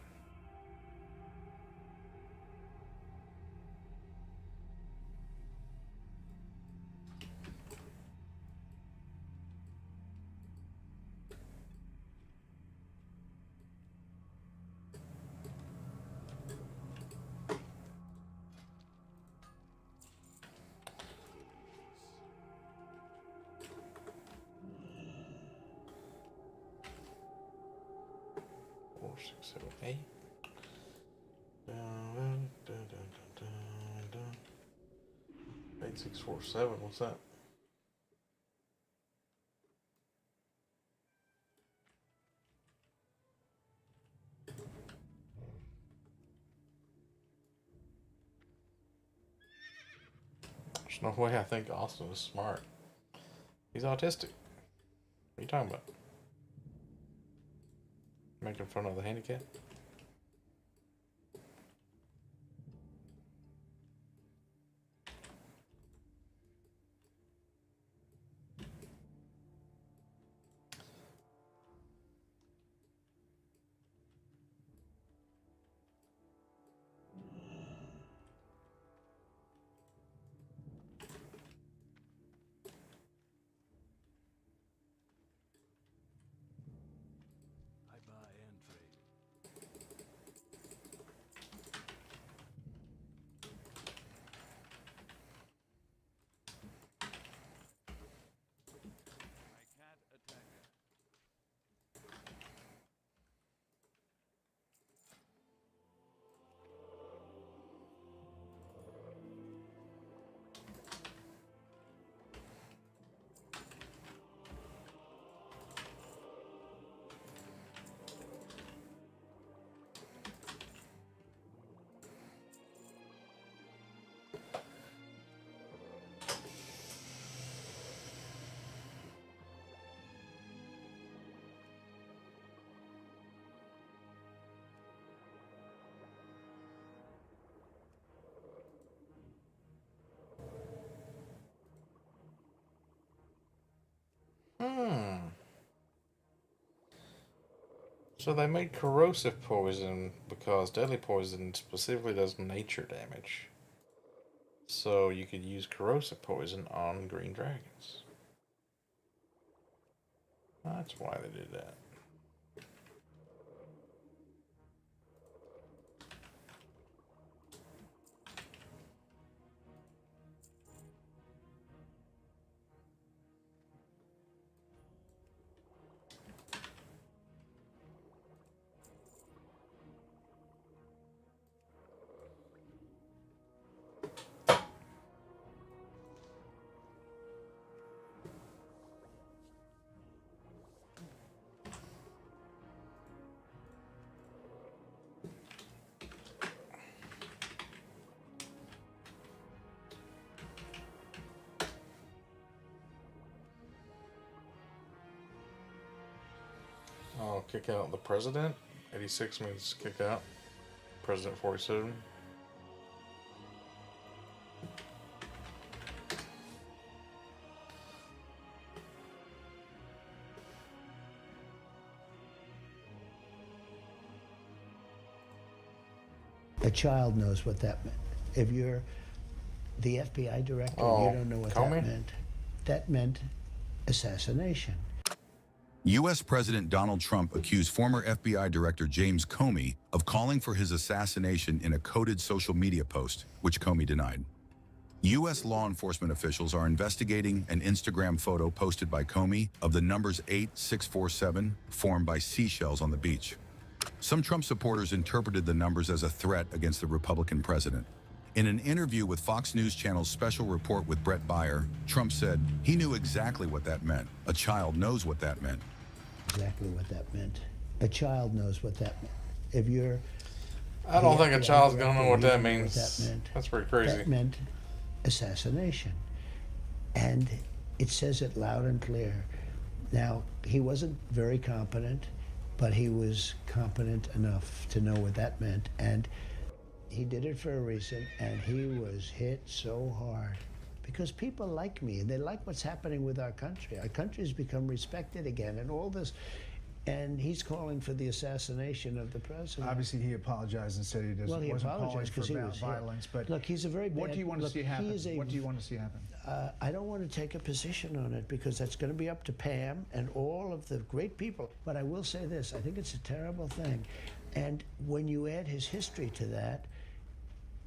Four, six, seven, eight. Dun, dun, dun, dun, dun, dun. 8647, what's that? There's no way I think Austin is smart. He's autistic. What are you talking about? Making fun of the handicap? I buy and trade. My cat attacker. So they made corrosive poison because deadly poison specifically does nature damage. So you could use corrosive poison on green dragons. That's why they did that. Oh, kick out the president? 86 means kick out. President 47. A child knows what that meant. If you're the FBI director, Oh, you don't know what Comey? that meant. That meant assassination. U.S. President Donald Trump accused former FBI Director James Comey of calling for his assassination in a coded social media post, which Comey denied. U.S. law enforcement officials are investigating an Instagram photo posted by Comey of the numbers 8647 formed by seashells on the beach. Some Trump supporters interpreted the numbers as a threat against the Republican president. In an interview with Fox News Channel's special report with Brett Baier, Trump said he knew exactly what that meant. A child knows what that meant. Exactly what that meant. A child knows what that meant. If you're... I don't think a child's going gonna know what that means. That's pretty crazy. That meant assassination. And it says it loud and clear. Now, he wasn't very competent, but he was competent enough to know what that meant. And he did it for a reason, and he was hit so hard. Because people like me, and they like what's happening with our country. Our country's become respected again, and all this. And he's calling for the assassination of the president. Obviously, he apologized and said he doesn't. Well, he wasn't apologized calling because for he was violence. But look, he's a very bad. What do you want to see happen? What do you want to see happen? I don't want to take a position on it because that's going to be up to Pam and all of the great people. But I will say this: I think it's a terrible thing, and when you add his history to that,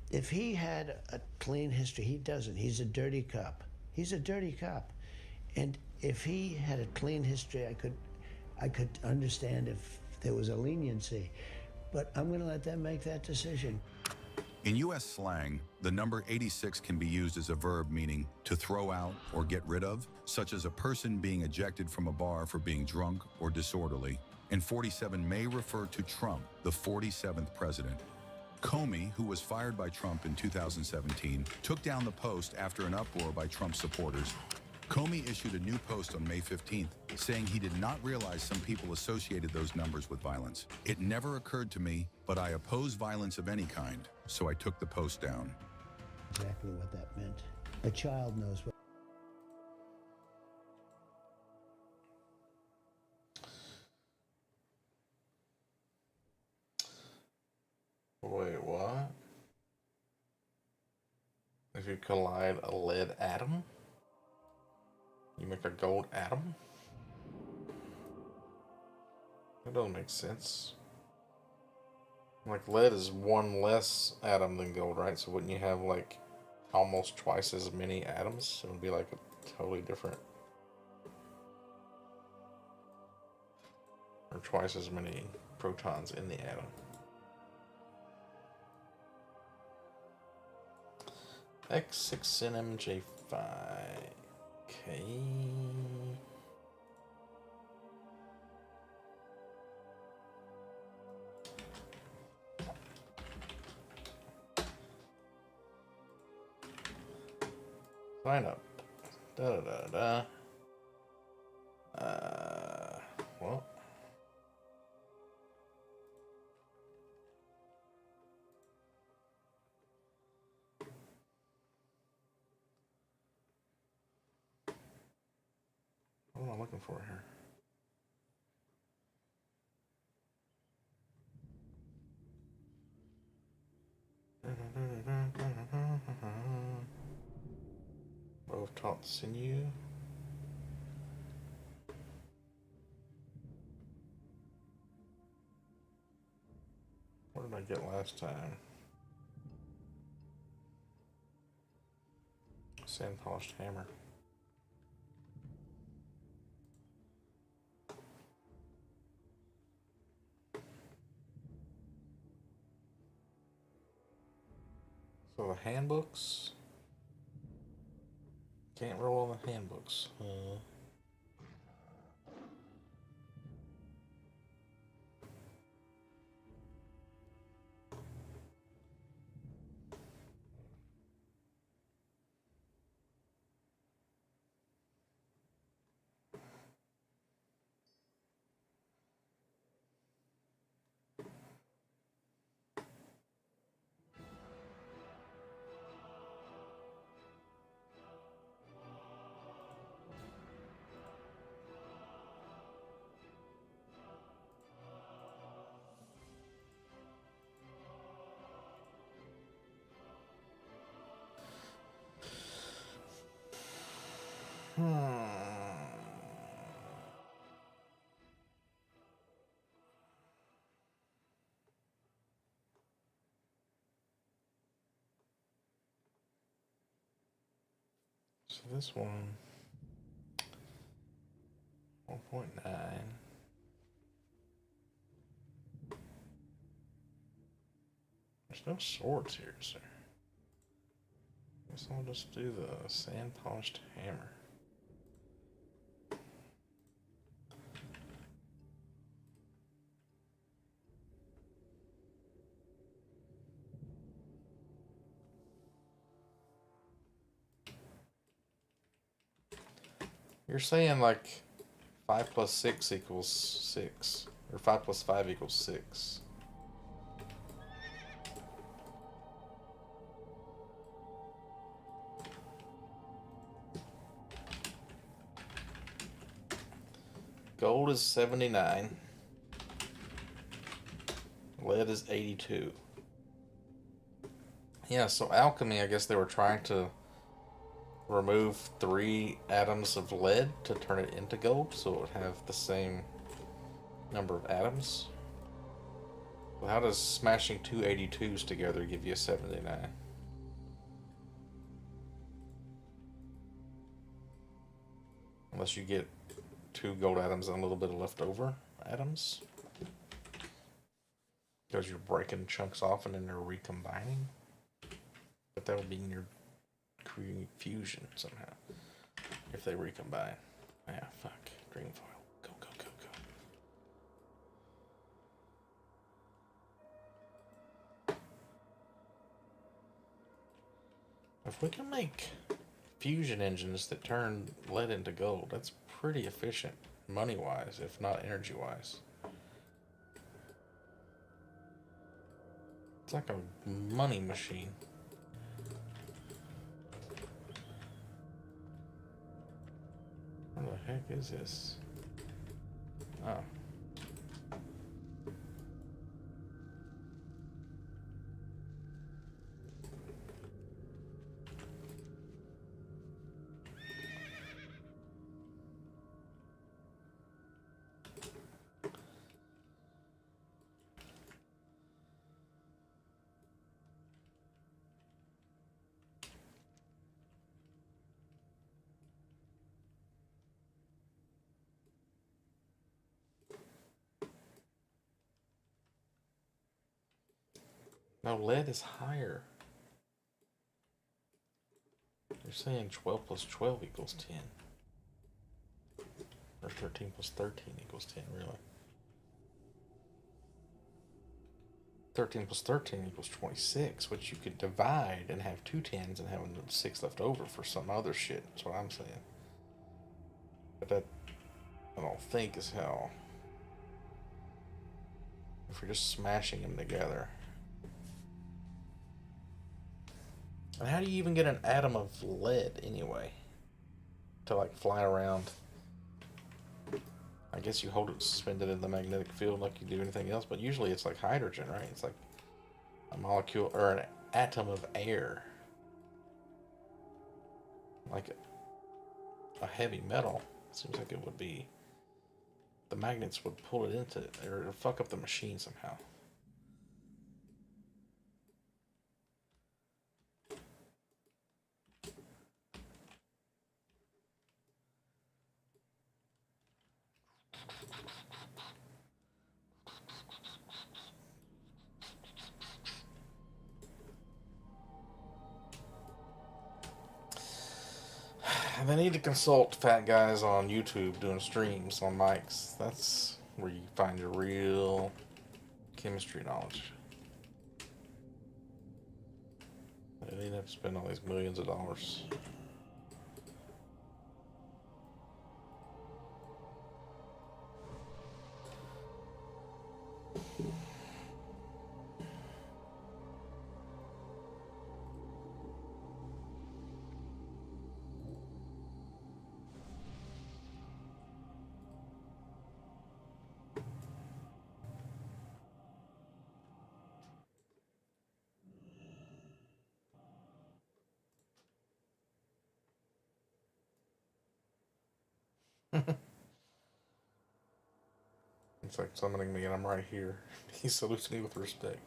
if he had a clean history, he doesn't. He's a dirty cop. He's a dirty cop, and if he had a clean history, I could understand if there was a leniency, but I'm going to let them make that decision. In U.S. slang, the number 86 can be used as a verb meaning to throw out or get rid of, such as a person being ejected from a bar for being drunk or disorderly, and 47 may refer to Trump, the 47th president. Comey, who was fired by Trump in 2017, took down the post after an uproar by Trump supporters. Comey issued a new post on May 15th, saying he did not realize some people associated those numbers with violence. It never occurred to me, but I oppose violence of any kind, so I took the post down. Exactly what that meant. A child knows what. Wait, what? If you collide a lead atom, you make a gold atom? That doesn't make sense. Like, lead is one less atom than gold, right? So wouldn't you have, like, almost twice as many atoms? It would be, like, a totally different... Or twice as many protons in the atom. X6NMJ5. Okay. Sign up. Da da da da. Well. What am I looking for here? Bow of taut sinew. What did I get last time? Sand polished hammer. So the handbooks. Can't roll on the handbooks. So this one, 1.9. There's no swords here, sir. Guess I'll just do the sand polished hammer. You're saying like 5 plus 6 equals 6, or 5 plus 5 equals 6. Gold is 79. Lead is 82. Yeah, so alchemy, I guess they were trying to remove 3 atoms of lead to turn it into gold, so it would have the same number of atoms. Well, how does smashing 2 82s together give you a 79? Unless you get 2 gold atoms and a little bit of leftover atoms. Because you're breaking chunks off and then they're recombining. But that would mean you're creating fusion somehow. If they recombine. Yeah, fuck. Dream foil. Go, go, go, go. If we can make fusion engines that turn lead into gold, that's pretty efficient money-wise, if not energy-wise. It's like a money machine. What the heck is this? Oh. No, lead is higher. You're saying 12 plus 12 equals 10. Or 13 plus 13 equals 10, really. 13 plus 13 equals 26, which you could divide and have 2 10s and have 6 left over for some other shit. That's what I'm saying. But that, I don't think is how... If you're just smashing them together... And how do you even get an atom of lead anyway? To like fly around. I guess you hold it suspended in the magnetic field like you do anything else, but usually it's like hydrogen, right? It's like a molecule or an atom of air. Like a heavy metal. Seems like it would be. The magnets would pull it into it, or it'll fuck up the machine somehow. They need to consult fat guys on YouTube doing streams on mics. That's where you find your real chemistry knowledge. They didn't have to spend all these millions of dollars. It's like summoning me and I'm right here. He salutes me with respect.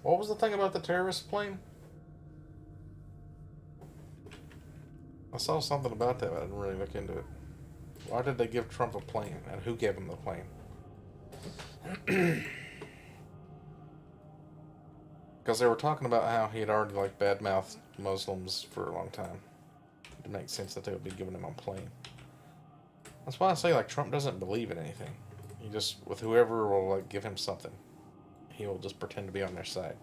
What was the thing about the terrorist plane? I saw something about that, but I didn't really look into it. Why did they give Trump a plane, and who gave him the plane? Because they were talking about how he had already like badmouthed Muslims for a long time. It makes sense that they would be giving him a plane. That's why I say like Trump doesn't believe in anything. He just, with whoever will like give him something, he will just pretend to be on their side.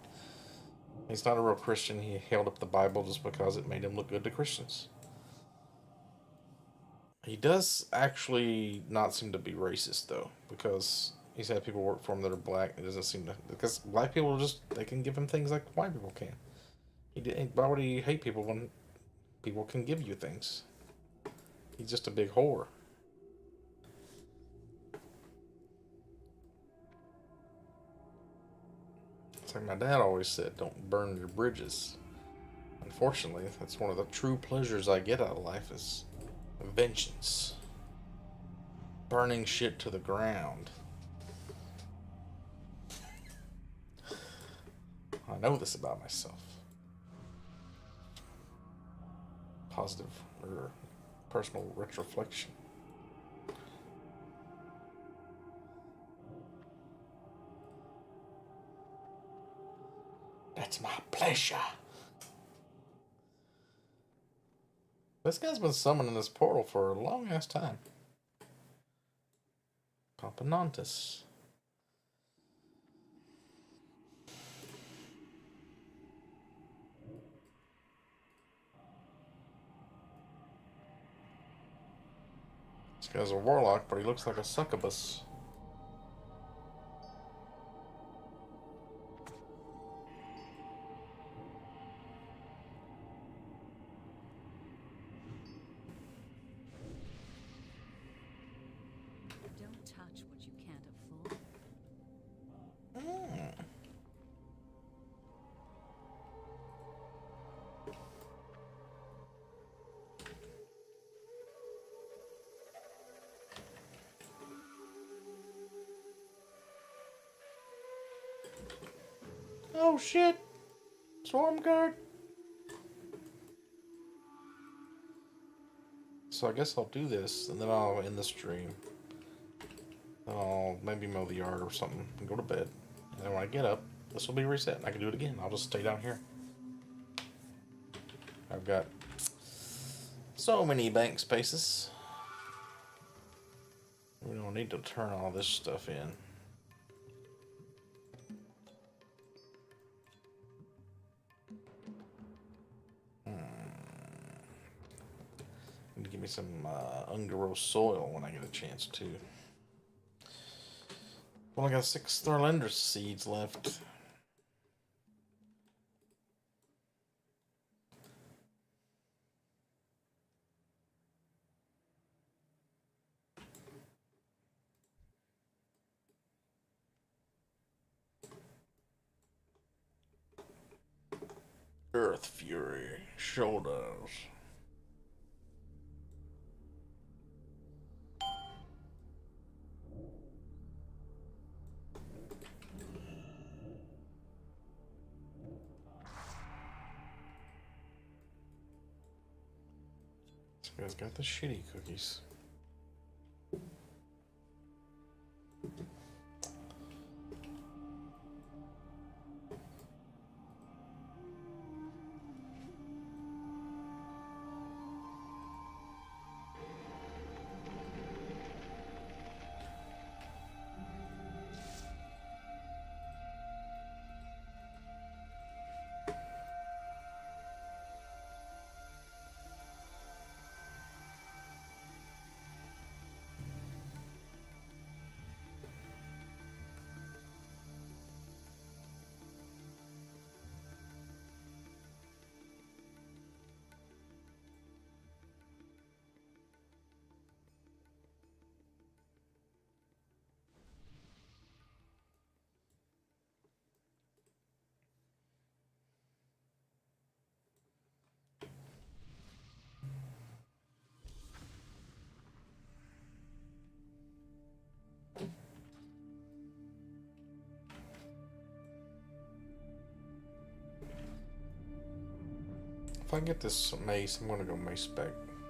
He's not a real Christian. He held up the Bible just because it made him look good to Christians. He does actually not seem to be racist though, because he's had people work for him that are black. It doesn't seem to, because black people just, they can give him things like white people can. Why would he hate people when people can give you things? He's just a big whore. It's like my dad always said, don't burn your bridges. Unfortunately, that's one of the true pleasures I get out of life is vengeance. Burning shit to the ground. I know this about myself. Positive or personal retroflexion. That's my pleasure. This guy's been summoning this portal for a long ass time. Papanontis. This guy's a warlock, but he looks like a succubus. Don't touch what you can't afford. Oh shit! Swarm guard. So I guess I'll do this, and then I'll end the stream. Then I'll maybe mow the yard or something, and go to bed. And then when I get up, this will be reset, and I can do it again. I'll just stay down here. I've got so many bank spaces. We don't need to turn all this stuff in. Need to give me some ungrow soil when I get a chance to. Only got 6 Thorlender seeds left. Earth Fury shoulders. This guy's got the shitty cookies. If I get this mace, I'm gonna go mace spec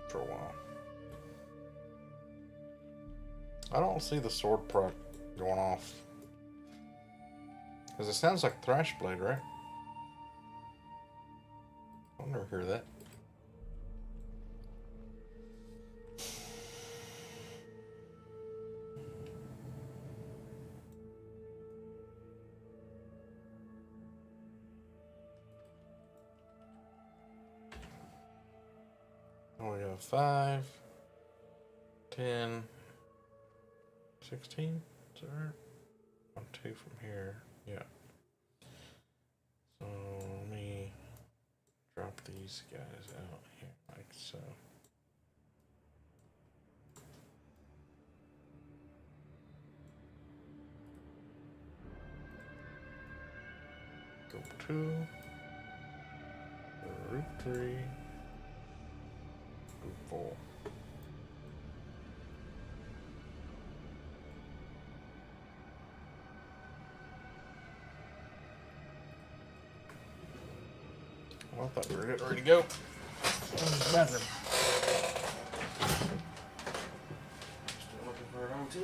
for a while. I don't see the sword proc going off. Because it sounds like Thrash Blade, right? I'll never hear that. Oh, we got 5, 10, 16. Is that right? 1, 2 from here. Yeah. So let me drop these guys out here like so. Go 2. Root 3. Root 4. Well, I thought we were getting ready to go. Where's the bathroom? Still looking for an OT.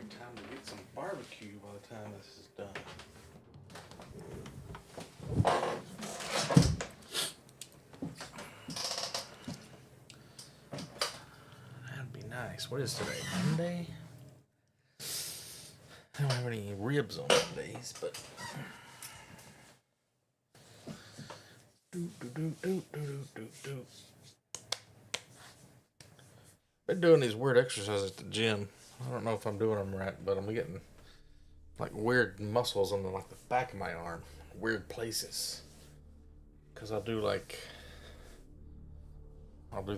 Time to get some barbecue by the time this is done. That'd be nice. What is today? Monday? I don't have any ribs on Mondays, but been doing these weird exercises at the gym. I don't know if I'm doing them right, but I'm getting like weird muscles on the back of my arm, weird places. Cause I'll do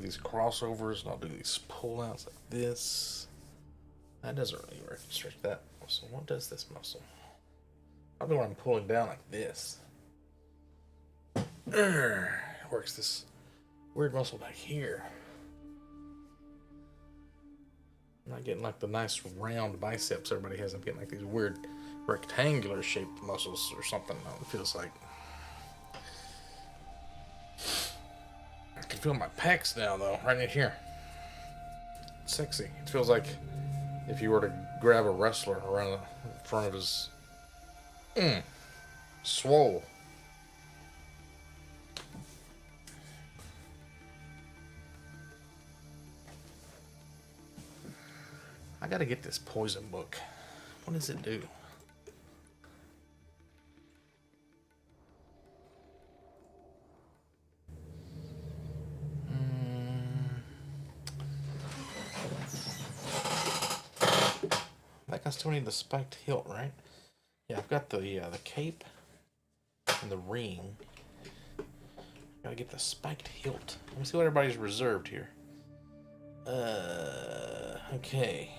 these crossovers and I'll do these pull-outs like this. That doesn't really restrict that muscle. What does this muscle? I'll do when I'm pulling down like this. Works this weird muscle back here. I'm not getting like the nice round biceps everybody has. I'm getting like these weird rectangular shaped muscles or something. It feels like. I can feel my pecs now though, right in here. It's sexy. It feels like if you were to grab a wrestler around the front of his swole. I gotta get this poison book. What does it do? I think I still need the spiked hilt, right? Yeah, I've got the cape and the ring. Gotta get the spiked hilt. Let me see what everybody's reserved here. Okay.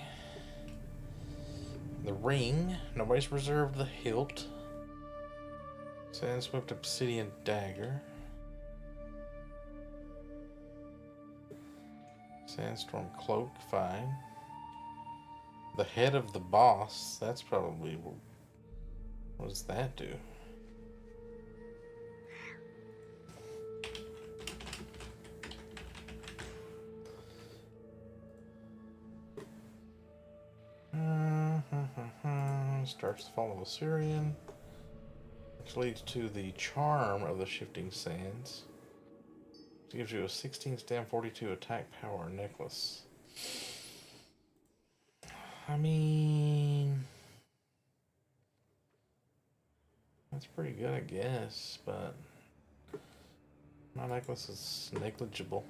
The ring. Nobody's reserved the hilt. Sandswept obsidian dagger. Sandstorm cloak, fine. The head of the boss. That's probably. What does that do? starts to follow Assyrian, which leads to the charm of the Shifting Sands. It gives you a 16 stam 42 attack power necklace. I mean, that's pretty good, I guess, but my necklace is negligible.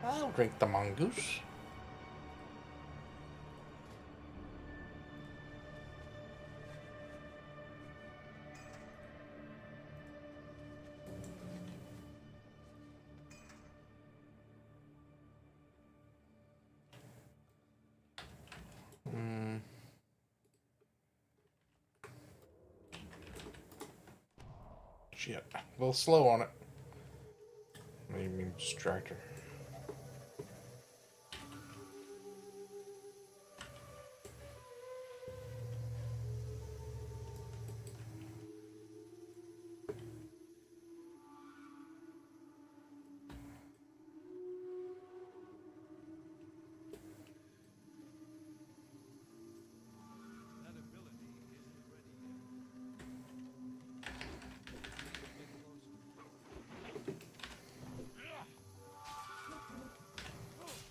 I'll drink the mongoose. Shit. A little slow on it. Maybe distractor. That ability isn't ready yet. Get closer.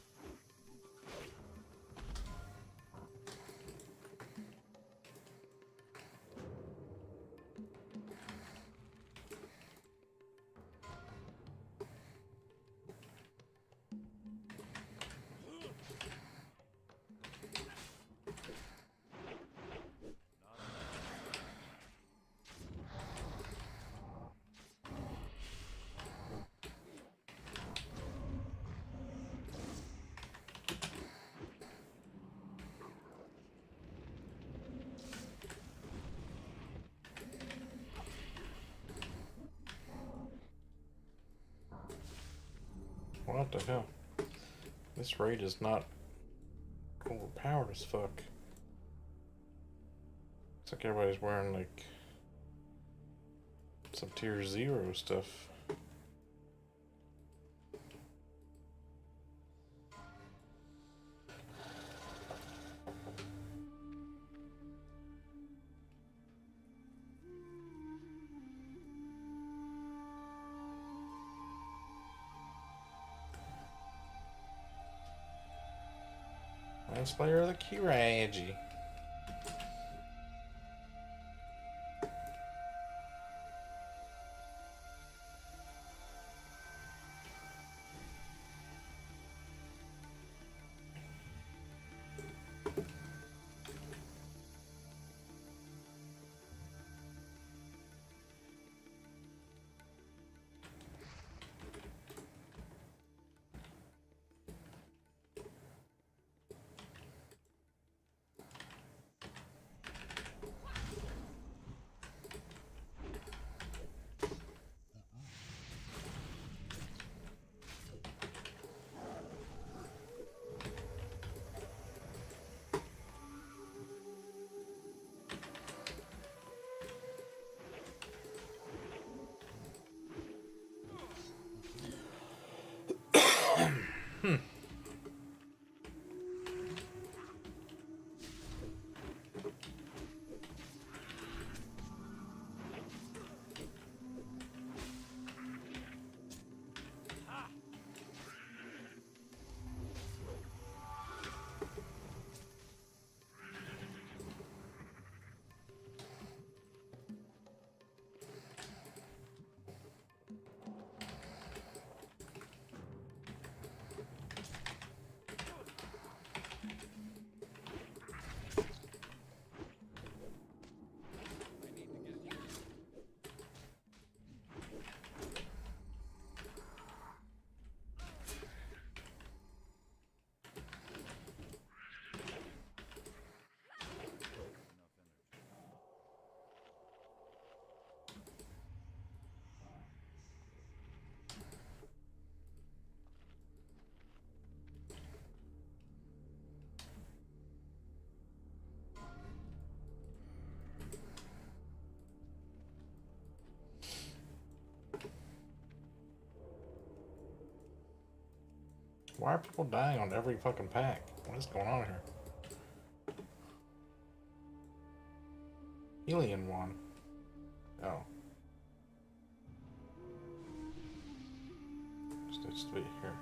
What the hell? This raid is not overpowered as fuck. Looks like everybody's wearing like some tier 0 stuff. Last player of the Kiraji. Why are people dying on every fucking pack? What is going on here? Alien one. Oh. It's to be here.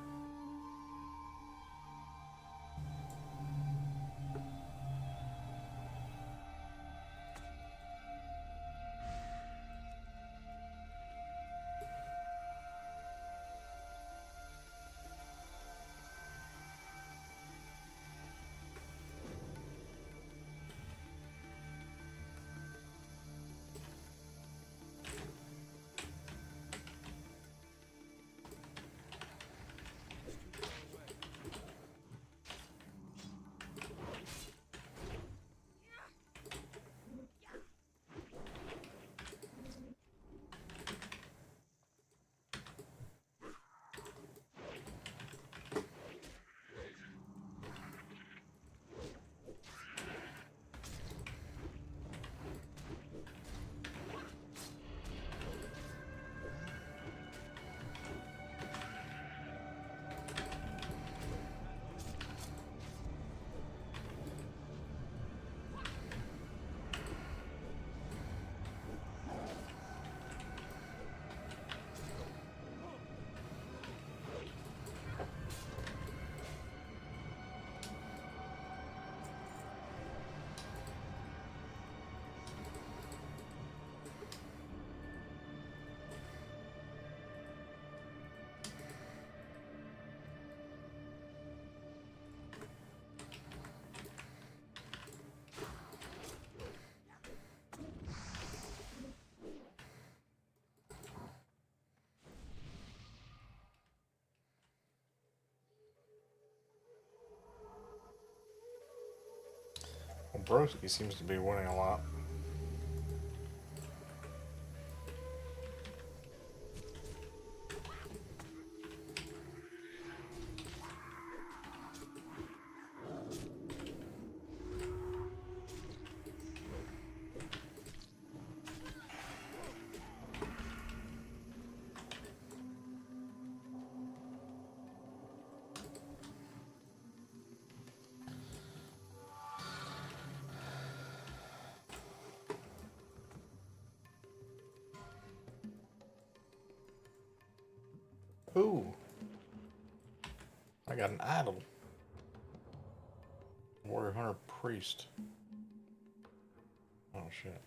Well, Broski seems to be winning a lot. Ooh. I got an idol. Warrior Hunter Priest. Oh shit.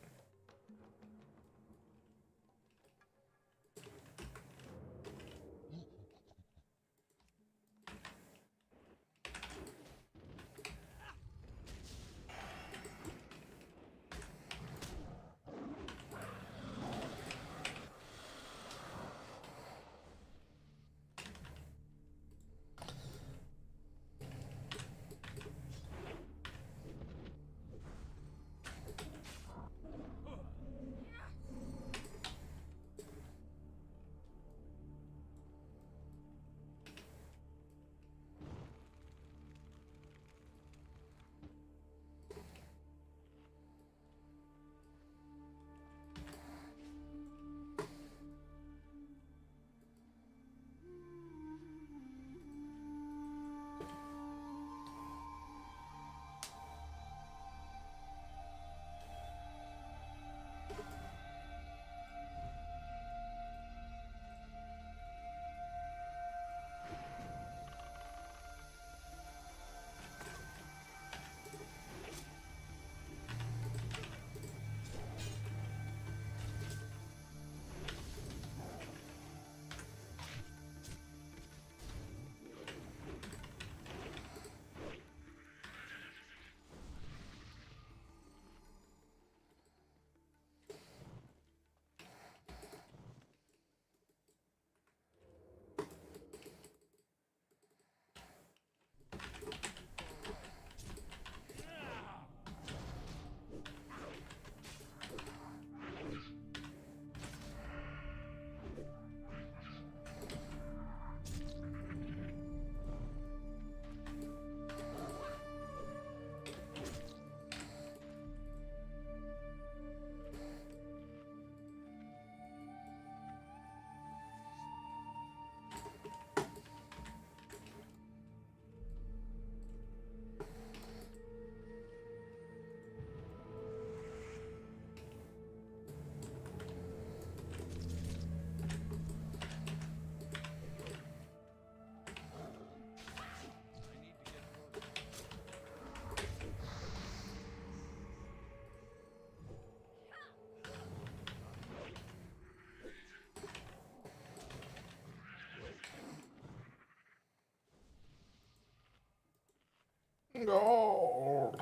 Gold.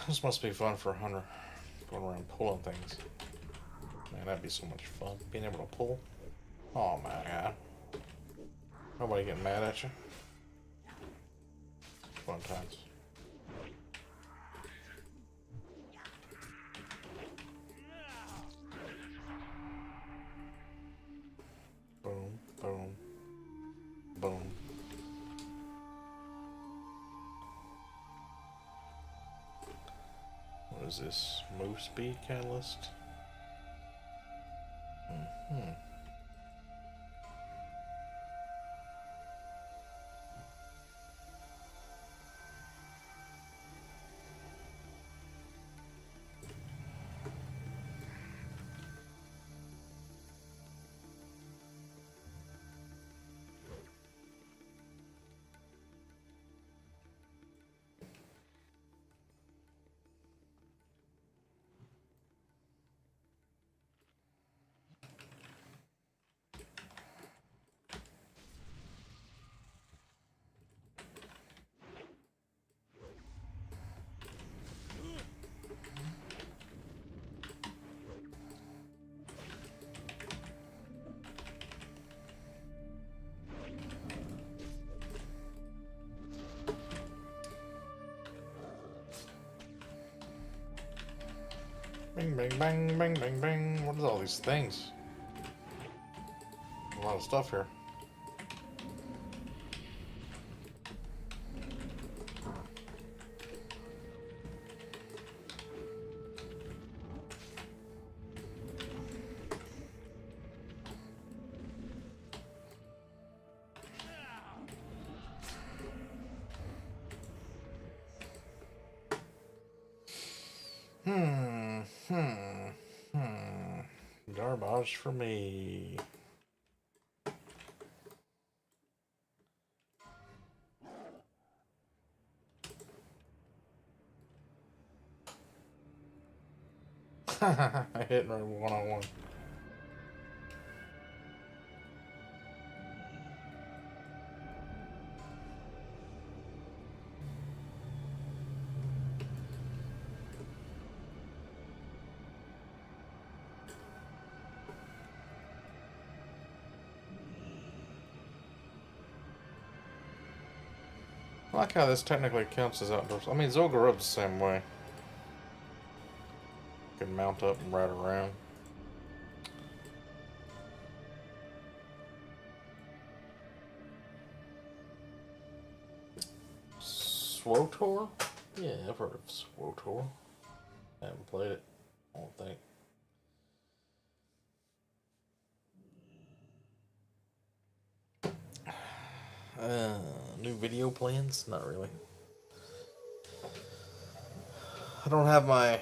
This must be fun for a hunter. Going around pulling things. Man, that'd be so much fun. Being able to pull. Oh my god. Nobody getting mad at you. Fun times. Boom, boom, boom. What is this? Move speed catalyst? Mm-hmm. Bing, bang, bang, bang, bang, bang. What is all these things? A lot of stuff here. Garbage for me. I hit right one-on-one. I like how this technically counts as outdoors. I mean, Zul'Gurub's the same way. You can mount up and ride around. SWTOR? Yeah, I've heard of SWTOR. I haven't played it, I don't think. New video plans? Not really. I don't have my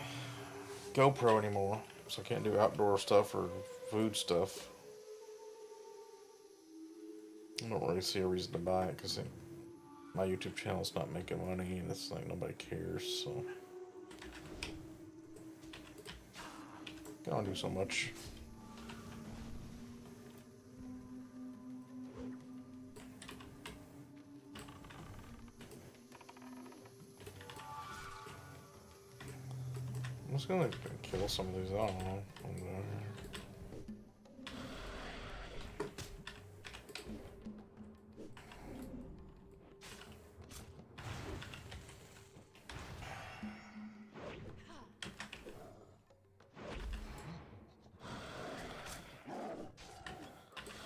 GoPro anymore, so I can't do outdoor stuff or food stuff. I don't really see a reason to buy it because my YouTube channel's not making money and it's like nobody cares, so I don't do so much. I'm just gonna kill some of these. I don't know.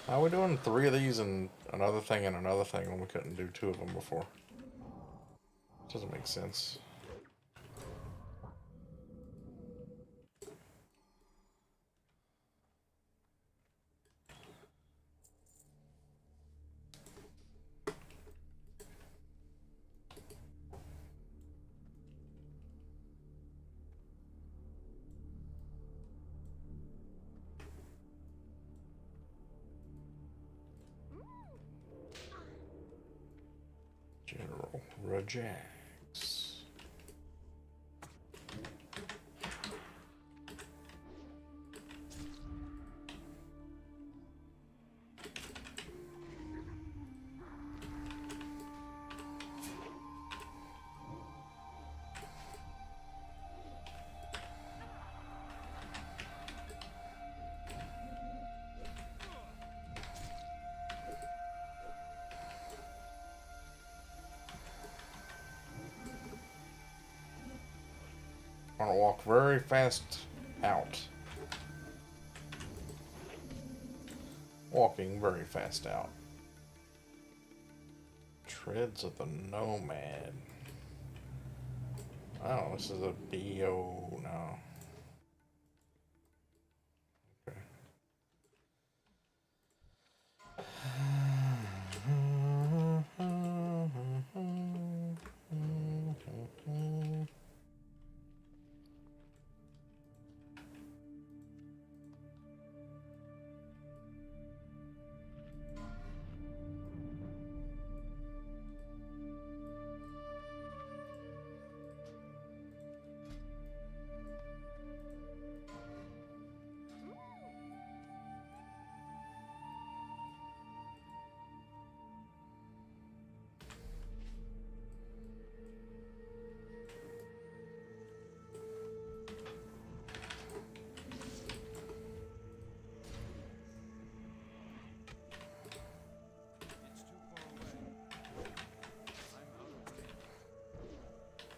How are we doing 3 of these and another thing when we couldn't do 2 of them before? Doesn't make sense. General rejects. want to walk very fast out. Walking very fast out. Treads of the Nomad. Oh, this is a BO now. Okay. It's too far away. I'm out of range.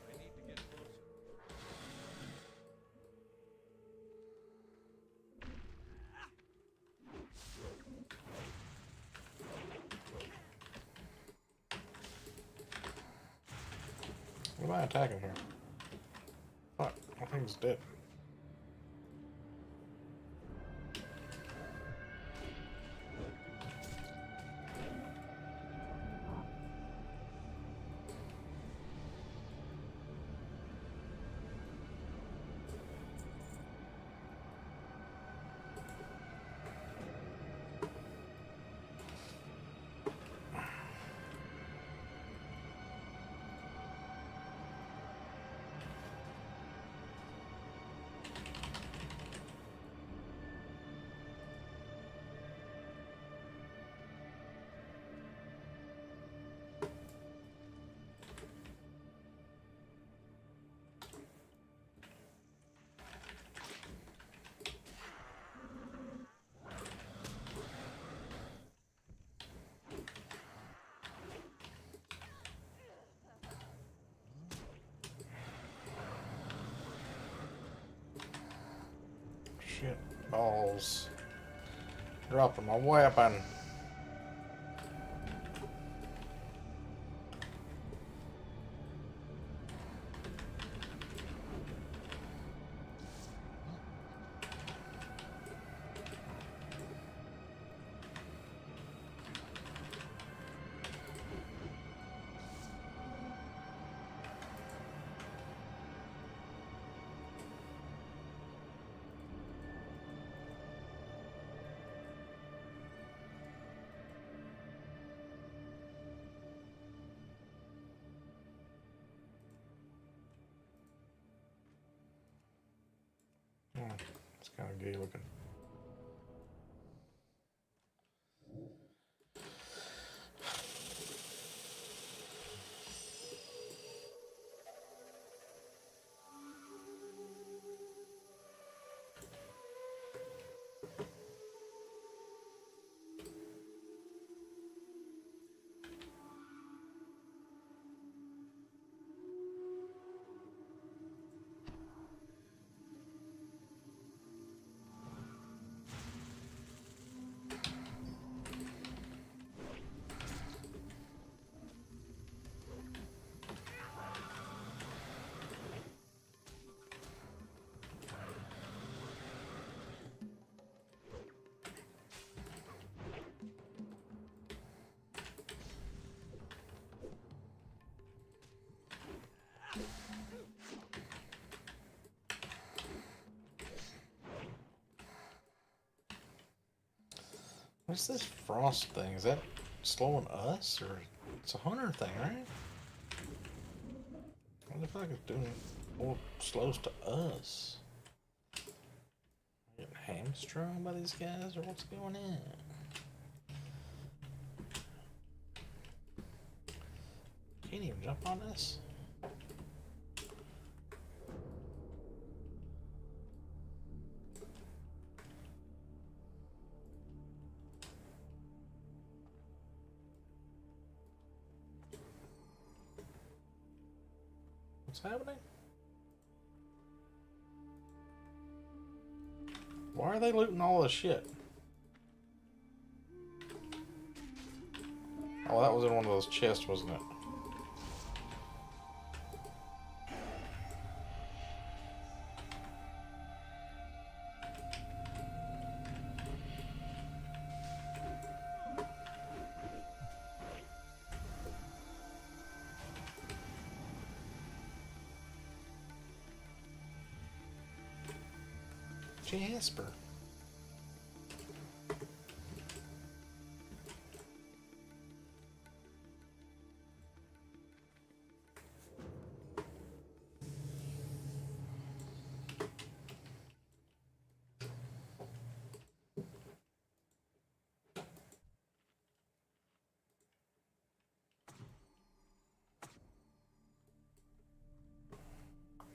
I need to get closer. What am I attacking here? Fuck, I think it's dead. Shit balls. Dropping my weapon. It's kind of gay looking. What's this frost thing? Is that slowing us, or it's a hunter thing, right? What the fuck is doing more slows to us? Getting hamstrung by these guys, or what's going on? Can't even jump on this. What's happening? Why are they looting all this shit? Oh, that was in one of those chests, wasn't it? Jasper.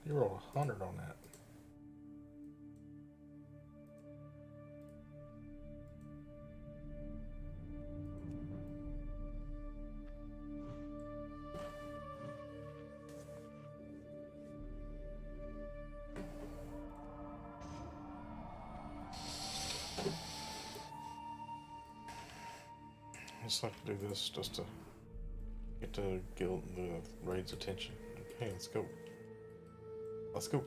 You rolled 100 on that. I just like to do this just to get the raid's attention. Okay, let's go. Let's go.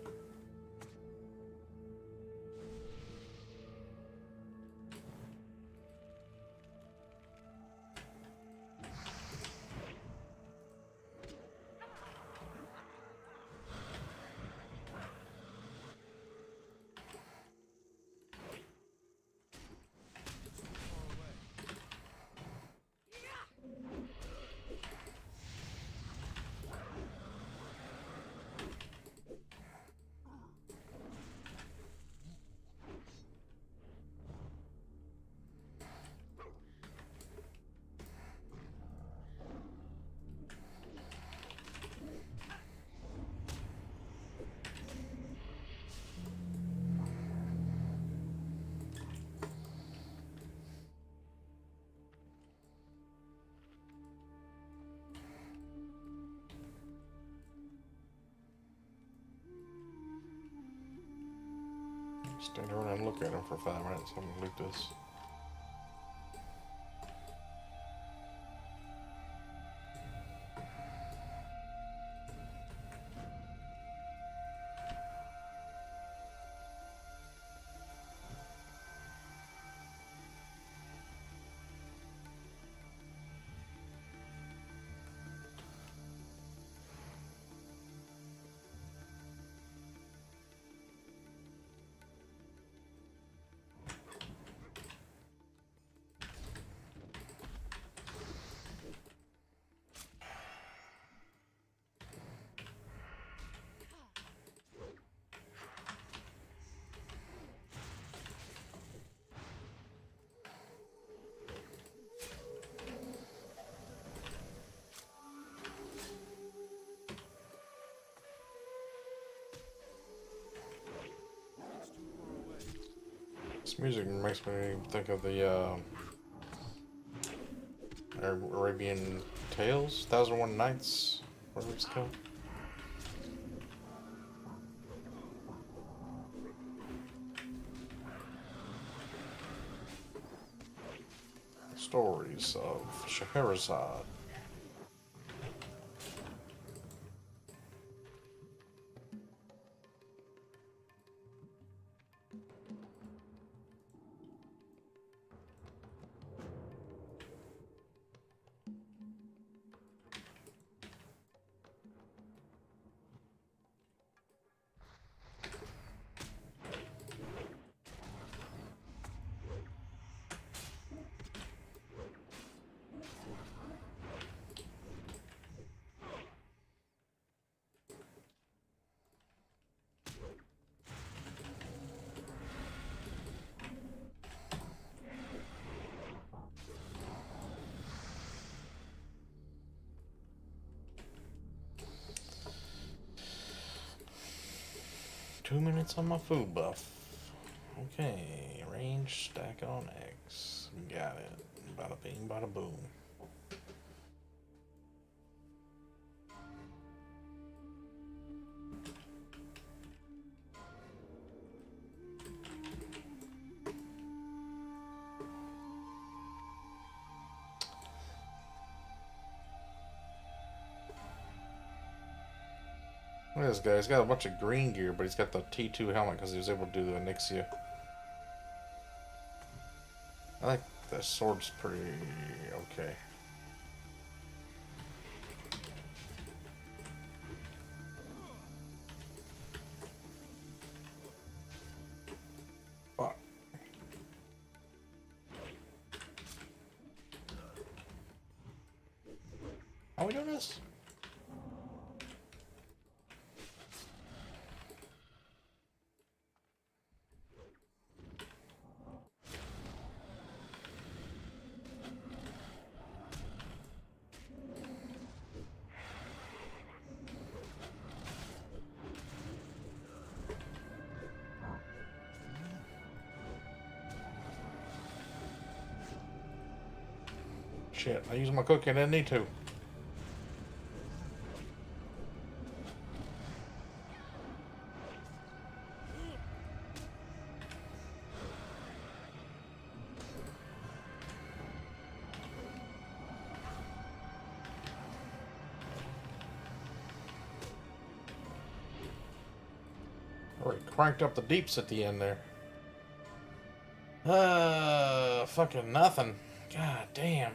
Stand around and look at him for 5 minutes. I'm gonna loot this. This music makes me think of the Arabian Tales, 1001 Nights, whatever it's called. Stories of Scheherazade. Two minutes on my food buff. Okay, range, stack it on X. Got it. Bada bing, bada boom. Look at this guy. He's got a bunch of green gear, but he's got the T2 helmet because he was able to do the Onyxia. I think the sword's pretty okay. Fuck. How are we doing this? Shit, I used my cookie, I didn't need to. Already cranked up the deeps at the end there. Fucking nothing. God damn.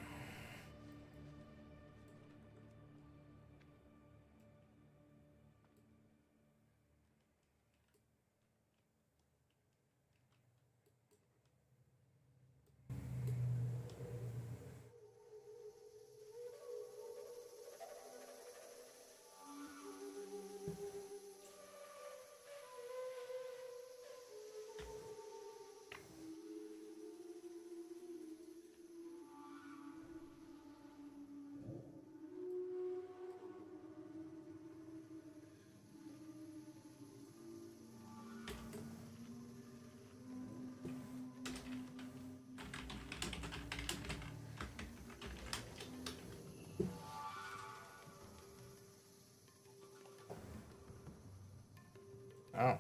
Oh.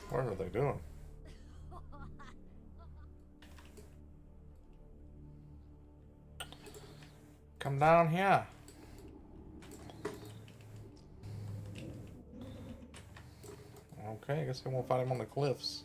What are they doing? Come down here. Okay, I guess I won't find him on the cliffs.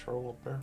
troll up there.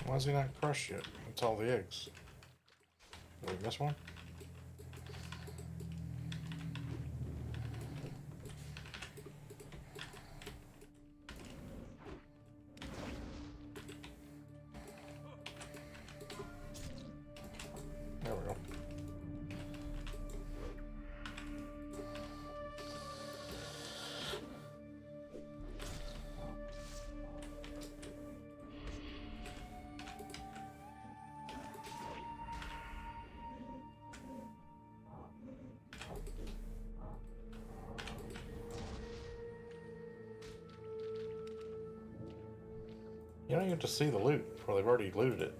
Why is he not crushed yet? It's all the eggs. Did we miss one? There we go. You don't even get to see the loot, or they've already looted it.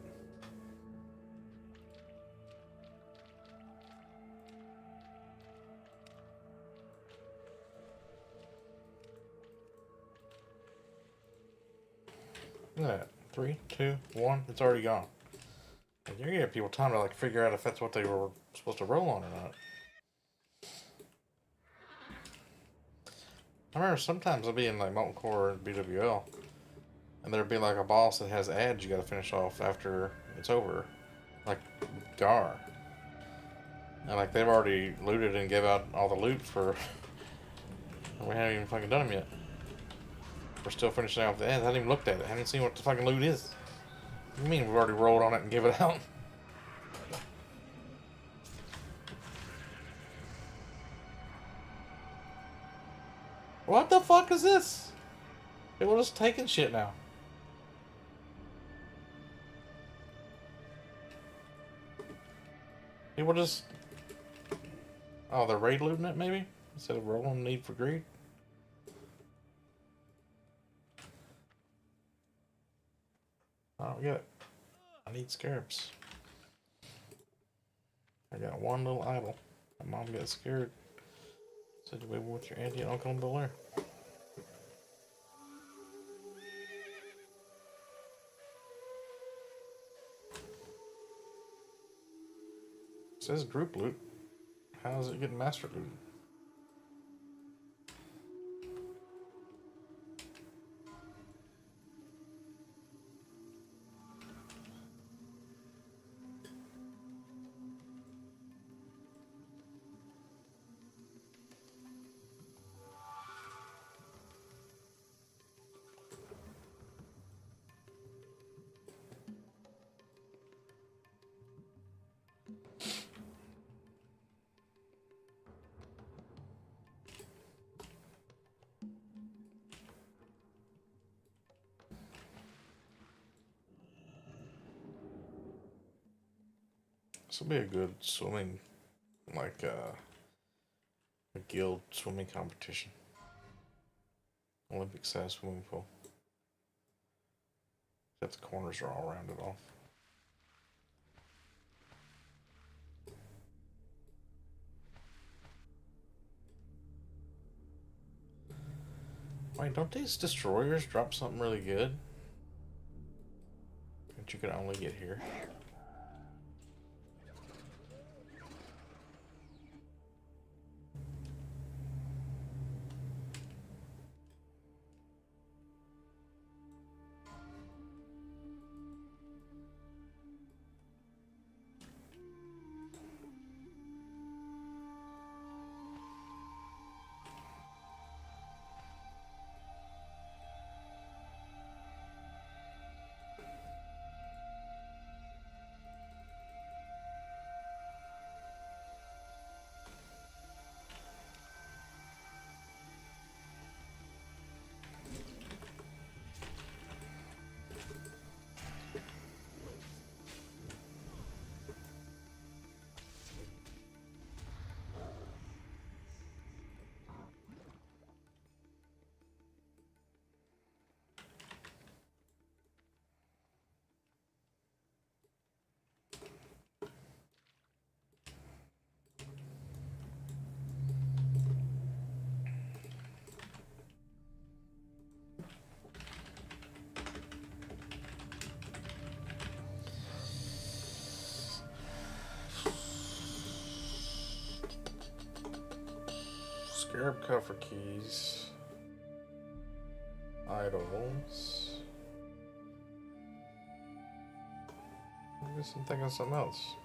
Look at that. 3, 2, 1, it's already gone. And you're giving people time to like figure out if that's what they were supposed to roll on or not. I remember sometimes I'll be in like Molten Core and BWL, and there'd be like a boss that has ads you gotta finish off after it's over. Like Gar. And like they've already looted and gave out all the loot for and we haven't even fucking done them yet. We're still finishing off the ads. I haven't even looked at it. I haven't seen what the fucking loot is. What do you mean we've already rolled on it and give it out? What the fuck is this? People are just taking shit now. People just... Oh, they're raid looting it maybe? Instead of rolling Need for Greed? I don't get it. I need scarabs. I got one little idol. My mom got scared. Said you were with your auntie and uncle and Bel Air. It says group loot. How is it getting master loot? This will be a good swimming, like a guild swimming competition. Olympic size swimming pool. Except the corners are all rounded off. Wait, don't these destroyers drop something really good that you can only get here? Scarab coffer keys. Idols. I guess I'm thinking of something else.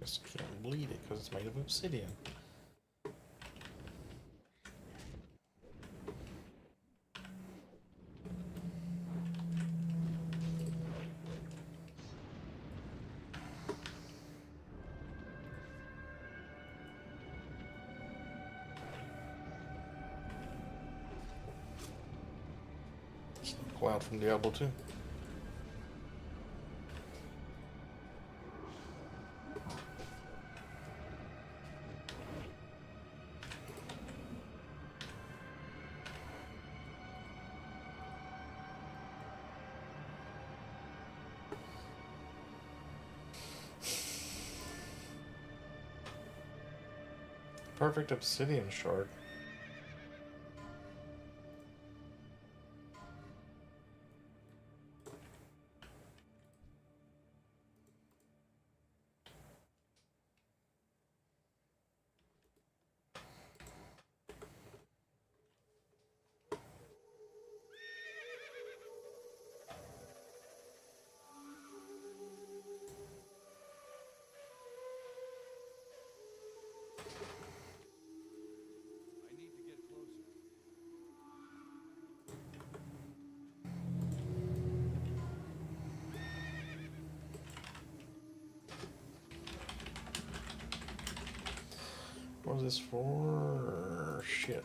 Just can't bleed it because it's made of obsidian. Cloud from Diablo 2. Perfect obsidian shard. I need to get closer. What was this for? Shit.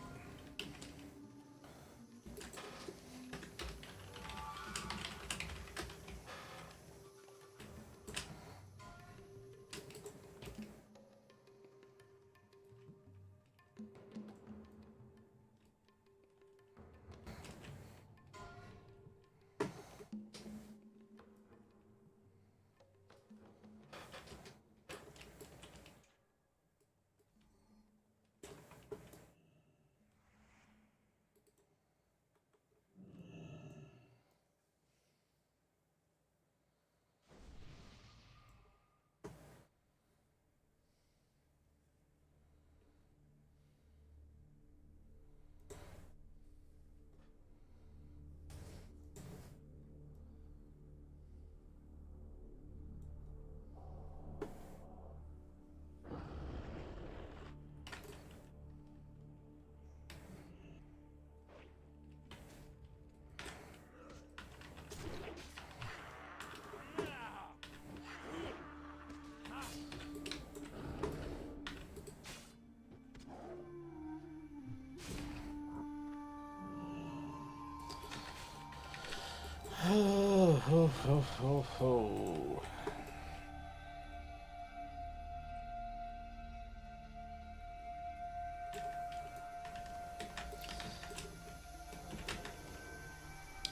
Ho.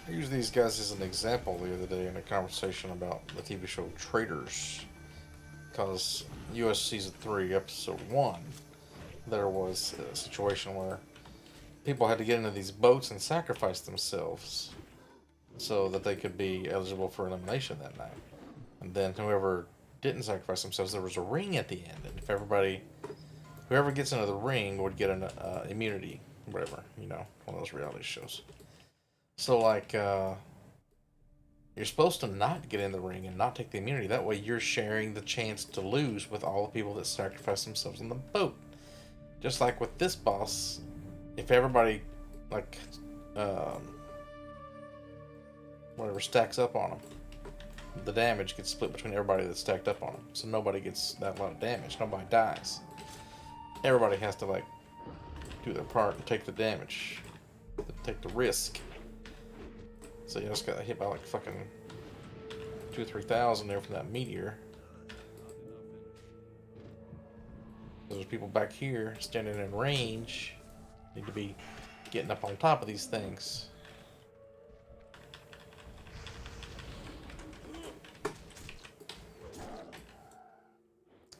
I used these guys as an example the other day in a conversation about the TV show Traitors. Because US Season 3, Episode 1, there was a situation where people had to get into these boats and sacrifice themselves so that they could be eligible for elimination that night. And then whoever didn't sacrifice themselves, there was a ring at the end. And if whoever gets into the ring would get an immunity, whatever, one of those reality shows. So, like, you're supposed to not get in the ring and not take the immunity. That way you're sharing the chance to lose with all the people that sacrifice themselves on the boat. Just like with this boss, if everybody, like, whatever stacks up on them, the damage gets split between everybody that's stacked up on them. So nobody gets that lot of damage. Nobody dies. Everybody has to, like, do their part and take the damage. Take the risk. So you just got hit by, like, fucking 2,000 or 3,000 there from that meteor. There's people back here standing in range. Need to be getting up on top of these things.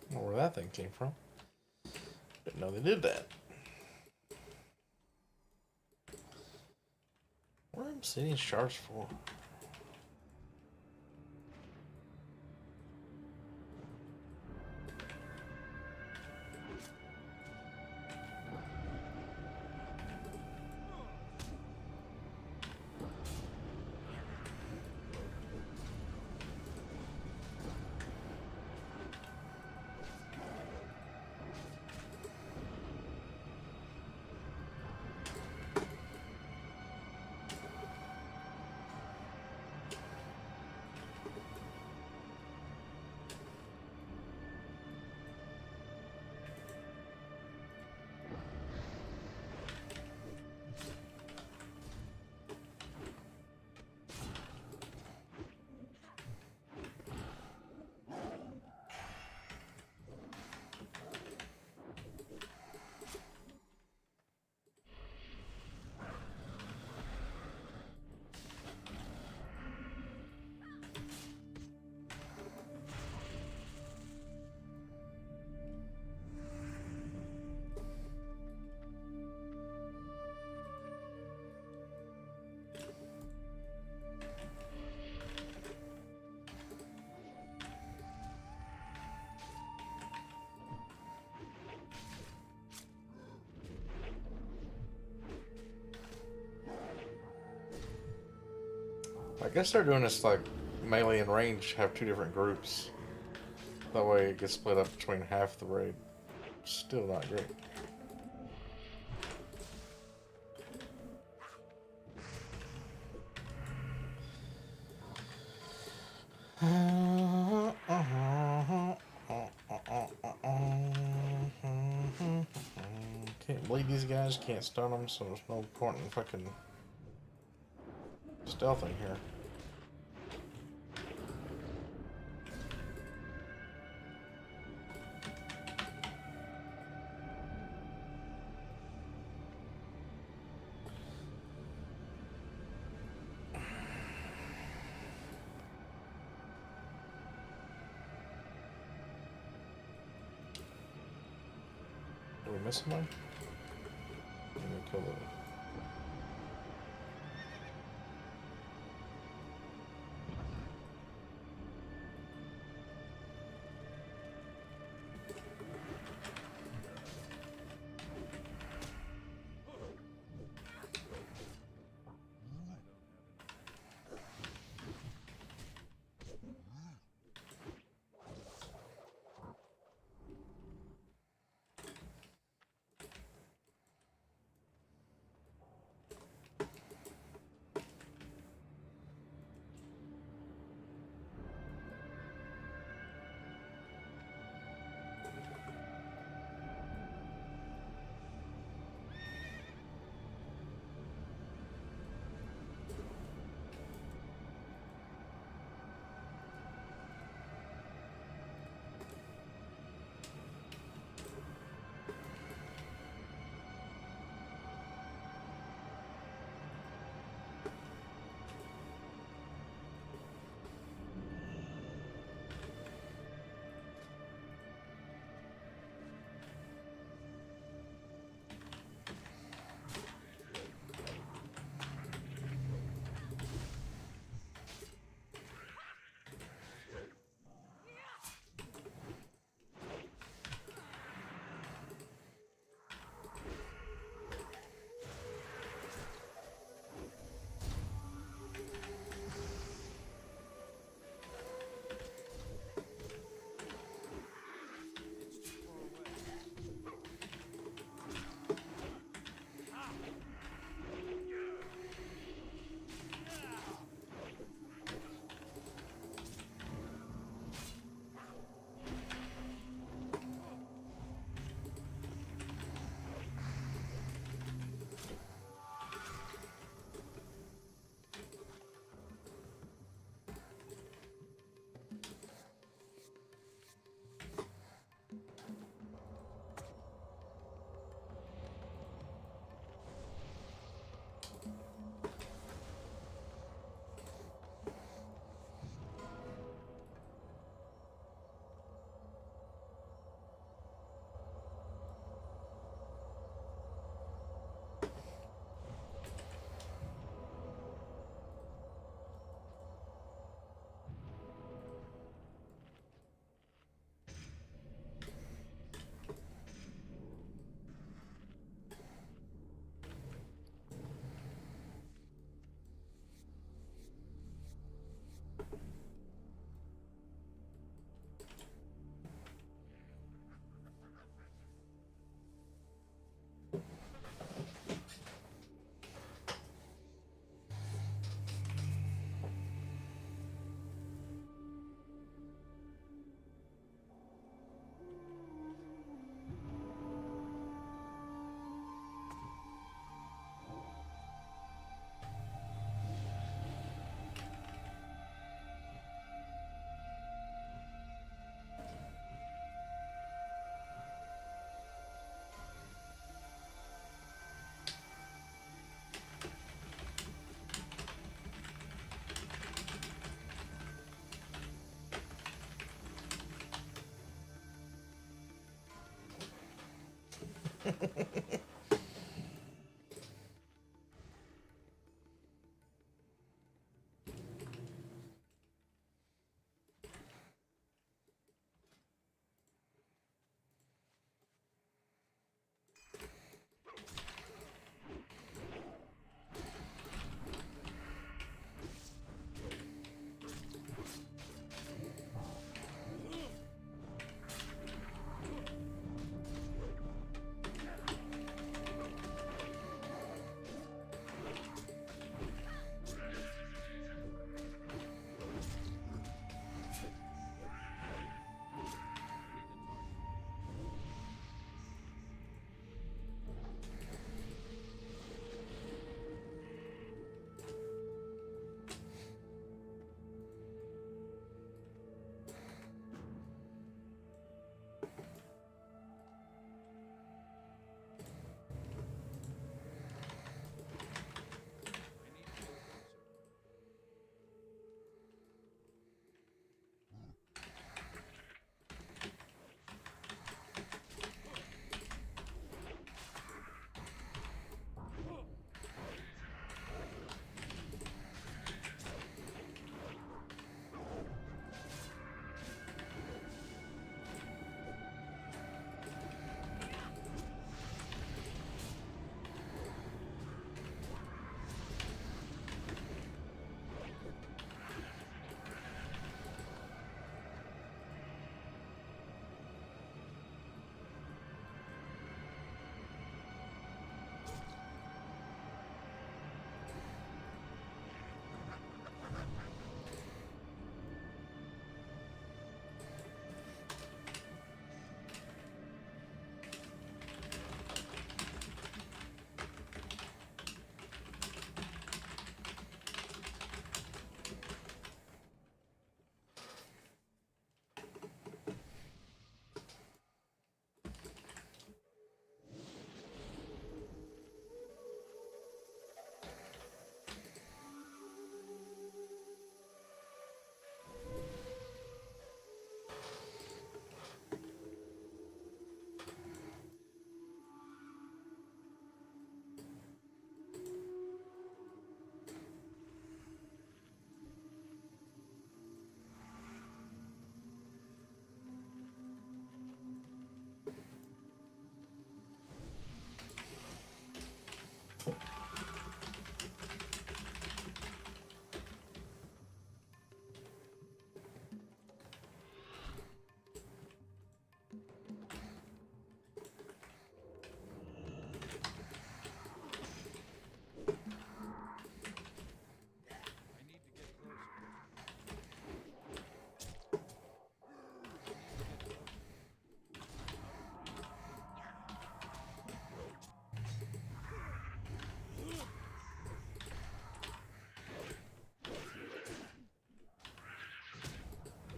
I don't know where that thing came from. Didn't know they did that. What are obsidian shards for? I guess they're doing this like melee and range have two different groups. That way it gets split up between half the raid. Still not great. Can't bleed these guys, can't stun them, so there's no point in fucking stealthing here. Did we miss someone? Let me kill the...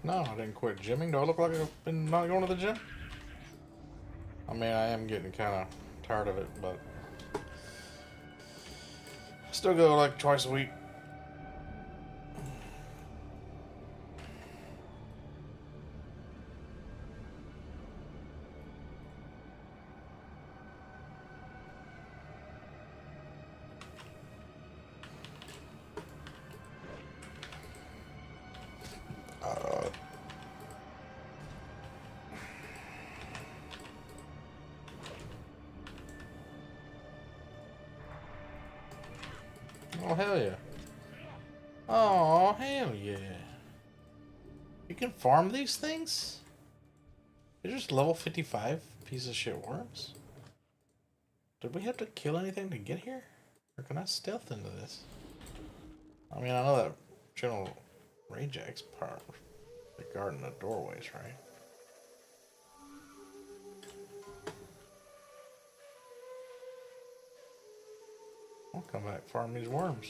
No, I didn't quit gymming. Do I look like I've been not going to the gym? I mean, I am getting kind of tired of it, but still go like twice a week. Oh, hell yeah. Oh, hell yeah. You can farm these things? You're just level 55 piece of shit worms? Did we have to kill anything to get here? Or can I stealth into this? I mean, I know that General Rajax part, the guarding the doorways, right? I'll come back farm these worms.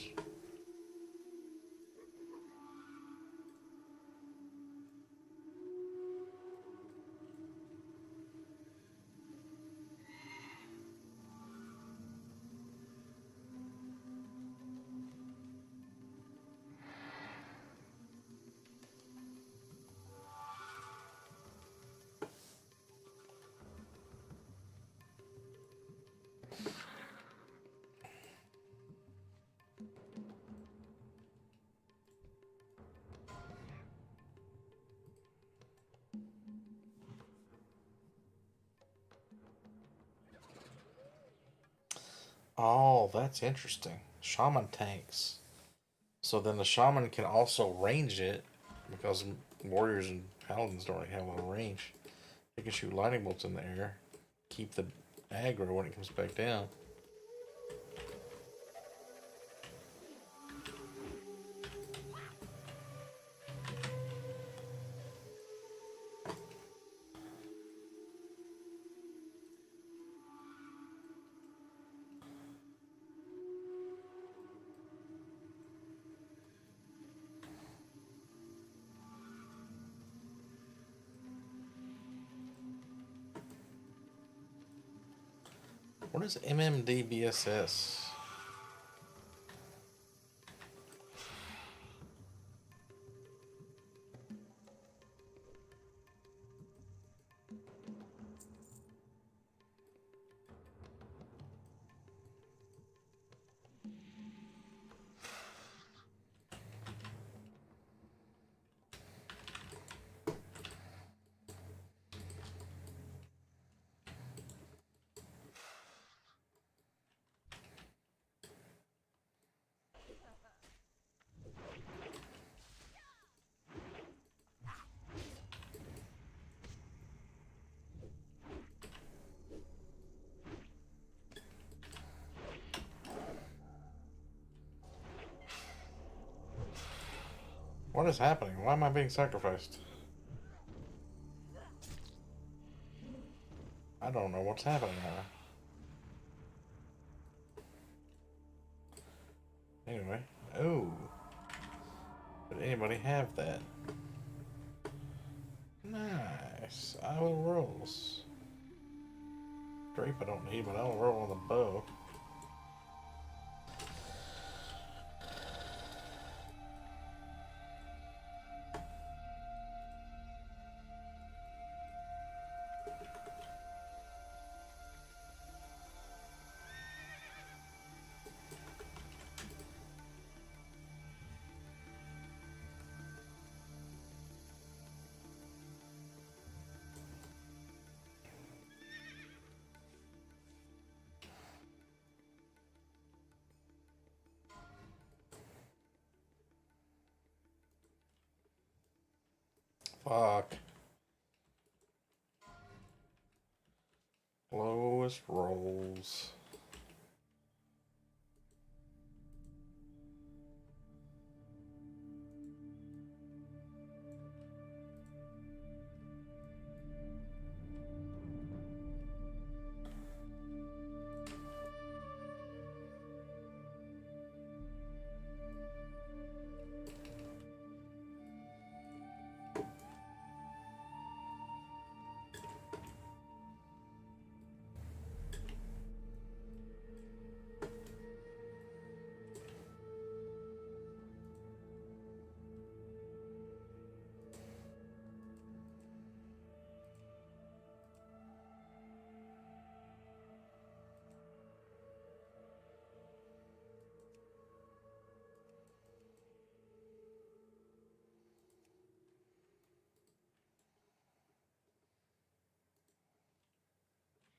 Oh, that's interesting. Shaman tanks. So then the shaman can also range it because warriors and paladins don't really have a lot of range. They can shoot lightning bolts in the air, keep the aggro when it comes back down. What is MMDBSS? What is happening? Why am I being sacrificed? I don't know what's happening now. Anyway. Oh. Did anybody have that? Nice. I will rolls. Drape I don't need, but I'll roll on the bow. Fuck. Lowest rolls.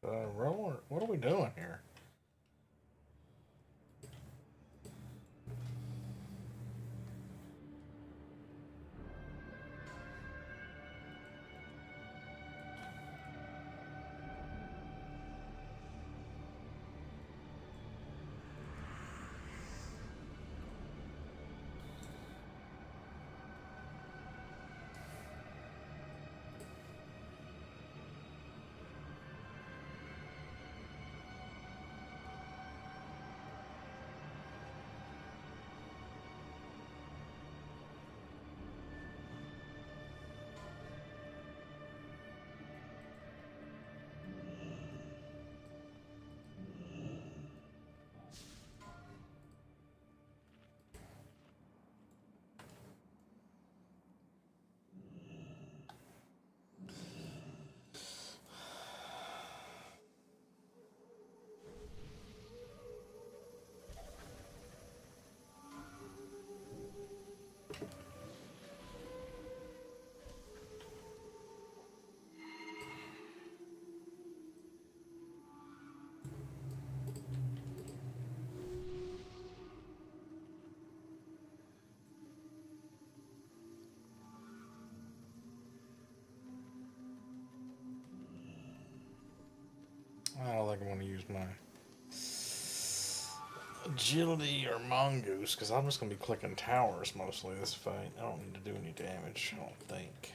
Roll, what are we doing here? I don't think I want to use my agility or mongoose because I'm just going to be clicking towers mostly this fight. I don't need to do any damage, I don't think.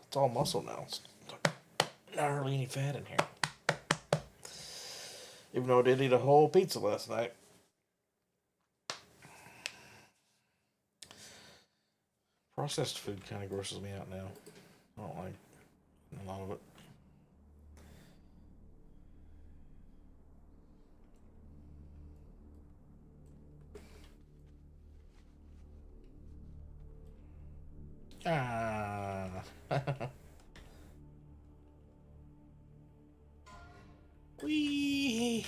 It's all muscle now. It's not hardly any fat in here. Even though I did eat a whole pizza last night. Processed food kind of grosses me out now. I don't like a lot of it. Whee!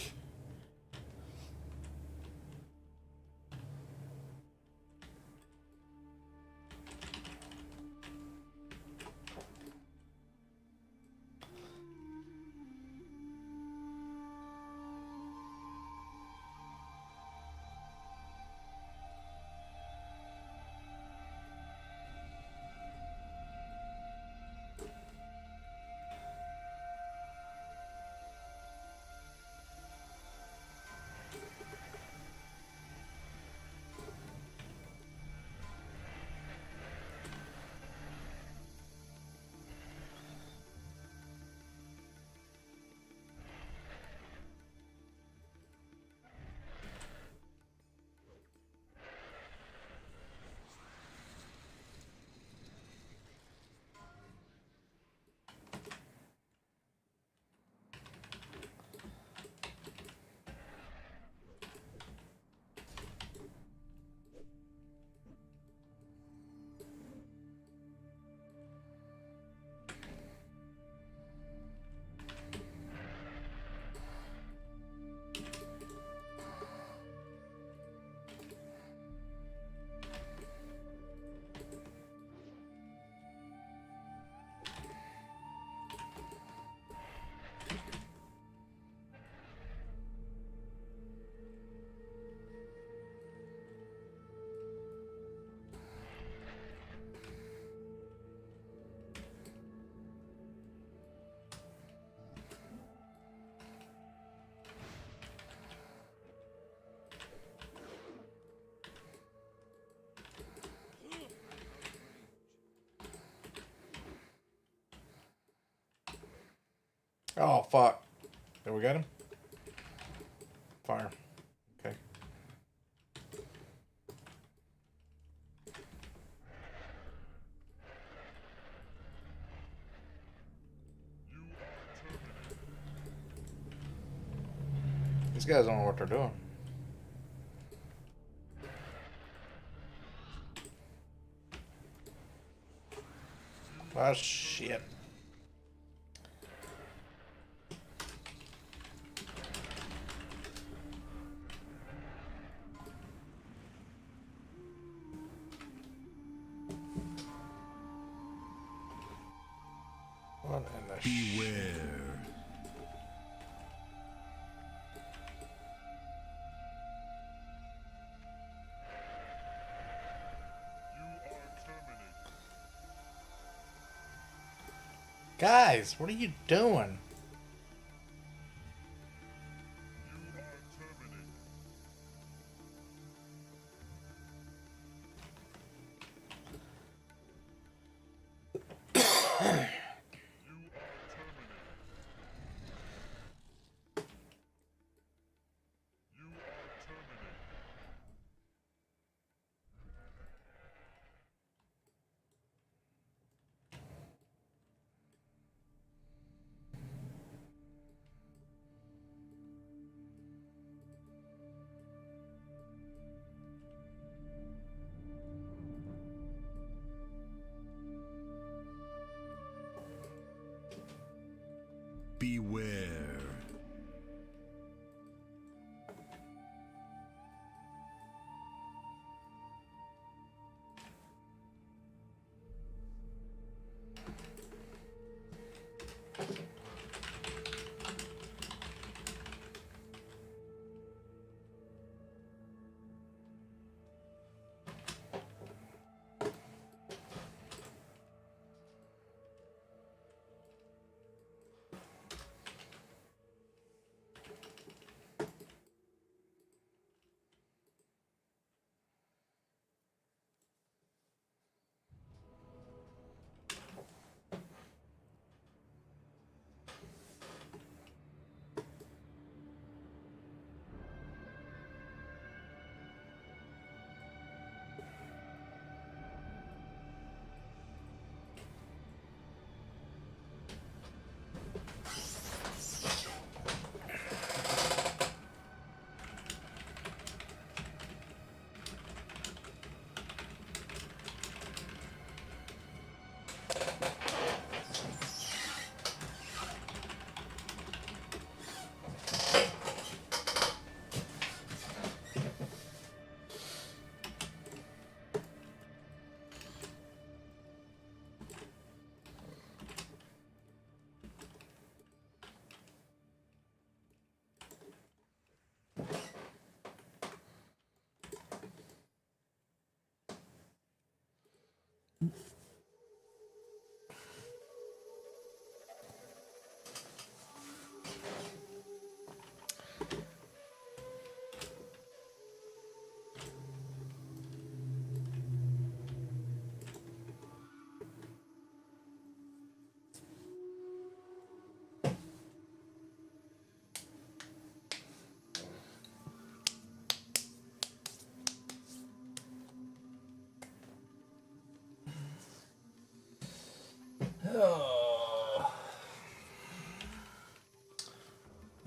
Oh, fuck. Did we get him? Fire. Okay. These guys don't know what they're doing. Ah, shit. What in the Beware. Guys, what are you doing? Beware.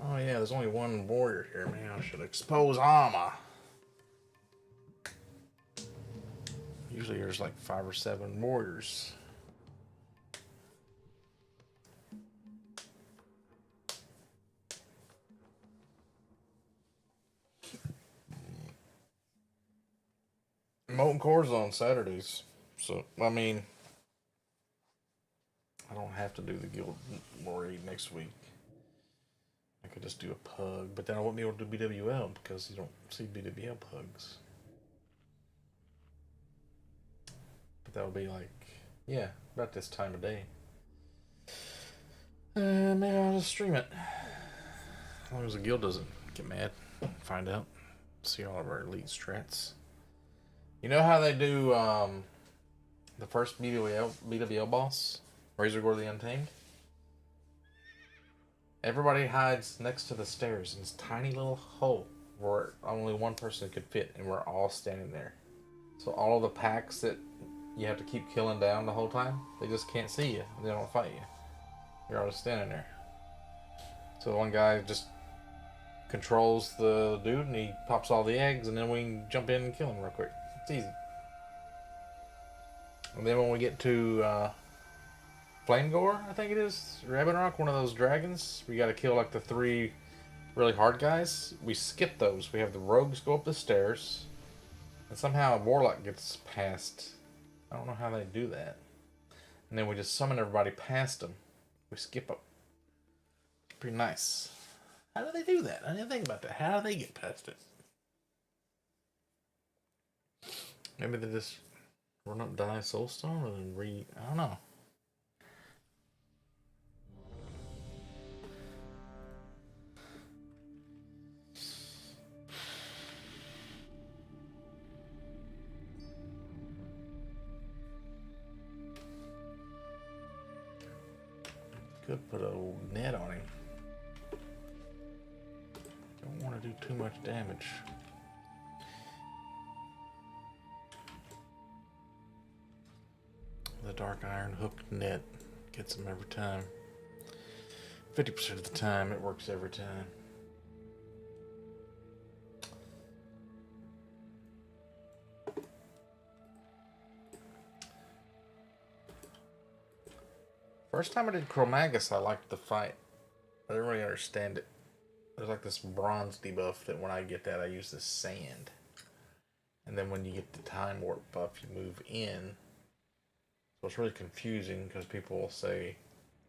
Oh yeah, there's only one warrior here. Man, I should expose armor. Usually there's like 5 or 7 warriors. Molten Core's on Saturdays. So, I mean, I don't have to do the Guild War Raid next week. I could just do a pug, but then I wouldn't be able to do BWL because you don't see BWL pugs. But that would be like, yeah, about this time of day. Maybe I'll just stream it. As long as the guild doesn't get mad. Find out. See all of our elite strats. You know how they do the first BWL boss? Razorgore the Untamed? Everybody hides next to the stairs in this tiny little hole where only one person could fit, and we're all standing there. So all of the packs that you have to keep killing down the whole time, they just can't see you. They don't fight you. You're all just standing there. So one guy just controls the dude, and he pops all the eggs, and then we can jump in and kill him real quick. It's easy. And then when we get to Flame Gore, I think it is, Rabbit Rock, one of those dragons, we gotta kill like the 3 really hard guys. We skip those. We have the rogues go up the stairs, and somehow a warlock gets past. I don't know how they do that. And then we just summon everybody past them. We skip up. Pretty nice. How do they do that? I didn't think about that. How do they get past it? Maybe they just run up, die Soulstone, and I don't know. Could put a net on him. Don't want to do too much damage. The dark iron hooked net gets him every time. 50% of the time, it works every time. First time I did Chromagus, I liked the fight. I didn't really understand it. There's like this bronze debuff that when I get that, I use this sand. And then when you get the time warp buff, you move in. So it's really confusing because people will say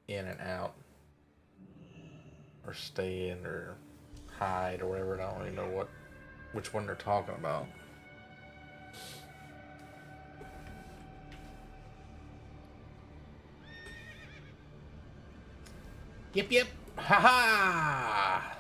in and out. Or stay in or hide or whatever. And I don't really know which one they're talking about. Yep, yep. Ha ha!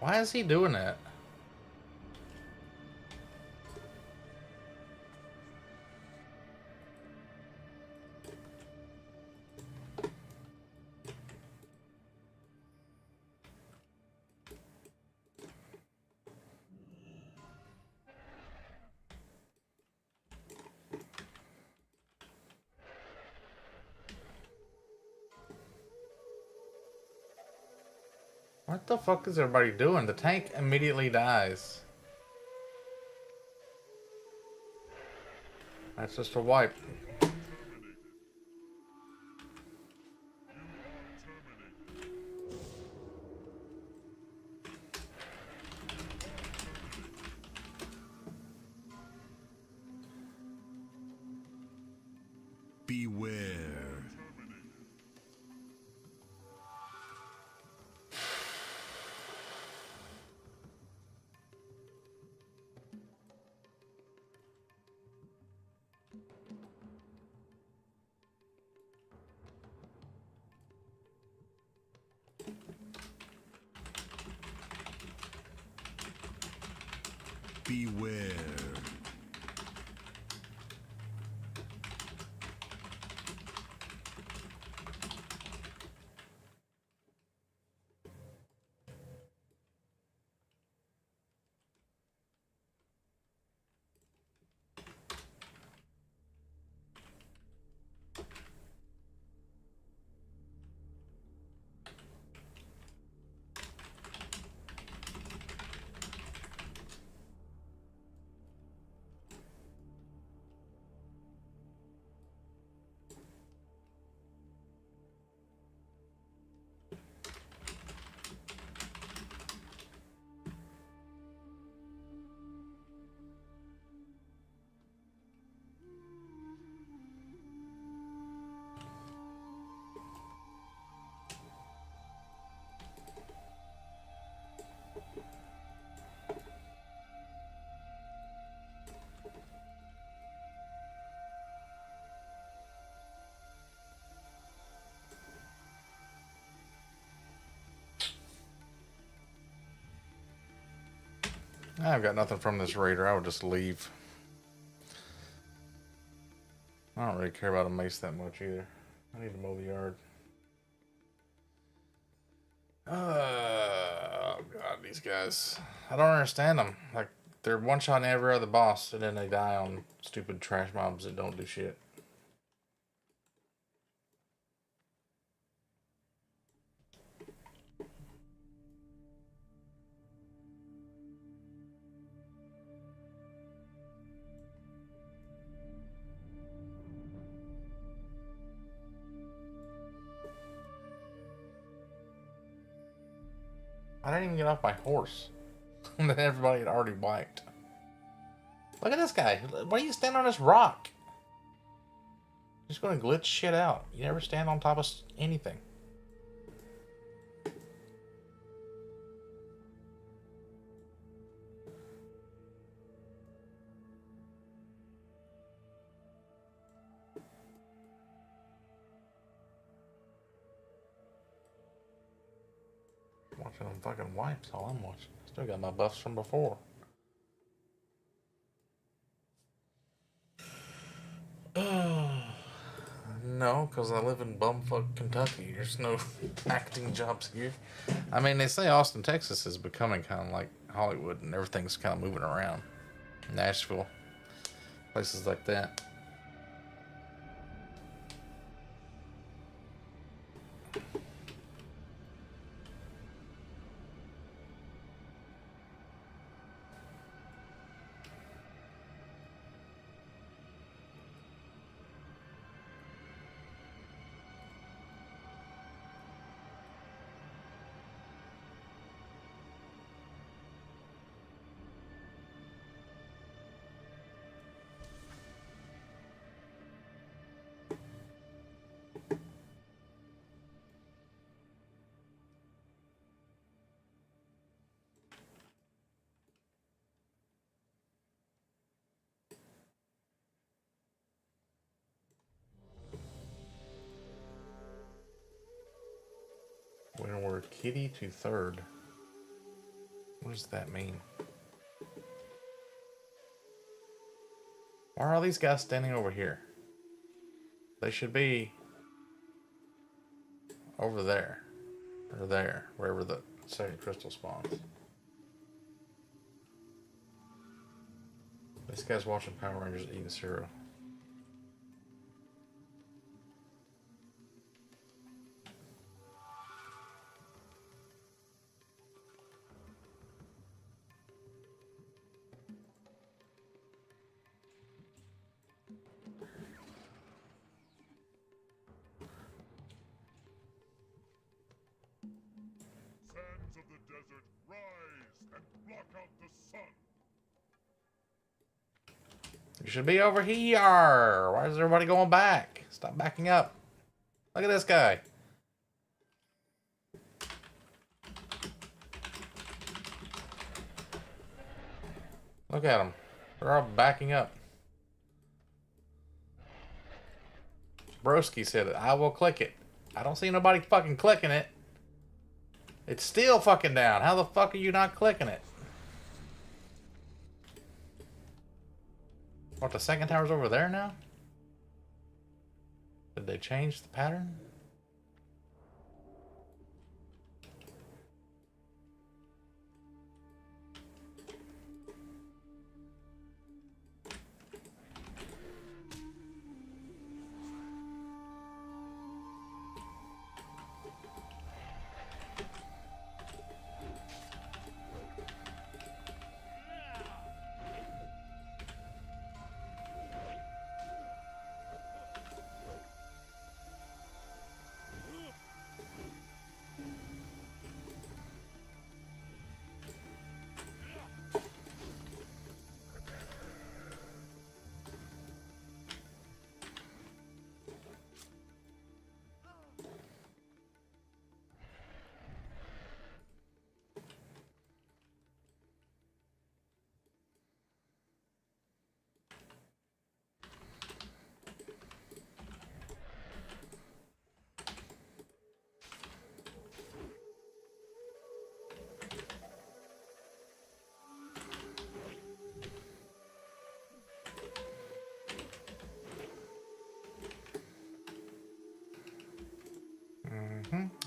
Why is he doing that? What the fuck is everybody doing? The tank immediately dies. That's just a wipe. Beware. Beware. I've got nothing from this raider. I would just leave. I don't really care about a mace that much either. I need to mow the yard. Oh god, these guys. I don't understand them. Like, they're one-shotting every other boss, and then they die on stupid trash mobs that don't do shit. I didn't even get off my horse. That everybody had already wiped. Look at this guy. Why do you stand on this rock? He's going to glitch shit out. You never stand on top of anything. Watching them fucking wipes, all I'm watching. Still got my buffs from before. No, because I live in bumfuck Kentucky. There's no acting jobs here. I mean, they say Austin, Texas is becoming kind of like Hollywood and everything's kind of moving around. Nashville, places like that. When we're kitty to third. What does that mean? Why are all these guys standing over here? They should be over there. Or there. Wherever the second crystal spawns. This guy's watching Power Rangers eating cereal. Sands of the desert, rise and block out the sun. You should be over here. Why is everybody going back? Stop backing up. Look at this guy. Look at them. They're all backing up. Broski said it. I will click it. I don't see nobody fucking clicking it. It's still fucking down. How the fuck are you not clicking it? What, the second tower's over there now? Did they change the pattern?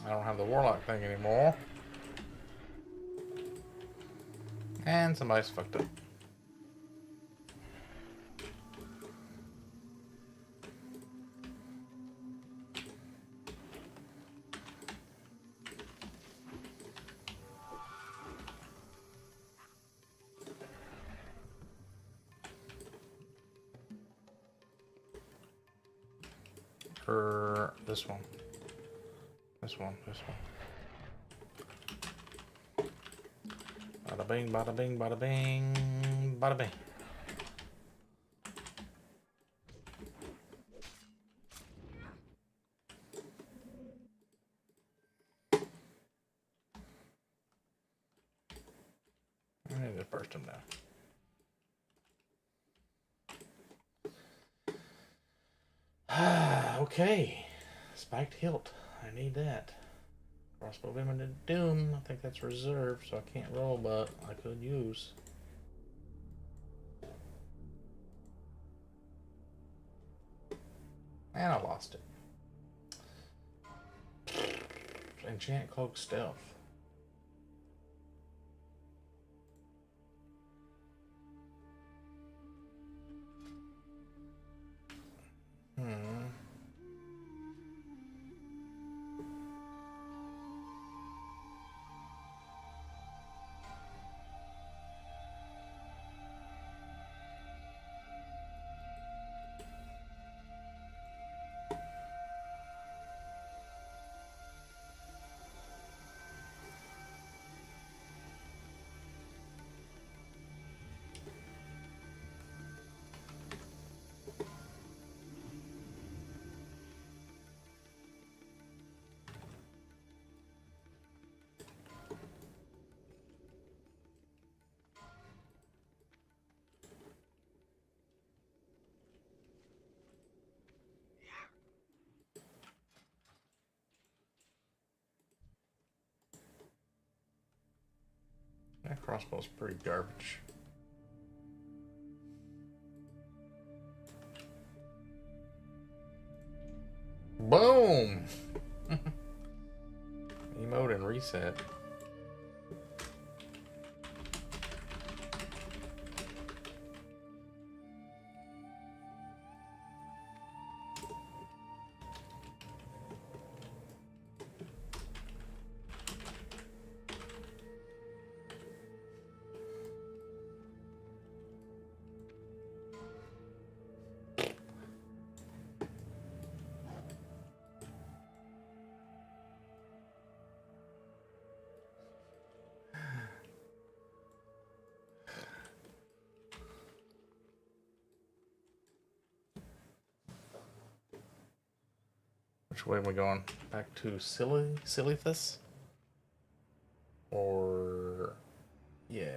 I don't have the warlock thing anymore. And somebody's fucked up. For this one. This one. Bada bing, bada bing, bada bing, bada bing. I need to burst him down. Okay. Spiked hilt. I need that. Crossbow of Imminent Doom. I think that's reserved, so I can't roll, but I could use. And I lost it. Enchant Cloak Stealth. That crossbow's pretty garbage. Boom! Emote and reset. Which way am we going? Back to Silithus? Or... yeah.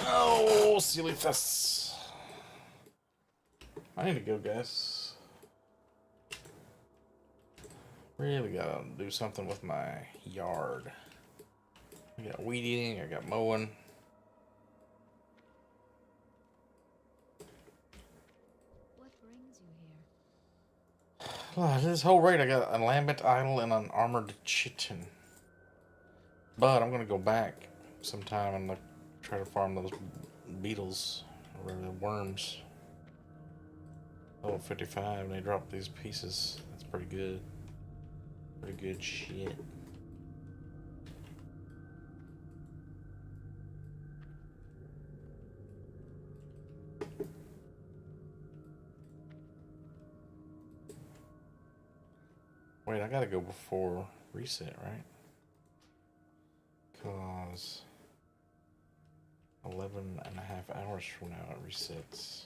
Oh, Silithus! I need to go, guys. Really gotta do something with my yard. I got weed eating, I got mowing. This whole raid, I got a lambent idol and an armored chitin. But I'm gonna go back sometime and try to farm those beetles, or the worms. Level 55, and they drop these pieces. That's pretty good. Pretty good shit. Wait, I gotta go before reset, right? Cause 11.5 hours from now it resets.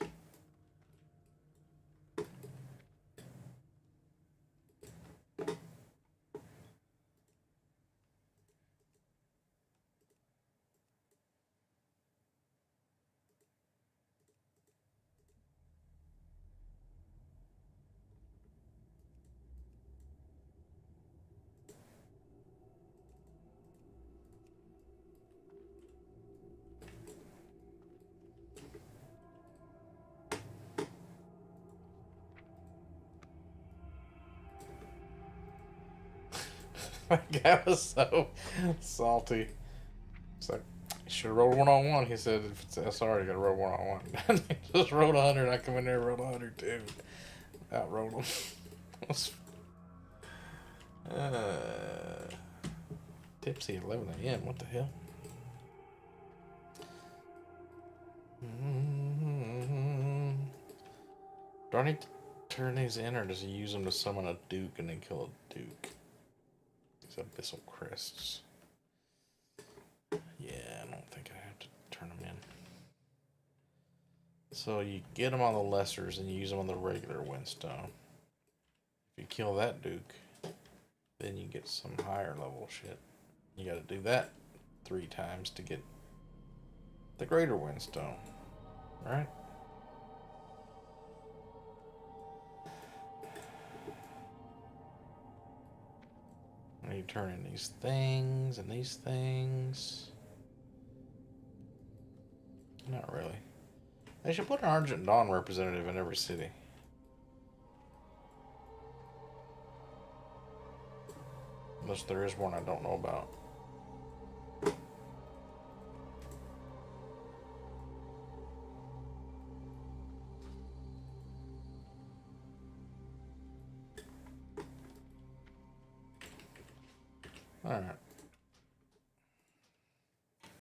My guy was so salty. It's like, you should have rolled 1-on-1. He said, if it's SR, you gotta roll 1-on-1. Just rolled 100. I come in there and rolled 100 too. Outrolled him. Tipsy at 11 a.m. What the hell? Do I need to turn these in, or does he use them to summon a duke and then kill a duke? These abyssal crests. Yeah, I don't think I have to turn them in. So you get them on the lessers and you use them on the regular windstone. If you kill that duke, then you get some higher level shit. You gotta do that 3 times to get the greater windstone. Right? And you turn in these things and these things. Not really. They should put an Argent Dawn representative in every city. Unless there is one I don't know about. Alright.